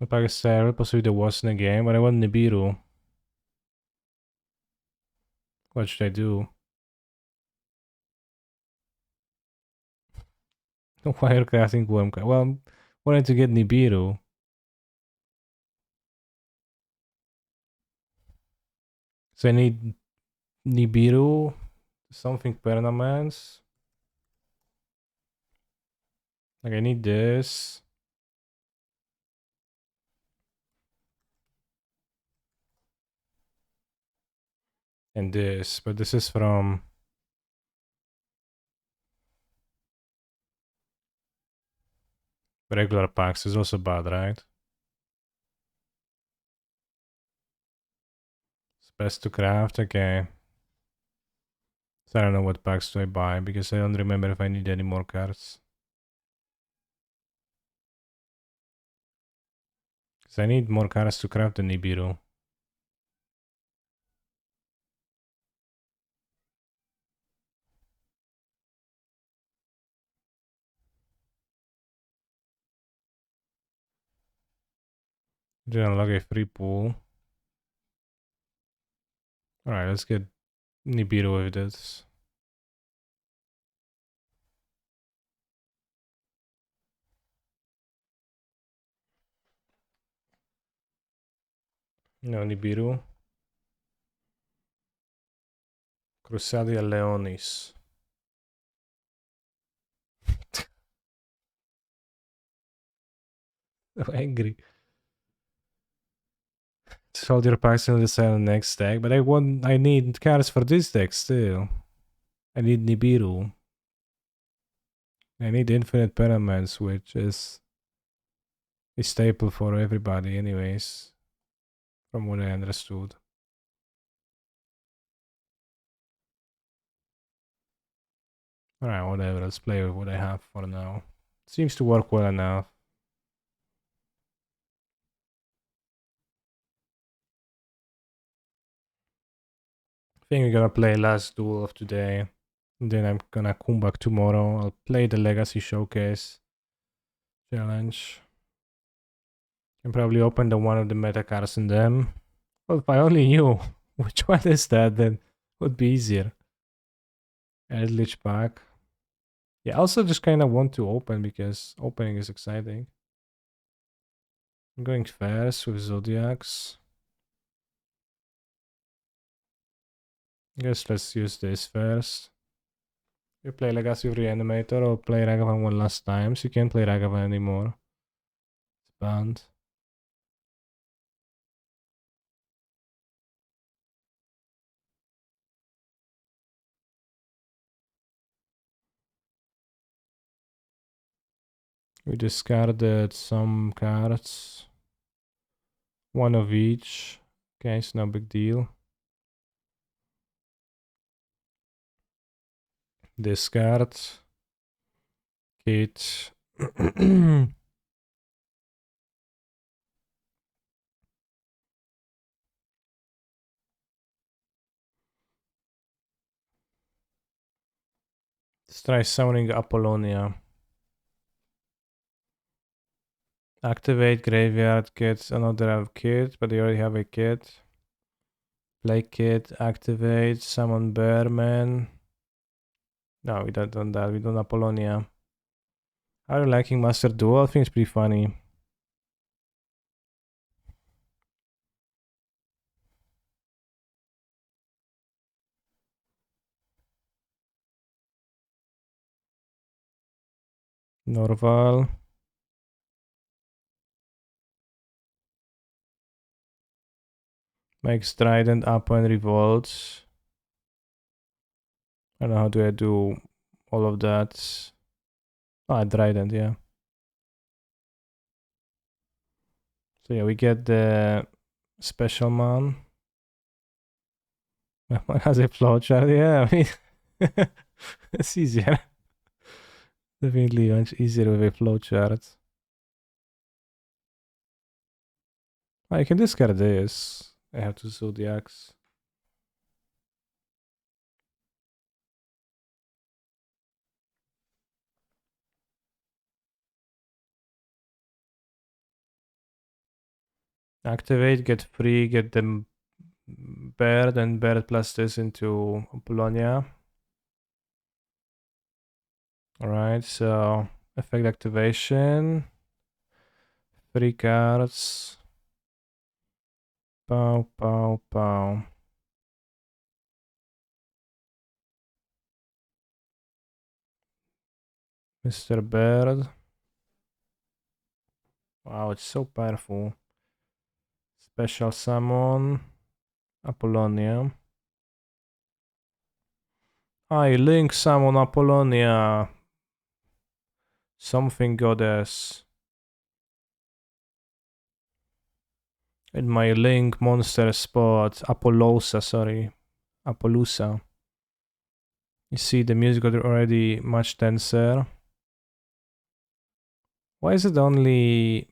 Apaga server, posso the worst in the game, but I want Nibiru. What should I do? Wire crafting worm. Well, I'm wanting to get Nibiru. So I need Nibiru, something permanence. Like I need this. And this, but this is from regular packs. Is also bad, right? It's best to craft, okay. So I don't know what packs do I buy because I don't remember if I need any more cards. Because I need more cards to craft the Nibiru. Didn't unlock a free pool. Alright, let's get Nibiru with this. No Nibiru. Crusadia Leonis. I'm angry. Soldier packs will decide on the next deck, but I need cards for this deck still. I need Nibiru. I need infinite pyramids, which is a staple for everybody anyways. From what I understood. Alright, whatever, let's play with what I have for now. Seems to work well enough. I think we're gonna play last duel of today. And then I'm gonna come back tomorrow. I'll play the Legacy Showcase challenge. And probably open the one of the meta cards in them. Well, if I only knew which one is that, then it would be easier. Eldritch pack. Yeah, I also just kind of want to open because opening is exciting. I'm going fast with Zodiacs. Guess let's use this first. You play Legacy of Reanimator or play Ragavan one last time, so you can't play Ragavan anymore. It's banned. We discarded some cards. One of each. Okay, it's no big deal. Discard. Kit. Let's try summoning Apollonia. Activate Graveyard Kit, another kit, but they already have a kit. Play kit, activate, summon Bearman. No, we don't do that, we do Apollonia. Are you liking Master Duel? I think it's pretty funny. Norval. Makes Trident up and revolts. I don't know how do I do all of that. Ah, Trident, yeah. So yeah, we get the special man. One has a flowchart, yeah, I mean, it's easier. Definitely much easier with a flowchart. I can discard this. I have two Zodiacs. Activate, get free, get the bird, and bird plus this into Apollonia. Alright, so effect activation. 3 cards. Pow, pow, pow. Mr. Bird. Wow, it's so powerful. Special summon. Apollonia. I link summon Apollonia. Something goddess. In my link monster spot. Apollousa, sorry. Apollousa. You see the music got already much denser. Why is it only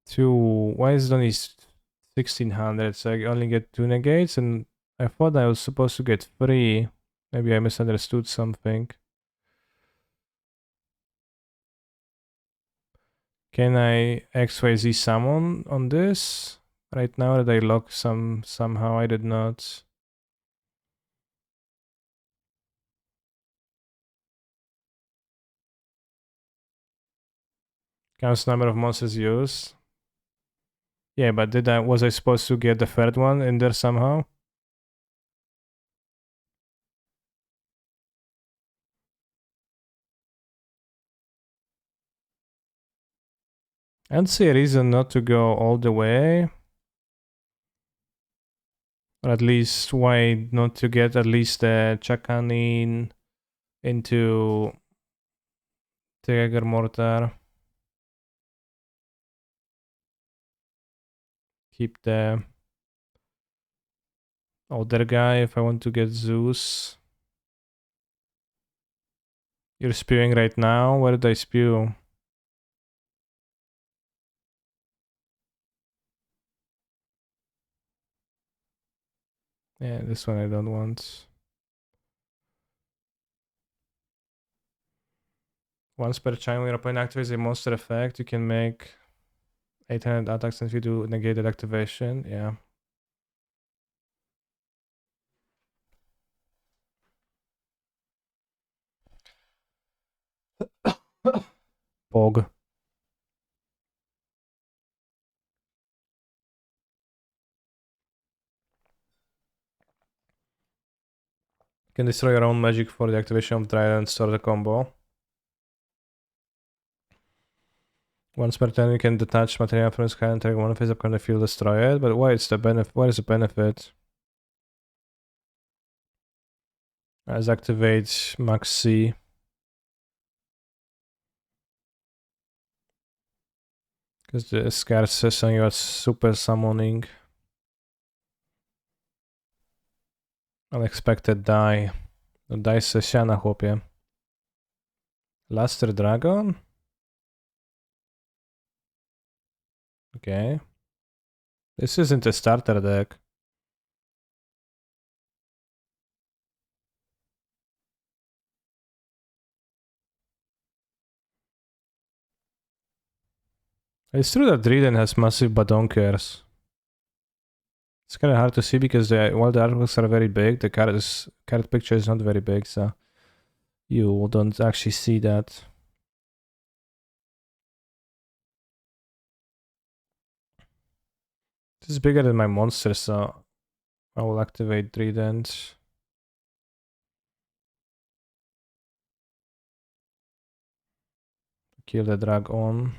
2? Why is it only 1600? So I only get 2 negates, and I thought I was supposed to get 3. Maybe I misunderstood something. Can I XYZ summon on this? Right now that I lock somehow I did not. Counts number of monsters used. Yeah, but was I supposed to get the third one in there somehow? I don't see a reason not to go all the way. Or at least why not to get at least the Chakanin into Tiger Mortar. Keep the other guy if I want to get Zeus. You're spewing right now? Where did I spew? Yeah, this one I don't want. Once per time when your opponent activates a monster effect, you can make 800 attacks and if you do negated activation. Yeah. Pog. You can destroy your own magic for the activation of Trident, start the combo. Once per turn, you can detach material from his hand, take one of his upcoming field, destroy it. But why is the benefit? What is the benefit? Let's activate Max C. Because the scarce says on you super summoning. Unexpected die. No daj se siana, chłopie. Luster Dragon? Okay. This isn't a starter deck. It's true that Driden has massive badonkers. It's kind of hard to see because while the artworks are very big, the card picture is not very big, so you don't actually see that. This is bigger than my monster, so I will activate Trident. Kill the dragon.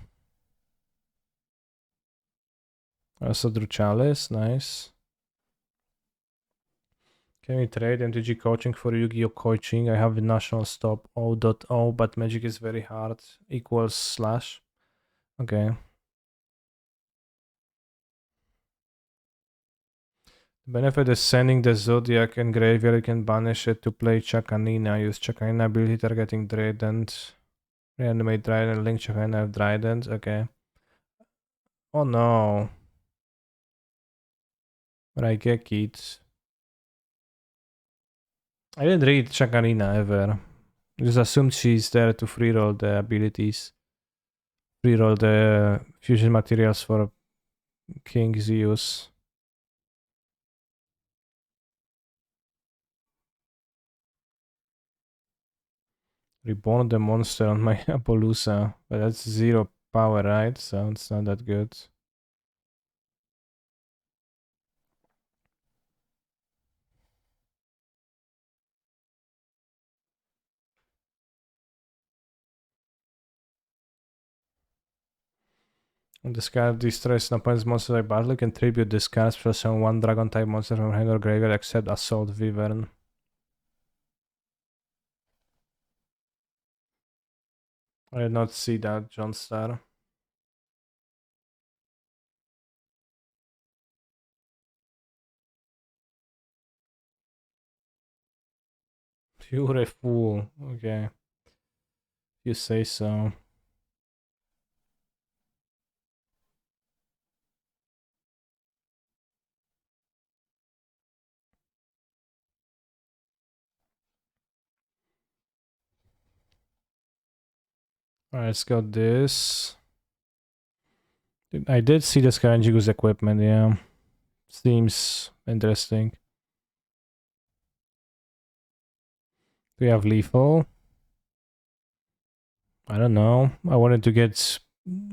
I also drew Chalice, nice. Can we trade MTG coaching for Yu-Gi-Oh coaching? I have the national stop O.O, but magic is very hard. Equals slash. Okay. The benefit is sending the Zodiac and graveyard, you can banish it to play Chakanina. Use Chakanina ability targeting Trident. Reanimate Trident, link Chakanina with Trident. Okay. Oh no. Raigekit. I didn't read Chakarina ever. Just assumed she's there to free roll the abilities. Free roll the fusion materials for King Zeus. Reborn the monster on my Appaloosa. But that's 0 power, right? So it's not that good. Discard destroys an opponent's monster type battle. You can tribute this card for some 1 dragon type monster from hand or graveyard except Assault Wyvern. I did not see that, John Star. Pure fool. Okay. You say so. Alright, let's go this. I did see the Scarangigo's equipment, yeah. Seems interesting. Do we have lethal? I don't know. I wanted to get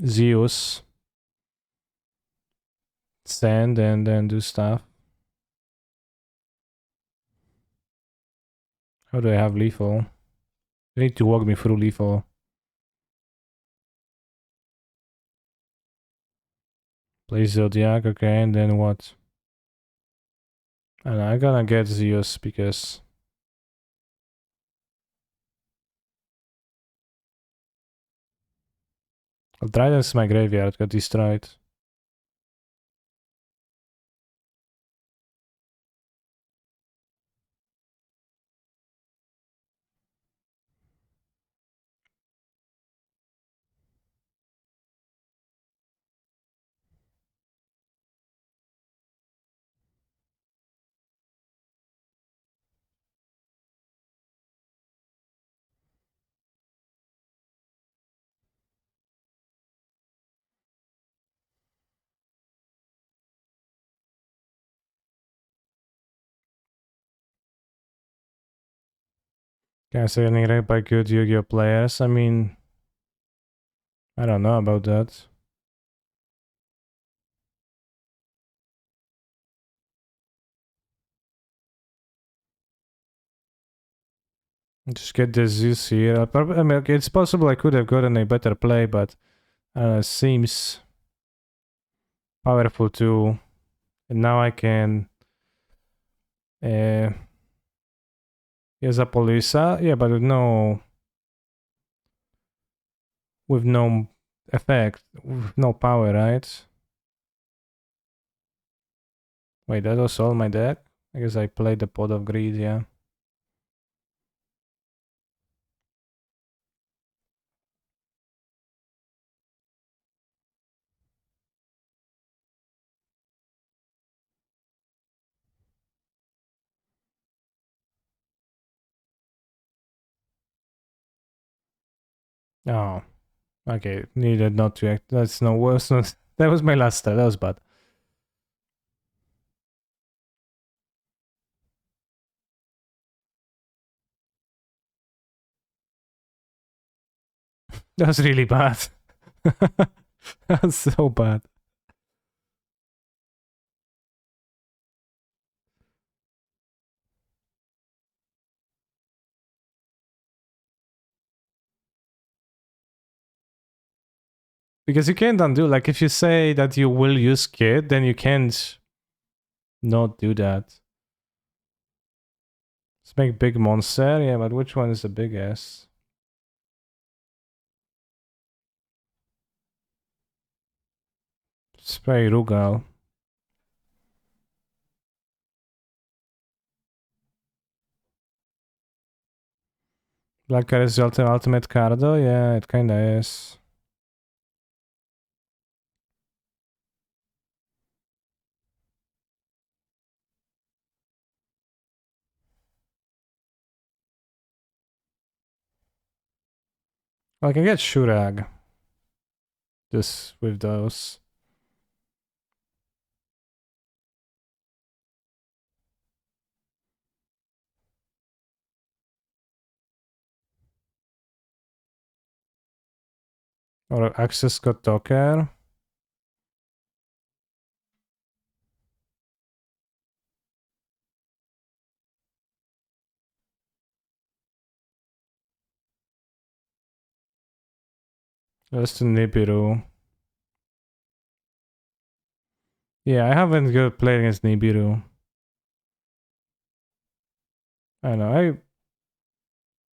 Zeus. Send and then do stuff. How do I have lethal? You need to walk me through lethal. Play Zodiac, okay, and then what? And I'm gonna get Zeus because Trident's my graveyard, got destroyed. Can I say anything right by good Yu-Gi-Oh players? I mean, I don't know about that. Just get the Zeus here. I mean, okay, it's possible I could have gotten a better play, but seems powerful too. And now I can use a Polisa. Yeah, but with no effect, with no power, right? Wait, that was all my deck? I guess I played the Pot of Greed, yeah. Oh, okay. Needed not to act. That's no worse. That was my last step. That was bad. That was really bad. That's so bad. Because you can't undo, like, if you say that you will use Kid, then you can't not do that. Let's make big monster. Yeah, but which one is the biggest? Spray Rugal. Black card is the ultimate card though? Yeah, it kinda is. Well, I can get Shurag. Just with those. Or access code Docker. Just to Nibiru. Yeah, I haven't played against Nibiru. I know,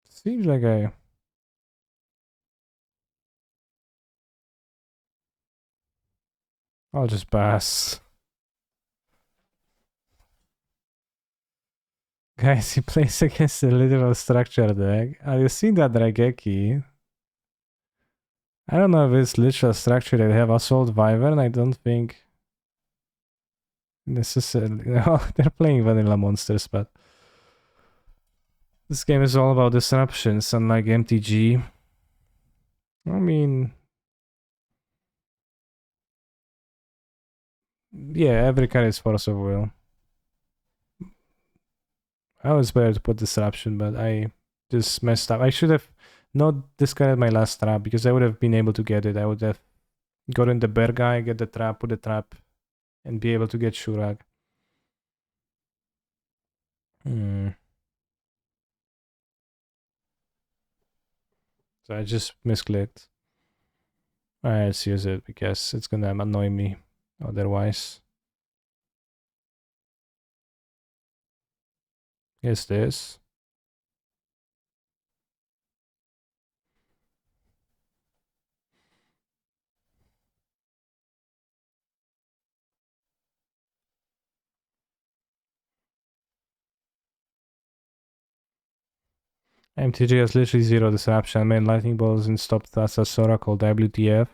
seems like I'll just pass. Guys, he plays against a literal structure deck. Have you seen that Drageki? I don't know if it's literal structure. They have Assault Wyvern. I don't think necessarily. They're playing vanilla monsters, but this game is all about disruptions, unlike MTG. I mean, yeah, every card is Force of Will. I was better to put disruption, but I just messed up. I should have not discarded my last trap because I would have been able to get it. I would have gotten the bear guy, get the trap, put the trap, and be able to get Shurag. So I just misclicked. Alright, let's use it because it's gonna annoy me otherwise. Yes, this. MTG has literally zero disruption. Main lightning bolts and stop Thassa's Oracle WTF.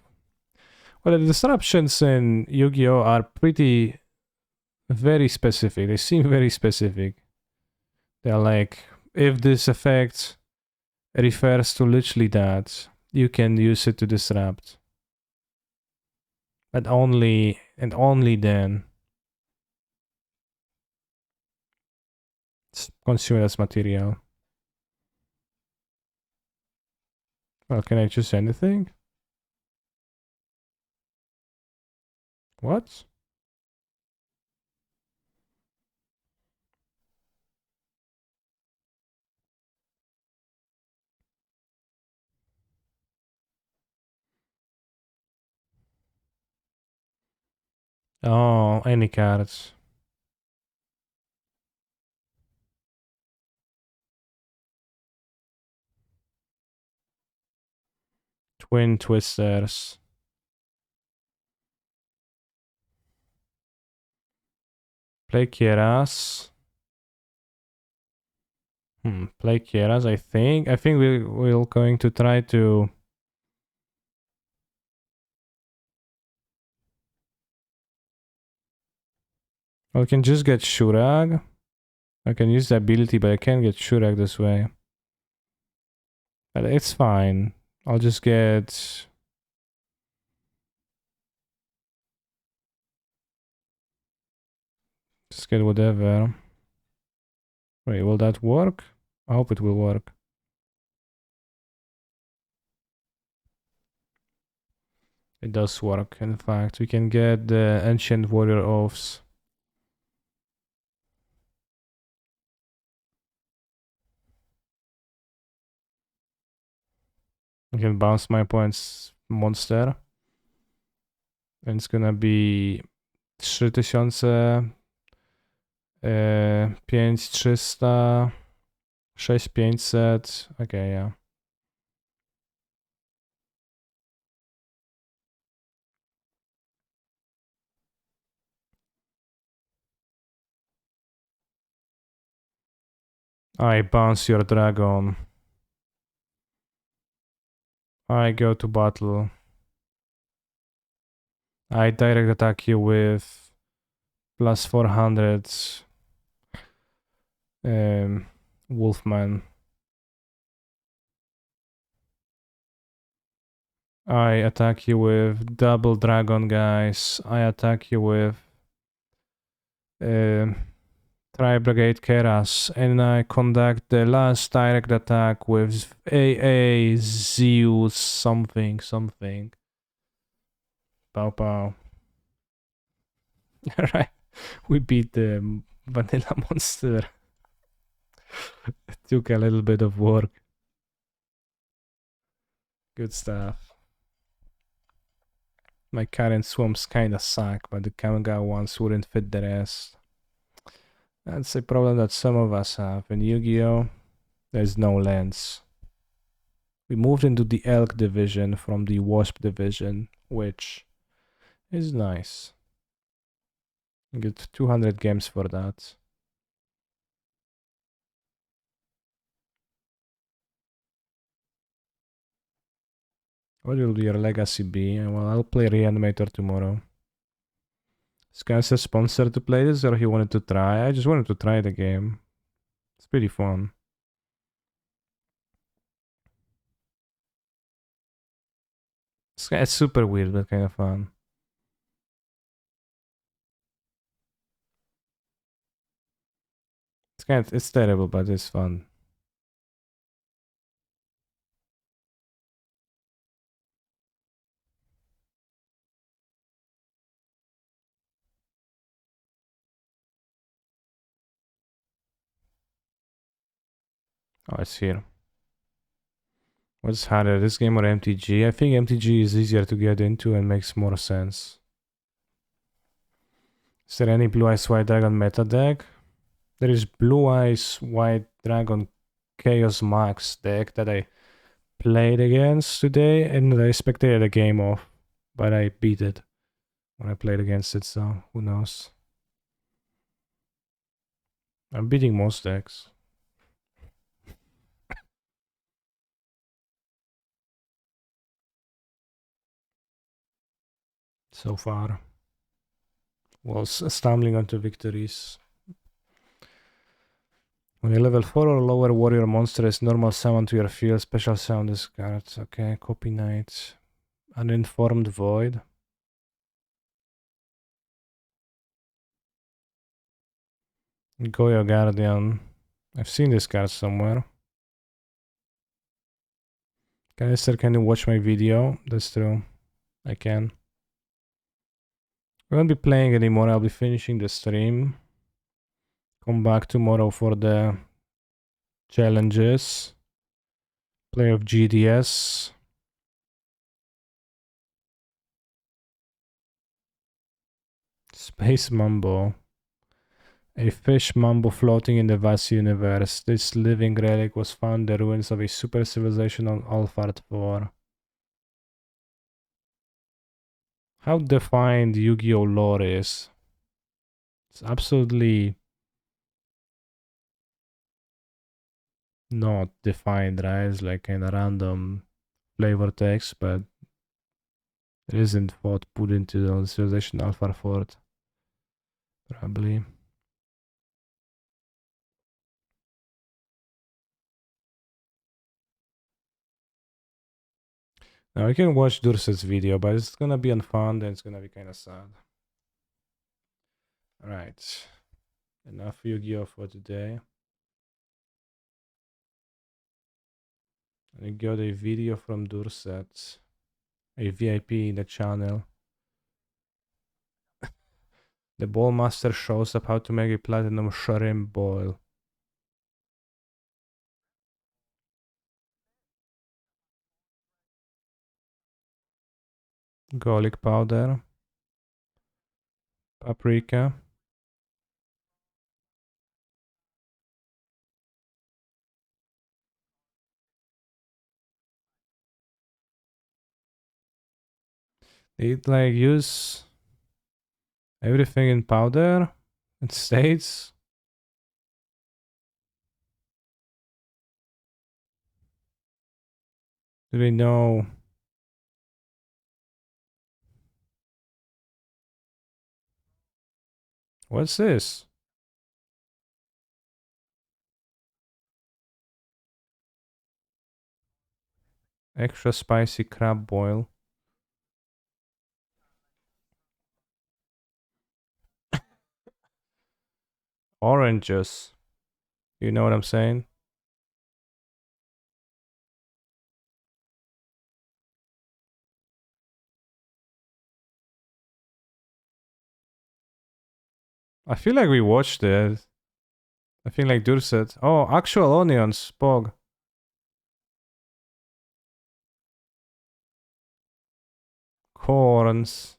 Well, the disruptions in Yu-Gi-Oh! Are pretty very specific. They seem very specific. They're like, if this effect refers to literally that, you can use it to disrupt. But only and only then. It's consumed as material. Well, can I choose anything? What? Oh, any cards. Twin Twisters. Play Kieras. Play Kieras, I think. I think we're going to try to... Well, we can just get Shurag. I can use the ability, but I can't get Shurag this way. But it's fine. I'll just get... Just get whatever. Wait, will that work? I hope it will work. It does work, in fact. We can get the Ancient Warrior Oaths. I can bounce my points monster. And it's gonna be 3000, 5300, 6500. Okay, yeah. I bounce your dragon. I go to battle. I direct attack you with plus 400 Wolfman. I attack you with double dragon, guys. I attack you with Tri-Brigade Keras, and I conduct the last direct attack with AA Zeus something. Pow pow. Alright, we beat the vanilla monster. It took a little bit of work. Good stuff. My current swamps kinda suck, but the Kamigawa ones wouldn't fit the rest. That's a problem that some of us have. In Yu-Gi-Oh, there's no lands. We moved into the Elk division from the Wasp division, which is nice. You get 200 games for that. What will your legacy be? Well, I'll play Reanimator tomorrow. This guy's a sponsor to play this, or he wanted to try? I just wanted to try the game. It's pretty fun. It's super weird, but kind of fun. It's terrible, but it's fun. Oh, it's here. What's harder, this game or MTG? I think MTG is easier to get into and makes more sense. Is there any Blue Eyes White Dragon meta deck? There is Blue Eyes White Dragon Chaos Max deck that I played against today, and I spectated a game of, but I beat it when I played against it, so who knows. I'm beating most decks. So far. Well, stumbling onto victories. When you level 4 or lower warrior monster is normal summon to your field, special summon this card. Okay, copy knight. Uninformed void. Goyo Guardian. I've seen this card somewhere. Canister, can you watch my video? That's true. I can. I won't be playing anymore. I'll be finishing the stream. Come back tomorrow for the challenges. Play of GDS. Space Mambo. A fish mambo floating in the vast universe. This living relic was found in the ruins of a super civilization on Alphard 4. How defined Yu-Gi-Oh lore is. It's absolutely not defined, right? It's like kind of random flavor text, but it isn't thought put into the civilization Alpha 4. Probably. Now we can watch Durset's video, but it's gonna be unfun and it's gonna be kind of sad. Alright. Enough Yu-Gi-Oh for today. I got a video from Durset. A VIP in the channel. The ball master shows up how to make a platinum shrimp boil. Garlic powder. Paprika. They like use everything in powder. It states. Do they know? What's this? Extra spicy crab boil. Oranges. You know what I'm saying? I feel like we watched it. I think like Durset. Oh, actual onions, Pog. Corns.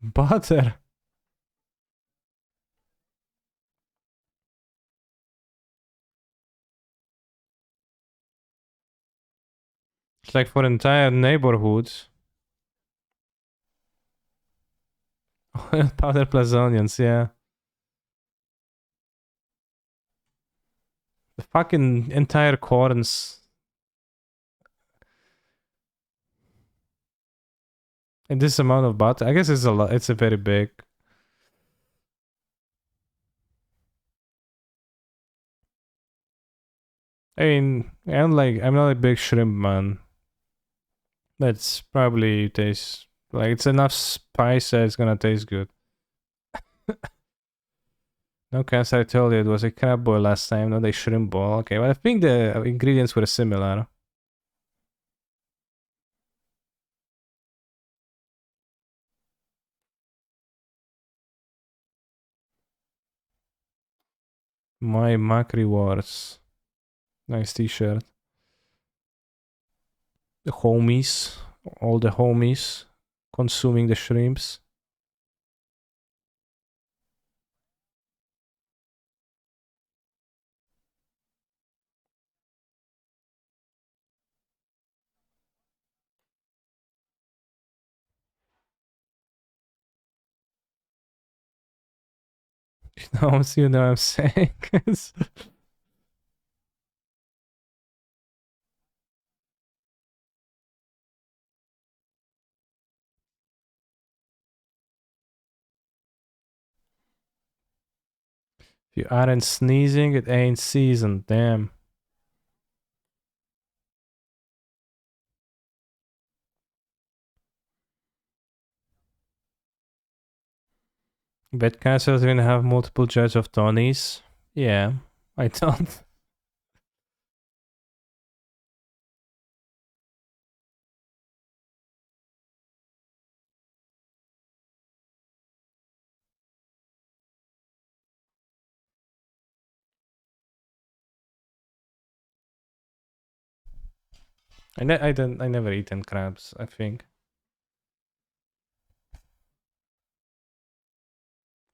Butter. It's like for entire neighborhoods. Powder plus onions, yeah. The fucking entire corns. And this amount of butter. I guess it's a lot. It's a very big. I mean, I'm not a big shrimp man. That's probably tastes like it's enough spice that it's gonna taste good. No, cause I told you it was a crab boil last time, not a shrimp boil. Okay, well I think the ingredients were similar. My Mac rewards. Nice t-shirt. The homies. All the homies consuming the shrimps. You know what I'm saying? If you aren't sneezing, it ain't seasoned. Damn. Bet Castle's gonna have multiple judge of Tonys. Yeah, I don't. I never eaten crabs, I think.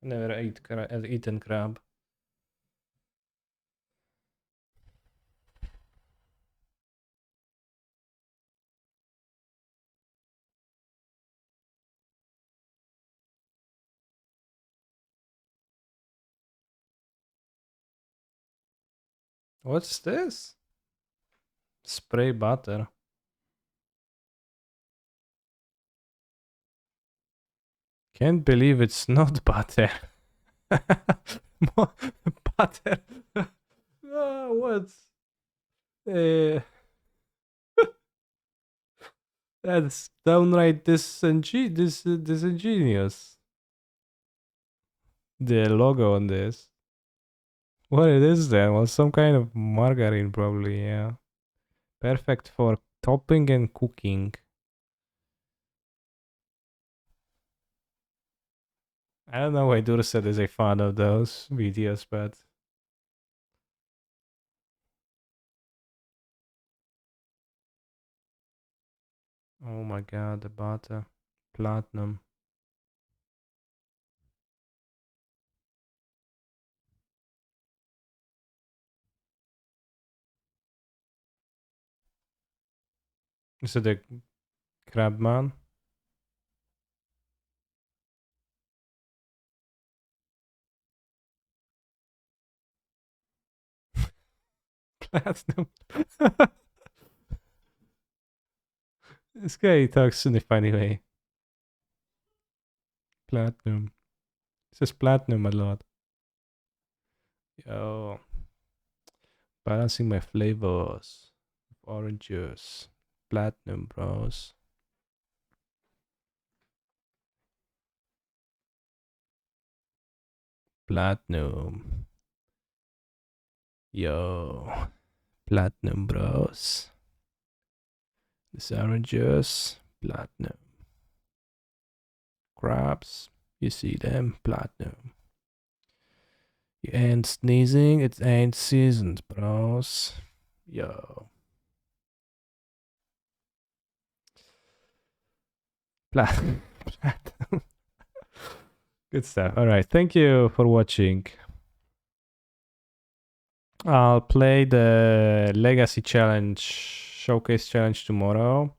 I never eaten crab. What's this? Spray butter. Can't believe it's not butter. Butter. What? Uh, that's downright disingenuous. The logo on this. What it is then? Well, some kind of margarine probably, yeah. Perfect for topping and cooking. I don't know why Durset is a fan of those videos, but oh my god, the butter. Platinum. Is it the crab man? Platinum. This guy talks in a funny way. Platinum. He says platinum a lot. Yo. Balancing my flavors. Orange juice. Platinum, bros. Platinum. Yo. Platinum, bros. These oranges, platinum. Crabs, you see them, platinum. You ain't sneezing, it ain't seasoned, bros. Yo. Platinum. Good stuff. All right. Thank you for watching. I'll play the Legacy Challenge, Showcase Challenge tomorrow.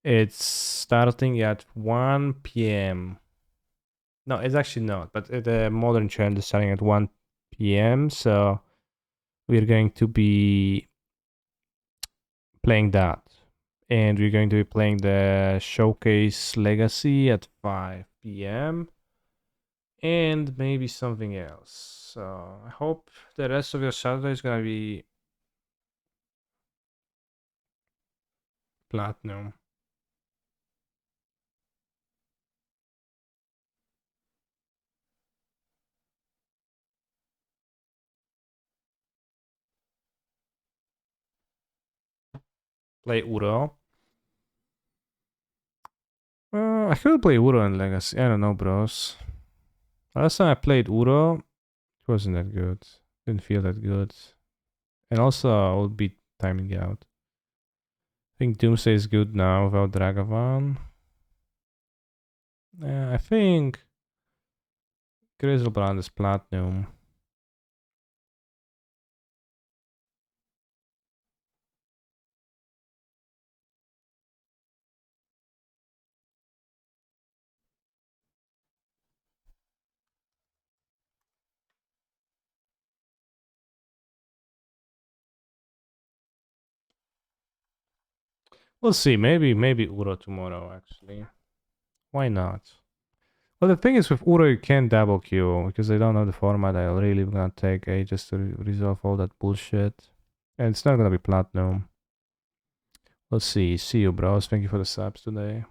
It's starting at 1 p.m. No, it's actually not, but the Modern Challenge is starting at 1 p.m. So we're going to be playing that. And we're going to be playing the Showcase Legacy at 5 p.m. And maybe something else. So I hope the rest of your Saturday is gonna be platinum. Play Uro. I could play Uro in Legacy. I don't know, bros. Last time I played Uro, it wasn't that good. Didn't feel that good. And also, I would be timing out. I think Doomsday is good now without Ragavan. I think Grizzlebrand is platinum. We'll see. Maybe Uro tomorrow, actually. Why not? Well, the thing is with Uro, you can't double queue because I don't know the format. I really gonna take ages to resolve all that bullshit. And it's not gonna be platinum. We'll see. See you, bros. Thank you for the subs today.